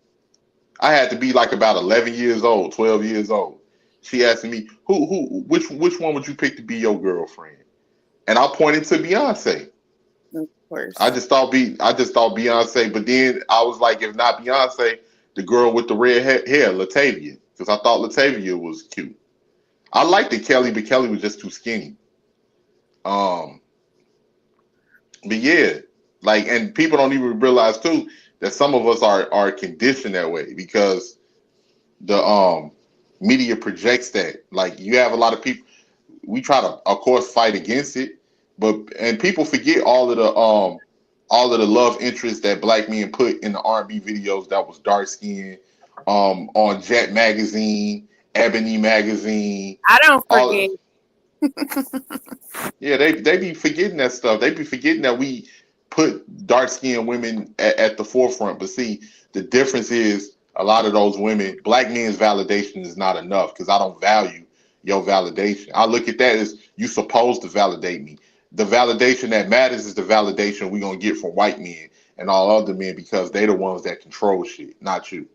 Speaker 6: I had to be like about 11 years old, 12 years old. She asking me, which one would you pick to be your girlfriend? And I pointed to Beyonce.
Speaker 9: Of course.
Speaker 6: I just thought Beyonce, but then I was like, if not Beyonce, the girl with the red hair, Latavia, because I thought Latavia was cute. I liked it, Kelly, but Kelly was just too skinny. But yeah, like, and people don't even realize too that some of us are conditioned that way because the media projects that. Like, you have a lot of people. We try to, of course, fight against it, and people forget all of the love interests that black men put in the R&B videos that was dark skinned, on Jet Magazine, Ebony Magazine.
Speaker 9: I don't forget.
Speaker 6: Yeah, they be forgetting that stuff. They be forgetting that we put dark skinned women at the forefront. But see, the difference is a lot of those women, black men's validation is not enough because I don't value your validation. I look at that as you supposed to validate me. The validation that matters is the validation we're gonna get from white men and all other men because they're the ones that control shit, not you.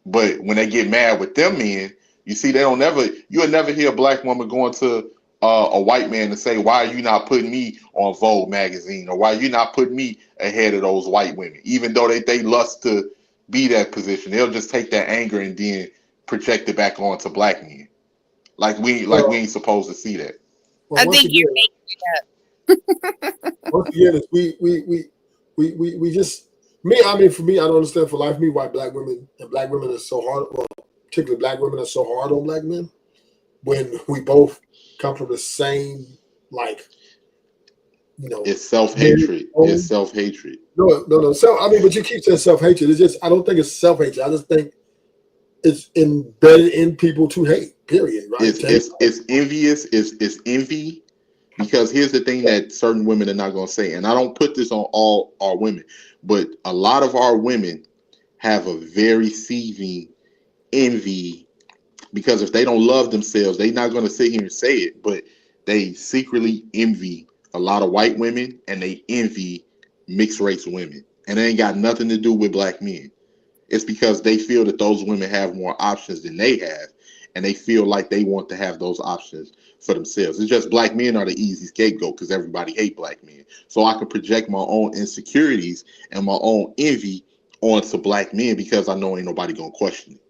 Speaker 6: But when they get mad with them men, you see, you'll never hear a black woman going to a white man to say, why are you not putting me on Vogue magazine, or why are you not putting me ahead of those white women? Even though they lust to be that position, they'll just take that anger and then project it back onto black men. Like we ain't supposed to see that.
Speaker 9: I think you're making it up.
Speaker 22: Once again, we just me. I mean, for me, I don't understand for life of me why black women are so hard. Well, particularly black women are so hard on black men when we both come from the same, like,
Speaker 6: it's self-hatred. It's self-hatred.
Speaker 22: No. I mean, but you keep saying self-hatred. It's just, I don't think it's self-hatred. I just think it's embedded in people to hate. Period. Right?
Speaker 6: It's envious. It's envy. Because here's the thing that certain women are not going to say, and I don't put this on all our women, but a lot of our women have a very seething envy, because if they don't love themselves, they're not going to sit here and say it, but they secretly envy a lot of white women and they envy mixed race women. And it ain't got nothing to do with black men. It's because they feel that those women have more options than they have, and they feel like they want to have those options for themselves. It's just black men are the easy scapegoat because everybody hate black men. So I can project my own insecurities and my own envy onto black men because I know ain't nobody gonna question it.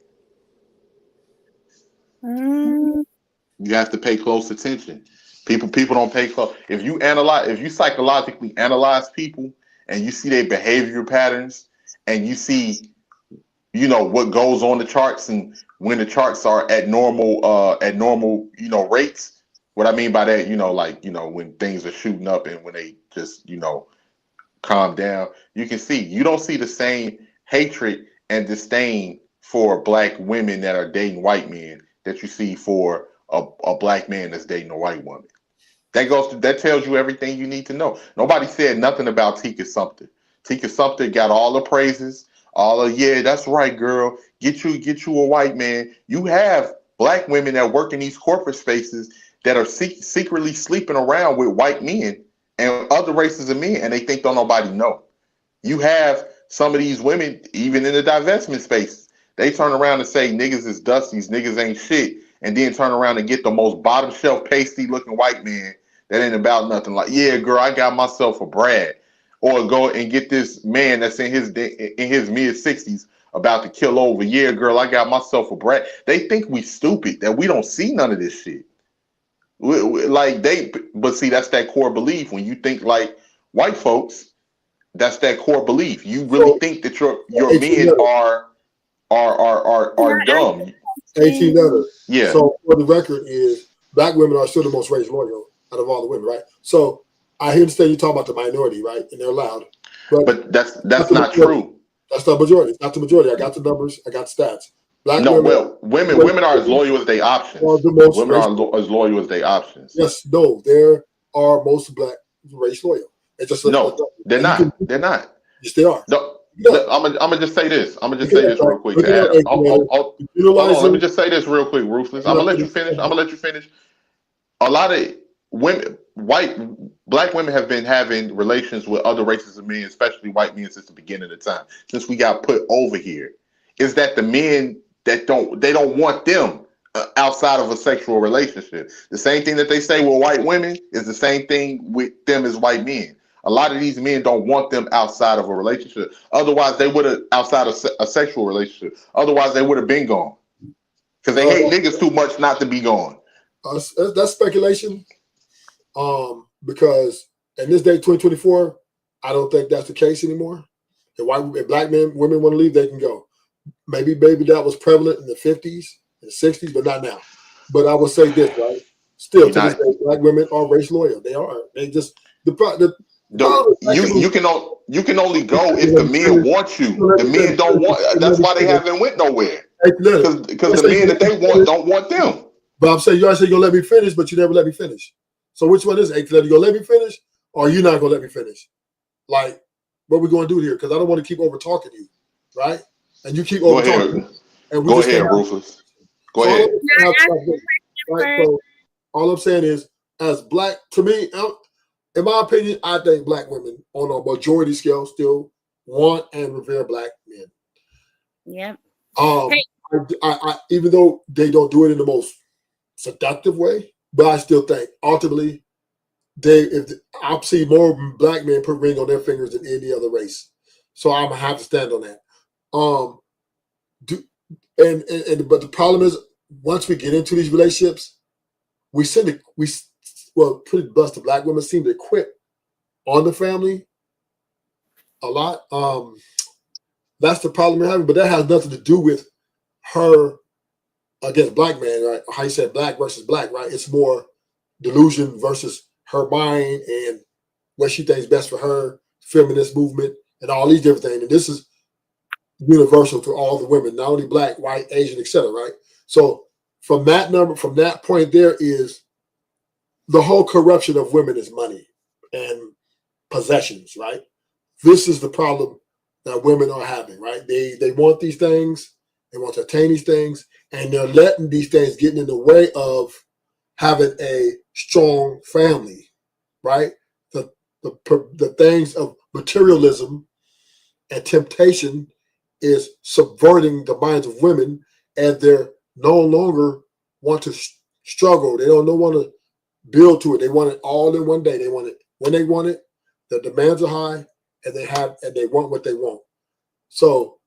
Speaker 6: You have to pay close attention. People don't pay close. If you psychologically analyze people and you see their behavior patterns and you see, what goes on the charts and when the charts are at normal, rates. What I mean by that, when things are shooting up and when they just, calm down, you can see, you don't see the same hatred and disdain for black women that are dating white men that you see for a black man that's dating a white woman. That tells you everything you need to know. Nobody said nothing about Tika Sumpter. Tika Sumpter got all the praises. Yeah, that's right, girl. Get you a white man. You have black women that work in these corporate spaces that are secretly sleeping around with white men and other races of men, and they think don't nobody know. You have some of these women, even in the divestment spaces, they turn around and say niggas is dusties, niggas ain't shit, and then turn around and get the most bottom shelf pasty looking white man that ain't about nothing. Like, yeah, girl, I got myself a Brad. Or go and get this man that's in his mid 60s about to kill over. Yeah, girl, I got myself a Brad. They think we stupid, that we don't see none of this shit. But see, that's that core belief. When you think like white folks, that's that core belief. You really think that your men are dumb.
Speaker 22: 18 letter.
Speaker 6: Yeah.
Speaker 22: So for the record is black women are still the most race loyal out of all the women, right? So I understand you talking about the minority, right? And they're loud.
Speaker 6: But that's not true.
Speaker 22: That's the majority. It's not the majority. I got the numbers. I got stats.
Speaker 6: Women are as loyal as their options. Women are as loyal as their options.
Speaker 22: Yes, no, there are most black race loyal. It's just
Speaker 6: they're not. They're not.
Speaker 22: Yes, they are.
Speaker 6: No, I'm gonna just say this. I'm gonna just say this real quick. Hold on, let me just say this real quick, Ruthless. I'm gonna let you finish. a lot of women, black women have been having relations with other races of men, especially white men, since the beginning of time, since we got put over here. Is that the men that don't want them outside of a sexual relationship? The same thing that they say with white women is the same thing with them as white men. A lot of these men don't want them outside of a relationship. Otherwise, they would have outside of a sexual relationship. Otherwise, they would have been gone because they hate niggas too much not to be gone.
Speaker 22: That's speculation. Because in this day, 2024, I don't think that's the case anymore. If black women want to leave, they can go. Maybe that was prevalent in the 50s and 60s, but not now. But I will say this, right? Still, to this day, black women are race loyal. They are. They just you
Speaker 6: can only go if the men want you. The men don't want. That's why they haven't went nowhere. Because the men that they want don't want them.
Speaker 22: But I'm saying you always say you're gonna let me finish, but you never let me finish. So which one is it? You gonna let me finish, or you not gonna let me finish? Like, what we gonna do here? Because I don't want to keep over talking you, right? And you keep over talking.
Speaker 6: Go ahead, Rufus. Go ahead.
Speaker 22: Right? So all I'm saying is, as black, to me, in my opinion, I think black women on a majority scale still want and revere black men.
Speaker 9: Yep.
Speaker 22: I even though they don't do it in the most seductive way, but I still think ultimately I'll see more black men put ring on their fingers than any other race. So I'm gonna have to stand on that. But the problem is once we get into these relationships, pretty much the black women seem to quit on the family a lot. That's the problem we're having, but that has nothing to do with her against black man, right? How you said black versus black, right? It's more delusion versus her mind and what she thinks best for her, feminist movement, and all these different things. And this is universal to all the women, not only black, white, Asian, etc. Right? So from that point, there is the whole corruption of women is money and possessions, right? This is the problem that women are having, right? They want these things, they want to attain these things, and they're letting these things get in the way of having a strong family, right? The things of materialism and temptation is subverting the minds of women, and they're no longer want to struggle. They don't want to build to it. They want it all in one day. They want it when they want it. The demands are high, and they want what they want. So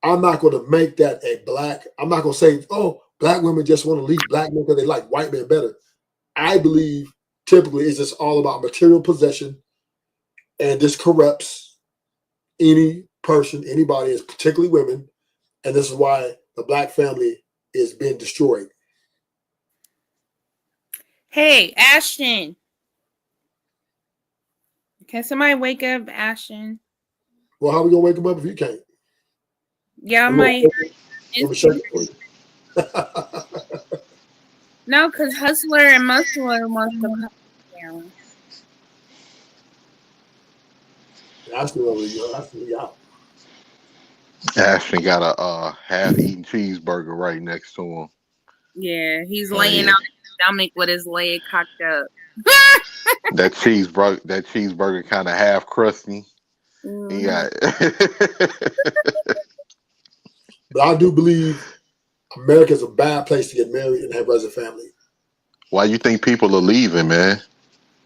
Speaker 22: I'm not going to make that I'm not going to say, oh, black women just want to leave black men because they like white men better. I believe typically it's just all about material possession, and this corrupts any person, anybody, particularly women, and this is why the black family is being destroyed.
Speaker 9: Hey, Ashton. Can somebody wake up Ashton?
Speaker 22: Well, how are we gonna wake him up if you can't?
Speaker 9: Yeah, no, because Hustler and Muscular wants to come down.
Speaker 6: Ashton got a half-eaten cheeseburger right next to him.
Speaker 9: Yeah, he's laying on his stomach with his leg cocked up.
Speaker 6: That cheeseburger kind of half crusty.
Speaker 22: But I do believe America is a bad place to get married and have as a family.
Speaker 6: Why you think people are leaving, man?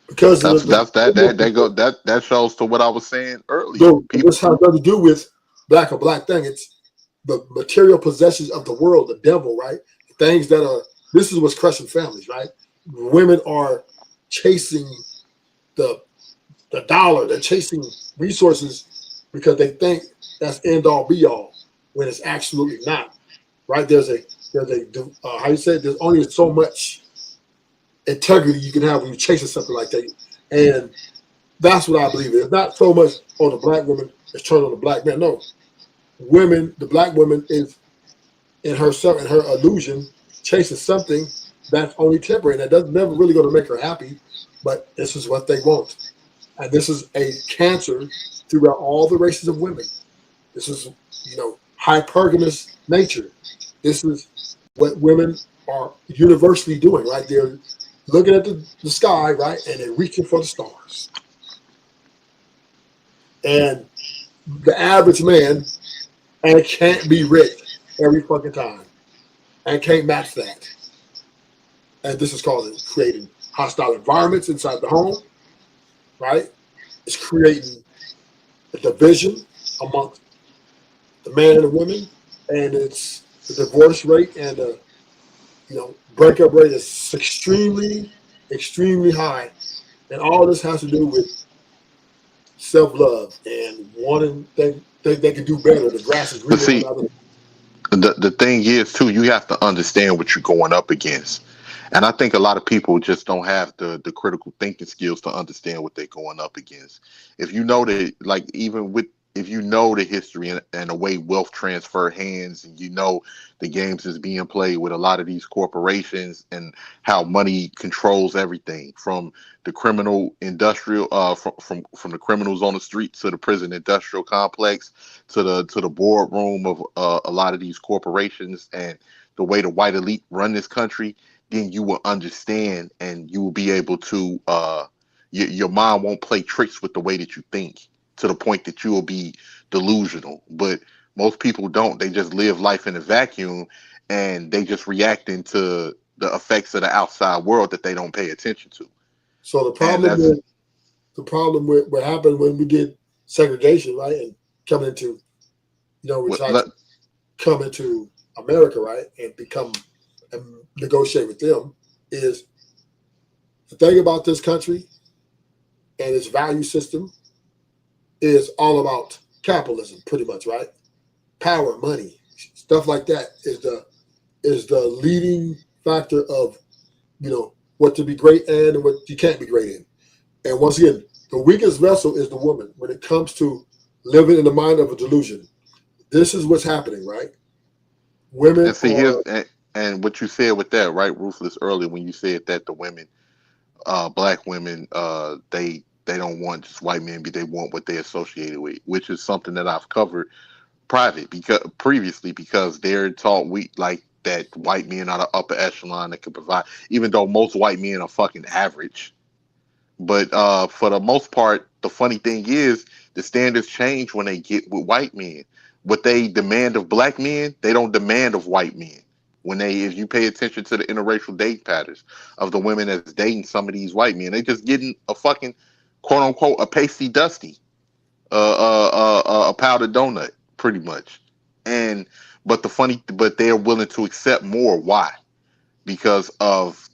Speaker 22: Because
Speaker 6: that shows to what I was saying earlier.
Speaker 22: So this has nothing to do with black or black thing. It's the material possessions of the world, the devil, right? Things that are. This is what's crushing families, right? Women are chasing the dollar. They're chasing resources because they think that's end all be all, when it's absolutely not. Right? There's how you say it, there's only so much integrity you can have when you're chasing something like that, and that's what I believe. It's not so much on the black woman is turning on the black man. No, the black woman is in her illusion chasing something that's only temporary. That doesn't never really going to make her happy, but this is what they want, and this is a cancer throughout all the races of women. This is hypergamous nature. This is what women are universally doing, right? looking at the sky, right, and they're reaching for the stars. And the average man and can't be rich every fucking time and can't match that. And this is causing creating hostile environments inside the home, right? It's creating a division amongst the man and the women, and it's the divorce rate and the breakup rate is extremely, extremely high. And all this has to do with self-love and wanting they can do better. The grass is
Speaker 6: But
Speaker 22: greener on
Speaker 6: see,
Speaker 22: the other.
Speaker 6: the thing is too, you have to understand what you're going up against. And I think a lot of people just don't have the critical thinking skills to understand what they're going up against. If you know that, like, even with, if you know the history and the way wealth transfer hands, and you know the games is being played with a lot of these corporations and how money controls everything from the criminal industrial, from the criminals on the street to the prison industrial complex to the boardroom of a lot of these corporations, and the way the white elite run this country, then you will understand, and you will be able to your mind won't play tricks with the way that you think, to the point that you will be delusional. But most people don't. They just live life in a vacuum, and they just reacting to the effects of the outside world that they don't pay attention to.
Speaker 22: So the
Speaker 6: And
Speaker 22: problem
Speaker 6: that's
Speaker 22: with what happened when we did segregation, right, and coming into, we
Speaker 6: what
Speaker 22: tried to come into America, right, and become and negotiate with them, is the thing about this country and its value system is all about capitalism, pretty much, right? Power, money, stuff like that is the leading factor of what to be great in and what you can't be great in. And once again, the weakest vessel is the woman when it comes to living in the mind of a delusion. This is what's happening, right? Women
Speaker 6: and see here's
Speaker 22: are
Speaker 6: and what you said with that, right, Ruthless, earlier, when you said that the women, black women, they don't want just white men, but they want what they associated with, which is something that I've covered previously, because they're taught like that white men are the upper echelon that can provide, even though most white men are fucking average. But for the most part, the funny thing is the standards change when they get with white men. What they demand of black men, they don't demand of white men. If you pay attention to the interracial dating patterns of the women that's dating some of these white men, they just getting a fucking quote unquote a pasty dusty, a powdered donut, pretty much. And but they're willing to accept more. Why? Because of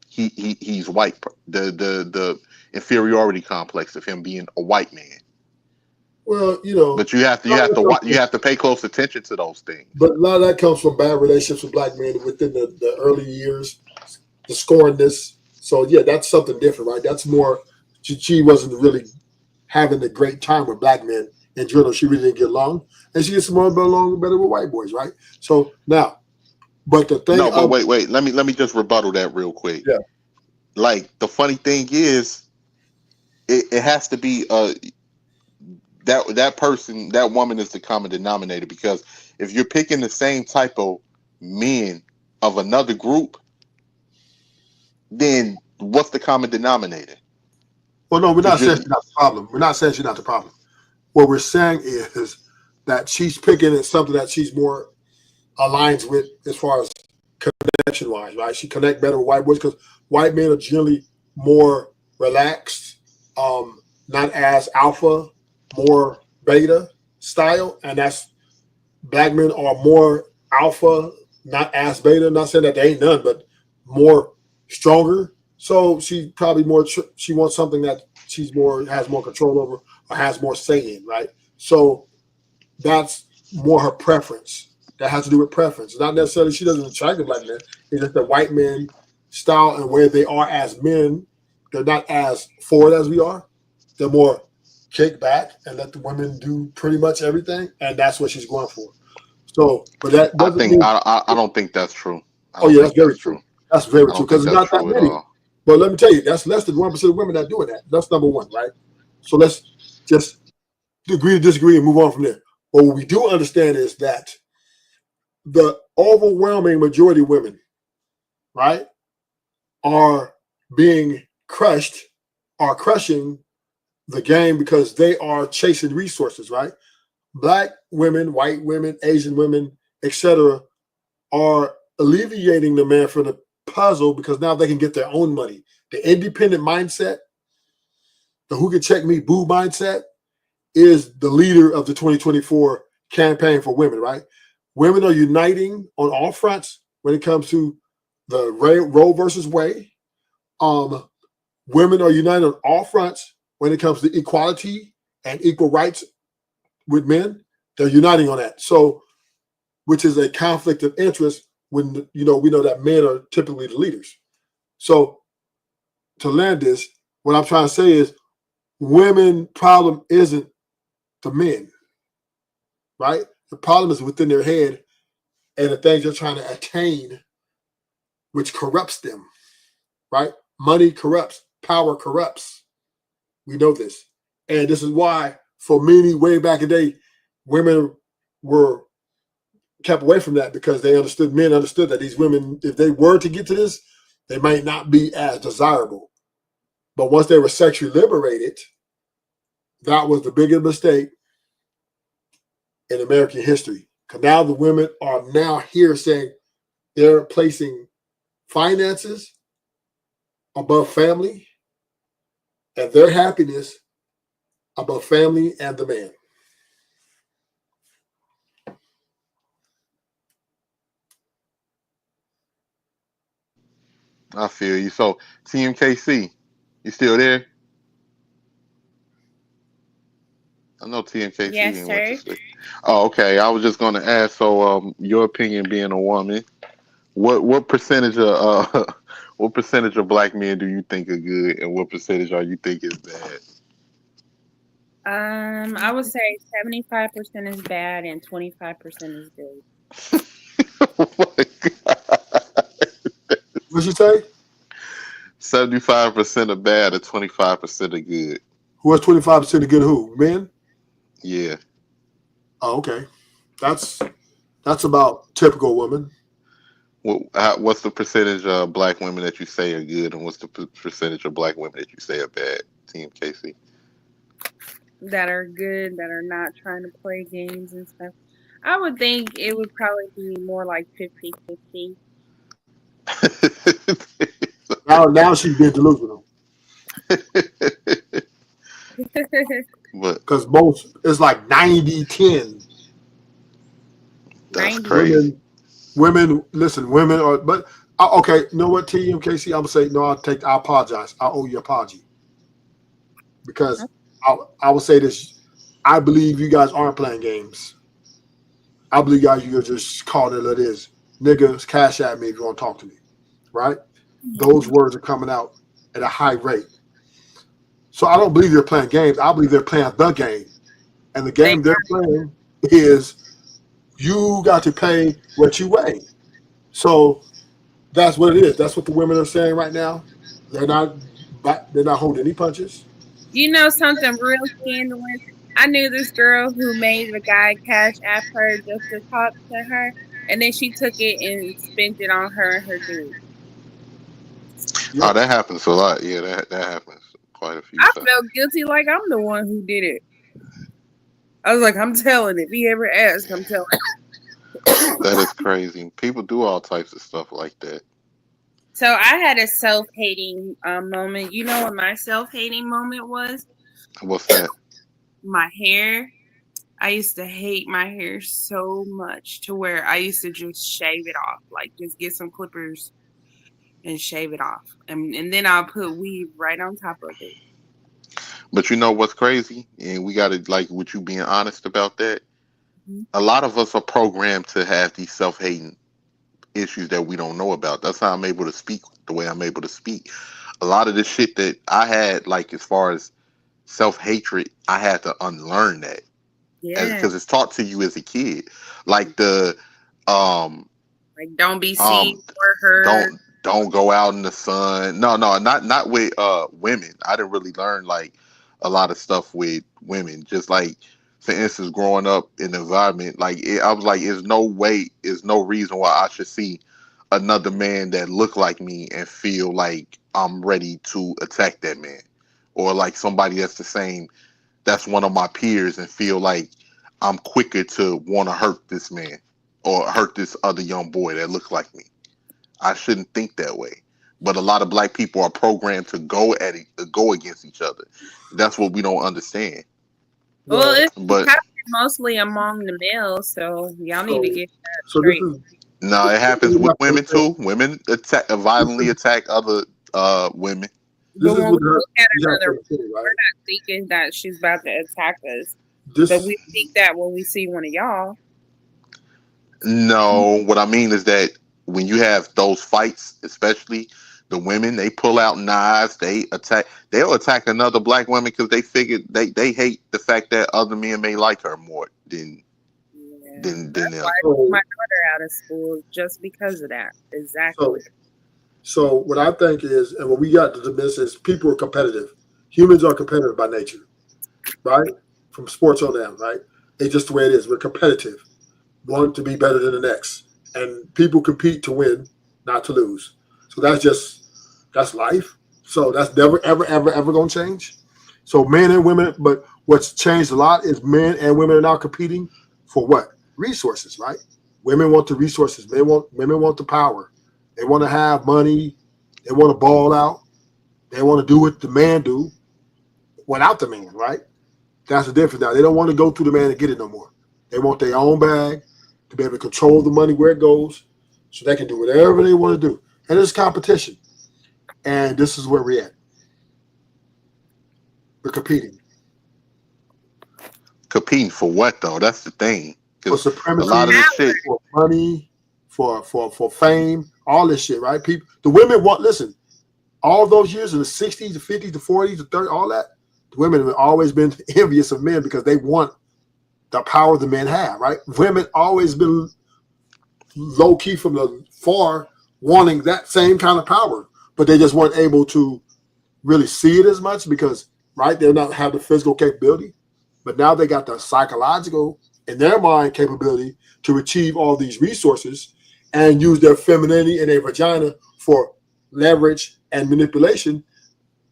Speaker 6: he's white. The inferiority complex of him being a white man.
Speaker 22: well,
Speaker 6: But you have to pay close attention to those things.
Speaker 22: but a lot of that comes from bad relationships with black men within the early years, the scornness. So yeah, that's something different, right? That's more. She wasn't really having a great time with black men in general. She really didn't get along, and she gets along better with white boys, right? So now, but the thing
Speaker 6: No, but
Speaker 22: of
Speaker 6: wait. Let me just rebuttal that real quick.
Speaker 22: yeah,
Speaker 6: Like, the funny thing is, it has to be that person, that woman is the common denominator, because if you're picking the same type of men of another group, then what's the common denominator?
Speaker 22: well, no, we're not
Speaker 6: Because
Speaker 22: saying she's not the problem. We're not saying she's not the problem. What we're saying is that she's picking at something that she's more aligns with as far as connection wise, right? She connect better with white boys because white men are generally more relaxed, not as alpha, more beta style, and that's black men are more alpha, not as beta. Not saying that they ain't none, but more stronger. So she probably more. She wants something that she's more has more control over or has more say in, right? So that's more her preference. That has to do with preference. Not necessarily she doesn't attract the black men. It's just the white men style and where they are as men. They're not as forward as we are. They're more kick back and let the women do pretty much everything, and that's what she's going for. So, but that
Speaker 6: I
Speaker 22: doesn't
Speaker 6: think
Speaker 22: mean.
Speaker 6: I don't think that's true. I
Speaker 22: Oh
Speaker 6: don't
Speaker 22: yeah, that's
Speaker 6: think
Speaker 22: very
Speaker 6: that's
Speaker 22: true.
Speaker 6: true.
Speaker 22: That's very
Speaker 6: I
Speaker 22: true
Speaker 6: don't think
Speaker 22: because it's
Speaker 6: that's
Speaker 22: not that
Speaker 6: true at
Speaker 22: many.
Speaker 6: all.
Speaker 22: But let me tell you, that's less than 1% of women that are doing that. That's number one, right? So let's just agree to disagree and move on from there. But what we do understand is that the overwhelming majority of women, right, are being crushed, are crushing the game because they are chasing resources, right? Black women, white women, Asian women, etc., are alleviating the man from the puzzle because now they can get their own money. The independent mindset, the who can check me boo mindset, is the leader of the 2024 campaign for women, right? Women are uniting on all fronts when it comes to the Roe versus Wade. Women are united on all fronts when it comes to equality and equal rights with men. They're uniting on that. So, which is a conflict of interest when we know that men are typically the leaders. So, to land this, what I'm trying to say is, women problem isn't the men, right? The problem is within their head and the things they're trying to attain, which corrupts them, right? Money corrupts, power corrupts. We know this. And this is why, for many, way back in the day, women were kept away from that because men understood that these women, if they were to get to this, they might not be as desirable. But once they were sexually liberated, that was the biggest mistake in American history. Because now the women are now here saying they're placing finances above family and their happiness above family and the man.
Speaker 6: I feel you. So, TMKC, you still there? I know TMKC
Speaker 9: Yes,
Speaker 6: didn't went to
Speaker 9: sir.
Speaker 6: sleep. Oh, okay. I was just going to ask. So, your opinion, being a woman, what percentage of what percentage of black men do you think are good, and what percentage are you think is bad?
Speaker 9: I would say 75% is bad and 25% is good.
Speaker 22: What'd you say?
Speaker 6: 75% are bad, and 25% are good.
Speaker 22: Who has 25% of good who? Men?
Speaker 6: Yeah.
Speaker 22: Oh, okay. That's about typical women.
Speaker 6: What's the percentage of black women that you say are good, and what's the percentage of black women that you say are bad? TMKC.
Speaker 9: That are good, that are not trying to play games and stuff. I would think it would probably be more like 50-50.
Speaker 22: Now she's being delusional.
Speaker 6: But
Speaker 22: because most it's like 90-10.
Speaker 6: that's
Speaker 9: 90.
Speaker 6: crazy.
Speaker 22: Women, listen, women are, but okay, you know what, TMKC, I'm gonna say no. I apologize. I owe you an apology because I will say this. I believe you guys aren't playing games. I believe guys, you're just calling it what it is. Niggas, cash at me if you want to talk to me, right? Those words are coming out at a high rate. So I don't believe they're playing games. I believe they're playing the game, and the game they're playing is you got to pay what you weigh. So that's what it is. That's what the women are saying right now. They're not holding any punches.
Speaker 9: You know something real scandalous? I knew this girl who made the guy cash app her just to talk to her, and then she took it and spent it on her and her dude.
Speaker 6: Oh, that happens a lot. Yeah, that happens quite a few
Speaker 9: I
Speaker 6: times.
Speaker 9: felt guilty like I'm the one who did it. I was like, I'm telling it. If he ever asks, I'm telling.
Speaker 6: That is crazy. People do all types of stuff like that.
Speaker 9: So I had a self-hating moment. You know what my self-hating moment was?
Speaker 6: What's that?
Speaker 9: My hair. I used to hate my hair so much to where I used to just shave it off. Like just get some clippers and shave it off. And then I'll put weave right on top of it.
Speaker 6: But you know what's crazy? And we got to, like, with you being honest about that,
Speaker 9: Mm-hmm.
Speaker 6: a lot of us are programmed to have these self-hating issues that we don't know about. That's how I'm able to speak the way I'm able to speak. A lot of the shit that I had, like, as far as self-hatred, I had to unlearn that.
Speaker 9: Yeah.
Speaker 6: Because it's taught to you as a kid. Like the
Speaker 9: like don't be seen or heard.
Speaker 6: don't go out in the sun. No, not with women. I didn't really learn like a lot of stuff with women. Just like, for instance, growing up in the environment, like I was like, there's no way, there's no reason why I should see another man that look like me and feel like I'm ready to attack that man, or like somebody that's the same, that's one of my peers, and feel like I'm quicker to want to hurt this man or hurt this other young boy that look like me. I shouldn't think that way. But a lot of black people are programmed to go against each other. That's what we don't understand.
Speaker 9: Well, it's
Speaker 6: But
Speaker 9: happening mostly among the males, so y'all need to get that
Speaker 22: So this
Speaker 9: straight.
Speaker 22: is
Speaker 6: no, it happens with women too. Women violently attack other women.
Speaker 22: This
Speaker 9: But
Speaker 22: is
Speaker 9: when
Speaker 22: what
Speaker 9: we look at
Speaker 22: you have to
Speaker 9: another,
Speaker 22: understand,
Speaker 9: we're
Speaker 22: right?
Speaker 9: not thinking that she's about to attack us.
Speaker 22: This
Speaker 9: But we think that when we see one of y'all.
Speaker 6: No, what I mean is that when you have those fights, especially the women, they pull out knives, they'll attack another black woman because they figured they hate the fact that other men may like her more than
Speaker 9: That's
Speaker 6: them.
Speaker 9: why I took my daughter out of school just because of that. Exactly.
Speaker 22: So what I think is, and what we got to dismiss is people are competitive. Humans are competitive by nature, right? From sports on down, right? It's just the way it is. We're competitive, want to be better than the next, and people compete to win, not to lose. So that's life. So that's never, ever, ever, ever going to change. So men and women, but what's changed a lot is men and women are now competing for what? Resources, right? Women want the resources. Women want the power. They want to have money. They want to ball out. They want to do what the man do without the man, right? That's the difference now. They don't want to go through the man and get it no more. They want their own bag to be able to control the money where it goes so they can do whatever they want to do. And it's competition. And this is where we're at. We're competing.
Speaker 6: Competing for what though? That's the thing.
Speaker 22: For
Speaker 6: Because a
Speaker 22: supremacy,
Speaker 6: lot of this shit.
Speaker 22: for money, for fame, all this shit, right? People, the women want, listen, all those years in the 60s, the 50s, the 40s, the 30s, all that, the women have always been envious of men because they want the power the men have, right? Women always been low key from the far wanting that same kind of power, but they just weren't able to really see it as much because, right, they're not have the physical capability, but now they got the psychological in their mind capability to achieve all these resources and use their femininity and their vagina for leverage and manipulation.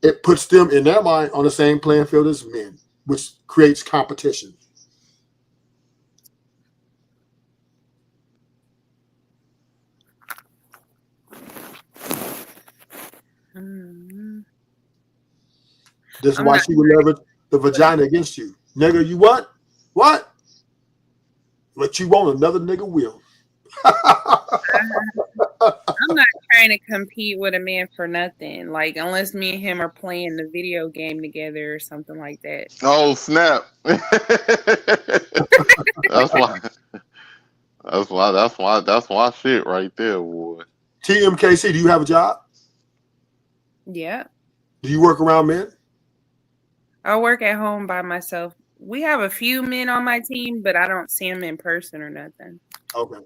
Speaker 22: It puts them in their mind on the same playing field as men, which creates competition. This is why she would leverage the vagina against you. Nigga, you what? What? What you want, another nigga will.
Speaker 9: I'm not trying to compete with a man for nothing. Like, unless me and him are playing the video game together or something like that.
Speaker 6: Oh snap! That's why. That's why shit right there, boy.
Speaker 22: TMKC, do you have a job?
Speaker 9: Yeah.
Speaker 22: Do you work around men?
Speaker 9: I work at home by myself. We have a few men on my team, but I don't see them in person or nothing.
Speaker 22: Okay.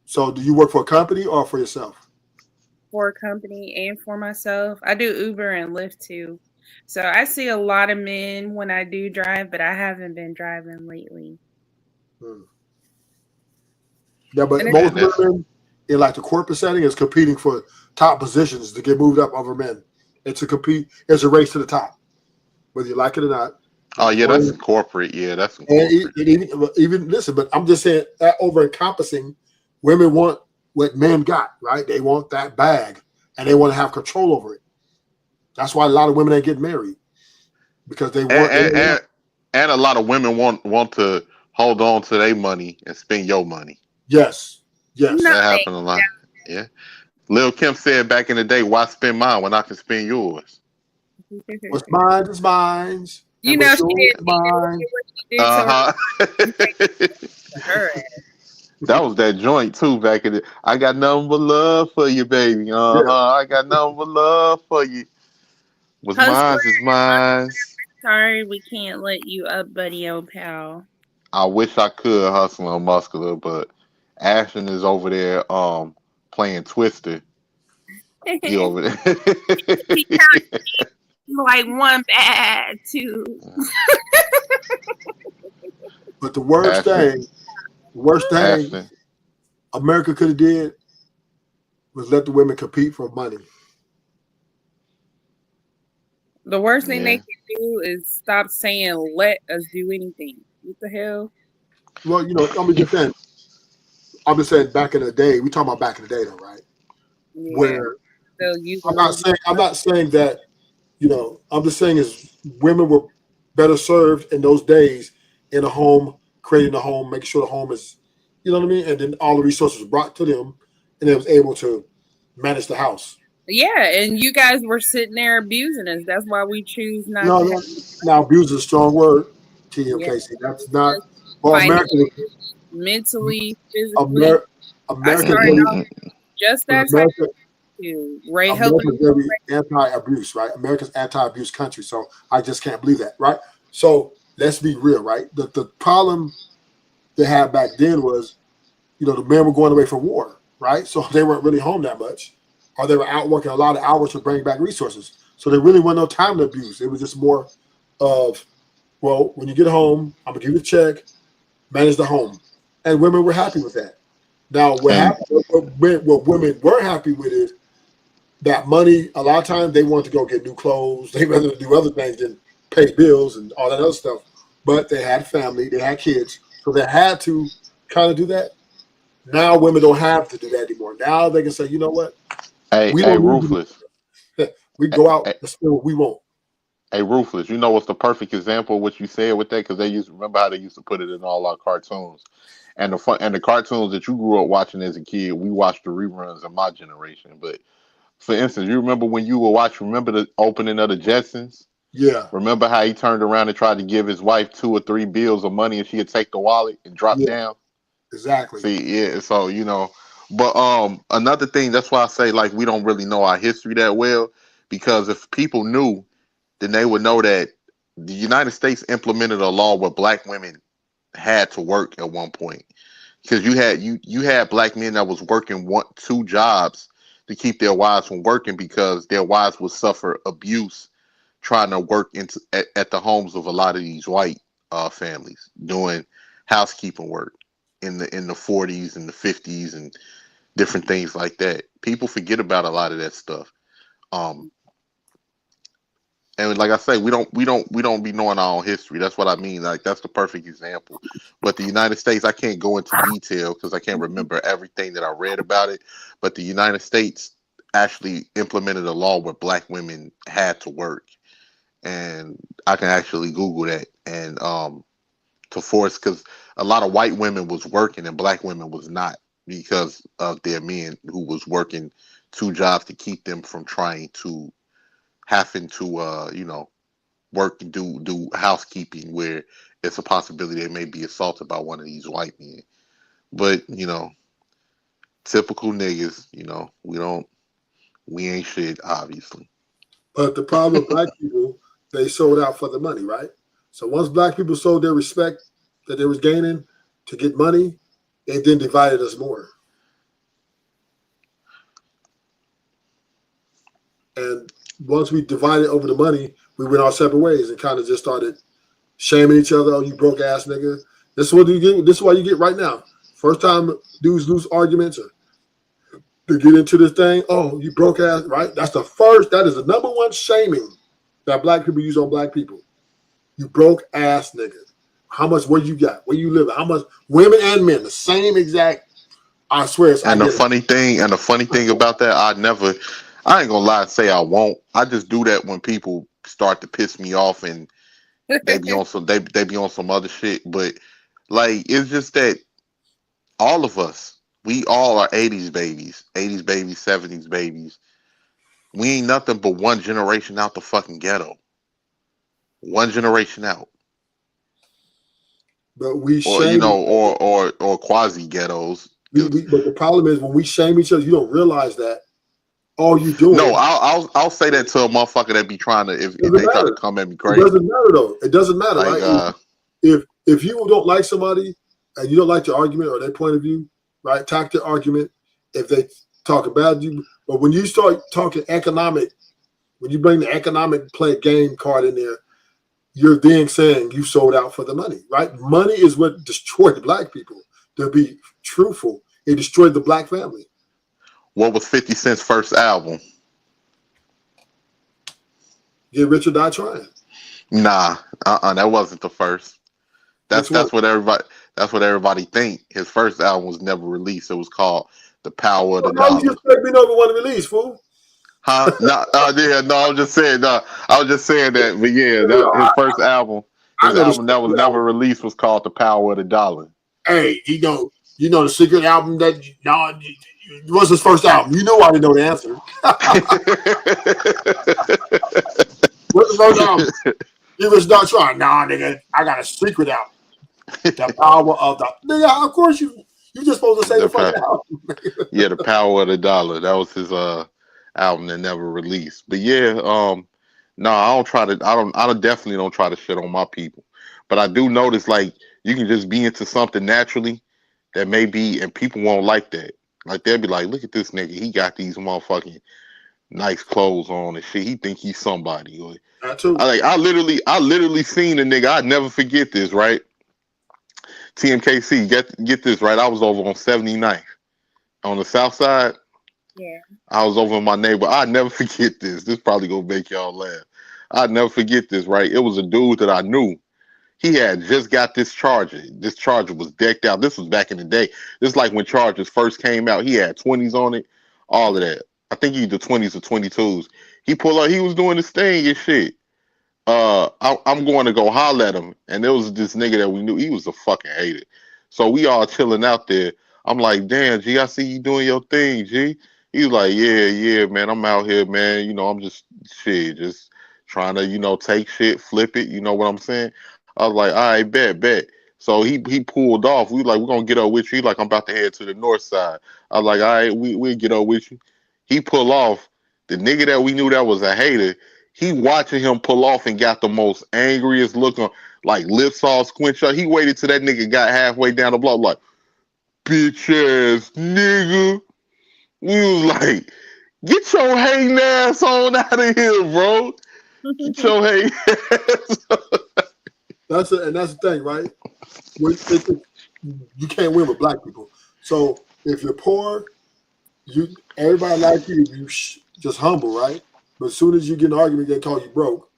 Speaker 22: So do you work for a company or for yourself?
Speaker 9: For a company and for myself. I do Uber and Lyft too. So I see a lot of men when I do drive, but I haven't been driving lately.
Speaker 22: Yeah, but most women in like the corporate setting is competing for top positions to get moved up over men. It's a race to the top, whether you like it or not.
Speaker 6: Oh yeah, that's corporate. Yeah, that's
Speaker 22: corporate. And even listen, but I'm just saying that over encompassing, women want what men got, right? They want that bag and they want to have control over it. That's why a lot of women ain't getting married because they want
Speaker 6: and a lot of women want to hold on to their money and spend your money.
Speaker 22: Yes.
Speaker 6: That happened a lot. Yeah. Lil Kim said back in the day, why spend mine when I can spend yours?
Speaker 22: What's mine is mine.
Speaker 9: You know, she didn't
Speaker 22: mine.
Speaker 6: That was that joint too back in the. I got nothing but love for you, baby. I got nothing but love for you. What's mine is mine.
Speaker 9: Sorry, we can't let you up, buddy, old pal.
Speaker 6: I wish I could hustle and muscular, but Ashton is over there playing Twister. He over there.
Speaker 9: Like one bad, two.
Speaker 22: But the worst thing America could have did was let the women compete for money.
Speaker 9: The worst thing they
Speaker 6: Yeah.
Speaker 9: can do is stop saying let us do anything. What the hell?
Speaker 22: Well, I'm just saying back in the day, we talking about back in the day though, right?
Speaker 9: Yeah.
Speaker 22: Where
Speaker 9: Still using
Speaker 22: I'm
Speaker 9: little
Speaker 22: not saying that, I'm just saying is women were better served in those days in a home, creating a home, making sure the home is, you know what I mean? And then all the resources were brought to them and they was able to manage the house.
Speaker 9: Yeah, and you guys were sitting there abusing us. That's why we choose not
Speaker 22: No,
Speaker 9: to have.
Speaker 22: no, now abuse is a strong word, TM
Speaker 9: Yeah,
Speaker 22: Casey. That's not,
Speaker 9: just
Speaker 22: well,
Speaker 9: financially, mentally, physically. I
Speaker 22: America
Speaker 9: started
Speaker 22: very,
Speaker 9: off just that type
Speaker 22: America,
Speaker 9: to Ray helping.
Speaker 22: America's very anti-abuse, right? America's anti-abuse country. So I just can't believe that, right? So let's be real, right? The problem they had back then was, the men were going away for war, right? So they weren't really home that much, or they were out working a lot of hours to bring back resources. So there really wasn't no time to abuse. It was just more of, well, when you get home, I'm gonna give you a check, manage the home, and women were happy with that. Now,
Speaker 6: And
Speaker 22: what women were happy with is that money. A lot of times they want to go get new clothes. They rather do other things than pay bills and all that other stuff. But they had family, they had kids, so they had to kind of do that. Now women don't have to do that anymore. Now they can say, you know what, we
Speaker 6: hey,
Speaker 22: don't need you.
Speaker 6: Ruthless.
Speaker 22: We go out
Speaker 6: Hey,
Speaker 22: and spend what we want.
Speaker 6: hey, Ruthless. You know what's the perfect example of what you said with that? Because they used to remember how they used to put it in all our cartoons. And the cartoons that you grew up watching as a kid, we watched the reruns in my generation. But for instance, you remember when you were watching, remember the opening of the Jetsons?
Speaker 22: Yeah,
Speaker 6: Remember how he turned around and tried to give his wife 2 or 3 bills of money and she'd take the wallet and drop
Speaker 22: yeah,
Speaker 6: down?
Speaker 22: exactly.
Speaker 6: See, yeah, so but another thing, that's why I say like we don't really know our history that well, because if people knew, then they would know that the United States implemented a law where black women had to work at one point. Because you had black men that was working 2 jobs to keep their wives from working because their wives would suffer abuse trying to work at the homes of a lot of these white families doing housekeeping work in the 40s and the 50s and different things like that. People forget about a lot of that stuff. Um, and like I say, we don't be knowing our own history. That's what I mean. Like that's the perfect example. But the United States, I can't go into detail because I can't remember everything that I read about it. But the United States actually implemented a law where black women had to work, and I can actually Google that and to force, because a lot of white women was working and black women was not because of their men who was working 2 jobs to keep them from trying to having to work and do housekeeping where it's a possibility they may be assaulted by one of these white men. But typical niggas, we ain't shit, obviously.
Speaker 22: But the problem with black people, they sold out for the money, right? So once black people sold their respect that they was gaining to get money, it then divided us more. And once we divided over the money, we went our separate ways and kind of just started shaming each other. Oh, you broke ass nigga. This is what you get. This is what you get right now. First time dudes lose arguments or to get into this thing. Oh, you broke ass, right? That's the first. That is the number one shaming that black people use on black people. You broke ass nigga. How much? What you got? Where you live? How much? Women and men, the same exact. I swear, I
Speaker 6: And the
Speaker 22: get it.
Speaker 6: funny thing about that, I ain't gonna lie and say I won't. I just do that when people start to piss me off and they be on some other shit. But like it's just that all of us, we all are 80s babies, 70s babies. We ain't nothing but one generation out the fucking ghetto. One generation out.
Speaker 22: But we
Speaker 6: Or
Speaker 22: shame.
Speaker 6: or quasi ghettos.
Speaker 22: But the problem is when we shame each other, you don't realize that all you
Speaker 6: No,
Speaker 22: doing
Speaker 6: I'll say that to a motherfucker that be trying to if
Speaker 22: doesn't
Speaker 6: they try to
Speaker 22: matter.
Speaker 6: come at me
Speaker 22: It
Speaker 6: crazy.
Speaker 22: doesn't matter though. It doesn't matter,
Speaker 6: Like
Speaker 22: right? If you don't like somebody and you don't like their argument or their point of view, right? Attack their argument if they talk about you. But when you start talking economic, when you bring the economic play game card in there, you're then saying you sold out for the money, right? Money is what destroyed black people. To be truthful, it destroyed the black family.
Speaker 6: What was 50 Cent's first album?
Speaker 22: Get Rich or Die Trying.
Speaker 6: Nah, that wasn't the first. That's what everybody think. His first album was never released. It was called The Power of the
Speaker 22: How you
Speaker 6: Dollar.
Speaker 22: expect me to know one to release, fool?
Speaker 6: Huh? No, yeah, no. I was just saying. No, I was just saying that. But yeah, his first album,
Speaker 22: I
Speaker 6: his
Speaker 22: know
Speaker 6: album that was
Speaker 22: the
Speaker 6: never released was called The Power of the Dollar.
Speaker 22: Hey, you know the secret album that what's his first album? You know I didn't know the answer. What's the first album? You was not trying. Nah, nigga, I got a secret album. The Power of the nigga. Of course you just supposed to say the fucking album.
Speaker 6: Yeah, The Power of the Dollar. That was his album that never released. But yeah, no, I definitely don't try to shit on my people. But I do notice like you can just be into something naturally that may be, and people won't like that. Like they'll be like, look at this nigga, he got these motherfucking nice clothes on and shit. He think he's somebody. Or, I literally seen a nigga. I'd never forget this, right? TMKC, get this right. I was over on 79th on the south side.
Speaker 9: Yeah.
Speaker 6: I was over in my neighbor. I'd never forget this. This probably gonna make y'all laugh. I'd never forget this, right? It was a dude that I knew. He had just got this Charger. This Charger was decked out. This was back in the day. This is like when Chargers first came out. He had 20s on it, all of that. I think either 20s or 22s. He pulled up. He was doing this thing and shit. I'm going to go holler at him, and there was this nigga that we knew. He was a fucking hater. So we all chilling out there. I'm like, damn, G, I see you doing your thing, G. He was like, yeah, man, I'm out here, man. You know, I'm just trying to, take shit, flip it. You know what I'm saying? I was like, all right, bet. So he pulled off. We like, we're gonna get up with you. He like, I'm about to head to the north side. I was like, all right, we'll get up with you. He pull off. The nigga that we knew that was a hater, he watching him pull off and got the most angriest look on, like lips all squinch up. He waited till that nigga got halfway down the block, like, bitch ass nigga. We was like, get your hating ass on out of here, bro. Get your hating ass on.
Speaker 22: That's the thing, right? You can't win with black people. So if you're poor, everybody like you. You just humble, right? But as soon as you get in an argument, they call you broke.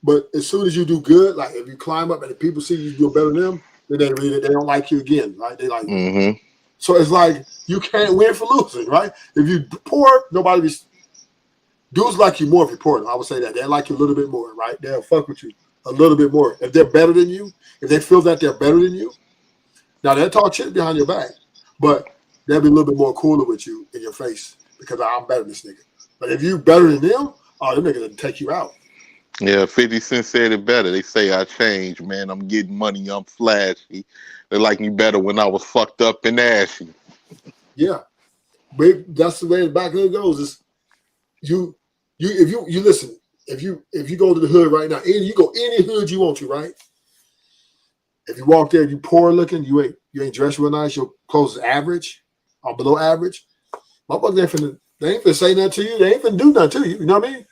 Speaker 22: But as soon as you do good, like if you climb up and the people see you do better than them, then they don't like you again, right? They like you. So it's like you can't win for losing, right? If you poor, nobody dudes like you more if you're poor. I would say that they like you a little bit more, right? They'll fuck with you a little bit more if they're better than you. If they feel that they're better than you, now they'll talk shit behind your back, but they'll be a little bit more cooler with you in your face because I'm better than this nigga. But if you better than them, them niggas will take you out.
Speaker 6: Yeah, 50 Cent said it better. They say I changed, man. I'm getting money. I'm flashy. They like me better when I was fucked up and ashy.
Speaker 22: Yeah, but that's the way the back hood goes. Is you listen. If you go to the hood right now, you go any hood you want to, right? If you walk there, you poor looking, you ain't dressed real nice, your clothes is average or below average. Motherfuckers they ain't finna say nothing to you. They ain't finna do nothing to you. You know what I mean?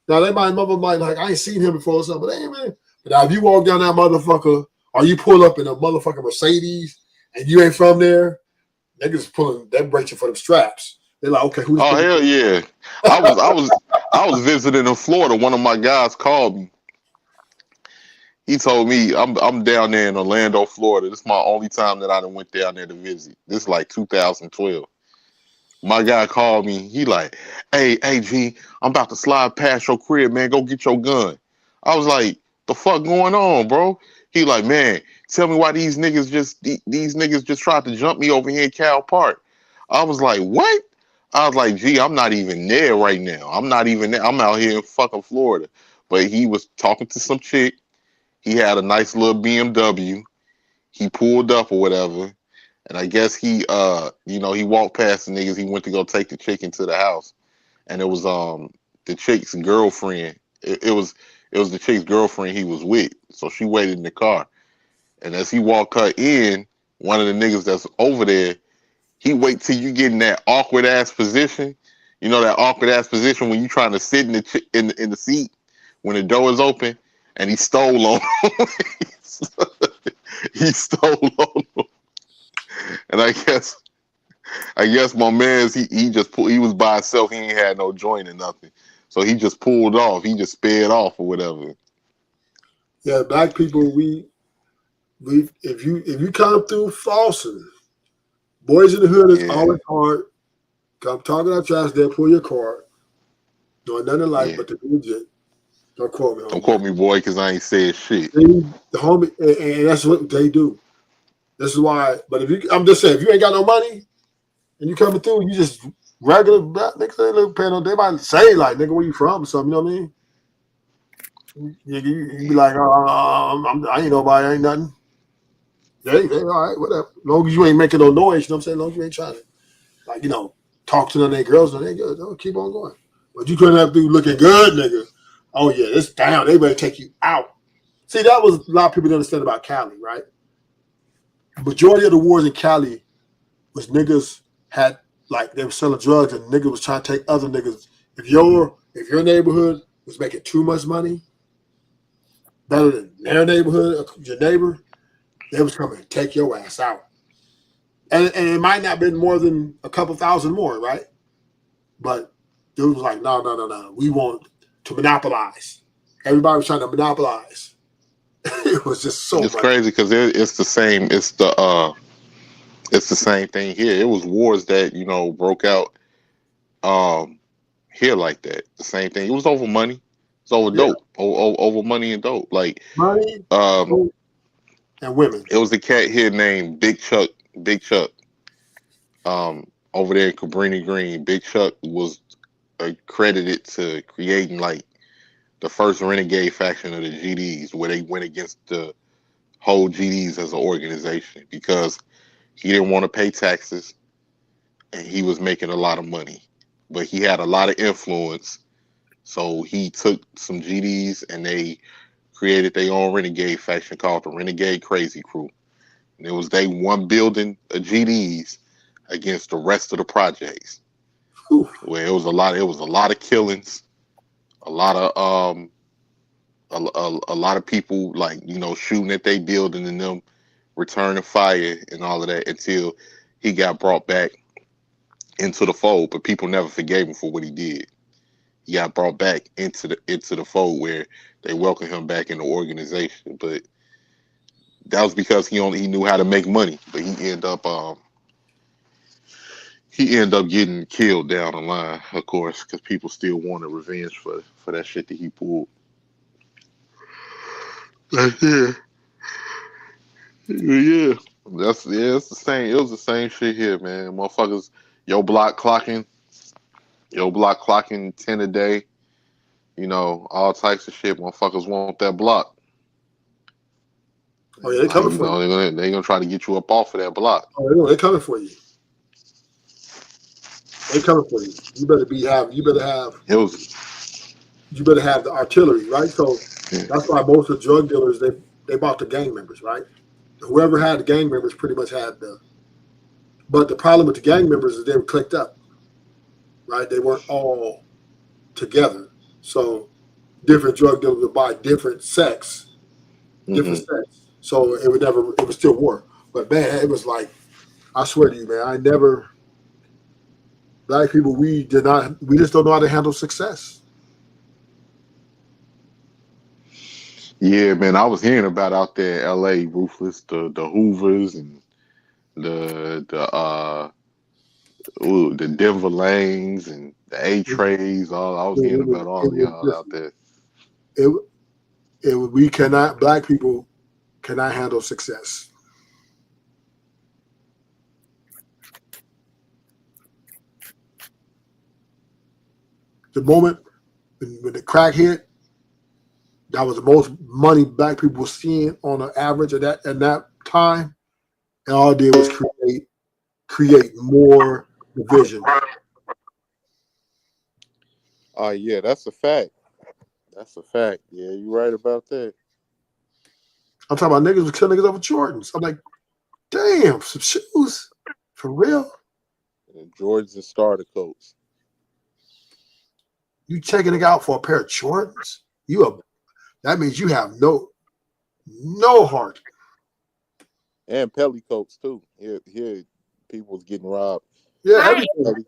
Speaker 22: Now mother might like, I ain't seen him before or something, but they ain't man. But now if you walk down that motherfucker or you pull up in a motherfucking Mercedes and you ain't from there, niggas pulling that breaks you for them straps. They're like, okay, who's
Speaker 6: Oh hell yeah. I was visiting in Florida. One of my guys called me. He told me I'm down there in Orlando, Florida. This is my only time that I done went down there to visit. This is like 2012. My guy called me. He like, hey G, I'm about to slide past your crib, man. Go get your gun. I was like, the fuck going on, bro? He like, man, tell me why these niggas just tried to jump me over here in Cal Park. I was like, what? I was like, gee, I'm not even there right now. I'm not even there. I'm out here in fucking Florida. But he was talking to some chick. He had a nice little BMW. He pulled up or whatever. And I guess he walked past the niggas. He went to go take the chick into the house. And it was the chick's girlfriend. It was the chick's girlfriend he was with. So she waited in the car. And as he walked her in, one of the niggas that's over there, he wait till you get in that awkward ass position. You know that awkward ass position when you trying to sit in the seat when the door is open, and he stole on him. He stole on him. And I guess I guess my man's he just he was by himself. He ain't had no joint or nothing, so he just pulled off. He just sped off or whatever.
Speaker 22: Yeah, black people, we if you come through Flossin, boys in the hood is
Speaker 6: Yeah,
Speaker 22: always hard. Come talking out trash, they'll pull your card. Doing nothing like
Speaker 6: yeah.
Speaker 22: but the legit. Don't quote me,
Speaker 6: Don't
Speaker 22: homeboy.
Speaker 6: quote me, boy, because I ain't said shit.
Speaker 22: The homie, and that's what they do. This is why. But if you, I'm just saying, if you ain't got no money and you coming through, you just regular black niggas ain't look paying no. They might say like, "Nigga, where you from?" or something. You know what I mean? You be like, I ain't nobody, I ain't nothing. They all right, whatever. As long as you ain't making no noise, you know what I'm saying? As long as you ain't trying to, like, talk to none of their girls, and they good. They'll keep on going. But you couldn't have to be looking good, nigga. Oh, yeah, it's down. They better take you out. See, that was a lot of people don't understand about Cali, right? Majority of the wars in Cali was niggas had, like, they were selling drugs and niggas was trying to take other niggas. If your neighborhood was making too much money, better than their neighborhood, your neighbor, they was coming to take your ass out. And it might not have been more than a couple thousand more, right? But it was like, no. We want to monopolize. Everybody was trying to monopolize. It was just so
Speaker 6: It's
Speaker 22: much.
Speaker 6: crazy because it's the same. It's the same thing here. It was wars that broke out here like that. The same thing. It was over money. It's over
Speaker 22: Yeah.
Speaker 6: dope. Over money and dope. Like
Speaker 22: Money,
Speaker 6: um,
Speaker 22: dope, and women.
Speaker 6: it was a cat here named Big Chuck. Big Chuck. Over there in Cabrini Green, Big Chuck was credited to creating like the first renegade faction of the GDs, where they went against the whole GDs as an organization because he didn't want to pay taxes and he was making a lot of money, but he had a lot of influence. So he took some GDs and they created their own renegade faction called the Renegade Crazy Crew. And it was they one building of GDs against the rest of the projects.
Speaker 22: Whew.
Speaker 6: Where it was a lot of killings, a lot of a lot of people like shooting at their building and them returning fire and all of that until he got brought back into the fold. But people never forgave him for what he did. He got brought back into the fold where they welcomed him back in the organization. But that was because he knew how to make money. But he ended up getting killed down the line, of course, because people still wanted revenge for that shit that he pulled. Yeah. Yeah. It's the same. It was the same shit here, man. Motherfuckers, your block clocking 10 a day, all types of shit. Motherfuckers want that block.
Speaker 22: Oh, yeah, they
Speaker 6: Like,
Speaker 22: coming for you.
Speaker 6: they're gonna try to get you up off of that block.
Speaker 22: Oh, they coming for you. They coming for you. You better
Speaker 6: It was
Speaker 22: have the artillery, right? So that's why most of the drug dealers they bought the gang members, right? Whoever had the gang members pretty much had the. But the problem with the gang members is they were clicked up, right? They weren't all together. So different drug dealers would buy different sects. So it was still war. But man, it was like, I swear to you, man, black people, we just don't know how to handle success.
Speaker 6: Yeah, man. I was hearing about out there in LA, Ruthless, the Hoovers and the Denver Lanes and the A Trays. All I was hearing about all of y'all out there.
Speaker 22: Black people cannot handle success. The moment when the crack hit, that was the most money black people were seeing on an average at that time. And all it did was create more division.
Speaker 6: Oh yeah, that's a fact. That's a fact. Yeah, you're right about that.
Speaker 22: I'm talking about niggas was killing niggas over Jordans. I'm like, damn, some shoes for real.
Speaker 6: And Jordans and starter coats.
Speaker 22: You checking it out for a pair of Jordans? That means you have no heart.
Speaker 6: And pelly coats too. Here people was getting robbed
Speaker 22: Yeah,
Speaker 9: Hi,
Speaker 22: everything.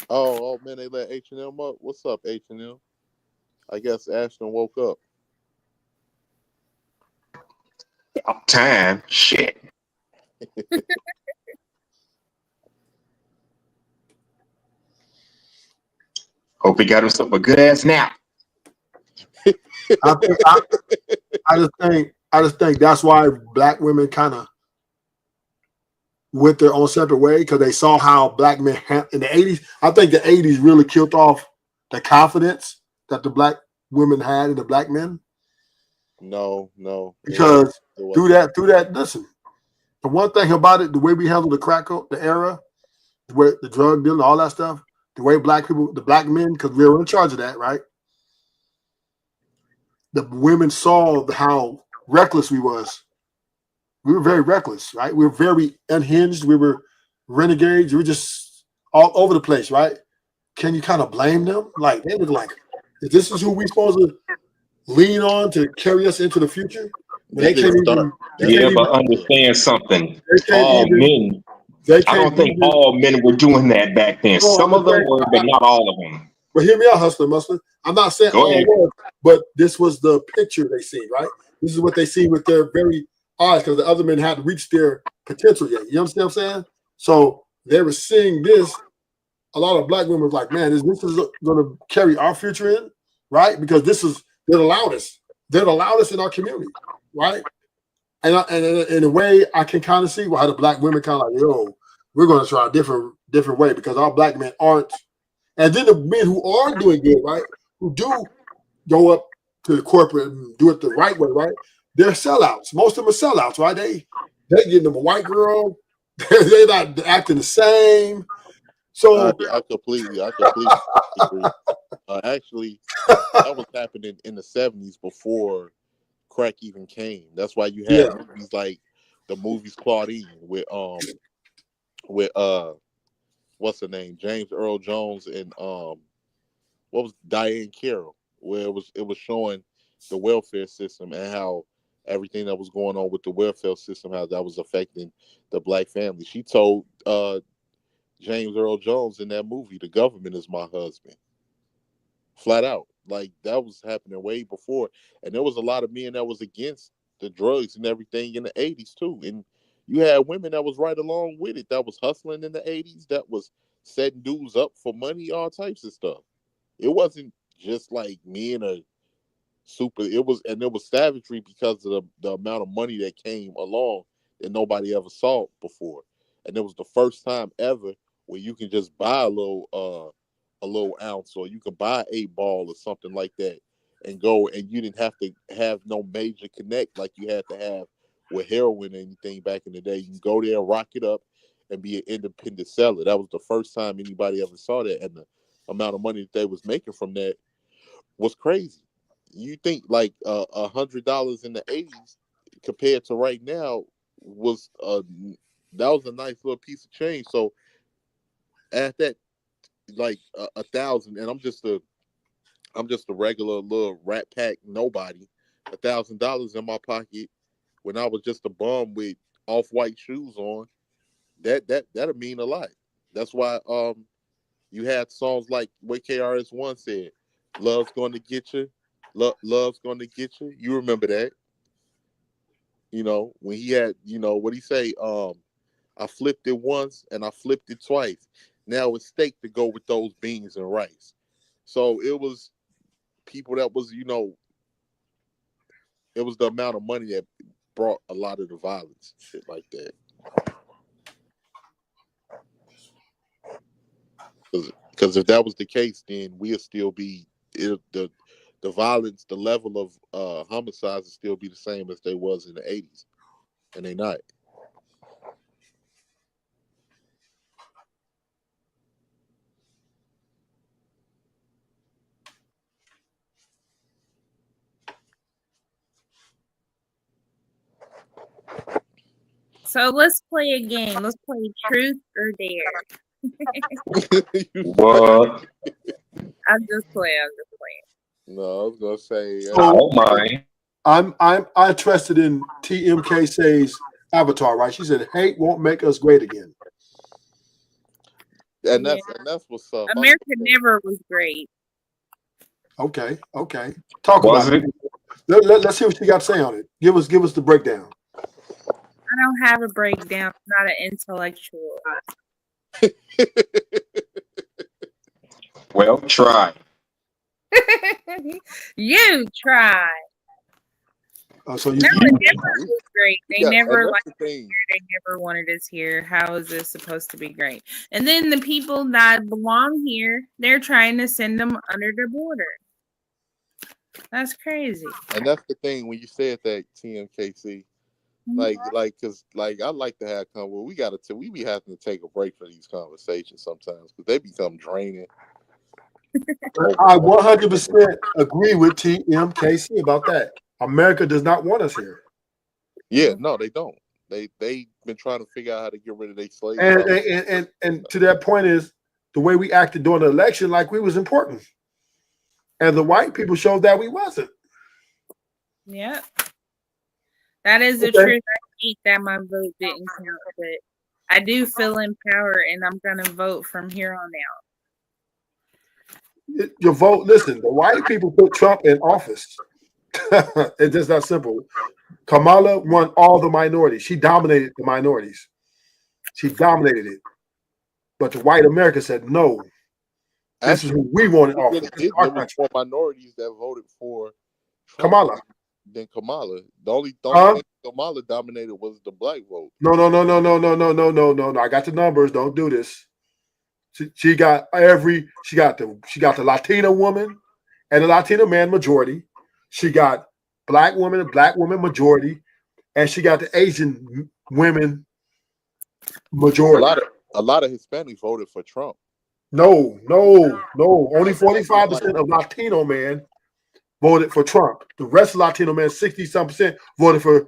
Speaker 10: Oh man, they let H&M up. What's up, H&M? I guess Ashton woke up.
Speaker 3: Time. Shit. Hope he got himself a good ass nap.
Speaker 22: I just think that's why black women kind of went their own separate way because they saw how black men in the 80s. I think the 80s really killed off the confidence that the black women had in the black men.
Speaker 10: No.
Speaker 22: Because
Speaker 10: It
Speaker 22: through
Speaker 10: wasn't.
Speaker 22: that, listen, the one thing about it, the way we handled the era, the way the drug dealing, all that stuff, the way black people, the black men, because we were in charge of that, right? The women saw how reckless we was. We were very reckless, right? We were very unhinged. We were renegades. We were just all over the place, right? Can you kind of blame them? Like they look like, if this is who we supposed to lean on to carry us into the future, when
Speaker 10: They
Speaker 22: they can't
Speaker 10: didn't start.
Speaker 22: even,
Speaker 3: Yeah, but understand something.
Speaker 22: they can't
Speaker 3: All
Speaker 22: even,
Speaker 3: men.
Speaker 22: they
Speaker 3: I
Speaker 22: can't
Speaker 3: don't think
Speaker 22: even.
Speaker 3: all men were doing that back then.
Speaker 22: No,
Speaker 3: Some
Speaker 22: I'm
Speaker 3: of them
Speaker 22: saying,
Speaker 3: were, but not all of them.
Speaker 22: but hear me out, hustler, muscle. I'm not saying
Speaker 3: Go
Speaker 22: all
Speaker 3: ahead.
Speaker 22: was, but this was the picture they see, right? This is what they see with their very eyes, because the other men hadn't reached their potential yet. You understand what I'm saying? So they were seeing this. A lot of black women was like, man, this is going to carry our future in, right? Because they're the loudest. They're the loudest in our community, right? And in a way, I can kind of see why the black women kind of like, yo, we're going to try a different way because our black men aren't. And then the men who are doing good, right, who do go up to the corporate and do it the right way, right? They're sellouts. Most of them are sellouts, right? They getting them a white girl. They're not acting the same. So
Speaker 10: I completely agree. Actually, that was happening in the '70s before crack even came. That's why you
Speaker 22: yeah,
Speaker 10: had movies like the movies Claudine with what's her name, James Earl Jones, and what was Diane Carroll, where it was showing the welfare system and how everything that was going on with the welfare system, how that was affecting the black family. She told James Earl Jones in that movie, "The government is my husband," flat out. Like that was happening way before, and there was a lot of men that was against the drugs and everything in the '80s too. And you had women that was right along with it, that was hustling in the '80s, that was setting dudes up for money, all types of stuff. It wasn't just like men are super. It was savagery because of the amount of money that came along that nobody ever saw before, and it was the first time ever where you can just buy a little ounce, or you can buy 8 ball or something like that and go, and you didn't have to have no major connect like you had to have with heroin or anything back in the day. You can go there, rock it up, and be an independent seller. That was the first time anybody ever saw that, and the amount of money that they was making from that was crazy. You think like $100 in the '80s compared to right now was that was a nice little piece of change. So at that, like 1,000, and I'm just a regular little rat pack nobody. $1,000 in my pocket when I was just a bum with off-white shoes on. That'll mean a lot. That's why you had songs like what KRS-One said, "Love's gonna get you, love's gonna get you." You remember that? You know when he had, what he say? I flipped it once and I flipped it twice. Now it's steak to go with those beans and rice. So it was people that was, it was the amount of money that brought a lot of the violence, shit like that. Because if that was the case, then we'll still be the violence, the level of homicides will still be the same as they was in the '80s, and they not.
Speaker 9: So let's play a game. Let's play Truth or Dare.
Speaker 3: What?
Speaker 9: I'm just playing.
Speaker 10: No, I was gonna say.
Speaker 22: So I'm interested in TMK says avatar, right? She said, "Hate won't make us great again."
Speaker 10: And
Speaker 9: Yeah.
Speaker 10: that's what's up.
Speaker 9: America never was great.
Speaker 22: Okay. Talk about it. Let's see what you got to say on it. Give us the breakdown.
Speaker 9: I don't have a breakdown. I'm not an intellectual.
Speaker 3: Well, try.
Speaker 9: You try.
Speaker 22: So
Speaker 9: No, it never was great. They never
Speaker 10: and
Speaker 9: like
Speaker 10: that's the thing.
Speaker 9: they never wanted us here. How is this supposed to be great? And then the people that belong here, they're trying to send them under the border. That's crazy.
Speaker 10: And that's the thing when you said that TMKC, cause I like to have we be having to take a break for these conversations sometimes because they become draining.
Speaker 22: I 100% agree with TMKC about that. America does not want us here.
Speaker 10: Yeah, no, they don't. They been trying to figure out how to get rid of their slaves.
Speaker 22: And to that point is the way we acted during the election, like we was important, and the white people showed that we wasn't.
Speaker 9: Yep, that is the truth. I hate that my vote didn't count, but I do feel empowered, and I'm gonna vote from here on out.
Speaker 22: Your vote. Listen, the white people put Trump in office. It's just that simple. Kamala won all the minorities. She dominated the minorities. She dominated it. But the white America said, no, this is who we want in office.
Speaker 10: There was more minorities that voted for Trump
Speaker 22: Kamala
Speaker 10: than Kamala. The only thing Kamala dominated was the black vote.
Speaker 22: No. I got the numbers. Don't do this. She got the Latina woman and the Latina man majority. She got black woman majority, and she got the Asian women majority.
Speaker 10: A lot of Hispanics voted for Trump.
Speaker 22: No. Only 45% of Latino men voted for Trump. The rest of Latino men, 60-some%, voted for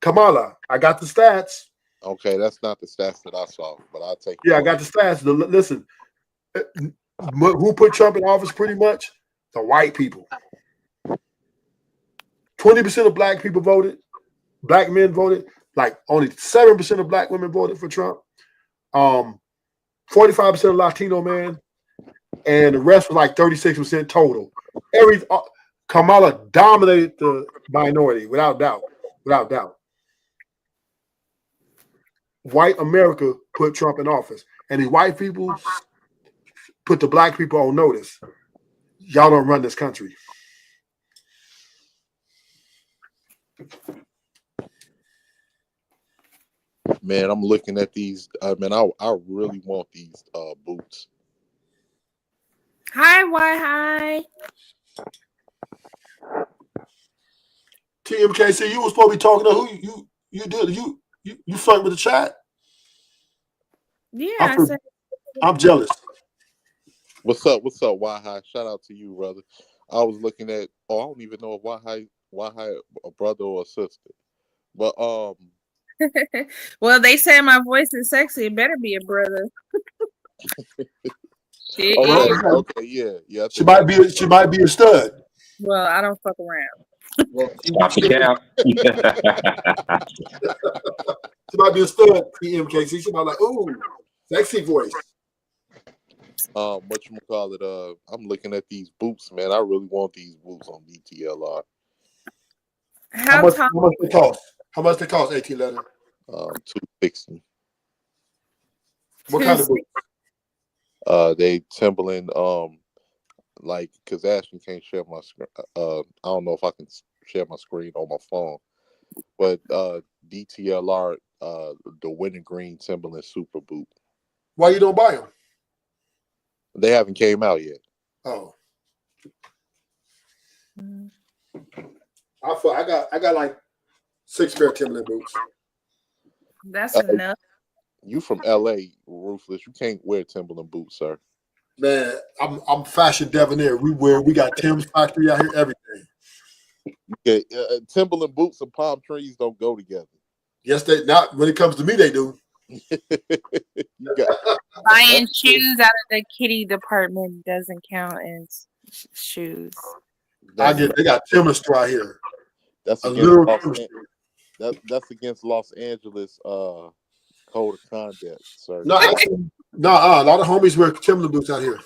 Speaker 22: Kamala. I got the stats.
Speaker 10: Okay, that's not the stats that I saw, but I'll take.
Speaker 22: Yeah, I got the stats. Listen, who put Trump in office? Pretty much the white people. 20% of black people voted. Black men voted. Like only 7% of black women voted for Trump. 45% of Latino men, and the rest was like 36% total. Kamala dominated the minority without doubt. White America put Trump in office, and the white people put the black people on notice. Y'all don't run this country.
Speaker 10: Man, I'm looking at these. I really want these boots.
Speaker 9: Hi.
Speaker 22: TMKC, you was supposed to be talking to who you flirt with the chat?
Speaker 9: Yeah,
Speaker 22: I'm jealous.
Speaker 10: What's up, Why? Shout out to you, brother. I was looking at. I don't even know if Why a brother or a sister, but
Speaker 9: Well, they say my voice is sexy. It better be a brother.
Speaker 10: Okay, yeah.
Speaker 22: She might be a stud.
Speaker 9: Well, I don't fuck around.
Speaker 3: Stop the cap.
Speaker 22: She might be a stud. TMKC. She might like, ooh, sexy voice.
Speaker 10: Whatchamacallit, I'm looking at these boots, man. I really want these boots on DTLR.
Speaker 22: How much they cost? How much they cost, 18 letter?
Speaker 10: $260.
Speaker 22: What kind of boots?
Speaker 10: They Timberland, because Ashton can't share my screen. I don't know if I can share my screen on my phone, but DTLR, the winter green Timberland super boot.
Speaker 22: Why you don't buy them?
Speaker 10: They haven't came out yet.
Speaker 22: Oh, I got like 6 pair of Timberland boots.
Speaker 9: That's enough.
Speaker 10: You from LA, Ruthless? You can't wear Timberland boots, sir.
Speaker 22: Man, I'm fashion debonair. We got Tim's factory out here, everything.
Speaker 10: Okay, Timberland boots and palm trees don't go together.
Speaker 22: Yes, they not when it comes to me, they do.
Speaker 9: Buying shoes out of the kitty department doesn't count as shoes.
Speaker 22: They got Timber store out here.
Speaker 10: That's against Los Angeles code of conduct, sir.
Speaker 22: No, actually, Nah, a lot of homies wear Timberland boots out here.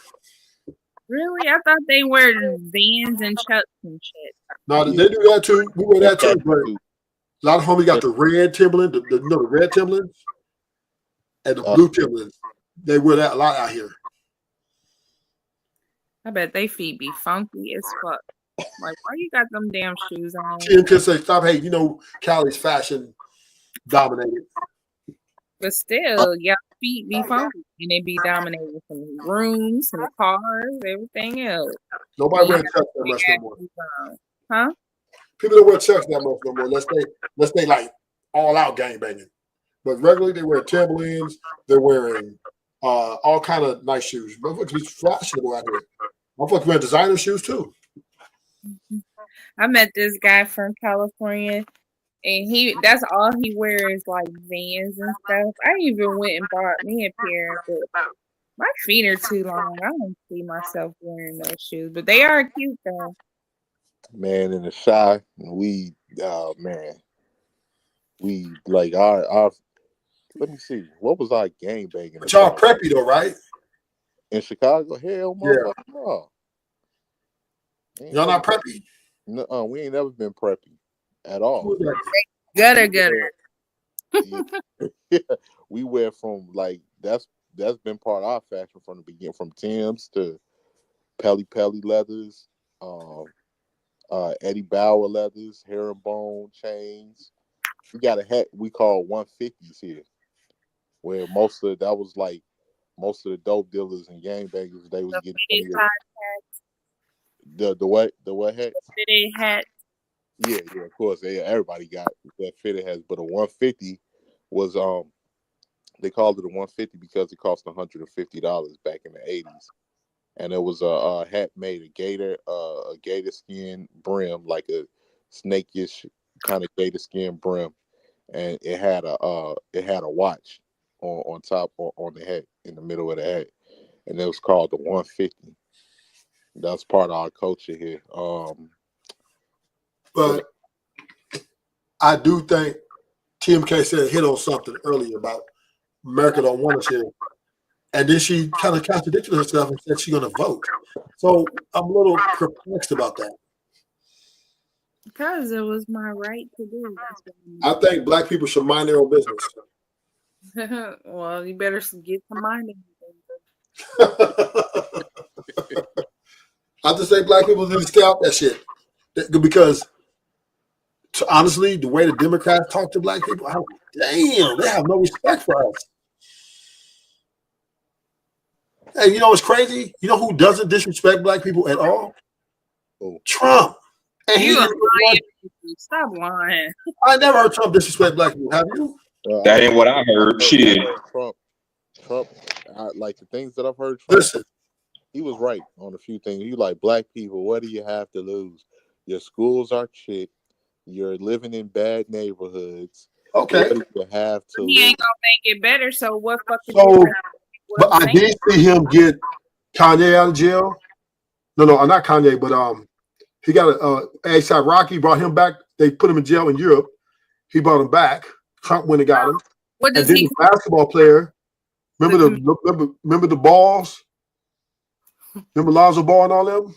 Speaker 9: Really? I thought they wear Vans and Chucks and shit.
Speaker 22: No,
Speaker 10: Yeah,
Speaker 22: they do that too. We wear that too. But
Speaker 10: too.
Speaker 22: a lot of homies got the red Timberland, the red Timberlands and the blue Timberlands. They wear that a lot out here.
Speaker 9: I bet they feet be funky as fuck. Like, why you got them damn shoes on?
Speaker 22: Tim can say, "Stop, hey, you know, Cali's fashion dominated."
Speaker 9: But still, y'all feet be funky. And they be dominating some rooms, some cars, everything else.
Speaker 22: Nobody
Speaker 9: You
Speaker 22: wears
Speaker 9: got
Speaker 22: Chucks that
Speaker 9: big
Speaker 22: much no
Speaker 9: ass
Speaker 22: more.
Speaker 9: shoes on. Huh?
Speaker 22: People don't wear Chucks that much no more. Let's stay like all out gangbanging. But regularly they wear Timberlands. They're wearing all kind of nice shoes. Motherfuckers be fashionable out here. Motherfuckers wear designer shoes too.
Speaker 9: I met this guy from California, and that's all he wears, like Vans and stuff. I even went and bought me a pair, but my feet are too long. I don't see myself wearing those shoes, but they are cute though.
Speaker 10: Man, in the shy, we like our let me see, what was our game banging?
Speaker 22: But y'all preppy though, right?
Speaker 10: In Chicago? Hell, motherfucker, no.
Speaker 22: Y'all not preppy?
Speaker 10: No, we ain't never been preppy at all.
Speaker 9: Gutter.
Speaker 10: Yeah. We wear from like that's been part of our fashion from the beginning, from Tim's to Pelly leathers, Eddie Bauer leathers, herringbone chains. We got a hat we call 150s here, where most of the dope dealers and gangbangers, they was getting the what hat?
Speaker 9: Fitted hat.
Speaker 10: Yeah, of course. Everybody got that fitted hats, but a 150 was they called it a 150 because it cost $150 back in the 80s, and it was a hat made a gator skin brim, like a snakish kind of gator skin brim, and it had a watch on top on the hat, in the middle of the hat, and it was called the 150. That's part of our culture here.
Speaker 22: But I do think TMK said hit on something earlier about America don't want us here. And then she kind of contradicted herself and said she's going to vote. So I'm a little perplexed about that.
Speaker 9: Because it was my right to do.
Speaker 22: I think black people should mind their own business.
Speaker 9: Well, you better get to minding.
Speaker 22: I just think black people need to stay out that shit. Because honestly, the way the Democrats talk to black people, damn, they have no respect for us. Hey, you know what's crazy? You know who doesn't disrespect black people at all? Trump. And he
Speaker 9: lying. Stop lying.
Speaker 22: I never heard Trump disrespect black people. Have you?
Speaker 3: That ain't what I heard. Shit.
Speaker 10: Trump, like the things that I've heard. Trump, listen, he was right on a few things. He like, black people, what do you have to lose? Your schools are shit. You're living in bad neighborhoods.
Speaker 22: Okay.
Speaker 10: What do you have to
Speaker 9: He ain't gonna make it better. So what fucking?
Speaker 22: So, but I did see him get Kanye out of jail. No, not Kanye, but he got ASAP Rocky brought him back. They put him in jail in Europe. He brought him back. Trump went and got him.
Speaker 9: What
Speaker 22: and
Speaker 9: does
Speaker 22: then
Speaker 9: he?
Speaker 22: the basketball player. Remember the balls? Remember Lonzo Ball and all them?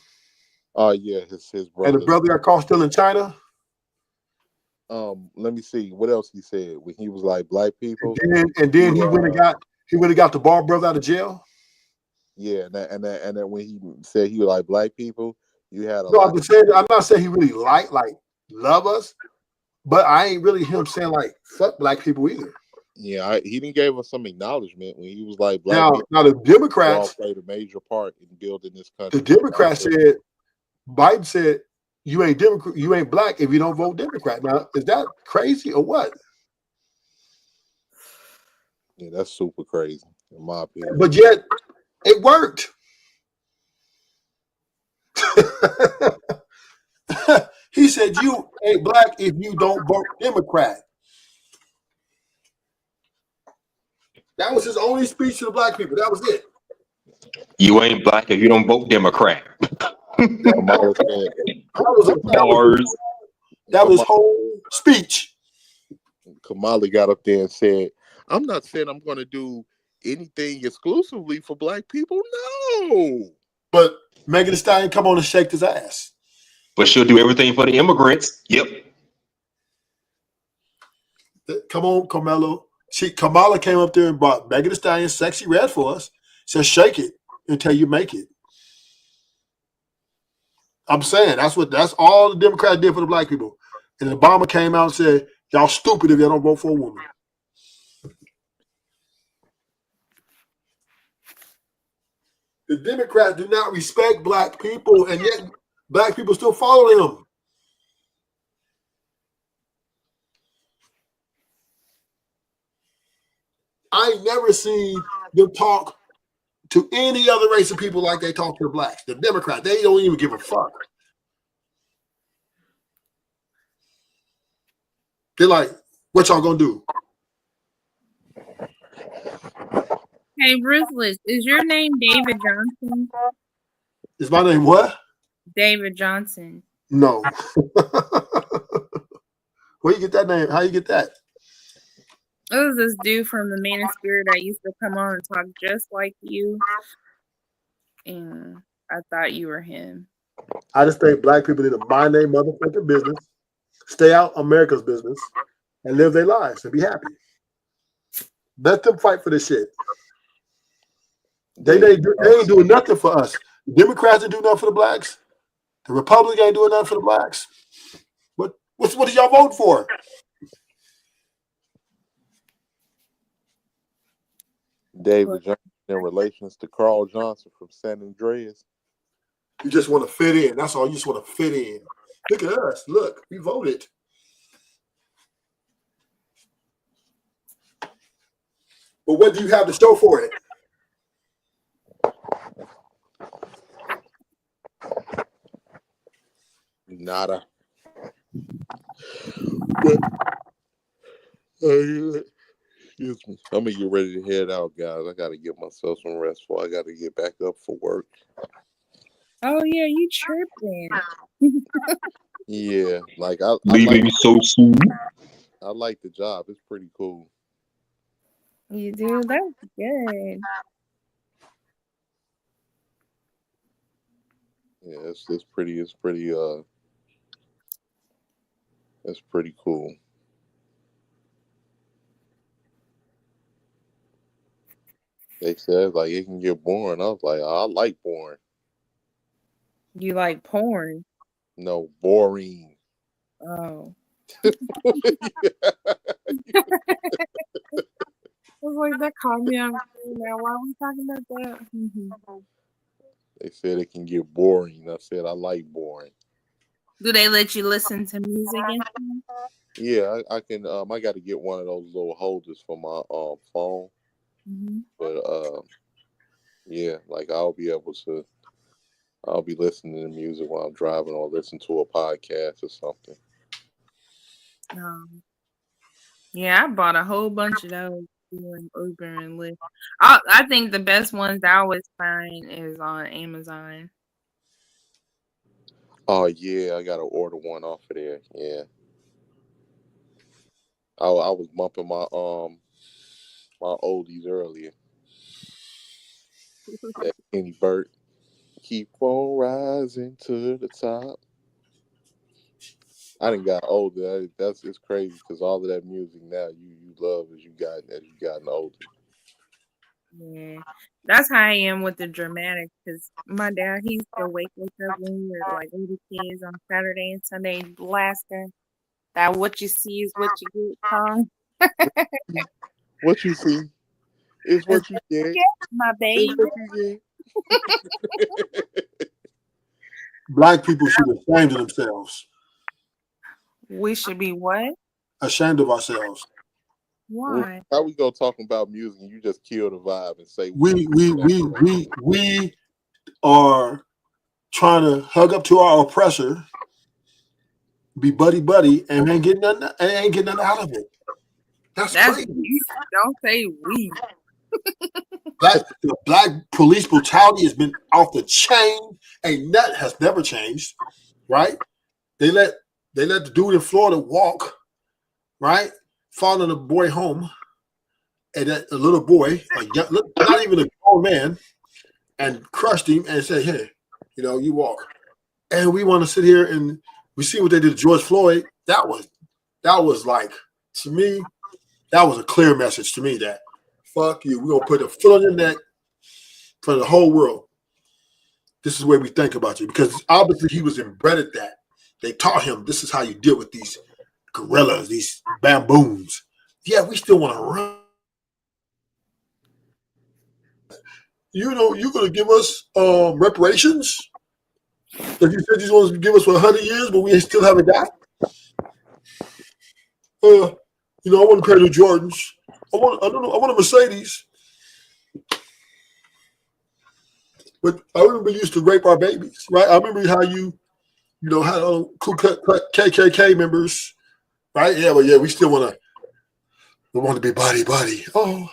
Speaker 10: Oh yeah, his brother.
Speaker 22: And the brother got caught still in China.
Speaker 10: Let me see what else he said when he was like, black people.
Speaker 22: And then he went and got the Ball brother out of jail.
Speaker 10: Yeah, and then when he said he was like, black people, you had a.
Speaker 22: No, I'm not saying he really love us, but I ain't really him saying like fuck black people either.
Speaker 10: Yeah, he didn't give us some acknowledgement when he was like, black people.
Speaker 22: Now the Democrats
Speaker 10: played a major part in building this country.
Speaker 22: The Democrats said, Biden said, you ain't Democrat, you ain't black if you don't vote Democrat. Now, is that crazy or what?
Speaker 10: Yeah, that's super crazy, in my opinion.
Speaker 22: But yet, it worked. He said, you ain't black if you don't vote Democrat. That was his only speech to the black people. That was it.
Speaker 3: You ain't black if you don't vote Democrat.
Speaker 22: That was whole speech.
Speaker 10: Kamala got up there and said, I'm not saying I'm going to do anything exclusively for black people. No.
Speaker 22: But Megan Thee Stallion come on and shake his ass.
Speaker 12: But she'll do everything for the immigrants. Yep.
Speaker 22: Come on, Carmelo. Kamala came up there and brought Megan Thee Stallion Sexy Red for us. Said shake it until you make it. I'm saying that's all the Democrats did for the black people. And Obama came out and said, y'all stupid if y'all don't vote for a woman. The Democrats do not respect black people, and yet black people still follow them. I ain't never seen them talk to any other race of people like they talk to the blacks. The Democrats, they don't even give a fuck. They're like, what y'all gonna do?
Speaker 9: Hey, Ruthless, is your name David Johnson?
Speaker 22: Is my name what?
Speaker 9: David Johnson.
Speaker 22: No. Where you get that name? How you get that?
Speaker 9: It was this dude from the Man in Spirit that used to come on and talk just like you. And I thought you were him.
Speaker 22: I just think black people need to mind their motherfucking business, stay out America's business, and live their lives and be happy. Let them fight for this shit. They ain't doing nothing for us. The Democrats ain't doing nothing for the blacks. The Republicans ain't doing nothing for the blacks. What did y'all vote for?
Speaker 10: David Johnson in relations to Carl Johnson from San Andreas.
Speaker 22: You just want to fit in. That's all. You just want to fit in. Look at us. Look, we voted. But what do you have to show for it?
Speaker 10: Nada. But, excuse me. I'm gonna get ready to head out, guys. I gotta get myself some rest before I gotta get back up for work.
Speaker 9: Oh yeah, you tripping.
Speaker 10: Yeah, like I
Speaker 12: Leaving
Speaker 10: like
Speaker 12: so soon.
Speaker 10: I like the job. It's pretty cool.
Speaker 9: You do? That's good.
Speaker 10: Yeah, it's pretty cool. They said like it can get boring. I was like, I like boring.
Speaker 9: You like porn?
Speaker 10: No, boring.
Speaker 9: Oh. I was like, that caught me off guard. Now, why are we talking about that? Mm-hmm.
Speaker 10: They said it can get boring. I said I like boring.
Speaker 9: Do they let you listen to music and stuff?
Speaker 10: Yeah, I can. I got to get one of those little holders for my phone.
Speaker 9: Mm-hmm.
Speaker 10: But yeah, like I'll be listening to music while I'm driving or listen to a podcast or something.
Speaker 9: Yeah, I bought a whole bunch of those doing Uber and Lyft. I think the best ones that I always find is on Amazon.
Speaker 10: Oh yeah, I gotta order one off of there. Yeah, I was bumping my oldies earlier. That Kenny Burt, keep on rising to the top. I done got older. It's crazy because all of that music now you love as you gotten older.
Speaker 9: Yeah, that's how I am with the dramatics. Because my dad, he used to wake us up when we were like little kids on Saturday and Sunday, blasting that "What You See Is What You Get" song.
Speaker 10: What you see is what you get.
Speaker 9: My baby.
Speaker 22: Black people should be ashamed of themselves.
Speaker 9: We should be what?
Speaker 22: Ashamed of ourselves.
Speaker 9: Why?
Speaker 10: How we go talking about music and you just kill the vibe and say
Speaker 22: We are trying to hug up to our oppressor, be buddy, and ain't getting nothing out of it. That's crazy.
Speaker 9: Don't say we.
Speaker 22: The black police brutality has been off the chain. That has never changed, right? They let the dude in Florida walk, right? Following the boy home, and a little boy, not even a grown man, and crushed him and said, "Hey, you walk." And we want to sit here and we see what they did to George Floyd. That was like, to me, that was a clear message to me that fuck you. We're gonna put a foot on your neck for the whole world. This is where we think about you, because obviously he was embedded that. They taught him this is how you deal with these gorillas, these baboons. Yeah, we still want to run. You're gonna give us reparations that you said you want to give us for 100 years, but we still haven't got. I want a pair of new Jordans. I want a Mercedes. But I remember you used to rape our babies, right? I remember how you had KKK members, right? Yeah, but yeah, we still want to be buddy. Oh,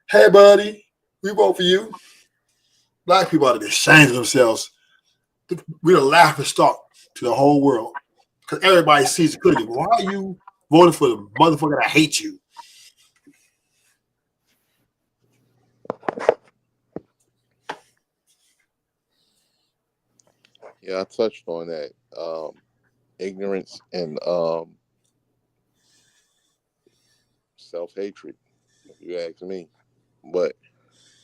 Speaker 22: hey, buddy, we vote for you. Black people ought to be ashamed of themselves. We're a laughing stock to the whole world because everybody sees it clearly. Why are you voting for the motherfucker that hates you?
Speaker 10: Yeah, I touched on that. Ignorance and self-hatred, if you ask me. But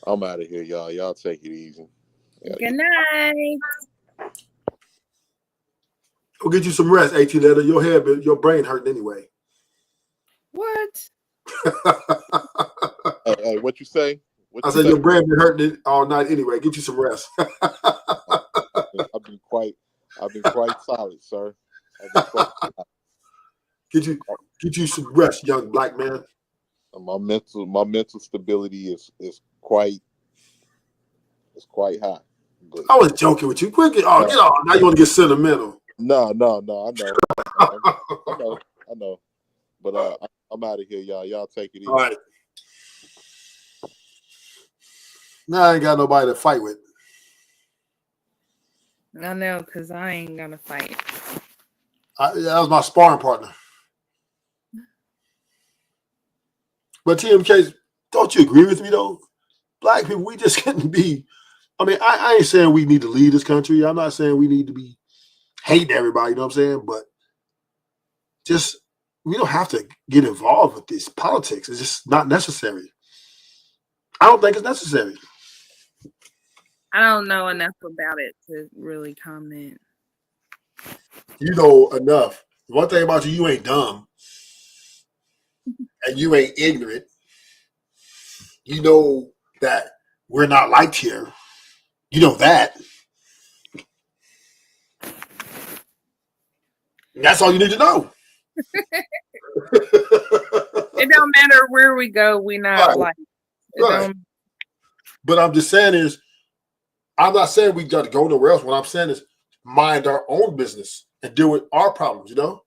Speaker 10: I'm out of here, y'all. Y'all take it easy.
Speaker 9: Good night.
Speaker 22: Go get you some rest, AT letter. Your brain hurting anyway.
Speaker 9: What?
Speaker 10: Hey, what you say?
Speaker 22: I said your brain been hurting it all night anyway. Get you some rest.
Speaker 10: I've been quite solid, sir.
Speaker 22: Get you some rest, young black man.
Speaker 10: My mental stability is quite high. But
Speaker 22: I was joking with you. Quick, get on. Now you want to get sentimental.
Speaker 10: No, I know. But I'm out of here, y'all. Y'all take it easy.
Speaker 22: All right. Now I ain't got nobody to fight with.
Speaker 9: I know, because I ain't gonna fight.
Speaker 22: That was my sparring partner. But TMK, don't you agree with me though? Black people, we just couldn't be. I mean, I ain't saying we need to lead this country. I'm not saying we need to be hating everybody. You know what I'm saying? But just we don't have to get involved with this politics. It's just not necessary. I don't think it's necessary.
Speaker 9: I don't know enough about it to really comment.
Speaker 22: You know enough. One thing about you ain't dumb. And you ain't ignorant. You know that we're not liked here. You know that. And that's all you need to know.
Speaker 9: It don't matter where we go, we not liked.
Speaker 22: Right. But I'm just saying is, I'm not saying we got to go nowhere else. What I'm saying is mind our own business and deal with our problems,
Speaker 9: No,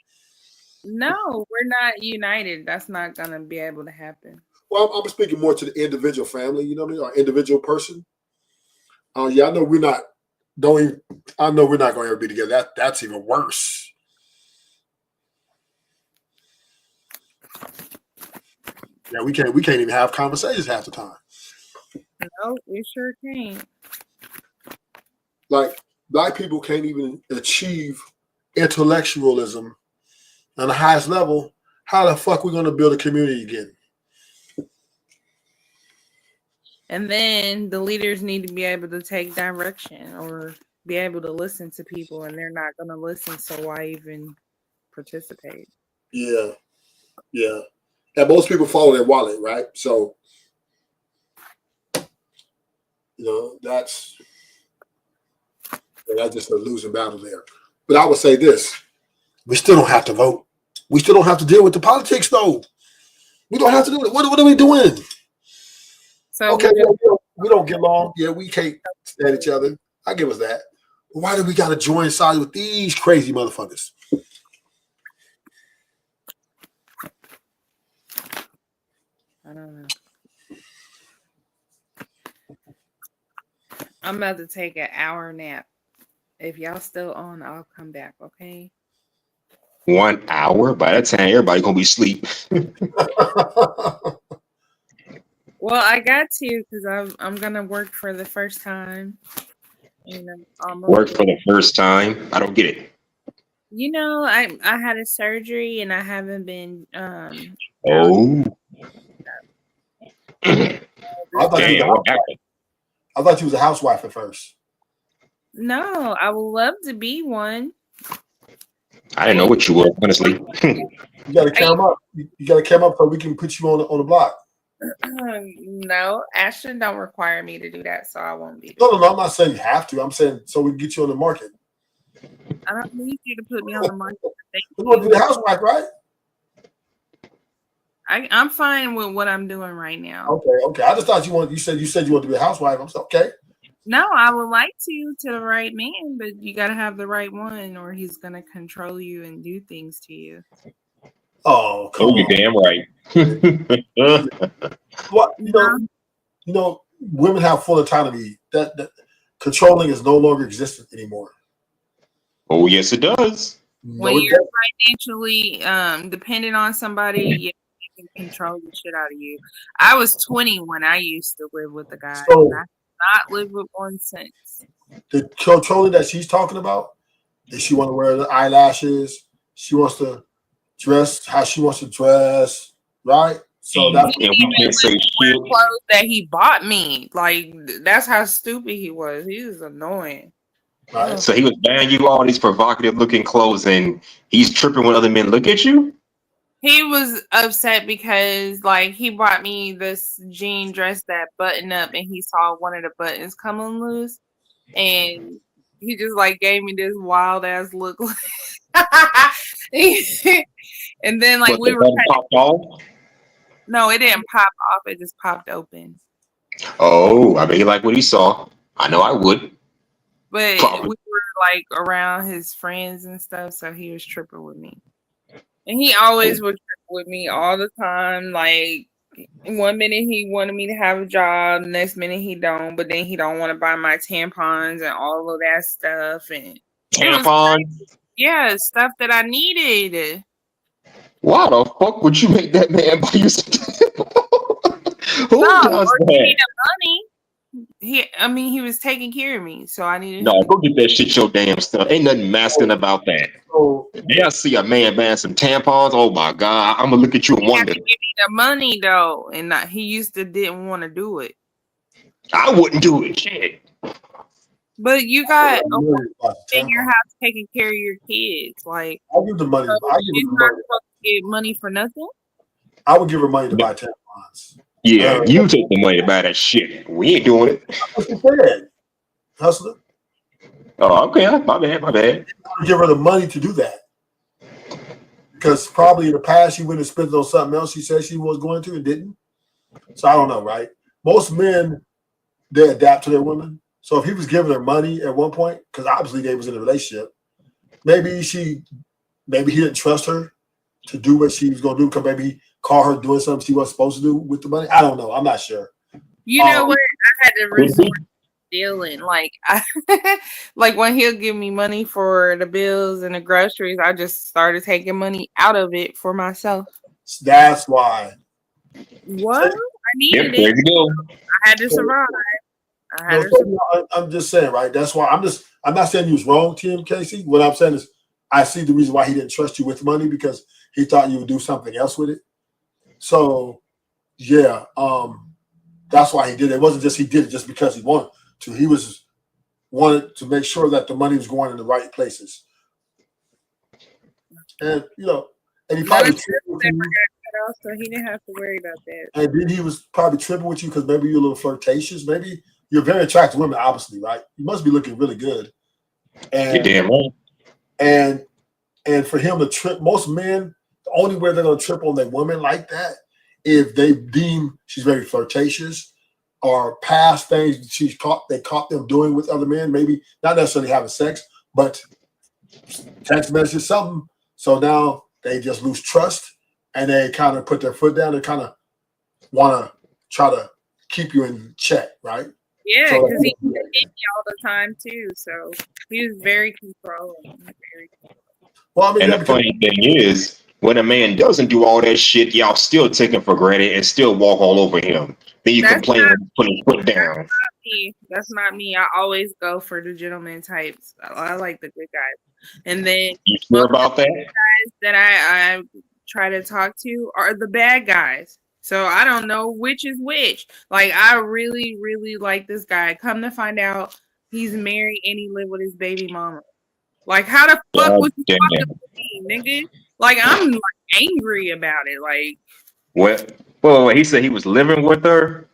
Speaker 9: we're not united. That's not going to be able to happen.
Speaker 22: Well, I'm speaking more to the individual family, you know what I mean, or individual person. Yeah, I know we're not going to ever be together. That's even worse. Yeah, we can't even have conversations half the time.
Speaker 9: No, we sure can't.
Speaker 22: Like, black people can't even achieve intellectualism on the highest level. How the fuck we going to build a community again?
Speaker 9: And then the leaders need to be able to take direction or be able to listen to people, and they're not going to listen, so why even participate?
Speaker 22: Yeah. And most people follow their wallet, right? So, that's just a losing battle there. But I would say this: we still don't have to vote. We still don't have to deal with the politics, though. We don't have to do it. What are we doing?
Speaker 9: So
Speaker 22: okay, we don't get along. Yeah, we can't stand each other. I give us that. But why do we got to join sides with these crazy motherfuckers?
Speaker 9: I don't know. I'm about to take an hour nap. If y'all still on, I'll come back, okay?
Speaker 12: 1 hour? By that time, everybody gonna be asleep.
Speaker 9: Well, I got to because I'm gonna work for the first time. And I'm almost
Speaker 12: Work for the first time. I don't get it.
Speaker 9: I had a surgery and I haven't been out.
Speaker 12: Oh,
Speaker 9: And
Speaker 22: I thought you was a
Speaker 12: damn! What
Speaker 22: housewife.
Speaker 12: happened?
Speaker 22: I thought you was a housewife at first.
Speaker 9: no, I would love to be one.
Speaker 12: I didn't know what you were, honestly.
Speaker 22: You got to come up. You got to come up so we can put you on the block.
Speaker 9: No, Ashton don't require me to do that, so I won't be.
Speaker 22: No. I'm not saying you have to. I'm saying so we can get you on the market.
Speaker 9: I don't need you to put me on the market.
Speaker 22: You want to be the housewife, right?
Speaker 9: I'm fine with what I'm doing right now.
Speaker 22: Okay. I just thought you said you want to be a housewife. I'm saying, okay.
Speaker 9: No, I would like to the right man, but you got to have the right one, or he's gonna control you and do things to you.
Speaker 22: Oh, come on.
Speaker 12: You're damn right.
Speaker 22: What you know, women have full autonomy. That controlling is no longer existent anymore.
Speaker 12: Oh, yes, it does.
Speaker 9: When you're financially dependent on somebody, yeah, they can control the shit out of you. I was 20 when I used to live with a guy,
Speaker 22: So-
Speaker 9: and I have not lived with one since.
Speaker 22: The controlling that she's talking about is she want to wear the eyelashes. She wants to dress how she wants to dress, right? So that's
Speaker 9: Clothes that he bought me, like that's how stupid he was. He was annoying.
Speaker 22: Right.
Speaker 12: So he was buying you all these provocative looking clothes, and he's tripping when other men look at you.
Speaker 9: He was upset because like he bought me this jean dress that button up, and he saw one of the buttons coming loose, and he just like gave me this wild ass look. And then like we were
Speaker 12: popped off.
Speaker 9: No, it didn't pop off. It just popped open.
Speaker 12: Oh, I bet he liked what he saw. I know I would.
Speaker 9: But
Speaker 12: Probably.
Speaker 9: we were like around his friends and stuff, so he was tripping with me. And he always would trip with me all the time. Like 1 minute he wanted me to have a job, next minute he don't, but then he don't want to buy my tampons and all of that stuff. And
Speaker 12: Tampons?
Speaker 9: Yeah, stuff that I needed.
Speaker 12: Why the fuck would you make that man buy you some Who does
Speaker 9: or
Speaker 12: that?
Speaker 9: give me the money. He was taking care of me, so I needed
Speaker 12: No,
Speaker 9: him.
Speaker 12: go get that shit your damn stuff. Ain't nothing masculine about that. Yeah, I see a man buying some tampons. Oh my god, I'm gonna look at you and
Speaker 9: He had
Speaker 12: wonder.
Speaker 9: to give me the money though, and he used to didn't want to do it.
Speaker 12: I wouldn't do it. Shit.
Speaker 9: But you got a woman in your house taking care of your kids. Like,
Speaker 22: I'll give the money.
Speaker 9: so
Speaker 22: I give
Speaker 9: you're
Speaker 22: her
Speaker 9: not
Speaker 22: money.
Speaker 9: supposed to get money for nothing.
Speaker 22: I would give her money to buy tampons.
Speaker 12: Yeah, you take the money to buy that shit. We ain't doing it.
Speaker 22: What you said, hustler?
Speaker 12: Oh, okay. My bad.
Speaker 22: I would give her the money to do that. Because probably in the past she went and spent it on something else she said she was going to and didn't. So I don't know, right? Most men, they adapt to their women. So if he was giving her money at one point, because obviously they was in a relationship, maybe he didn't trust her to do what she was going to do, because maybe he caught her doing something she wasn't supposed to do with the money. I don't know. I'm not sure.
Speaker 9: You know what? I had to resort to stealing. Like, like when he'll give me money for the bills and the groceries, I just started taking money out of it for myself.
Speaker 22: That's why.
Speaker 9: What? I needed
Speaker 12: there
Speaker 9: it.
Speaker 12: you go.
Speaker 9: I had to survive.
Speaker 22: I'm just saying, right? That's why I'm not saying you was wrong, Tim Casey. What I'm saying is I see the reason why he didn't trust you with money, because he thought you would do something else with it. So yeah, that's why he did it. It wasn't just he did it just because he wanted to. He wanted to make sure that the money was going in the right places. And and he probably
Speaker 9: So he didn't have to worry about that.
Speaker 22: And then he was probably tripping with you because maybe you're a little flirtatious. Maybe you're very attractive women, obviously, right? You must be looking really good. And
Speaker 12: You're damn right.
Speaker 22: And for him to trip, most men, the only way they're gonna trip on their woman like that, if they deem she's very flirtatious or past things they caught them doing with other men, maybe not necessarily having sex, but text messages, something. So now they just lose trust and they kind of put their foot down and kind of want to try to keep you in check, right?
Speaker 9: Yeah,
Speaker 22: So-
Speaker 9: because he did me all the time too. So he was very controlling.
Speaker 22: Well, I mean,
Speaker 12: And the funny thing is, When a man doesn't do all that shit, y'all still take him for granted and still walk all over him. Then you
Speaker 9: That's
Speaker 12: complain when you put his foot down.
Speaker 9: not me. That's not me. I always go for the gentleman types. I like the good guys. And then
Speaker 12: You sure about that?
Speaker 9: guys that I try to talk to are the bad guys. So I don't know which is which. Like I really, really like this guy. Come to find out, he's married and he lived with his baby mama. Like how the fuck
Speaker 12: God
Speaker 9: would you
Speaker 12: damn.
Speaker 9: talk to me, nigga? Like I'm like angry about it. Like
Speaker 12: What? Well, he said he was living with her.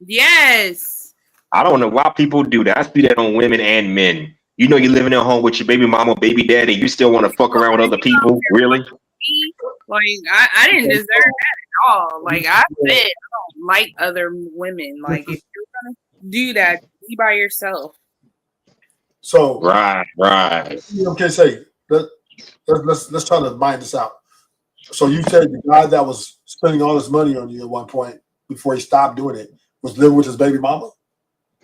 Speaker 9: yes.
Speaker 12: I don't know why people do that. I see that on women and men. You know, you're living at home with your baby mama, baby daddy. You still want to fuck around with other people? Really?
Speaker 9: Like I didn't deserve that at all. Like I said, I don't like other women. Like if you're gonna do that, be by yourself.
Speaker 22: So
Speaker 12: right.
Speaker 22: Okay, say let's try to mind this out. So you said the guy that was spending all his money on you at one point before he stopped doing it was living with his baby mama?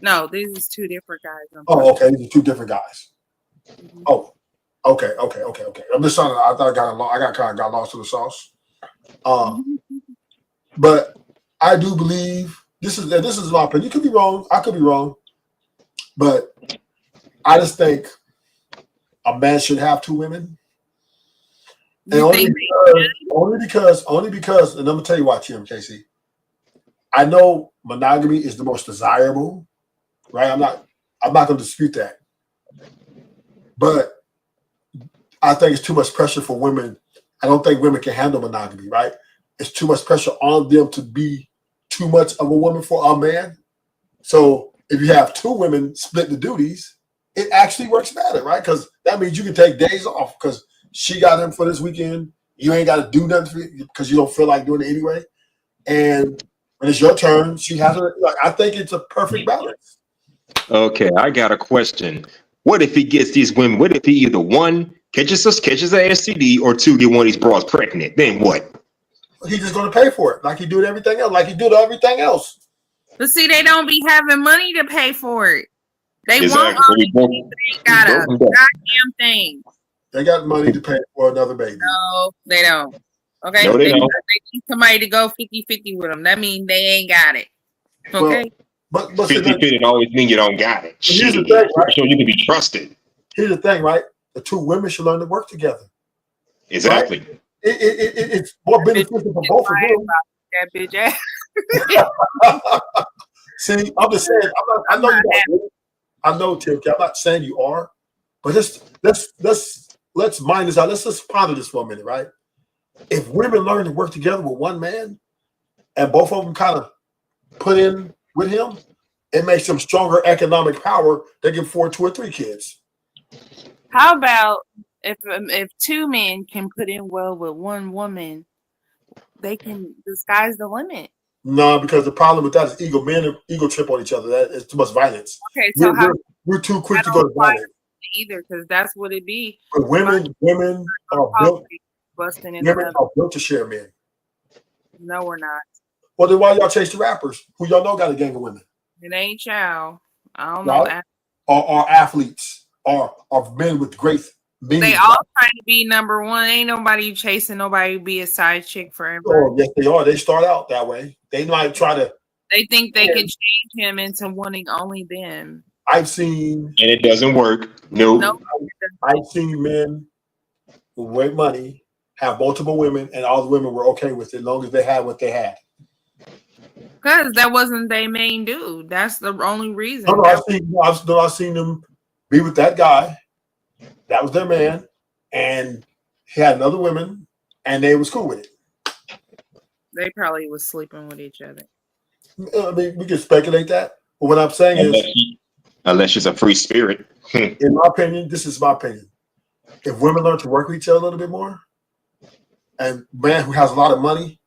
Speaker 9: No, these is two different guys.
Speaker 22: Oh, okay, these are two different guys.
Speaker 9: Mm-hmm.
Speaker 22: Oh, okay. I'm just trying to. I thought I kind of got lost in the sauce. But I do believe this is my opinion. You could be wrong. I could be wrong, but I just think a man should have two women. And only because, and I'm gonna tell you why, Tim Casey. I know monogamy is the most desirable, right? I'm not gonna dispute that. But I think it's too much pressure for women. I don't think women can handle monogamy, right? It's too much pressure on them to be too much of a woman for a man. So if you have two women split the duties, it actually works better, right? Because that means you can take days off because she got him for this weekend. You ain't got to do nothing because you don't feel like doing it anyway. And when it's your turn, she has her. Like, I think it's a perfect balance.
Speaker 12: Okay, I got a question. What if he gets these women? What if he either one catches an STD or two get one of these bras pregnant? Then what?
Speaker 22: He's just going to pay for it, like he do to everything else, like he do to everything else.
Speaker 9: But see, they don't be having money to pay for it. They
Speaker 12: Exactly.
Speaker 9: want all these things, but they got a goddamn thing.
Speaker 22: They got money to pay for another baby.
Speaker 9: No, they don't. Okay,
Speaker 12: No, they don't.
Speaker 9: They need somebody to go 50-50 with them. That means they ain't got it. Okay.
Speaker 22: But
Speaker 12: 50-50 always mean you don't got it.
Speaker 22: Here's the thing, right?
Speaker 12: So you can be trusted.
Speaker 22: Here's the thing, right? The two women should learn to work together.
Speaker 12: Exactly.
Speaker 22: Right? It's more beneficial for both of them.
Speaker 9: That bitch ass.
Speaker 22: See, I'm just saying. I know you're not. I know, Tim. I'm not saying you are, but let's mind this out. Let's just ponder this for a minute, right? If women learn to work together with one man, and both of them kind of put in with him, it makes them stronger economic power. They can afford 2 or 3 kids.
Speaker 9: How about if two men can put in well with one woman, they can. The sky's the limit.
Speaker 22: No, because the problem with that is ego. Men ego trip on each other. That is too much violence.
Speaker 9: Okay, so
Speaker 22: we're too quick to go to violence.
Speaker 9: Either, because that's what it be.
Speaker 22: But women are built.
Speaker 9: Busting in
Speaker 22: Women are built to share men.
Speaker 9: No, we're not.
Speaker 22: Well, then why y'all chase the rappers who y'all know got a gang of women?
Speaker 9: It ain't y'all. I don't
Speaker 22: right?
Speaker 9: know.
Speaker 22: Or athletes, or men with great means.
Speaker 9: They all trying to be number one. Ain't nobody chasing nobody to be a side chick forever.
Speaker 22: Oh, yes, they are. They start out that way. They might try to.
Speaker 9: They think they can change him into wanting only them.
Speaker 22: I've seen.
Speaker 12: And it doesn't work. Nope.
Speaker 22: I've seen men with great money have multiple women, and all the women were okay with it as long as they had what they had.
Speaker 9: Because that wasn't their main dude. That's the only reason.
Speaker 22: No, I've seen them be with that guy. That was their man, and he had another woman, and they was cool with it.
Speaker 9: They probably was sleeping with each other.
Speaker 22: I mean, we can speculate that, but what I'm saying
Speaker 12: unless she's a free spirit.
Speaker 22: In my opinion, this is my opinion. If women learn to work with each other a little bit more, and man who has a lot of money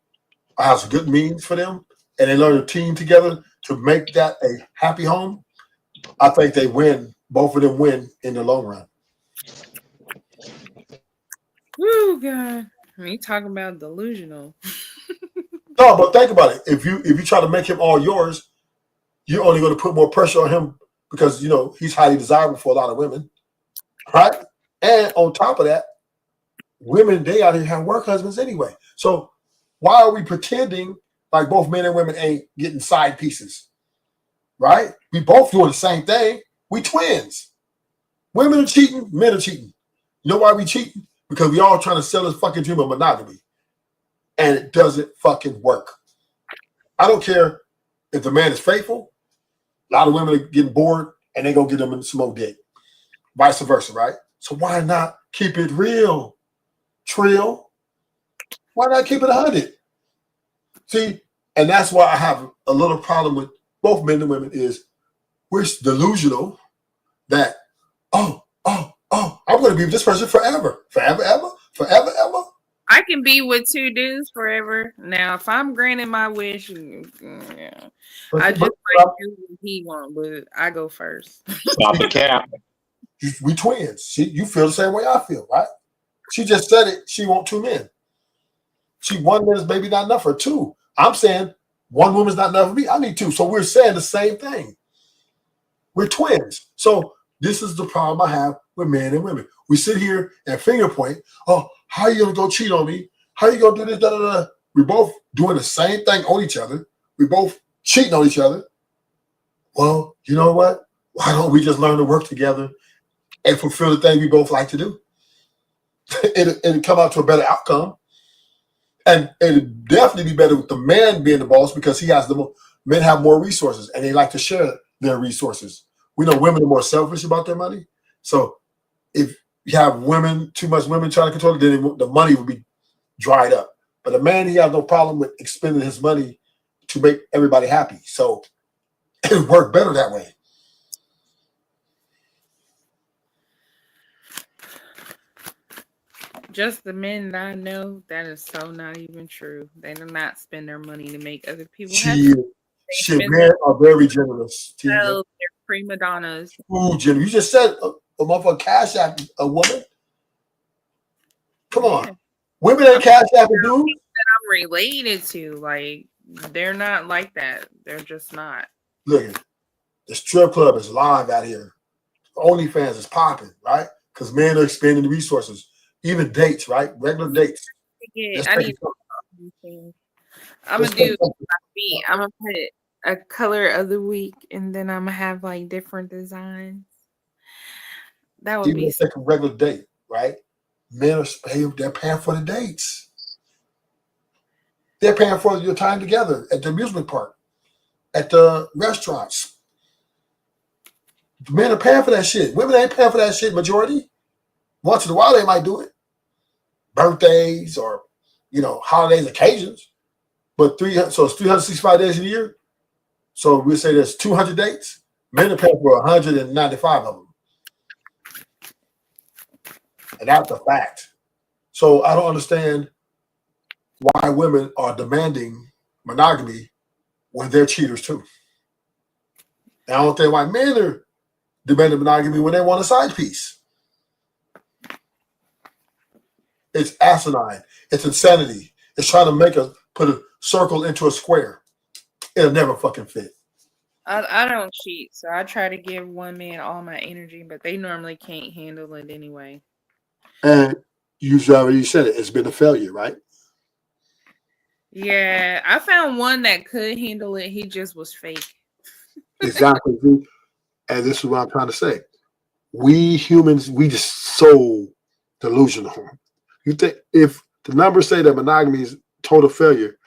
Speaker 22: has good means for them, and they learn to team together to make that a happy home, I think they win. Both of them win in the long run.
Speaker 9: Woo, God. You talking about delusional.
Speaker 22: No, but think about it. If you try to make him all yours, you're only going to put more pressure on him because, he's highly desirable for a lot of women. Right? And on top of that, women, they out here have work husbands anyway. So why are we pretending like both men and women ain't getting side pieces? Right? We both doing the same thing. We twins. Women are cheating, men are cheating. You know why we cheating? Because we all trying to sell this fucking dream of monogamy. And it doesn't fucking work. I don't care if the man is faithful. A lot of women are getting bored and they go get them in some more dick. Vice versa, right? So why not keep it real? Trill? Why not keep it 100? See, and that's why I have a little problem with both men and women is we're delusional that, I'm going to be with this person forever. Forever, ever? Forever, ever?
Speaker 9: I can be with two dudes forever. Now, if I'm granted my wish, yeah, I just might do what he want, but I go first.
Speaker 12: Stop the cap.
Speaker 22: We twins. You feel the same way I feel, right? She just said it. She want two men. One man is maybe not enough for two. I'm saying one woman's not enough for me. I need two. So we're saying the same thing. We're twins. So this is the problem I have with men and women. We sit here and finger point. Oh, how are you going to go cheat on me? How are you going to do this? Da, da, da. We're both doing the same thing on each other. We're both cheating on each other. Well, you know what? Why don't we just learn to work together and fulfill the thing we both like to do? It'll come out to a better outcome. And it'd definitely be better with the man being the boss because he has men have more resources and they like to share their resources. We know women are more selfish about their money. So if you have too much women trying to control it, then the money would be dried up. But a man, he has no problem with expending his money to make everybody happy. So it would work better that way.
Speaker 9: Just the men that I know, that is so not even true. They do not spend their money to make other people happy.
Speaker 22: Men are very generous.
Speaker 9: They're prima donnas.
Speaker 22: Ooh, Jim, you just said a motherfucker cash app a woman. Come on, women ain't cash app a dude.
Speaker 9: That I'm related to, like they're not like that. They're just not.
Speaker 22: Look, the strip club is live out here. OnlyFans is popping, right? Because men are expanding the resources. Even dates, right? Regular dates.
Speaker 9: Yeah, I'm gonna do my feet. I'm gonna put a color of the week, and then I'm gonna have like different designs. That would be
Speaker 22: take a regular date, right? Men they're paying for the dates. They're paying for your time together at the amusement park, at the restaurants. Men are paying for that shit. Women ain't paying for that shit. Majority. Once in a while they might do it. Birthdays or holidays, occasions. But so it's 365 days a year. So we say there's 200 dates. Men are paying for 195 of them. And that's a fact. So I don't understand why women are demanding monogamy when they're cheaters too. And I don't think why men are demanding monogamy when they want a side piece. It's asinine. It's insanity. It's trying to put a circle into a square. It'll never fucking fit.
Speaker 9: I don't cheat, so I try to give one man all my energy, but they normally can't handle it anyway.
Speaker 22: And you already said it. It's been a failure, right?
Speaker 9: Yeah, I found one that could handle it. He just was fake.
Speaker 22: Exactly. And this is what I'm trying to say. We humans, we just so delusional. You think if the numbers say that monogamy is total failure,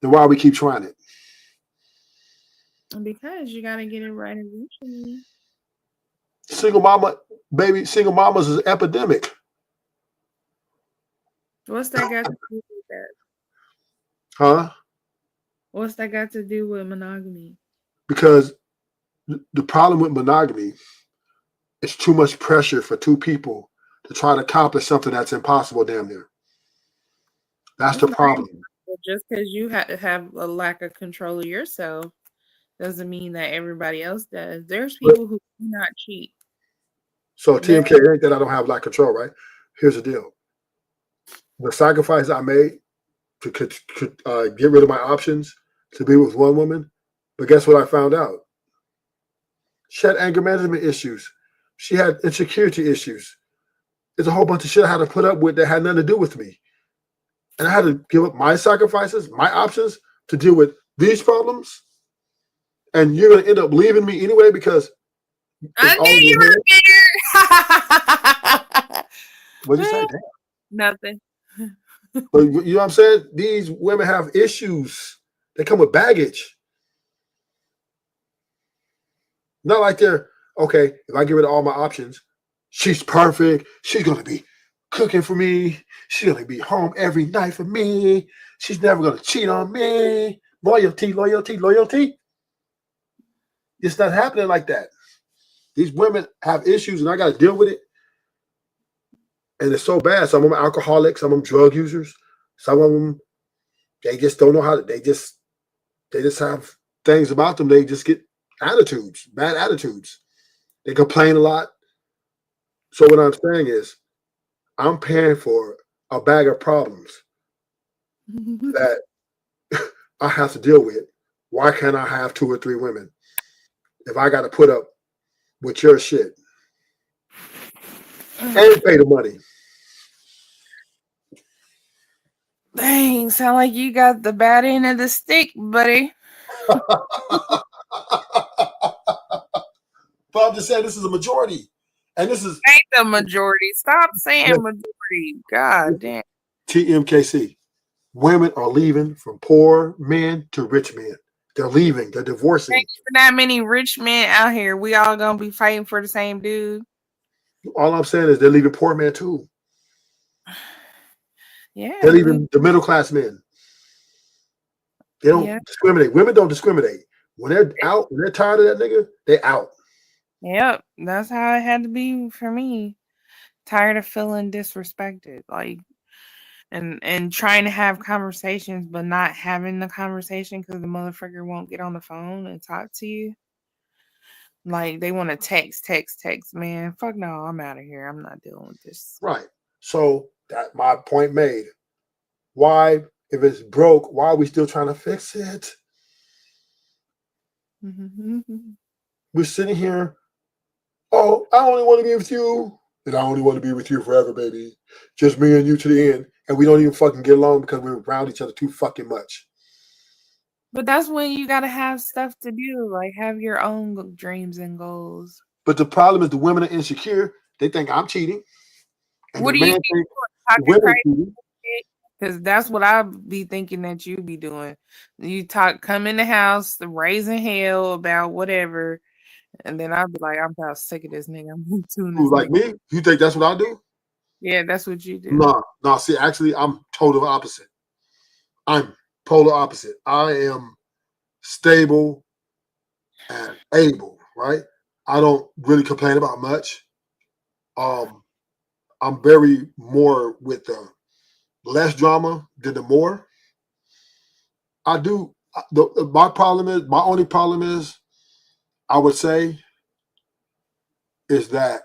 Speaker 22: then why we keep trying it?
Speaker 9: Because you gotta get it right eventually.
Speaker 22: Single mamas is an epidemic.
Speaker 9: What's that got to do with that?
Speaker 22: Huh?
Speaker 9: What's that got to do with monogamy?
Speaker 22: Because the problem with monogamy is too much pressure for two people to try to accomplish something that's impossible damn near. That's the problem.
Speaker 9: Just because you have a lack of control of yourself doesn't mean that everybody else does. There's people who do not cheat.
Speaker 22: So TMK ain't that I don't have lack of control, right? Here's the deal. The sacrifice I made to get rid of my options to be with one woman, but guess what I found out? She had anger management issues. She had insecurity issues. It's a whole bunch of shit I had to put up with that had nothing to do with me. And I had to give up my sacrifices, my options to deal with these problems. And you're going to end up leaving me anyway because
Speaker 9: I
Speaker 22: it's all
Speaker 9: knew
Speaker 22: in
Speaker 9: you
Speaker 22: your head.
Speaker 9: were here.
Speaker 22: What'd you say? Damn.
Speaker 9: Nothing.
Speaker 22: But you know what I'm saying? These women have issues. They come with baggage. Not like they're, okay, if I get rid of all my options, she's perfect. She's going to be cooking for me. She's going to be home every night for me. She's never going to cheat on me. Loyalty, loyalty, loyalty. It's not happening like that. These women have issues and I got to deal with it. And it's so bad. Some of them are alcoholics, some of them drug users, some of them, they just don't know how to, they just have things about them. They just get attitudes, bad attitudes. They complain a lot. So what I'm saying is, I'm paying for a bag of problems that I have to deal with. Why can't I have 2 or 3 women if I got to put up with your shit and pay the money?
Speaker 9: Dang, sound like you got the bad end of the stick, buddy.
Speaker 22: But I'm just saying this is a majority. And this is
Speaker 9: ain't the majority. Stop saying majority. God damn.
Speaker 22: TMKC. Women are leaving from poor men to rich men. They're leaving. They're divorcing.
Speaker 9: Ain't that many rich men out here. We all gonna be fighting for the same dude.
Speaker 22: All I'm saying is they're leaving poor men too.
Speaker 9: Yeah.
Speaker 22: They're leaving the middle class men. They don't discriminate. Women don't discriminate. When they're out, when they're tired of that nigga, they out.
Speaker 9: Yep. That's how it had to be for me. Tired of feeling disrespected. Like and trying to have conversations but not having the conversation because the motherfucker won't get on the phone and talk to you. Like they want to text, man. Fuck no, I'm out of here. I'm not dealing with this.
Speaker 22: Right. So that my point made. Why, if it's broke, why are we still trying to fix it? We're sitting here. Oh, I only want to be with you. And I only want to be with you forever, baby. Just me and you to the end. And we don't even fucking get along because we're around each other too fucking much.
Speaker 9: But that's when you gotta have stuff to do, like have your own dreams and goals.
Speaker 22: But the problem is the women are insecure. They think I'm cheating. And
Speaker 9: What
Speaker 22: the
Speaker 9: do you
Speaker 22: man
Speaker 9: think? Because that's what I be thinking that you be doing. You come in the house, raising hell about whatever, and then I'll be like, I'm about sick of this nigga. I'm tuning this
Speaker 22: like
Speaker 9: nigga.
Speaker 22: me? You think that's what I do?
Speaker 9: Yeah, that's what you do.
Speaker 22: No. See, actually, I'm total opposite. I'm polar opposite. I am stable and able, right? I don't really complain about much. I'm very more with the less drama than the more. I do. My only problem is, I would say, is that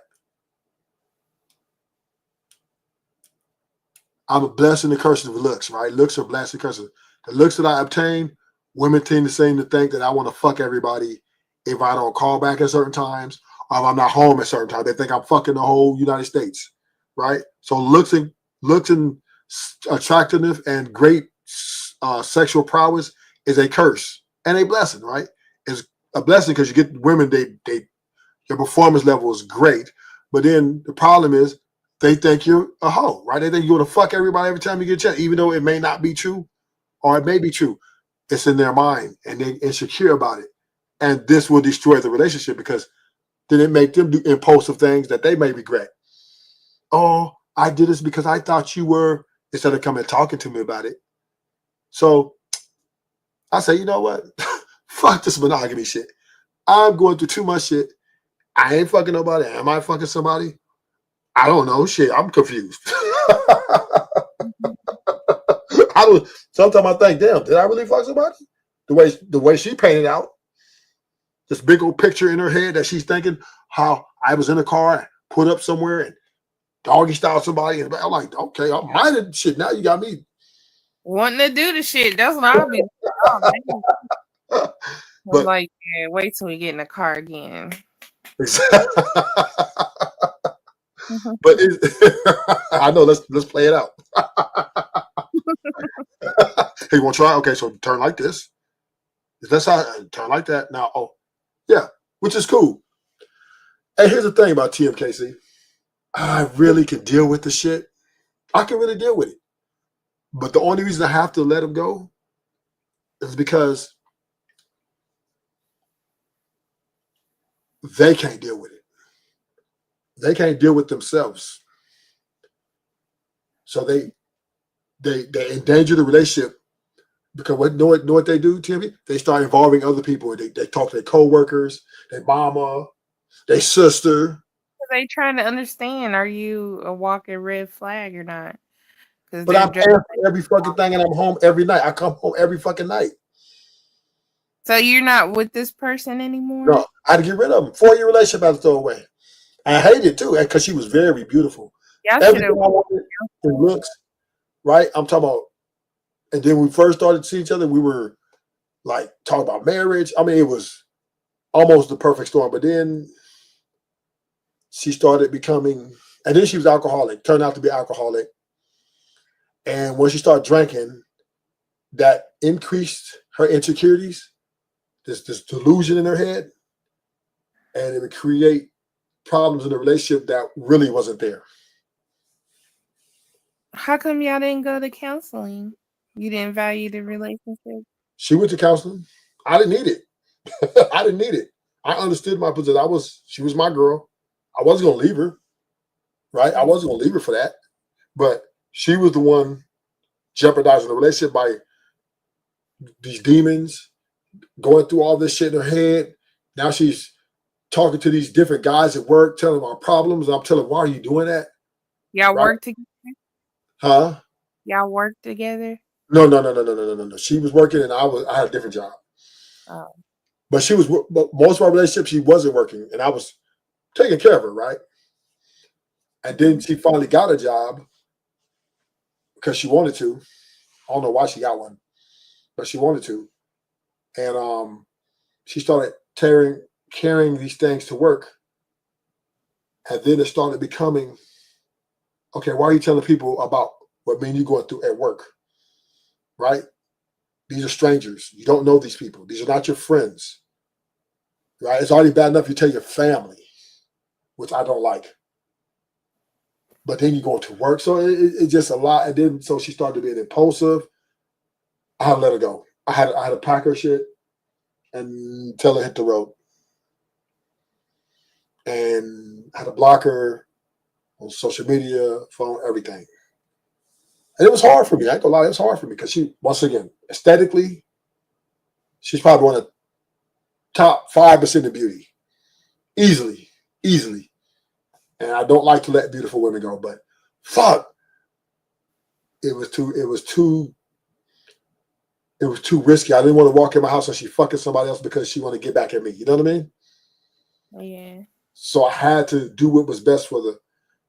Speaker 22: I'm a blessing and curse of looks, right? Looks are blessed and curses. The looks that I obtain, women tend to seem to think that I want to fuck everybody if I don't call back at certain times or if I'm not home at certain times. They think I'm fucking the whole United States, right? So looks and attractiveness and great sexual prowess is a curse and a blessing, right? It's a blessing because you get women, your performance level is great. But then the problem is they think you're a hoe, right? They think you want to fuck everybody every time you get a chance, even though it may not be true or it may be true. It's in their mind and they're insecure about it. And this will destroy the relationship because then it make them do impulsive things that they may regret. Oh, I did this because I thought you were, instead of coming talking to me about it. So I say, you know what? Fuck this monogamy shit. I'm going through too much shit. I ain't fucking nobody. Am I fucking somebody? I don't know. Shit, I'm confused. Sometimes I think, damn, did I really fuck somebody? The way she painted out, this big old picture in her head that she's thinking how I was in a car and put up somewhere and doggy style somebody. And I'm like, okay, I'm minded shit. Now you got me
Speaker 9: wanting to do the shit. That's what I'll be. But like, yeah, wait till we get in the car again.
Speaker 22: But I know. Let's play it out. Hey, you want to try? Okay, so turn like this. That's how turn like that. Now, oh, yeah, which is cool. Hey, here's the thing about TMKC. I really can deal with the shit. I can really deal with it. But the only reason I have to let him go is because they can't deal with it. They can't deal with themselves. So they endanger the relationship because know what they do, Timmy? They start involving other people. They talk to their coworkers, their mama, their sister.
Speaker 9: They trying to understand, are you a walking red flag or not? Because
Speaker 22: But
Speaker 9: they're
Speaker 22: I'm
Speaker 9: just
Speaker 22: paying for every fucking thing, and I'm home every night. I come home every fucking night.
Speaker 9: so you're not with this person anymore?
Speaker 22: No, I had to get rid of him. 4-year relationship I had to throw away. I hated it too because she was very beautiful.
Speaker 9: Y'all should
Speaker 22: Everything
Speaker 9: have.
Speaker 22: I wanted in looks, right? I'm talking about. And then when we first started to see each other, we were like talking about marriage. I mean, it was almost the perfect storm. But then she started becoming, and then she was alcoholic. Turned out to be alcoholic. And when she started drinking, that increased her insecurities. This delusion in her head, and it would create problems in the relationship that really wasn't there.
Speaker 9: How come y'all didn't go to counseling? You didn't value the relationship?
Speaker 22: She went to counseling. I didn't need it. I didn't need it. I understood my position. She was my girl. I wasn't gonna leave her, right? I wasn't gonna leave her for that. But she was the one jeopardizing the relationship by these demons going through all this shit in her head. Now she's talking to these different guys at work, telling them our problems. And I'm telling them, why are you doing that?
Speaker 9: Y'all
Speaker 22: Right?
Speaker 9: work together?
Speaker 22: Huh?
Speaker 9: Y'all work together?
Speaker 22: No. She was working and I had a different job.
Speaker 9: Oh.
Speaker 22: But most of our relationship, she wasn't working and I was taking care of her, right? And then she finally got a job because she wanted to. I don't know why she got one, but she wanted to. And she started carrying these things to work. And then it started becoming, okay, why are you telling people about what me and you going through at work? Right? These are strangers. You don't know these people. These are not your friends. Right? It's already bad enough you tell your family, which I don't like. But then you go to work. So it's just a lot. And then so she started being impulsive. I had to let her go. I had to pack her shit and tell her hit the road. And I had to block her on social media, phone, everything. And it was hard for me. I ain't gonna lie, it was hard for me because she, once again, aesthetically, she's probably one of the top 5% of beauty. Easily. And I don't like to let beautiful women go, but fuck. It was too risky. I didn't want to walk in my house and she fucking somebody else because she wanted to get back at me. You know what I mean?
Speaker 9: Yeah.
Speaker 22: So I had to do what was best for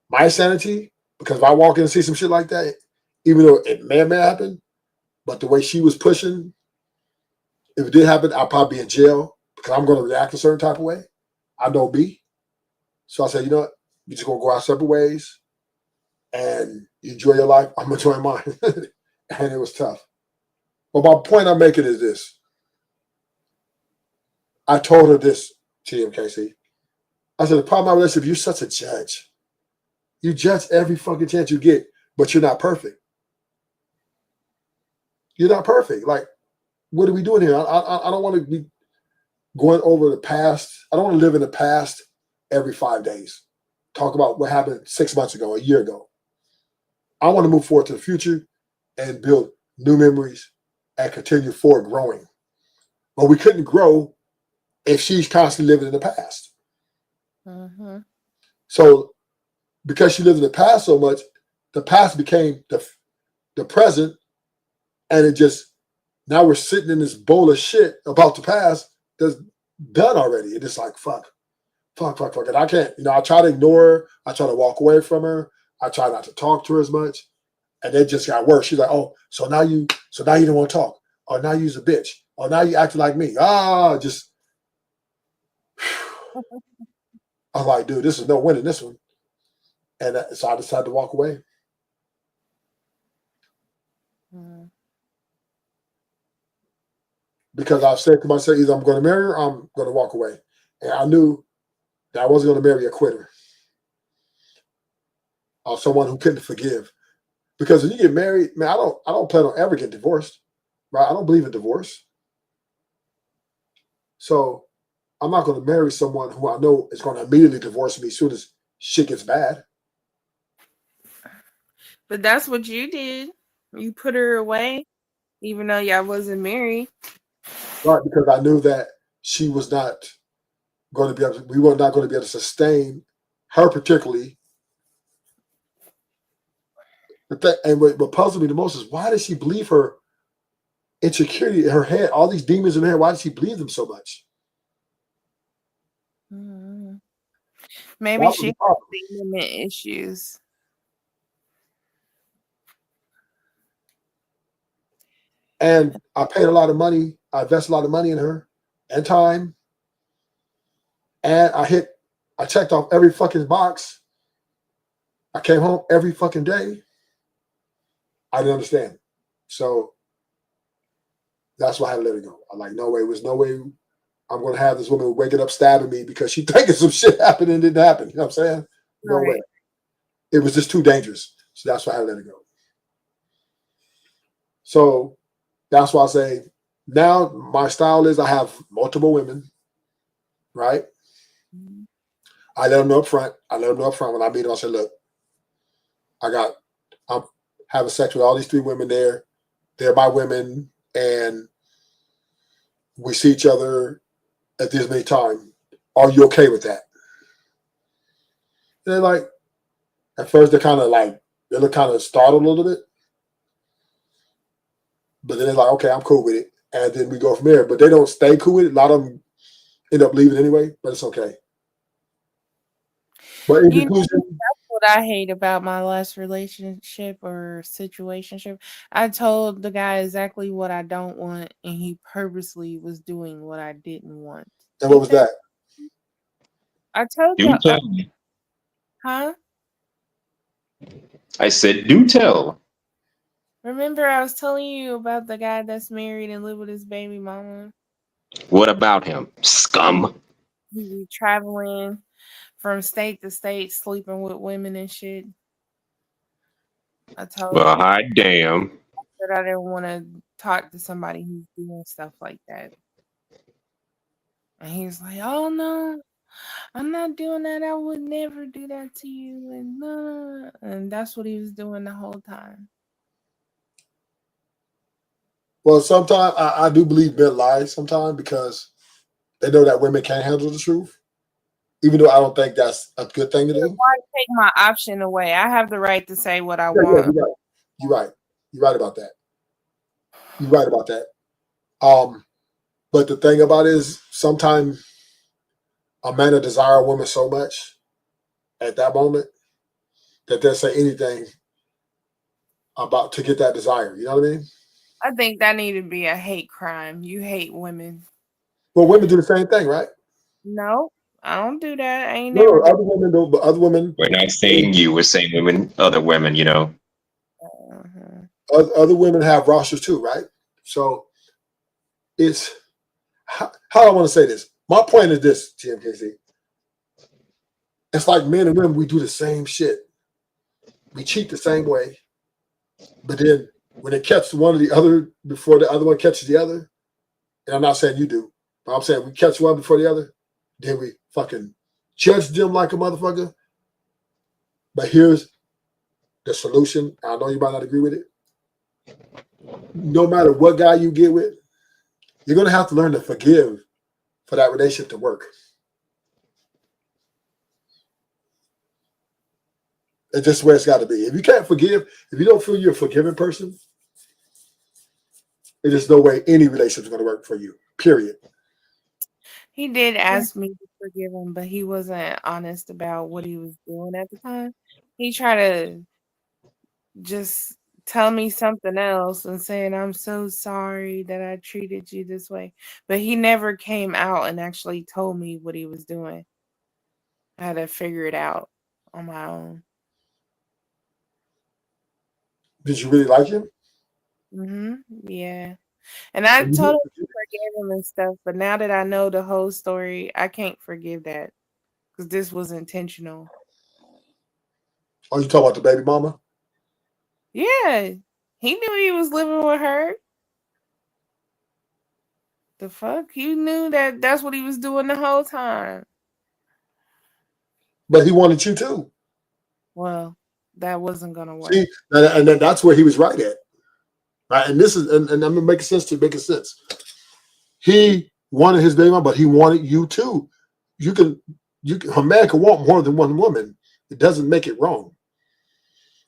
Speaker 22: my sanity, because if I walk in and see some shit like that, even though it may happen, but the way she was pushing, if it did happen, I'll probably be in jail because I'm going to react a certain type of way. I know me. So I said, you know what? We're just going to go our separate ways and you enjoy your life. I'm enjoying mine. And it was tough. But my point I'm making is this. I told her this, TMKC. I said, the problem with my relationship, you're such a judge. You judge every fucking chance you get, but you're not perfect. You're not perfect. Like, what are we doing here? I don't want to be going over the past. I don't want to live in the past every 5 days. Talk about what happened 6 months ago, a year ago. I want to move forward to the future and build new memories and continue forward growing. But we couldn't grow if she's constantly living in the past.
Speaker 9: Mm-hmm.
Speaker 22: So because she lived in the past so much, the past became the present, and it just, now we're sitting in this bowl of shit about the past that's done already. And it's like, fuck. And I can't, I try to ignore her. I try to walk away from her. I try not to talk to her as much. And it just got worse. She's like, oh, so now you don't want to talk. Or now you's a bitch. Or now you acting like me. Just. I'm like, dude, this is no winning this one. And so I decided to walk away. Because I said to myself, either I'm going to marry her or I'm going to walk away. And I knew that I wasn't going to marry a quitter or someone who couldn't forgive. Because when you get married, man, I don't plan on ever getting divorced, right? I don't believe in divorce. So I'm not going to marry someone who I know is going to immediately divorce me as soon as shit gets bad.
Speaker 9: But that's what you did. You put her away, even though y'all wasn't married.
Speaker 22: Right, because I knew that she was not going to be able to, we were not going to be able to sustain her particularly. And what puzzled me the most is, why does she believe her insecurity in her head, all these demons in her head, why does she believe them so much?
Speaker 9: Maybe she has abandonment issues.
Speaker 22: And I paid a lot of money. I invested a lot of money in her and time. And I checked off every fucking box. I came home every fucking day. I didn't understand. So that's why I had to let it go. I'm like, no way. There was no way I'm going to have this woman waking up stabbing me because she thinking some shit happened and didn't happen. You know what I'm saying? No way. It was just too dangerous. So that's why I had to let it go. So that's why I say now my style is I have multiple women, right? I let them know up front. When I meet them. I said, look, I'm having sex with all these 3 women there. They're my women, and we see each other at this many times. Are you okay with that? And they're like, at first they look kind of startled a little bit. But then they're like, okay, I'm cool with it. And then we go from there. But they don't stay cool with it. A lot of them end up leaving anyway, but it's okay. But in conclusion,
Speaker 9: that's what I hate about my last relationship or situationship. I told the guy exactly what I don't want, and he purposely was doing what I didn't want.
Speaker 22: And what was that?
Speaker 9: I told
Speaker 12: Do
Speaker 9: you.
Speaker 12: tell.
Speaker 9: Huh?
Speaker 12: I said, do tell.
Speaker 9: Remember, I was telling you about the guy that's married and live with his baby mama.
Speaker 12: What about him? Scum.
Speaker 9: He be traveling from state to state, sleeping with women and shit. I told
Speaker 12: Well,
Speaker 9: him
Speaker 12: hot damn.
Speaker 9: that I didn't want to talk to somebody who's doing stuff like that. And he was like, "Oh no, I'm not doing that. I would never do that to you." And and that's what he was doing the whole time.
Speaker 22: Well, sometimes I do believe men lie sometimes because they know that women can't handle the truth, even though I don't think that's a good thing to do.
Speaker 9: Why take my option away? I have the right to say what I
Speaker 22: Yeah,
Speaker 9: want.
Speaker 22: you're right. You're right about that. You're right about that. But the thing about it is sometimes a man will desire a woman so much at that moment that they'll say anything about to get that desire. You know what I mean?
Speaker 9: I think that need to be a hate crime. You hate women.
Speaker 22: Well, women do the same thing, right?
Speaker 9: No, I don't do that. I ain't
Speaker 22: No,
Speaker 9: never did.
Speaker 22: other women do, but other women.
Speaker 12: We're not saying you, we're saying women, other women, you know.
Speaker 22: Other women have rosters too, right? So it's how I want to say this. My point is this, TMKC. It's like men and women, we do the same shit. We cheat the same way. But then when it catches one or the other before the other one catches the other, and I'm not saying you do, but I'm saying we catch one before the other, then we fucking judge them like a motherfucker. But here's the solution. I know you might not agree with it. No matter what guy you get with, you're going to have to learn to forgive for that relationship to work. It's just where it's got to be. If you can't forgive, if you don't feel you're a forgiving person, there's no way any relationship is going to work for you, period.
Speaker 9: He did ask me to forgive him, but he wasn't honest about what he was doing at the time. He tried to just tell me something else and saying, "I'm so sorry that I treated you this way." But he never came out and actually told me what he was doing. I had to figure it out on my own.
Speaker 22: Did you really like him?
Speaker 9: Yeah. And I totally forgave him and stuff, but now that I know the whole story, I can't forgive that because this was intentional.
Speaker 22: Oh, you talking about the baby mama?
Speaker 9: Yeah. He knew he was living with her. The fuck? He knew that that's what he was doing the whole time.
Speaker 22: But he wanted you too.
Speaker 9: Well, that wasn't gonna work.
Speaker 22: See, and then that's where he was right at. Right, and this is and I'm gonna make sense to make sense. He wanted his baby mama, but he wanted you too. You can a man can want more than one woman. It doesn't make it wrong.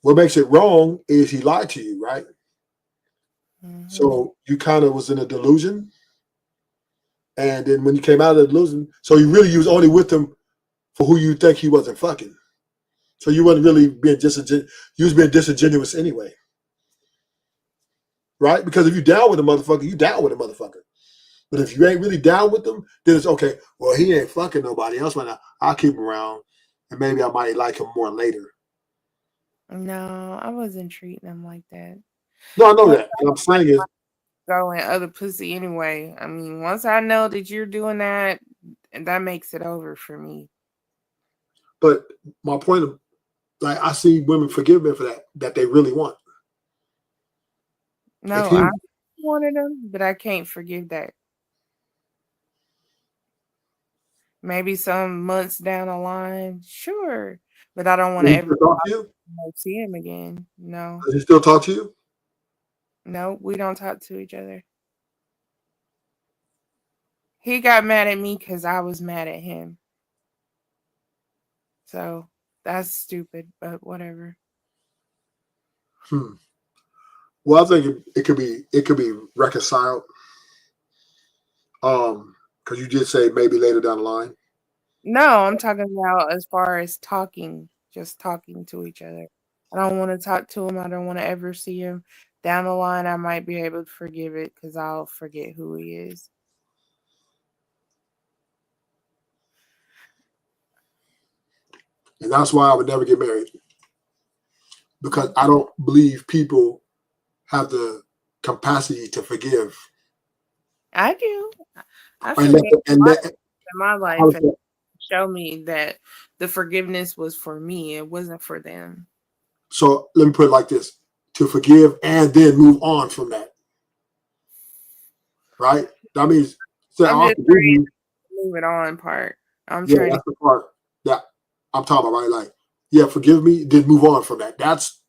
Speaker 22: What makes it wrong is he lied to you, right? So you kind of was in a delusion. And then when you came out of the delusion, so you was only with him for who you think he wasn't fucking. So you wasn't really being disingenuous. You was being disingenuous anyway. Right? Because if you down with a motherfucker, you down with a motherfucker. But if you ain't really down with them, then it's okay. Well, he ain't fucking nobody else right now. I'll keep him around. And maybe I might like him more later.
Speaker 9: No, I wasn't treating him like that.
Speaker 22: No, I know that. What I'm saying is
Speaker 9: go in other pussy anyway. I mean, once I know that you're doing that, and that makes it over for me.
Speaker 22: But my point of like I see women forgive men for that they really want.
Speaker 9: No, I wanted him, but I can't forgive that. Maybe some months down the line, sure. But I don't want to ever
Speaker 22: talk to you?
Speaker 9: see him again. No.
Speaker 22: Does he still talk to you?
Speaker 9: No, we don't talk to each other. He got mad at me because I was mad at him. So that's stupid, but whatever.
Speaker 22: Well, I think it could be reconciled. Because you did say maybe later down the line.
Speaker 9: No, I'm talking about as far as talking, just talking to each other. I don't want to talk to him. I don't want to ever see him. Down the line, I might be able to forgive it because I'll forget who he is.
Speaker 22: And that's why I would never get married. Because I don't believe people have the capacity to forgive.
Speaker 9: I do. I forgive in my life and show me that the forgiveness was for me. It wasn't for them.
Speaker 22: So let me put it like this: to forgive and then move on from that. Right? That means
Speaker 9: I'm just trying to move it on part. I'm trying
Speaker 22: that's the part that I'm talking about, right? Like, yeah, forgive me, then move on from that. That's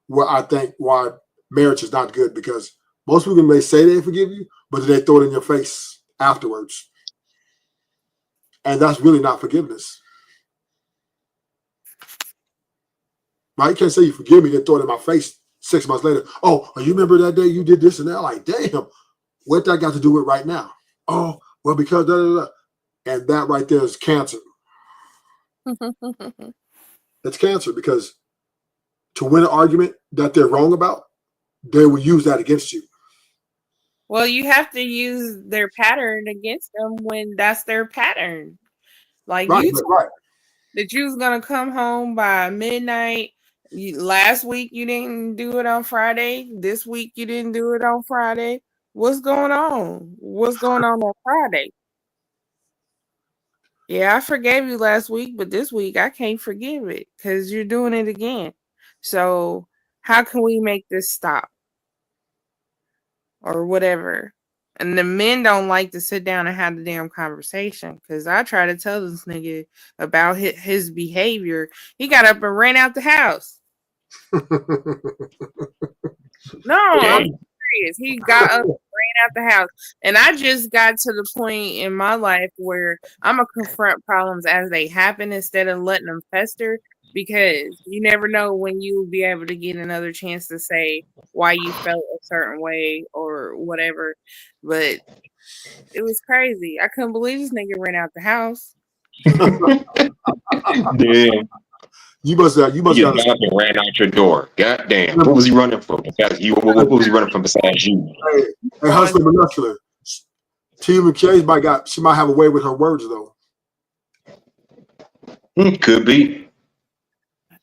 Speaker 22: where I think why marriage is not good, because most people may say they forgive you, but then they throw it in your face afterwards. And that's really not forgiveness. Right? You can't say you forgive me, then throw it in my face 6 months later. Oh, you remember that day you did this and that? Like, damn, what that got to do with right now? Oh, well, because da da da. And that right there is cancer. It's cancer, because to win an argument that they're wrong about, they will use that against you.
Speaker 9: Well, you have to use their pattern against them when that's their pattern. Like you told that you was gonna come home by midnight. Last week you didn't do it on Friday. This week you didn't do it on Friday. What's going on? What's going on Friday? Yeah, I forgave you last week, but this week I can't forgive it because you're doing it again. So how can we make this stop? Or whatever. And the men don't like to sit down and have the damn conversation, because I try to tell this nigga about his behavior. He got up and ran out the house. No, I'm serious. He got up and ran out the house. And I just got to the point in my life where I'm going to confront problems as they happen instead of letting them fester, because you never know when you'll be able to get another chance to say why you felt a certain way or whatever. But it was crazy. I couldn't believe this nigga ran out the house.
Speaker 12: Damn.
Speaker 22: You must have
Speaker 12: ran out your door. God damn. What was he running from? Besides you, what was he running from besides you?
Speaker 22: Hey, Hustler Molecular. T. McKay she might have a way with her words though.
Speaker 12: Could be.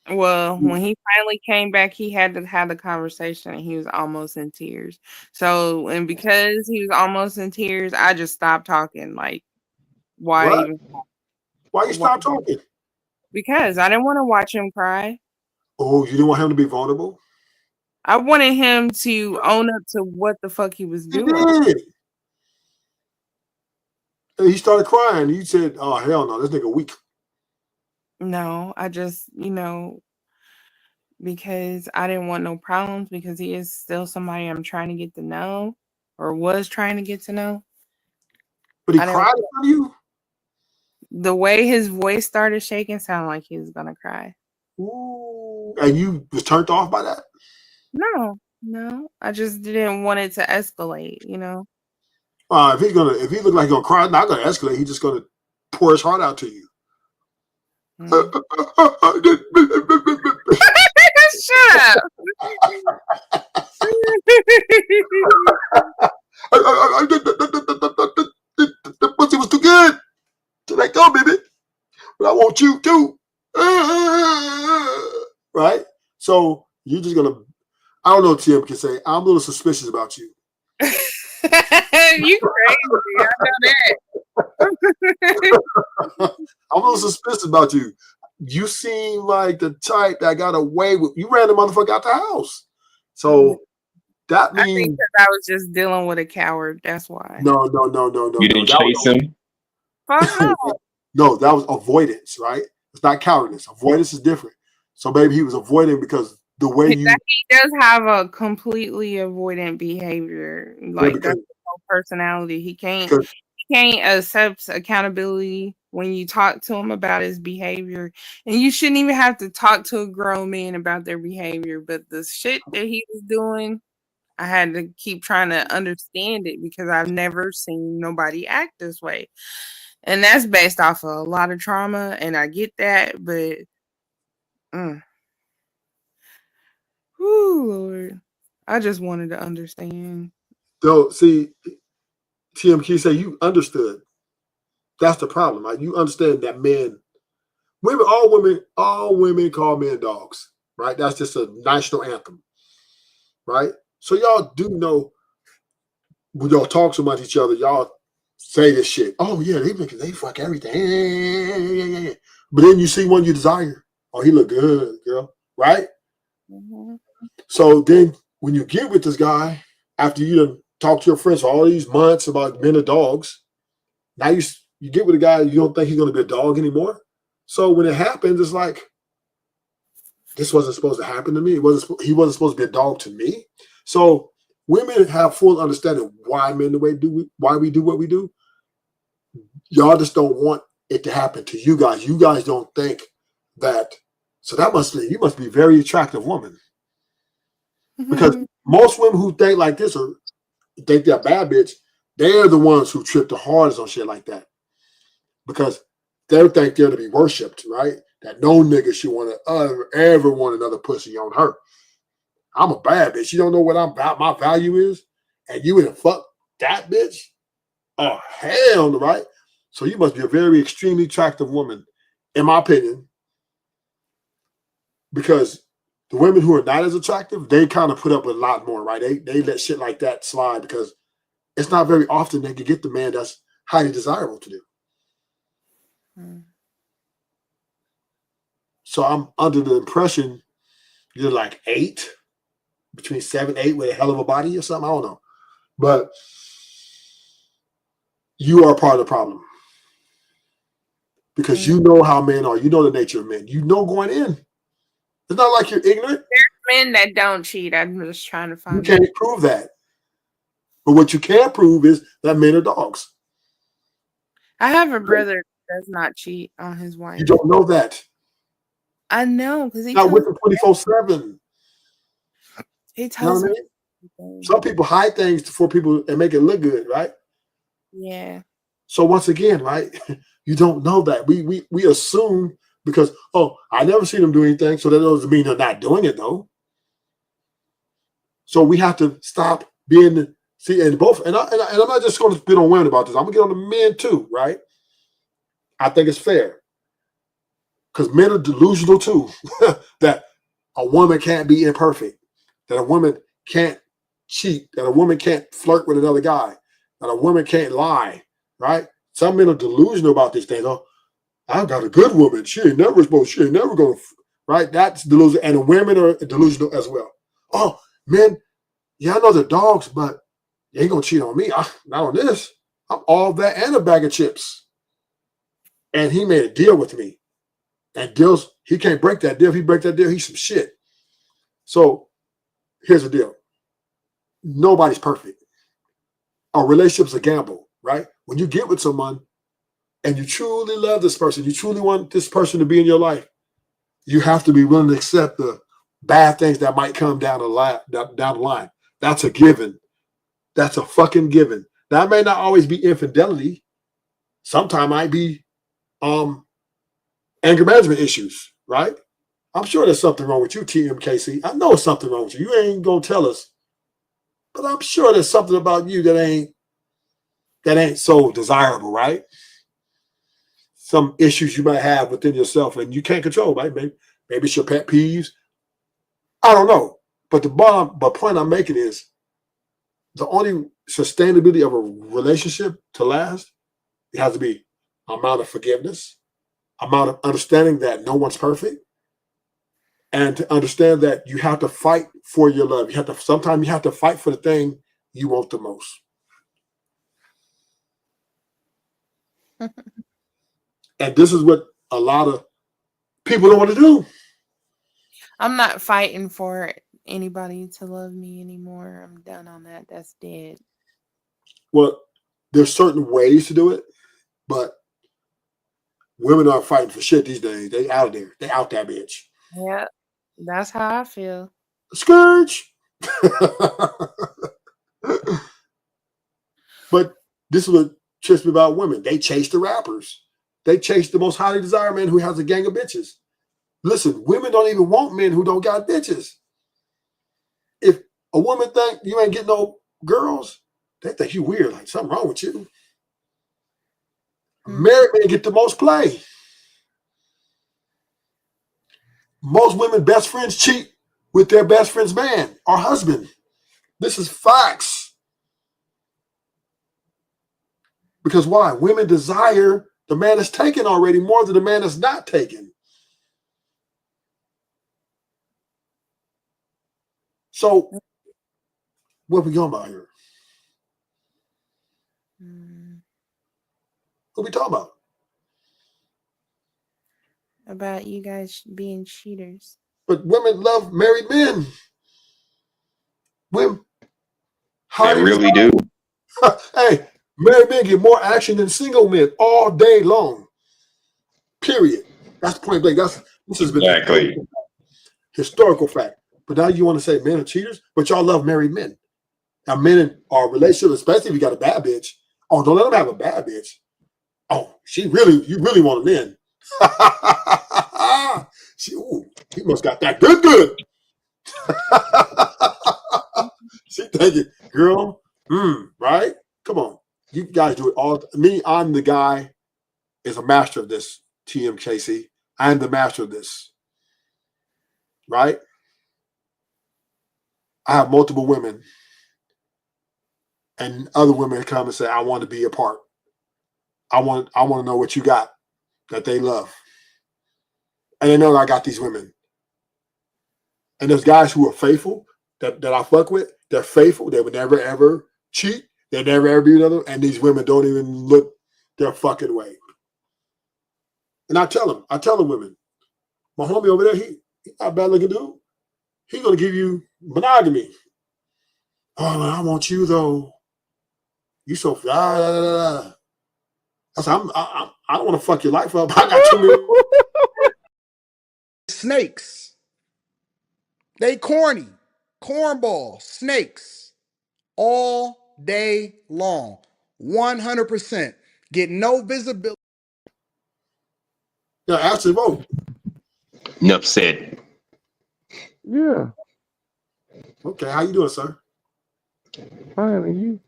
Speaker 9: Well, when he finally came back, he had to have the conversation and he was almost in tears. So, and because he was almost in tears, I just stopped talking. Like, why
Speaker 22: What?
Speaker 9: even?
Speaker 22: Why you
Speaker 9: Why?
Speaker 22: stop talking?
Speaker 9: Because I didn't want to watch him cry.
Speaker 22: Oh, you didn't want him to be vulnerable?
Speaker 9: I wanted him to own up to what the fuck he was
Speaker 22: He
Speaker 9: doing.
Speaker 22: did. And he started crying. You said, "Oh hell no, this nigga weak."
Speaker 9: No, I just, because I didn't want no problems because he is still somebody I'm trying to get to know or was trying to get to know.
Speaker 22: But he
Speaker 9: I didn't
Speaker 22: cried in front of you?
Speaker 9: The way his voice started shaking sounded like he was gonna cry.
Speaker 22: Ooh. And you was turned off by that?
Speaker 9: No. I just didn't want it to escalate,
Speaker 22: If he look like he's gonna cry, not gonna escalate, he's just gonna pour his heart out to you.
Speaker 9: Shut up.
Speaker 22: The pussy was too good. So let go, baby. But I want you too. Right? So you're just gonna, I don't know what Tim can say. I'm a little suspicious about you.
Speaker 9: You crazy. I know that.
Speaker 22: I'm a little suspicious about you. You seem like the type that got away with, you ran the motherfucker out the house. So that
Speaker 9: I think
Speaker 22: means
Speaker 9: because I was just dealing with a coward. That's why.
Speaker 22: no.
Speaker 12: You didn't chase him?
Speaker 9: Fuck no.
Speaker 22: No, that was avoidance, right? It's not cowardice. Avoidance is different. So maybe he was avoiding because the way you
Speaker 9: He does have a completely avoidant behavior. Like that's his whole personality. He can't accept accountability when you talk to him about his behavior. And you shouldn't even have to talk to a grown man about their behavior. But the shit that he was doing, I had to keep trying to understand it because I've never seen nobody act this way. And that's based off of a lot of trauma, and I get that, but whew, Lord. I just wanted to understand.
Speaker 22: So see, TMK say you understood. That's the problem. Right? You understand that all women call men dogs, right? That's just a national anthem, right? So y'all do know when y'all talk so much each other, y'all say this shit. Oh yeah, they fuck everything. Yeah. But then you see one you desire. Oh, he look good, girl, right?
Speaker 9: Mm-hmm.
Speaker 22: So then when you get with this guy after you done talk to your friends for all these months about men or dogs, now you get with a guy you don't think he's going to be a dog anymore. So when it happens, it's like this wasn't supposed to happen to me. He wasn't supposed to be a dog to me. So women have full understanding why we do what we do. Y'all just don't want it to happen to you guys. You guys don't think that. So you must be a very attractive woman. Because most women who think like this or think they're a bad bitch, they're the ones who trip the hardest on shit like that. Because they think they're to be worshipped, right? That no nigga should want to ever want another pussy on her. I'm a bad bitch. You don't know what my value is, and you would fuck that bitch? Oh hell no, right? So you must be a very extremely attractive woman, in my opinion. Because the women who are not as attractive, they kind of put up with a lot more, right? They let shit like that slide because it's not very often they can get the man that's highly desirable to do. So I'm under the impression you're like 8, between 7, 8 with a hell of a body or something. I don't know. But you are part of the problem. Because you know how men are. You know the nature of men. You know going in. It's not like you're ignorant.
Speaker 9: There's men that don't cheat. I'm just trying to find
Speaker 22: You can't prove that. But what you can prove is that men are dogs.
Speaker 9: I have a brother that does not cheat on his wife.
Speaker 22: You don't know that.
Speaker 9: I know because he
Speaker 22: Not with
Speaker 9: tells
Speaker 22: them 24/7.
Speaker 9: He tells
Speaker 22: You know
Speaker 9: me.
Speaker 22: what I mean? Some people hide things for people and make it look good, right?
Speaker 9: Yeah.
Speaker 22: So once again, right, you don't know that. We assume because I never seen them do anything, so that doesn't mean they're not doing it though. So we have to stop being and I'm not just going to spit on women about this. I'm gonna get on the men too, right? I think it's fair. because men are delusional too, that a woman can't be imperfect, that a woman can't cheat, that a woman can't flirt with another guy, that a woman can't lie, right? Some men are delusional about these things. Oh, I got a good woman. She ain't never gonna, right? That's delusional. And the women are delusional as well. Oh, men, yeah, I know they're dogs, but they ain't gonna cheat on me. Not on this. I'm all that and a bag of chips. And he made a deal with me. And deals, he can't break that deal. If he break that deal, he's some shit. So here's the deal. Nobody's perfect. A relationship's a gamble, right? When you get with someone and you truly love this person, you truly want this person to be in your life, you have to be willing to accept the bad things that might come down the line. That's a given. That's a fucking given. That may not always be infidelity. Sometimes might be anger management issues, right? I'm sure there's something wrong with you, TMKC. I know something wrong with you. You ain't gonna tell us, but I'm sure there's something about you that ain't so desirable, right? Some issues you might have within yourself and you can't control, right? Maybe it's your pet peeves. I don't know. But the point I'm making is the only sustainability of a relationship to last, it has to be amount of forgiveness, amount of understanding that no one's perfect, and to understand that you have to fight for your love. Sometimes you have to fight for the thing you want the most. And this is what a lot of people don't want to do.
Speaker 9: I'm not fighting for anybody to love me anymore. I'm done on that. That's dead.
Speaker 22: Well, there's certain ways to do it, but women aren't fighting for shit these days. They out there. They out that bitch.
Speaker 9: Yeah, that's how I feel.
Speaker 22: Scourge. But this is what trips me about women. They chase the rappers. They chase the most highly desired man who has a gang of bitches. Listen, women don't even want men who don't got bitches. If a woman think you ain't getting no girls, they think you weird. Like something wrong with you. Married men get the most play. Most women best friends cheat with their best friend's man or husband. This is facts. Because why? Women desire the man that's taken already more than the man that's not taken. So, what we going about here? What we talking about?
Speaker 9: About you guys being cheaters.
Speaker 22: But women love married men. Women,
Speaker 12: They really do.
Speaker 22: Hey, married men get more action than single men all day long. Period. That's point blank. This has been
Speaker 12: exactly
Speaker 22: historical fact. But now you want to say men are cheaters, but y'all love married men. Now, men in our relationship, especially if you got a bad bitch. Oh, don't let them have a bad bitch. Oh, you really want him in. He must got that good. She thinking, girl, right? Come on. You guys do it all. Me, I'm the guy is a master of this, TMKC. I'm the master of this. Right? I have multiple women. And other women come and say, I want to be a part. I want to know what you got that they love. And they know that I got these women. And there's guys who are faithful that I fuck with. They're faithful. They would never, ever cheat. They never, ever be another. And these women don't even look their fucking way. And I tell them women, my homie over there, he not a bad looking dude. He's going to give you monogamy. Oh, man, I want you, though. You so I said, I don't want to fuck your life up. I got too many.
Speaker 13: Snakes. They corny. Cornball. Snakes. All day long. 100%. Get no visibility.
Speaker 22: Yeah, actually vote.
Speaker 12: Enough said.
Speaker 19: Yeah.
Speaker 22: Okay, how you doing, sir?
Speaker 19: Fine, and you?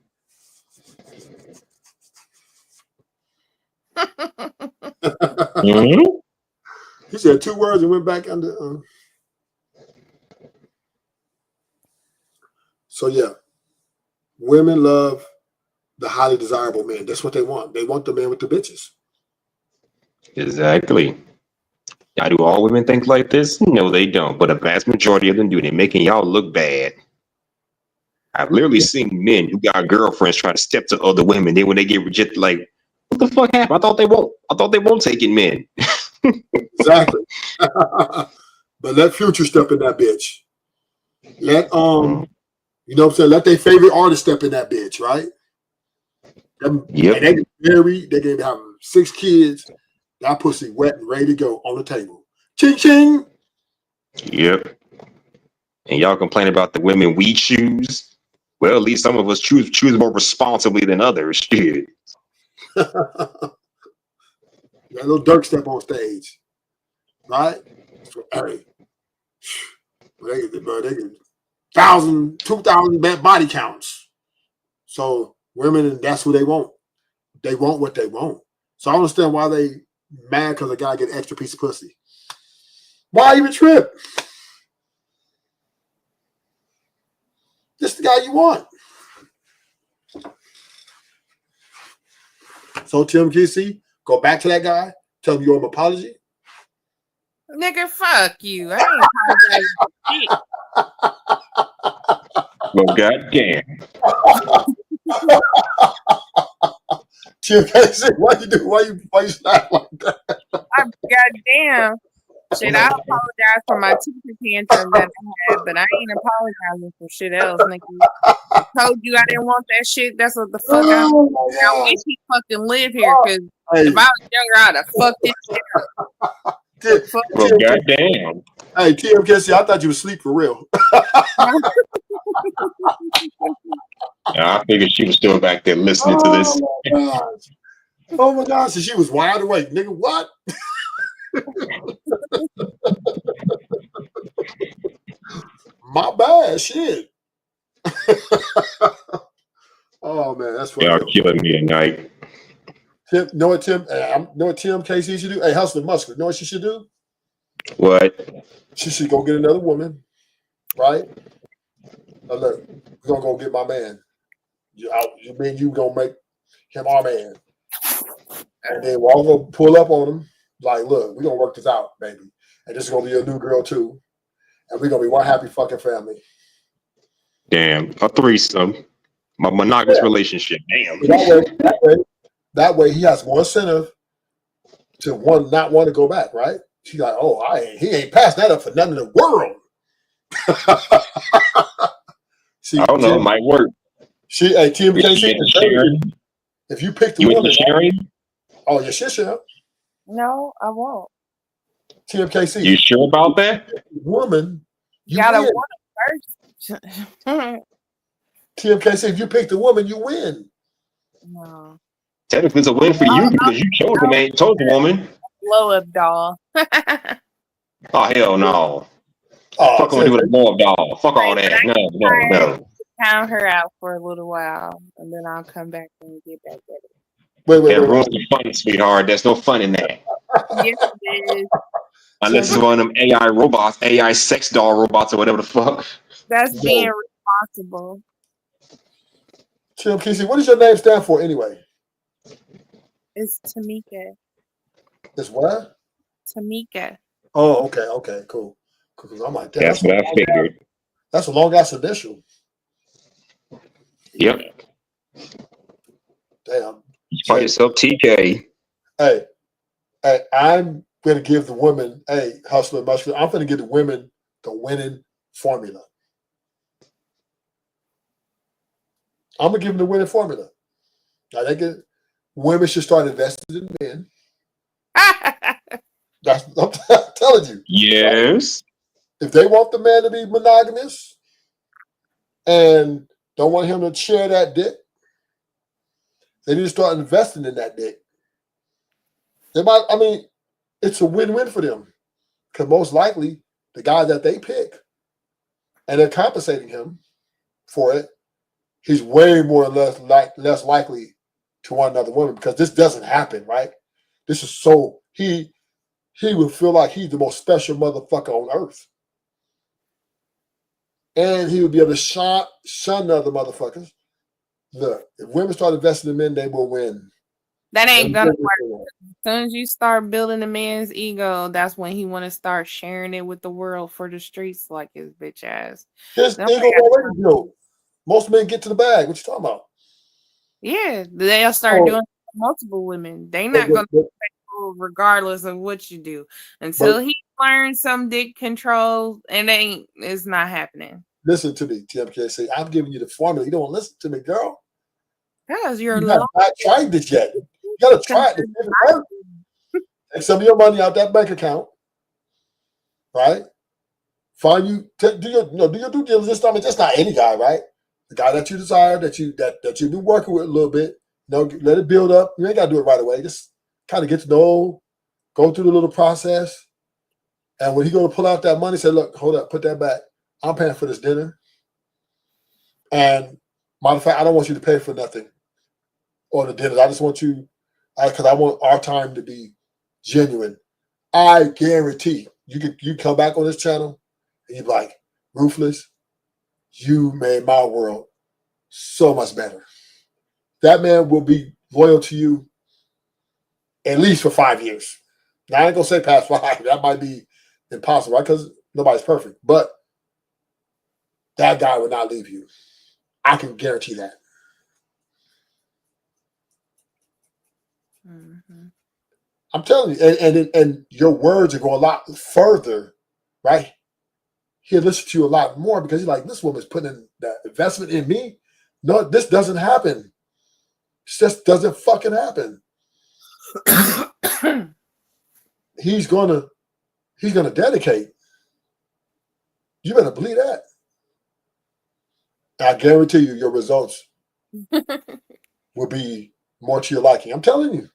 Speaker 22: He said 2 words and went back under. So yeah, women love the highly desirable man. That's what they want. They want the man with the bitches.
Speaker 12: Exactly. Now, do all women think like this? No, they don't. But a vast majority of them do. They're making y'all look bad. I've literally seen men who got girlfriends try to step to other women. Then when they get rejected, like, what the fuck happened? I thought they won't take in men.
Speaker 22: Exactly. But let Future step in that bitch. Let you know what I'm saying? Let their favorite artist step in that bitch, right?
Speaker 12: Yep.
Speaker 22: And they get married, they can have 6 kids. That pussy wet and ready to go on the table. Ching ching.
Speaker 12: Yep. And y'all complain about the women we choose. Well, at least some of us choose more responsibly than others. Shit.
Speaker 22: That little Dirk step on stage, right? So, hey, they get 1,000, 2,000 body counts. So women, that's what they want. They want what they want. So I understand why they mad because a guy get an extra piece of pussy. Why even trip? This the guy you want. So Tim Kissy, go back to that guy, tell him you owe him an apology.
Speaker 9: Nigga, fuck you. I ain't apologizing for shit.
Speaker 12: Well, goddamn.
Speaker 22: Tim Kissy, why you snap like that?
Speaker 9: Goddamn. Shit, I apologize for my teacher tantrum that I had, but I ain't apologizing for shit else, nigga. I told you I didn't want that shit. That's what the fuck I wish he fucking live here, because if I was younger, I'd have fucked this shit up.
Speaker 12: Well, goddamn.
Speaker 22: Hey, Tim Kissy, I thought you was asleep for real.
Speaker 12: I figured she was still back there listening to this.
Speaker 22: Oh my gosh, so she was wide awake, nigga. What? My bad, shit. Oh man, that's funny.
Speaker 12: Y'all killing me tonight.
Speaker 22: Tim, know what Tim? Know what Tim Casey should do? Hey, Hustler Mustard, know what she should do?
Speaker 12: What?
Speaker 22: She should go get another woman, right? Look, we're gonna go get my man. You mean you gonna make him our man? And then we're all gonna pull up on him. Like, look, we're gonna work this out, baby. And this is gonna be a new girl too. And we're gonna be one happy fucking family.
Speaker 12: Damn, a threesome. My monogamous relationship. Damn.
Speaker 22: That way he has more incentive to not want to go back, right? She's like, oh, he ain't passed that up for nothing in the world. See,
Speaker 12: I don't know, it might work.
Speaker 22: Tim Casey, if you pick the woman,
Speaker 12: sharing?
Speaker 22: Oh, yeah, shit.
Speaker 9: No, I won't.
Speaker 22: Tim Casey,
Speaker 12: you sure about that?
Speaker 22: Woman,
Speaker 9: you gotta
Speaker 22: win.
Speaker 9: want it first.
Speaker 22: Tim Casey, if you pick the woman, you win.
Speaker 9: No.
Speaker 12: Technically, it's a win for you because you chose the woman.
Speaker 9: Blow up doll.
Speaker 12: Oh, hell no. Fuck on with a blow up doll. Fuck all that. No.
Speaker 9: Count her out for a little while, and then I'll come back and get back at it.
Speaker 22: Wait.
Speaker 12: That ruins the fun, sweetheart. There's no fun in that.
Speaker 9: Yes, it is.
Speaker 12: Unless it's one of them AI robots, AI sex doll robots, or whatever the fuck.
Speaker 9: That's being responsible.
Speaker 22: Tim Casey, what does your name stand for anyway?
Speaker 9: It's Tamika.
Speaker 22: It's what?
Speaker 9: Tamika.
Speaker 22: Oh, okay, cool. Because I'm like,
Speaker 12: that's what I figured.
Speaker 22: That's a long ass initial.
Speaker 12: Yep.
Speaker 22: Damn.
Speaker 12: You call yourself TK.
Speaker 22: Hey, I'm going to give the women, Hustler Muscular, I'm going to give the women the winning formula. I'm going to give them the winning formula. Now, women should start investing in men. I'm telling you.
Speaker 12: Yes.
Speaker 22: If they want the man to be monogamous and don't want him to share that dick, they need to start investing in that dick. It's a win-win for them. Because most likely, the guy that they pick, and they're compensating him for it, he's way more or less likely to want another woman because this doesn't happen, right? This is so, he he would feel like he's the most special motherfucker on earth. And he would be able to shun the other motherfuckers. Look, if women start investing in men, they will win.
Speaker 9: That ain't gonna work. As soon as you start building a man's ego, that's when he want to start sharing it with the world for the streets like his bitch ass.
Speaker 22: His
Speaker 9: Nobody
Speaker 22: ego
Speaker 9: got
Speaker 22: already
Speaker 9: time.
Speaker 22: built. Most men get to the bag. What you talking about?
Speaker 9: Yeah, they'll start doing it with multiple women. They not gonna
Speaker 22: But,
Speaker 9: respect you regardless of what you do
Speaker 22: but
Speaker 9: until he learns some dick control. It's not happening.
Speaker 22: listen to me, TMKC. I'm giving you the formula. You don't listen to me, girl.
Speaker 9: Because you're
Speaker 22: You have not tried this yet. You gotta try it to see if it works. Take some of your money out that bank account, right? Find you do your due diligence. I mean, just not any guy, right? The guy that you desire, that you've been working with a little bit. Let it build up. You ain't gotta do it right away. Just kind of get to know, go through the little process. And when he gonna pull out that money, say, look, hold up, put that back. I'm paying for this dinner. And matter of fact, I don't want you to pay for nothing or the dinners. I just want you, because I want our time to be genuine. I guarantee you come back on this channel and you're like, Ruthless, you made my world so much better. That man will be loyal to you at least for 5 years. Now, I ain't gonna say past 5. That might be impossible, right? Because nobody's perfect. But that guy will not leave you. I can guarantee that.
Speaker 9: Mm-hmm.
Speaker 22: I'm telling you, and your words are going a lot further, right? He'll listen to you a lot more because he's like, this woman's putting in that investment in me. No, this doesn't happen. This just doesn't fucking happen. He's gonna dedicate. You better believe that. I guarantee you, your results will be more to your liking. I'm telling you,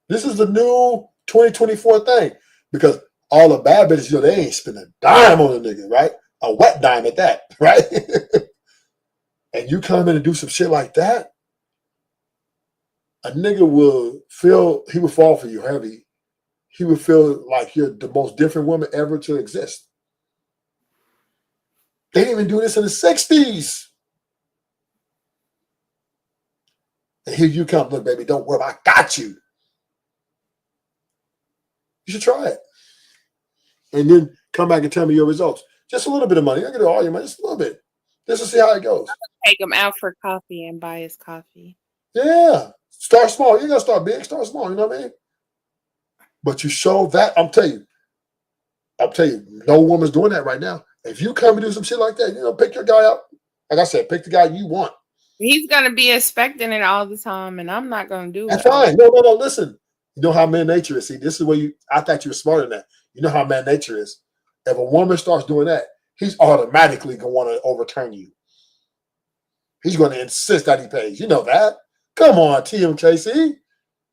Speaker 22: this is the new 2024 thing because all the bad bitches, they ain't spending a dime on a nigga, right? A wet dime at that, right? And you come in and do some shit like that, a nigga will feel, he will fall for you heavy. He would feel like you're the most different woman ever to exist. They didn't even do this in the 60s. And here you come, look, baby, don't worry, I got you. You should try it. And then come back and tell me your results. Just a little bit of money. I get all your money, just a little bit. Just to see how it goes.
Speaker 9: Take him out for coffee and buy his coffee.
Speaker 22: Yeah. Start small. You gotta start big, start small, you know what I mean? But you show that, I'm telling you, no woman's doing that right now. If you come and do some shit like that, pick your guy up. Like I said, pick the guy you want.
Speaker 9: He's gonna be expecting it all the time, and I'm not gonna do
Speaker 22: That's
Speaker 9: it.
Speaker 22: fine. No. Listen. You know how man nature is. See, this is where I thought you were smarter than that. You know how man nature is. If a woman starts doing that, he's automatically gonna want to overturn you. He's gonna insist that he pays. You know that. Come on, TMKC.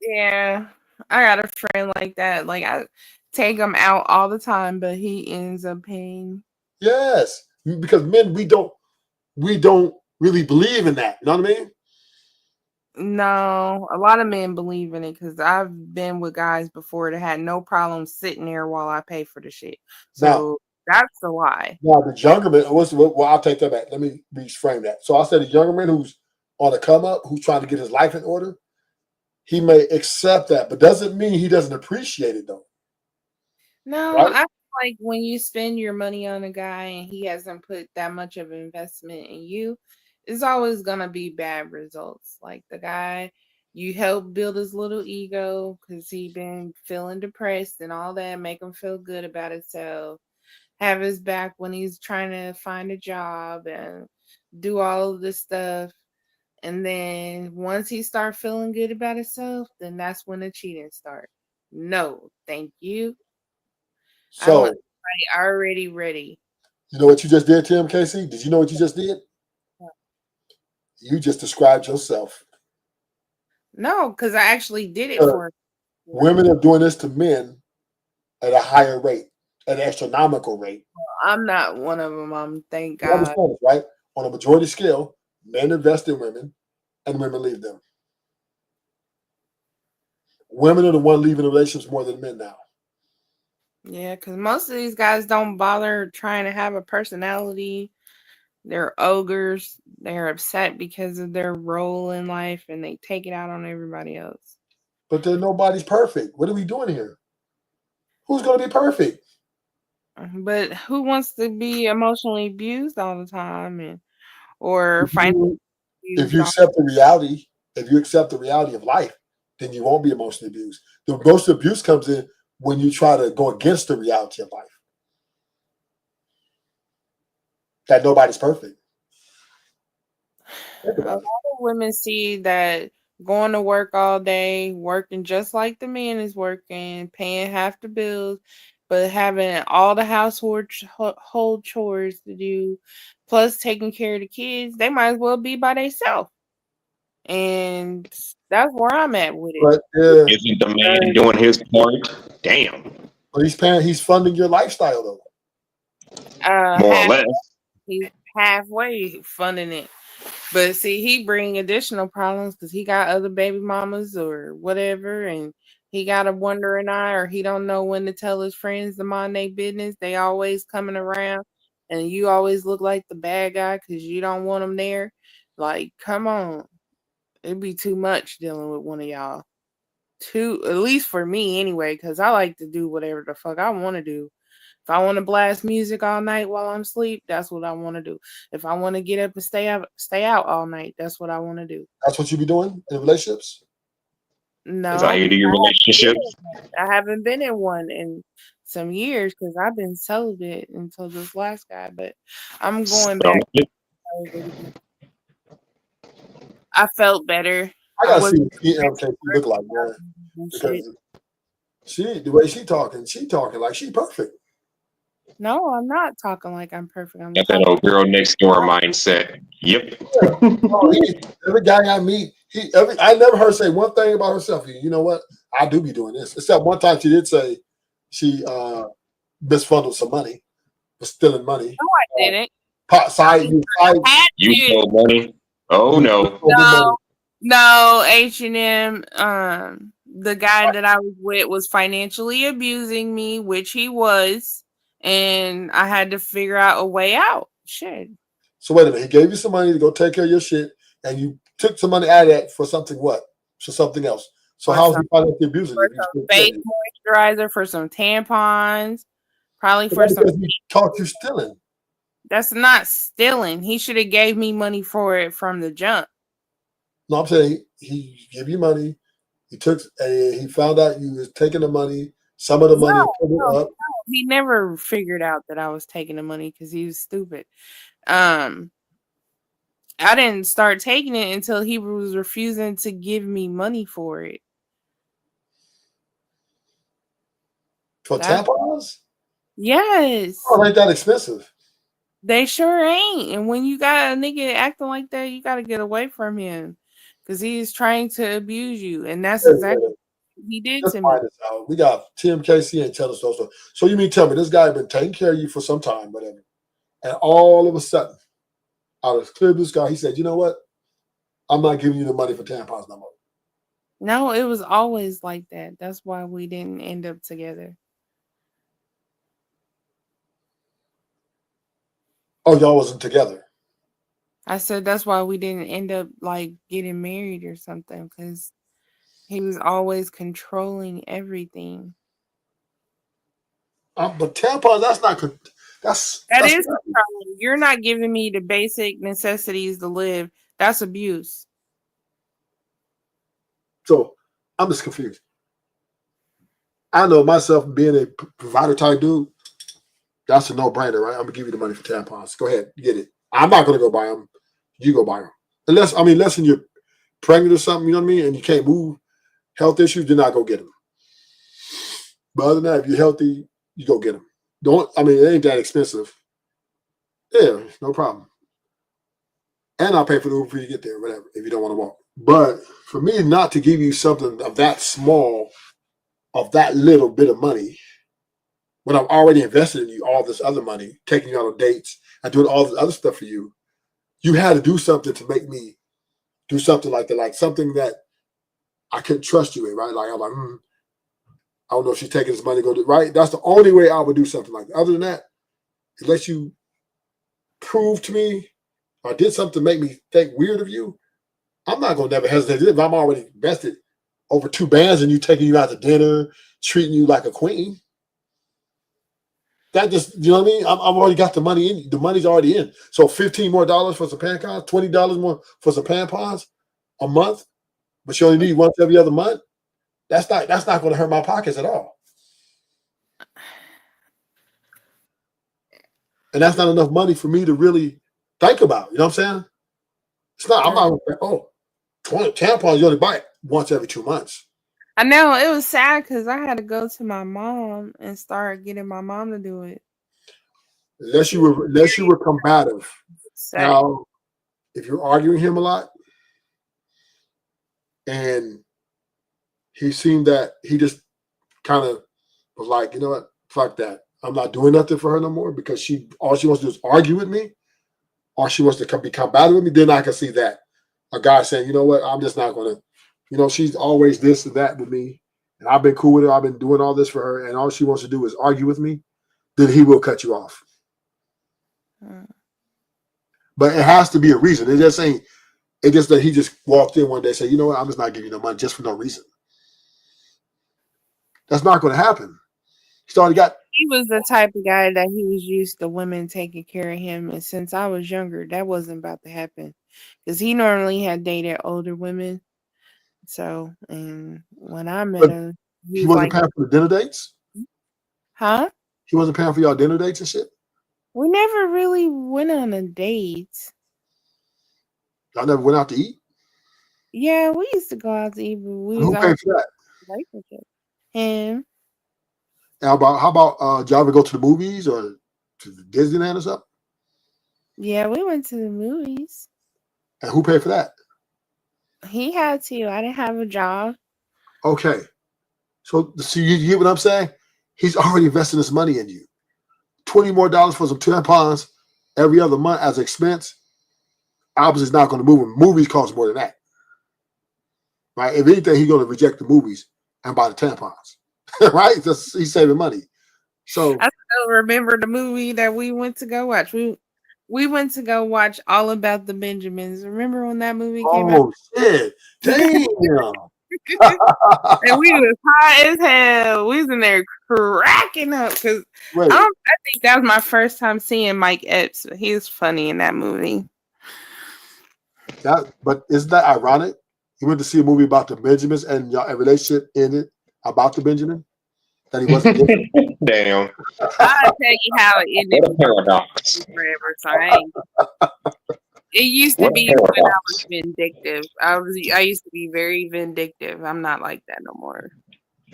Speaker 9: Yeah, I got a friend like that. Like I take him out all the time, but he ends up paying.
Speaker 22: Yes, because men, we don't really believe in that. You know what I mean?
Speaker 9: No, a lot of men believe in it because I've been with guys before that had no problem sitting there while I pay for the shit. So that's a lie.
Speaker 22: Now the younger man, well, I'll take that back. Let me reframe that. So I said the younger man who's on the come up, who's trying to get his life in order, he may accept that, but doesn't mean he doesn't appreciate it though.
Speaker 9: No,
Speaker 22: Right?
Speaker 9: I feel like when you spend your money on a guy and he hasn't put that much of investment in you, it's always gonna be bad results. Like the guy, you help build his little ego because he been feeling depressed and all that, make him feel good about himself, have his back when he's trying to find a job and do all of this stuff. And then once he start feeling good about himself, then that's when the cheating start. No, thank you. I want
Speaker 22: So
Speaker 9: somebody already ready.
Speaker 22: you know what you just did, Tim Casey? Did you know what you just did? You just described yourself.
Speaker 9: No, because I actually did it for
Speaker 22: Women are doing this to men at a higher rate, at an astronomical rate.
Speaker 9: I'm not one of them. Thank
Speaker 22: You
Speaker 9: God.
Speaker 22: understand this, right? On a majority scale, men invest in women and women leave them. Women are the one leaving the relationships more than men now.
Speaker 9: Yeah, because most of these guys don't bother trying to have a personality. They're ogres. They're upset because of their role in life and they take it out on everybody else.
Speaker 22: But then nobody's perfect. What are we doing here? Who's going to be perfect?
Speaker 9: But who wants to be emotionally abused all the time or financially
Speaker 22: If
Speaker 9: abused
Speaker 22: you
Speaker 9: all?
Speaker 22: accept the reality, if you accept the reality of life, then you won't be emotionally abused. The most abuse comes in when you try to go against the reality of life. That nobody's perfect. Think
Speaker 9: A
Speaker 22: about
Speaker 9: lot
Speaker 22: it.
Speaker 9: of women see that going to work all day, working just like the man is working, paying half the bills, but having all the household chores to do, plus taking care of the kids, they might as well be by themselves. And that's where I'm at with it.
Speaker 22: But
Speaker 12: Isn't the man doing his part? Damn.
Speaker 22: but he's funding your lifestyle though.
Speaker 12: More or
Speaker 9: Half
Speaker 12: less.
Speaker 9: he's halfway funding it. But see, he bring additional problems because he got other baby mamas or whatever, and he got a wandering eye, or he don't know when to tell his friends to mind their business. They always coming around, and you always look like the bad guy because you don't want them there. Like, come on, it'd be too much dealing with one of y'all. Too, at least for me anyway, because I like to do whatever the fuck I want to do. If I want to blast music all night while I'm asleep, that's what I want to do. If I want to get up and stay out all night, that's what I want to do.
Speaker 22: That's what you be doing in relationships.
Speaker 12: Is how
Speaker 9: No,
Speaker 12: you do your relationships?
Speaker 9: I haven't been in one in some years because I've been celibate until this last guy. But I'm going back. I felt better.
Speaker 22: I
Speaker 9: I
Speaker 22: gotta see
Speaker 9: wasn't
Speaker 22: what she look like, man.
Speaker 9: shit.
Speaker 22: Because the way she talking like she perfect.
Speaker 9: No, I'm not talking like I'm perfect. I'm
Speaker 12: Got that
Speaker 9: talking.
Speaker 12: old girl next door mindset. Yep.
Speaker 22: Every guy I meet, I never heard her say one thing about herself. You know what? I do be doing this. Except one time she did say she misfundled some money, was stealing money.
Speaker 9: No, I didn't.
Speaker 12: You stole money. Oh no.
Speaker 9: No, H&M, the guy that I was with was financially abusing me, which he was, and I had to figure out a way out. Shit.
Speaker 22: So wait a minute. He gave you some money to go take care of your shit, and you took some money out of that for something what? For something else. So
Speaker 9: For
Speaker 22: how's
Speaker 9: some,
Speaker 22: he financially abusing
Speaker 9: for
Speaker 22: you?
Speaker 9: some face moisturizer, for some tampons, probably for
Speaker 22: That's
Speaker 9: some.
Speaker 22: because he caught you stealing.
Speaker 9: That's not stealing. He should have gave me money for it from the jump.
Speaker 22: No, I'm saying he gave you money. He found out you was taking the money, some of the money, and put it up.
Speaker 9: He never figured out that I was taking the money because he was stupid. I didn't start taking it until he was refusing to give me money for it.
Speaker 22: For tampons?
Speaker 9: Yes.
Speaker 22: Oh, ain't that expensive?
Speaker 9: They sure ain't. And when you got a nigga acting like that, you got to get away from him because he's trying to abuse you. And that's exactly what he did
Speaker 22: Let's
Speaker 9: to me.
Speaker 22: find this out. We got TMKC ain't telling us those stories. So you mean tell me this guy been taking care of you for some time, whatever, and all of a sudden, out of clear blue sky, he said, "You know what? I'm not giving you the money for tampons no more."
Speaker 9: No, it was always like that. That's why we didn't end up together.
Speaker 22: Oh, y'all wasn't together.
Speaker 9: I said that's why we didn't end up like getting married or something because he was always controlling everything.
Speaker 22: But tampons, that's not good. That's
Speaker 9: Is controlling. You're not giving me the basic necessities to live. That's abuse.
Speaker 22: so. I'm just confused. I know myself being a provider type dude. That's a no-brainer, right? I'm gonna give you the money for tampons. Go ahead, get it. I'm not gonna go buy them. You go buy them. Unless you're pregnant or something, you know what I mean, and you can't move, health issues, do not go get them. But other than that, if you're healthy, you go get them. It ain't that expensive. Yeah, no problem. And I'll pay for the Uber for you to get there, whatever, if you don't want to walk. But for me not to give you something of that small, of that little bit of money, when I've already invested in you all this other money, taking you out on dates and doing all this other stuff for you, you had to do something to make me do something like that, like something that I couldn't trust you in, right? Like I'm like, I don't know if she's taking his money to go to right. That's the only way I would do something like that. Other than that, unless you prove to me or did something to make me think weird of you, I'm not gonna never hesitate. If I'm already invested over 2 bands and you taking you out to dinner, treating you like a queen, that just you know what I mean. I've already got the money in. The money's already in. So $15 more for some pancons, $20 more for some tampons a month, but you only need once every other month. That's not going to hurt my pockets at all. And that's not enough money for me to really think about. You know what I'm saying? It's not. I'm not. 20 tampons you only buy it once every 2 months.
Speaker 9: I know it was sad because I had to go to my mom and start getting my mom to do it.
Speaker 22: Unless you were combative. Now, if you're arguing him a lot, and he seemed that he just kind of was like, you know what, fuck that. I'm not doing nothing for her no more because all she wants to do is argue with me, or she wants to be combative with me. Then I can see that a guy saying, you know what, I'm just not going to. You know, she's always this and that with me, and I've been cool with her. I've been doing all this for her, and all she wants to do is argue with me. Then he will cut you off. But it has to be a reason. It just ain't. It just that he just walked in one day and said, you know what, I'm just not giving you no money just for no reason. That's not going to happen. He's already got.
Speaker 9: He was the type of guy that he was used to women taking care of him, and since I was younger, that wasn't about to happen because he normally had dated older women. So, and when I met him,
Speaker 22: he wasn't paying for the dinner dates.
Speaker 9: Huh?
Speaker 22: He wasn't paying for y'all dinner dates and shit.
Speaker 9: We never really went on a date.
Speaker 22: Y'all never went out to eat.
Speaker 9: Yeah, we used to go out to eat, but we was
Speaker 22: Who paid for that?
Speaker 9: relationship. Him.
Speaker 22: How about did y'all ever go to the movies or to Disneyland or something?
Speaker 9: Yeah, we went to the movies.
Speaker 22: And who paid for that?
Speaker 9: He had to. I didn't have a job.
Speaker 22: Okay. So you get what I'm saying? He's already investing his money in you. $20 more for some tampons every other month as expense. Obviously, it's not going to move him. Movies cost more than that. Right? If anything, he's going to reject the movies and buy the tampons. Right? He's saving money. So
Speaker 9: I still remember the movie that we went to go watch. We went to go watch All About the Benjamins. Remember when that movie came out?
Speaker 22: Oh shit! Damn!
Speaker 9: And we was high as hell. We was in there cracking up because I think that was my first time seeing Mike Epps. He was funny in that movie.
Speaker 22: But isn't that ironic? You went to see a movie about the Benjamins and y'all a relationship ended about the Benjamin that he wasn't getting.
Speaker 12: Damn.
Speaker 9: I'll tell you how it ended.
Speaker 12: What a paradox.
Speaker 9: Forever, so it used to be when I was vindictive. I used to be very vindictive. I'm not like that no more.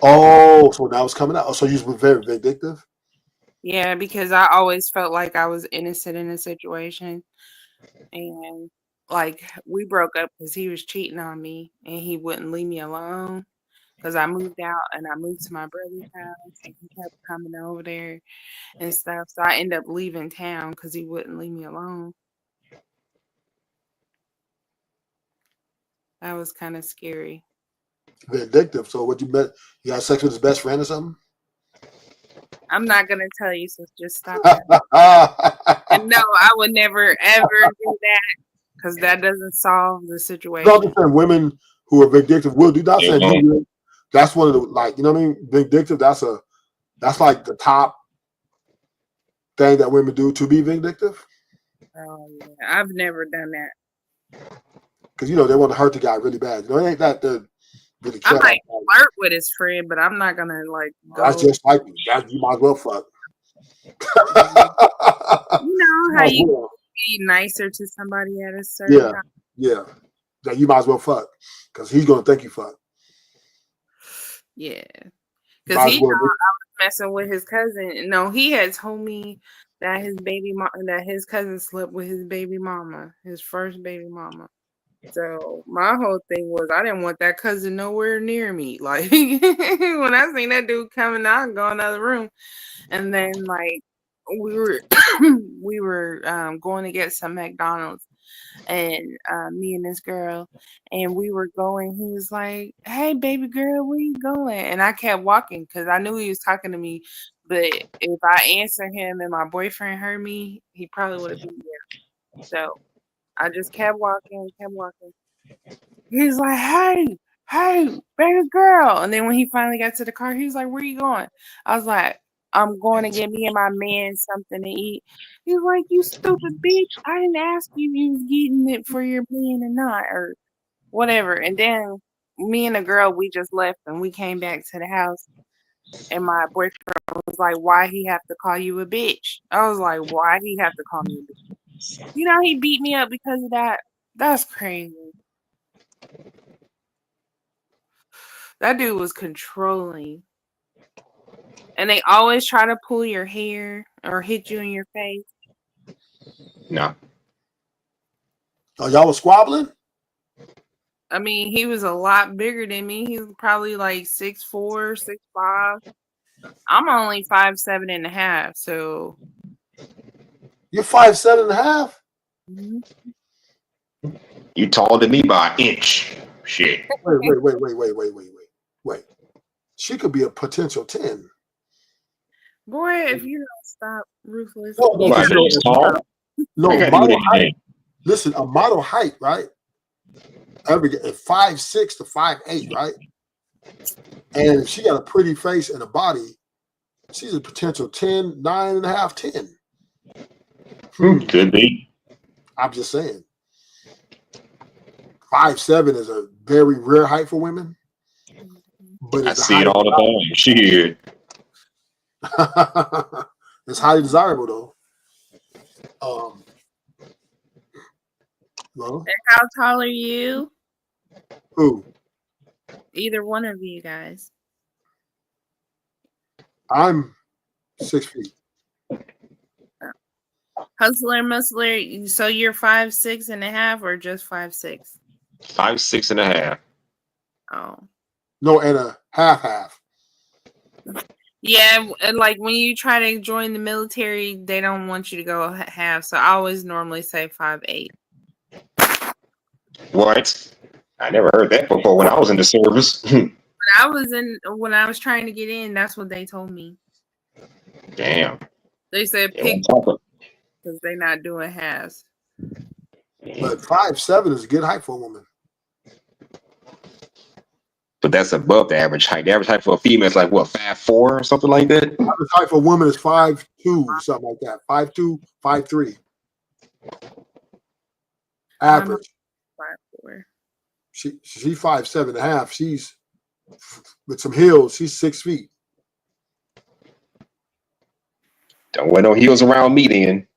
Speaker 22: Oh, so now it's coming out. Oh, so you were very vindictive?
Speaker 9: Yeah, because I always felt like I was innocent in a situation. And like we broke up because he was cheating on me and he wouldn't leave me alone. Because I moved out and I moved to my brother's house and he kept coming over there and stuff. So I ended up leaving town because he wouldn't leave me alone. That was kind of scary.
Speaker 22: Vindictive. So what you bet? You had sex with his best friend or something?
Speaker 9: I'm not gonna tell you, so just stop that. And no, I would never ever do that because that doesn't solve the situation.
Speaker 22: I'm saying women who are vindictive will do. Not saying you will. That's one of the you know what I mean. Vindictive. That's like the top thing that women do to be vindictive.
Speaker 9: Oh yeah, I've never done that.
Speaker 22: Because they want to hurt the guy really bad. It ain't that the really
Speaker 9: I might flirt with his friend, but I'm not gonna go.
Speaker 22: That's just like me. You might as well fuck.
Speaker 9: You know how you be nicer to somebody at a certain time.
Speaker 22: Yeah. That you might as well fuck because he's gonna think you fuck.
Speaker 9: Yeah, because I was messing with his cousin. No, he had told me that his cousin slept with his baby mama, his first baby mama. So my whole thing was I didn't want that cousin nowhere near me. Like when I seen that dude coming out and go in the other room, and then like we were going to get some McDonald's, and me and this girl, and we were going. He was like, "Hey, baby girl, where you going?" And I kept walking because I knew he was talking to me. But if I answered him and my boyfriend heard me, he probably would have beat me up. So I just kept walking, kept walking. He's like, hey, baby girl. And then when he finally got to the car, he was like, where you going? I was like, I'm going to get me and my man something to eat. He's like, you stupid bitch. I didn't ask you if you was getting it for your man or not, or whatever. And then me and the girl, we just left and we came back to the house. And my boyfriend was like, why he have to call you a bitch? I was like, why he have to call me a bitch? You know, he beat me up because of that. That's crazy. That dude was controlling. And they always try to pull your hair or hit you in your face.
Speaker 12: No.
Speaker 22: Oh, y'all was squabbling?
Speaker 9: I mean, he was a lot bigger than me. He was probably like 6'4", 6'5". I'm only 5'7.5", so
Speaker 22: You're 5'7.5"?
Speaker 9: Mhm.
Speaker 12: You taller than me by an inch. Shit.
Speaker 22: Wait. She could be a potential 10.
Speaker 9: Boy, if you don't stop, Ruthless.
Speaker 22: No,
Speaker 9: You
Speaker 12: Why,
Speaker 9: gotta
Speaker 12: he's tall?
Speaker 22: No,
Speaker 12: I gotta do
Speaker 22: model height.
Speaker 12: anything.
Speaker 22: Listen, a model height, right? Every 5'6" to 5'8", right? And if she got a pretty face and a body, she's a potential 10, 9.5, 10.
Speaker 12: Could be.
Speaker 22: I'm just saying. 5'7" is a very rare height for women. But
Speaker 12: I
Speaker 22: it's
Speaker 12: see it all the time. Shit.
Speaker 22: it's highly desirable though. Well,
Speaker 9: And how tall are you?
Speaker 22: who?
Speaker 9: Either one of you guys.
Speaker 22: I'm 6 feet.
Speaker 9: Hustler, muscler. So you're 5'6.5" or just 5'6"?
Speaker 12: 5'6.5".
Speaker 9: Oh.
Speaker 22: No, and a half.
Speaker 9: Yeah, and like when you try to join the military, they don't want you to go half. So I always normally say 5'8".
Speaker 12: What? I never heard that before when I was in the service.
Speaker 9: When I was trying to get in, that's what they told me.
Speaker 12: Damn.
Speaker 9: They said
Speaker 12: Yeah,
Speaker 9: pick because they're not doing halves.
Speaker 22: But 5'7" is a good height for a woman.
Speaker 12: But that's above the average height. The average height for a female is like what, 5'4" or something like that?
Speaker 22: The average height for a woman is 5'2", something like that. 5'2", 5'3". Average.
Speaker 9: 5'4".
Speaker 22: She's 5'7.5". She's with some heels. She's 6 feet.
Speaker 12: Don't wear no heels around me then.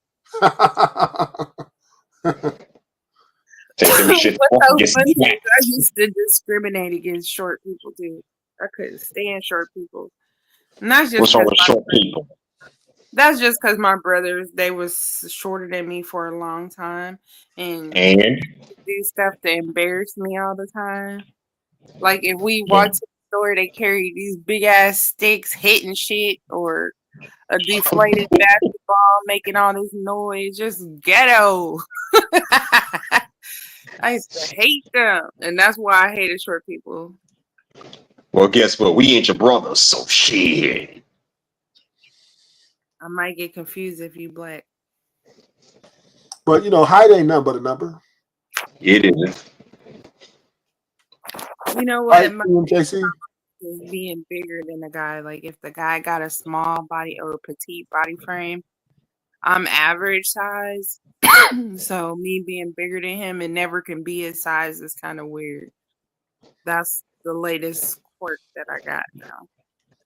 Speaker 12: Take them shit
Speaker 9: What's
Speaker 12: off and
Speaker 9: so
Speaker 12: get some
Speaker 9: funny
Speaker 12: flat.
Speaker 9: is I used to discriminate against short people too. I couldn't stand short people. And that's just
Speaker 12: What's wrong
Speaker 9: because
Speaker 12: with short people?
Speaker 9: That's just because my brothers, they was shorter than me for a long time, and do stuff to embarrass me all the time. Like if we walk to the store, they carry these big ass sticks hitting shit, or a deflated basketball making all this noise, just ghetto. I used to hate them, and that's why I hated short people.
Speaker 12: Well, guess what? We ain't your brothers, so shit.
Speaker 9: I might get confused if you black.
Speaker 22: But height ain't nothing but a number.
Speaker 12: It is.
Speaker 9: You know what?
Speaker 22: Right, JC?
Speaker 9: Is being bigger than a guy. Like if the guy got a small body or a petite body frame, I'm average size. So me being bigger than him and never can be his size is kind of weird. That's the latest quirk that I got now.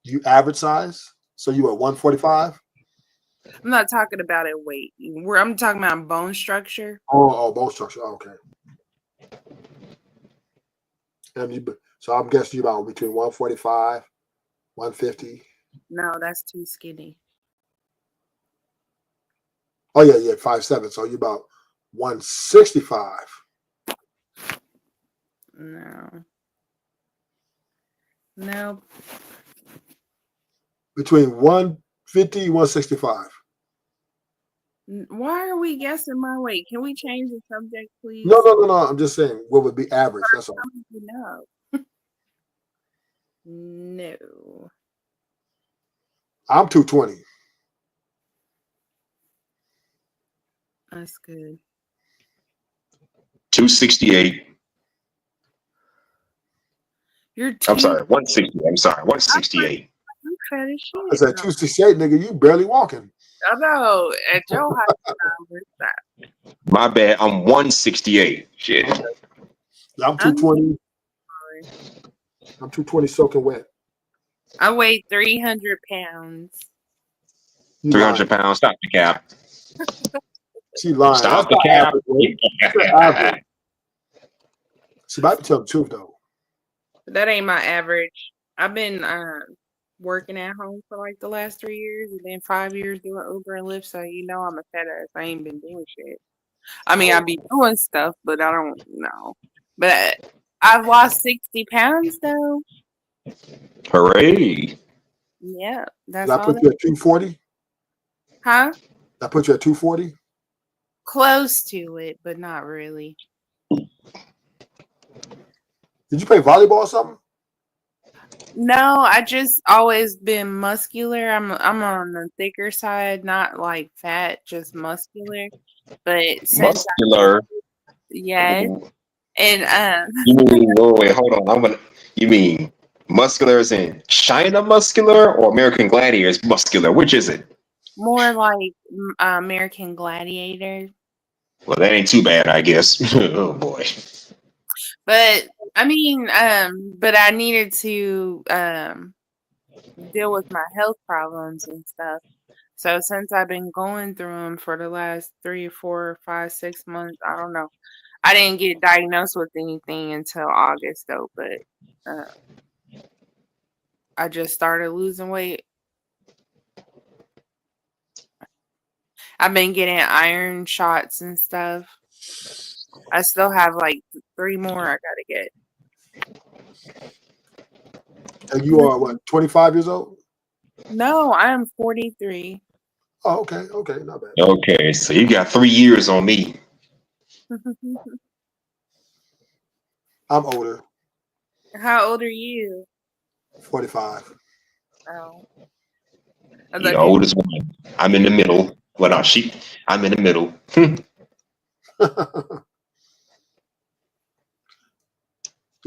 Speaker 22: You average size? So you at 145?
Speaker 9: I'm not talking about it weight. I'm talking about bone structure.
Speaker 22: Oh, bone structure. Oh, okay. So I'm guessing you about between 145, 150.
Speaker 9: No, that's too skinny.
Speaker 22: Oh yeah, 5'7". So you about 165.
Speaker 9: No. Nope.
Speaker 22: Between 150 and 165.
Speaker 9: Why are we guessing my weight? Can we change the subject,
Speaker 22: No,
Speaker 9: please?
Speaker 22: no, no, no. I'm just saying
Speaker 9: Why are we guessing my weight? Can we change the
Speaker 22: no,
Speaker 9: subject,
Speaker 22: no, no,
Speaker 9: please?
Speaker 22: no. I'm just saying what would be average. That's all.
Speaker 9: How would you know? No.
Speaker 22: I'm 220.
Speaker 9: That's good.
Speaker 12: 268.
Speaker 9: You're
Speaker 12: I'm
Speaker 9: too
Speaker 12: sorry, 160. I'm sorry, 168.
Speaker 9: you fat as
Speaker 22: I
Speaker 9: shit.
Speaker 22: said
Speaker 9: No.
Speaker 22: 268, nigga. You barely walking.
Speaker 9: I know. At your height, where's that?
Speaker 12: My bad. I'm 168. Shit.
Speaker 22: Okay. Yeah, I'm
Speaker 9: I'm
Speaker 22: 220.
Speaker 9: sorry.
Speaker 22: I'm 220 soaking wet.
Speaker 9: I weigh 300 pounds.
Speaker 22: You
Speaker 12: 300
Speaker 22: lying.
Speaker 12: pounds. Stop the cap.
Speaker 22: She lying. That's
Speaker 12: Stop the
Speaker 22: not
Speaker 12: cap.
Speaker 22: average, weight. That's average. She might be telling the truth though.
Speaker 9: That ain't my average. I've been working at home for like the last 3 years and then 5 years doing Uber and Lyft, so you know I'm a fat ass. I ain't been doing shit. I mean, I
Speaker 22: Oh,
Speaker 9: be doing stuff, but I don't know. But I've lost 60 pounds though.
Speaker 12: Hooray.
Speaker 9: Yeah,
Speaker 22: did
Speaker 9: that's
Speaker 22: I
Speaker 9: all
Speaker 22: put
Speaker 9: that.
Speaker 22: you at 240?
Speaker 9: Huh?
Speaker 22: I put you at 240?
Speaker 9: Close to it, but not really.
Speaker 22: Did you play volleyball or something?
Speaker 9: No, I just always been muscular. I'm on the thicker side, not like fat, just muscular. But since
Speaker 12: Muscular.
Speaker 9: yes,
Speaker 12: You
Speaker 9: and
Speaker 12: mean, oh, wait, hold on. You mean muscular as in China muscular or American Gladiators muscular? Which is it?
Speaker 9: more like American Gladiator.
Speaker 12: Well, that ain't too bad, I guess. Oh boy.
Speaker 9: But I mean, but I needed to deal with my health problems and stuff. So since I've been going through them for the last 3, 4, 5, 6 months, I don't know. I didn't get diagnosed with anything until August though, but I just started losing weight. I've been getting iron shots and stuff. I still have like 3 more I gotta get.
Speaker 22: And you are what, 25 years old?
Speaker 9: No, I am 43.
Speaker 22: Oh, okay, okay, not bad.
Speaker 12: Okay, so you got 3 years on me.
Speaker 22: I'm older,
Speaker 9: How old are you?
Speaker 22: 45.
Speaker 9: Oh, I
Speaker 12: You the
Speaker 9: thought you.
Speaker 12: oldest one. I'm in the middle. Well, no, I'm in the middle.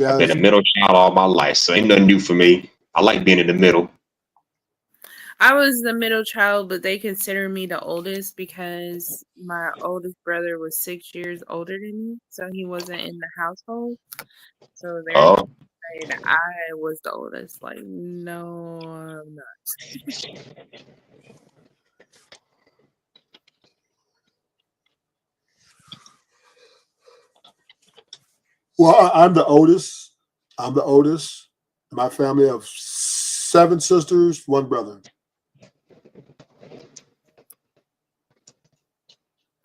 Speaker 12: I've been
Speaker 22: Yes.
Speaker 12: a middle child all my life, so ain't nothing new for me. I like being in the middle.
Speaker 9: I was the middle child, but they consider me the oldest because my oldest brother was 6 years older than me, so he wasn't in the household. So they're
Speaker 12: Oh,
Speaker 9: saying I was the oldest. Like, no, I'm not.
Speaker 22: Well, I'm the oldest. I'm the oldest. My family of 7 sisters, 1 brother.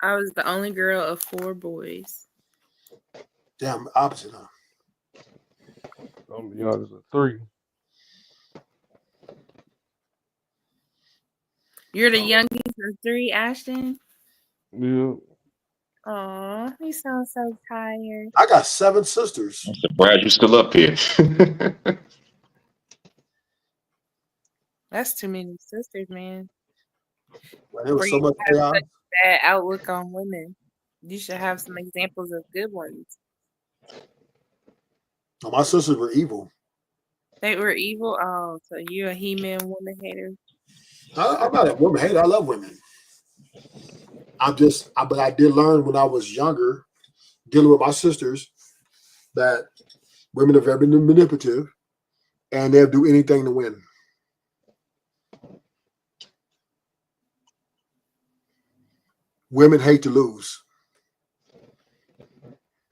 Speaker 9: I was the only girl of 4 boys.
Speaker 22: Damn, opposite, huh?
Speaker 19: I'm the youngest of 3.
Speaker 9: You're the youngest of 3, Ashton?
Speaker 19: Yeah.
Speaker 9: Aw, you sound so tired.
Speaker 22: I got 7 sisters.
Speaker 12: I'm surprised you're still up here.
Speaker 9: That's too many sisters, man.
Speaker 22: Well, there
Speaker 9: For
Speaker 22: was
Speaker 9: you
Speaker 22: so much
Speaker 9: to have
Speaker 22: chaos.
Speaker 9: such a bad outlook on women, you should have some examples of good ones.
Speaker 22: No, my sisters were evil.
Speaker 9: They were evil. Oh, so you a he-man woman hater?
Speaker 22: I'm not a woman hater. I love women. But I did learn when I was younger, dealing with my sisters, that women are very manipulative and they'll do anything to win. Women hate to lose.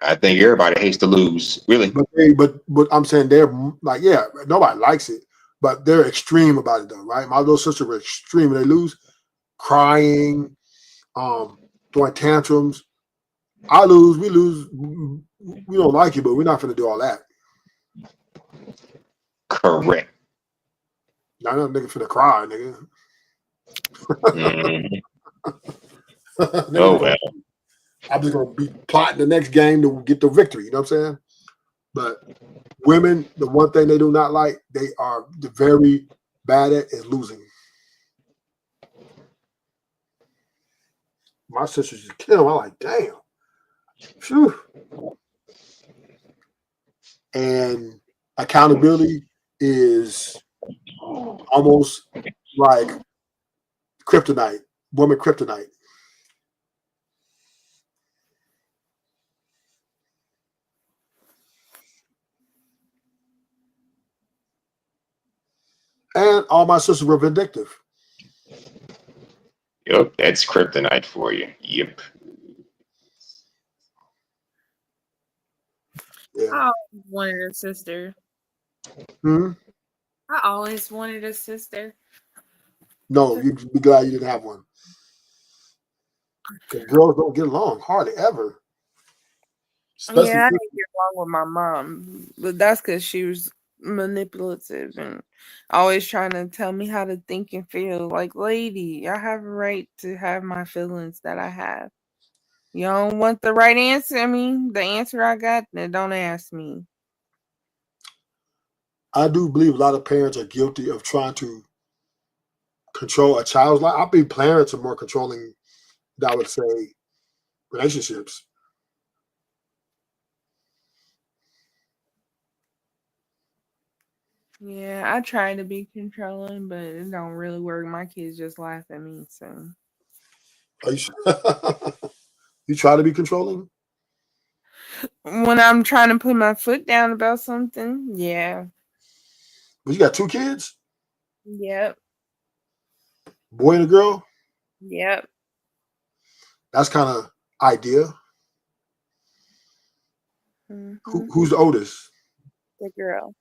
Speaker 12: I think everybody hates to lose, really.
Speaker 22: But I'm saying they're like, yeah, nobody likes it, but they're extreme about it though, right? My little sister were extreme. They lose, crying, throwing tantrums. I lose, we lose. We don't like it, but we're not going to do all that.
Speaker 12: Correct.
Speaker 22: Not no nigga finna cry, nigga.
Speaker 12: Mm-hmm. Oh well.
Speaker 22: I'm just gonna be plotting the next game to get the victory. You know what I'm saying? But women, the one thing they do not like, they are very bad at is losing. My sisters just kill them. I'm like, damn. Phew. And accountability is almost like kryptonite, woman kryptonite. And all my sisters were vindictive.
Speaker 12: Yep, that's kryptonite for you. Yep.
Speaker 22: Yeah.
Speaker 9: I always wanted a sister.
Speaker 22: Hmm?
Speaker 9: I always wanted a sister.
Speaker 22: No, you'd be glad you didn't have one. Because girls don't get along hardly ever. Especially
Speaker 9: Yeah, I didn't get along with my mom, but that's because she was manipulative and always trying to tell me how to think and feel. Like, lady, I have a right to have my feelings that I have. You don't want the right answer? I mean, the answer I got, then don't ask me.
Speaker 22: I do believe a lot of parents are guilty of trying to control a child's life. I think parents are more controlling than I would say relationships.
Speaker 9: Yeah, I try to be controlling, but it don't really work. My kids just laugh at me, so.
Speaker 22: Are you, you try to be controlling?
Speaker 9: When I'm trying to put my foot down about something, yeah.
Speaker 22: But you got two kids?
Speaker 9: Yep.
Speaker 22: Boy and a girl?
Speaker 9: Yep.
Speaker 22: That's kind of idea.
Speaker 9: Mm-hmm.
Speaker 22: Who's the oldest?
Speaker 9: The girl.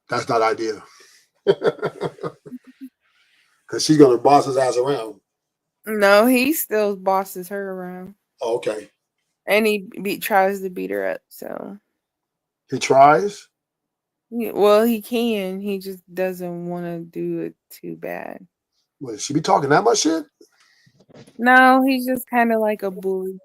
Speaker 22: That's not idea. Because she's going to boss his ass around.
Speaker 9: No, he still bosses her around.
Speaker 22: Oh, okay.
Speaker 9: And he tries to beat her up, so.
Speaker 22: He tries?
Speaker 9: Well, he can. He just doesn't want to do it too bad.
Speaker 22: Well, she be talking that much shit?
Speaker 9: No, he's just kind of like a bully.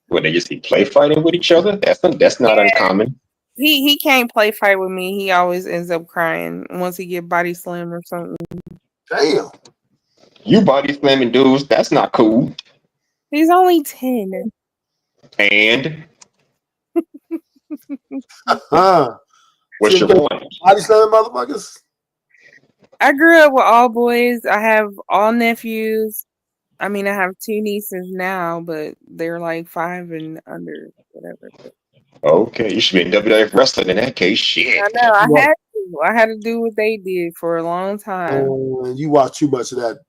Speaker 12: When they just be play fighting with each other, that's not uncommon.
Speaker 9: He can't play fight with me. He always ends up crying once he get body slammed or something.
Speaker 22: Damn.
Speaker 12: You body slamming dudes, that's not cool.
Speaker 9: He's only 10.
Speaker 12: And
Speaker 22: See
Speaker 12: what's your
Speaker 22: them
Speaker 12: point?
Speaker 22: body slamming motherfuckers?
Speaker 9: I grew up with all boys. I have all nephews. I mean, I have 2 nieces now, but they're like 5 and under, whatever.
Speaker 12: Okay, you should be in WWF wrestling in that case.
Speaker 9: I
Speaker 12: Shit.
Speaker 9: know. I had to do what they did for a long time.
Speaker 22: You watch too much of that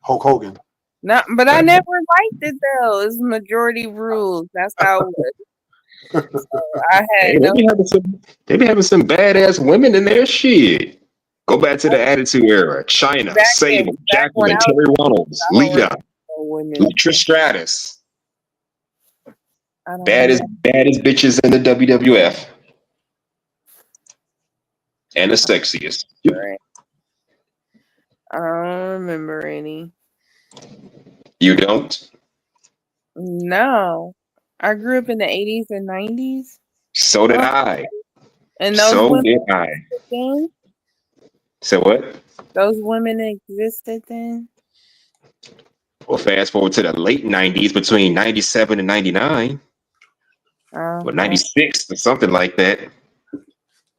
Speaker 22: Hulk Hogan.
Speaker 9: No, but I never liked it though. It's majority rules. That's how it was. So I had
Speaker 12: Hey, they be having some badass women in there. Shit. Go back to the Attitude Era. China, Sable,
Speaker 9: back when
Speaker 12: Jacqueline,
Speaker 9: I
Speaker 12: Terry Runnels, Lita,
Speaker 9: women.
Speaker 12: Trish Stratus.
Speaker 9: I don't
Speaker 12: Baddest bitches in the WWF. And the sexiest.
Speaker 9: remember. I don't remember any.
Speaker 12: You don't?
Speaker 9: No. I grew up in the 80s and 90s.
Speaker 12: So did I.
Speaker 9: And those
Speaker 12: So
Speaker 9: women
Speaker 12: did I.
Speaker 9: then?
Speaker 12: So what?
Speaker 9: Those women existed then?
Speaker 12: Well, fast forward to the late 90s, between 97 and 99. Or 96 or something like that.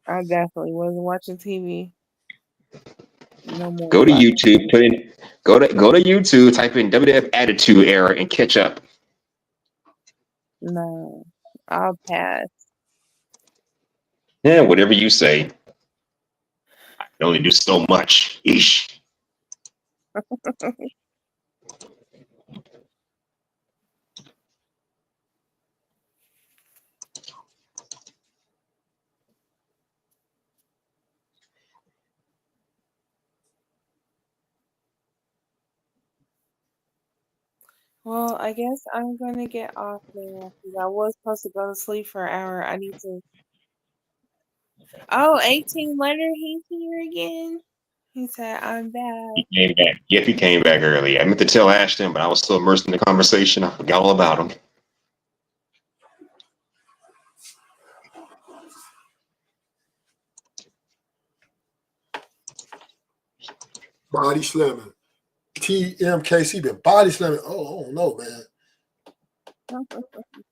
Speaker 9: I definitely wasn't watching TV. No more.
Speaker 12: Go to YouTube, go to YouTube, type in WWF Attitude Era and catch up.
Speaker 9: No. I'll pass.
Speaker 12: Yeah, whatever you say. I can only do so much. Eesh.
Speaker 9: Well, I guess I'm gonna get off now because I was supposed to go to sleep for an hour. I need to. Oh, 18 letter, he's here again. He said, I'm back.
Speaker 12: He came back. Yep, he came back early. I meant to tell Ashton, but I was still immersed in the conversation. I forgot all about him.
Speaker 22: Body slamming. TMKC been body slamming. Oh, I don't know, man.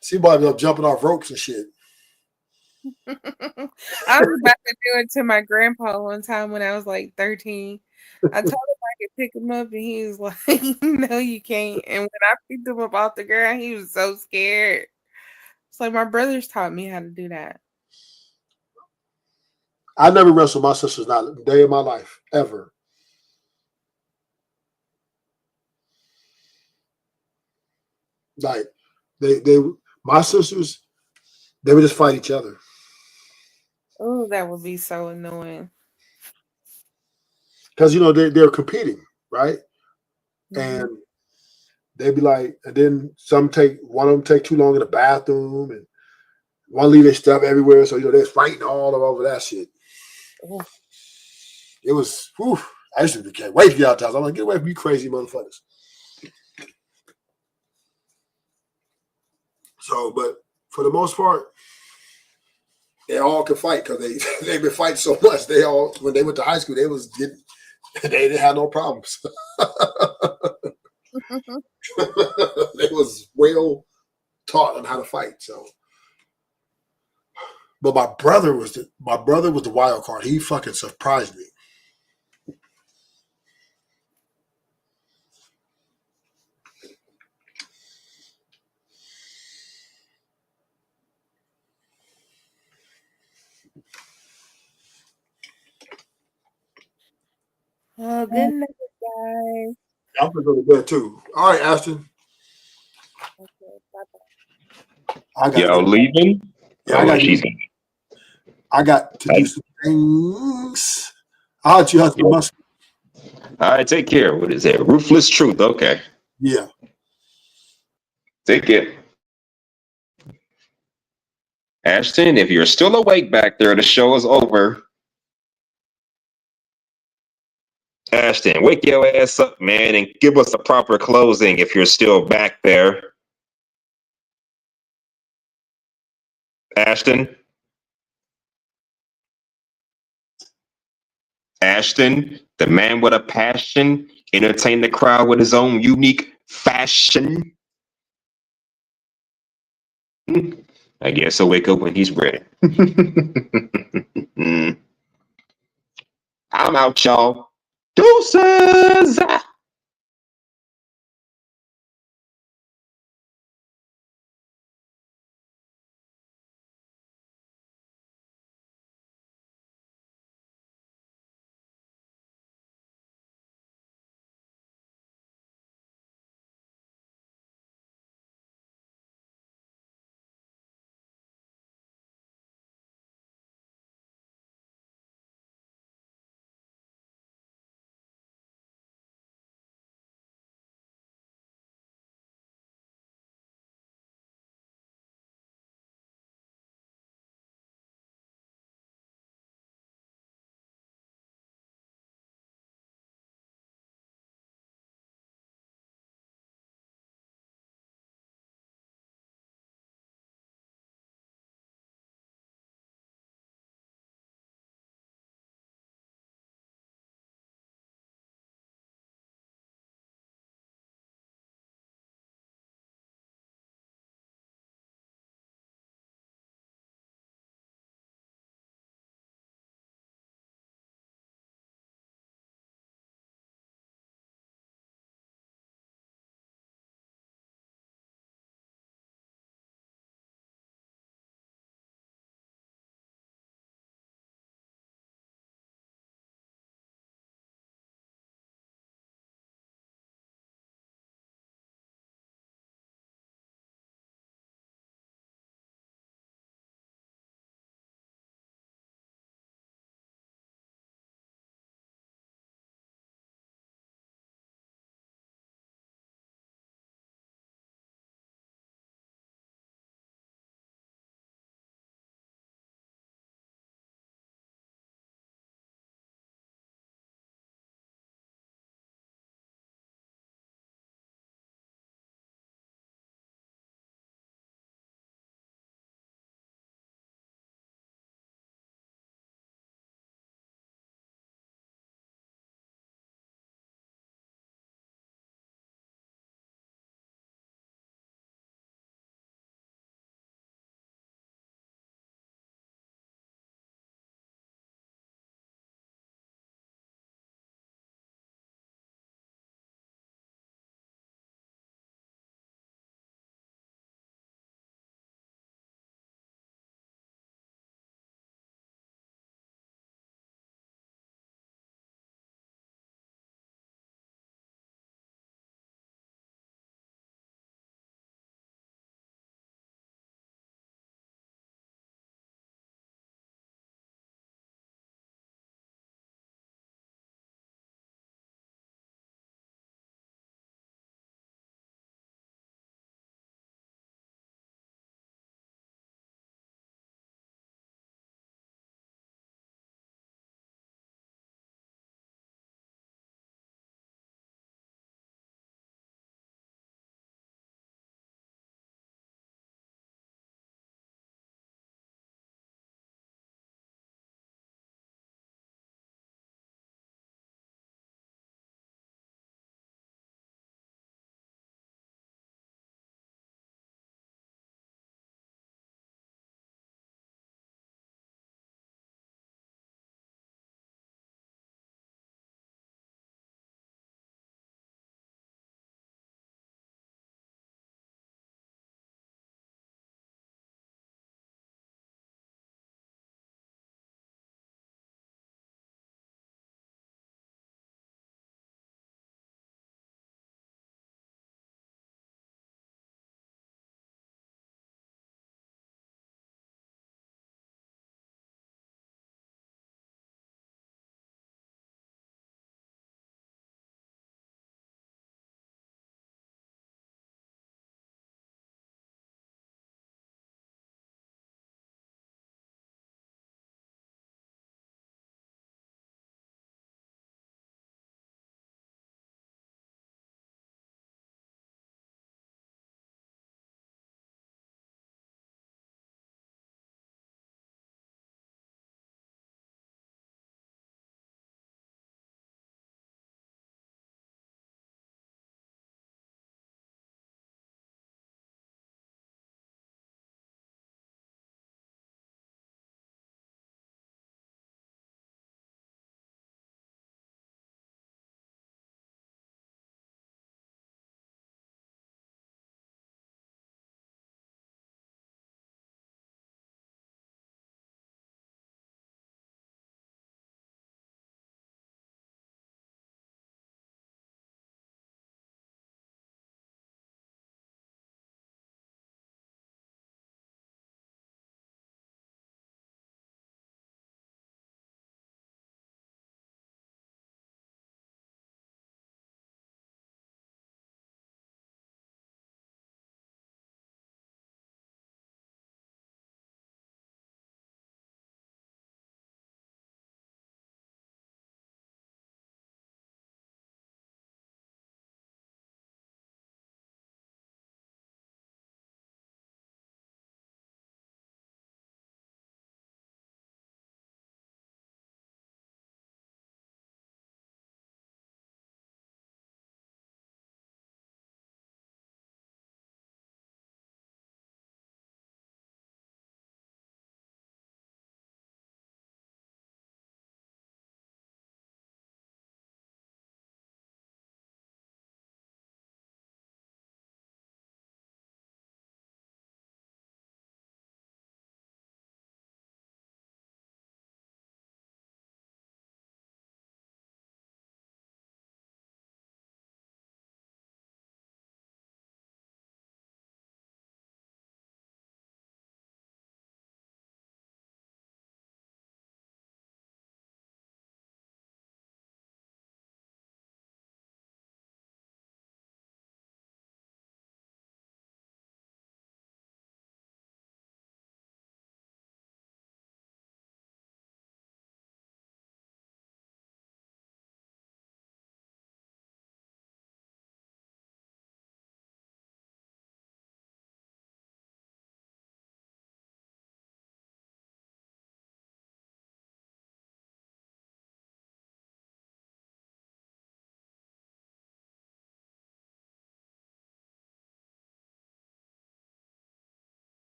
Speaker 22: See, body up jumping off ropes and shit.
Speaker 9: I was about to do it to my grandpa one time when I was like 13. I told him I could pick him up, and he was like, "No, you can't." And when I picked him up off the ground, he was so scared. It's like my brothers taught me how to do that.
Speaker 22: I never wrestled my sisters, not a day of my life, ever. Like my sisters, they would just fight each other.
Speaker 9: Oh, that would be so annoying.
Speaker 22: Because they're competing, right? Mm-hmm. And they'd be like, and then one of them take too long in the bathroom, and one leave their stuff everywhere. So they're fighting all over that shit. Oh. It was, whew, I used to can't wait to get out there. I'm like, get away from you crazy motherfuckers. So, but for the most part, they all could fight because they've been fighting so much. They all, when they went to high school, they didn't have no problems. They was well taught on how to fight. So, but my brother was the wild card. He fucking surprised me.
Speaker 9: Oh, good night, guys.
Speaker 22: I'm gonna go to bed too. All right, Ashton.
Speaker 9: Okay, bye-bye.
Speaker 22: I got
Speaker 12: Y'all leaving?
Speaker 22: Yeah, I got to do some things. I'll let you have some muscle.
Speaker 12: All right, take care. What is that? Ruthless Truth. Okay.
Speaker 22: Yeah.
Speaker 12: Take care. Ashton, if you're still awake back there, the show is over. Ashton, wake your ass up, man, and give us a proper closing if you're still back there. Ashton? Ashton, the man with a passion, entertain the crowd with his own unique fashion. I guess he'll wake up when he's ready. I'm out, y'all. Deuces!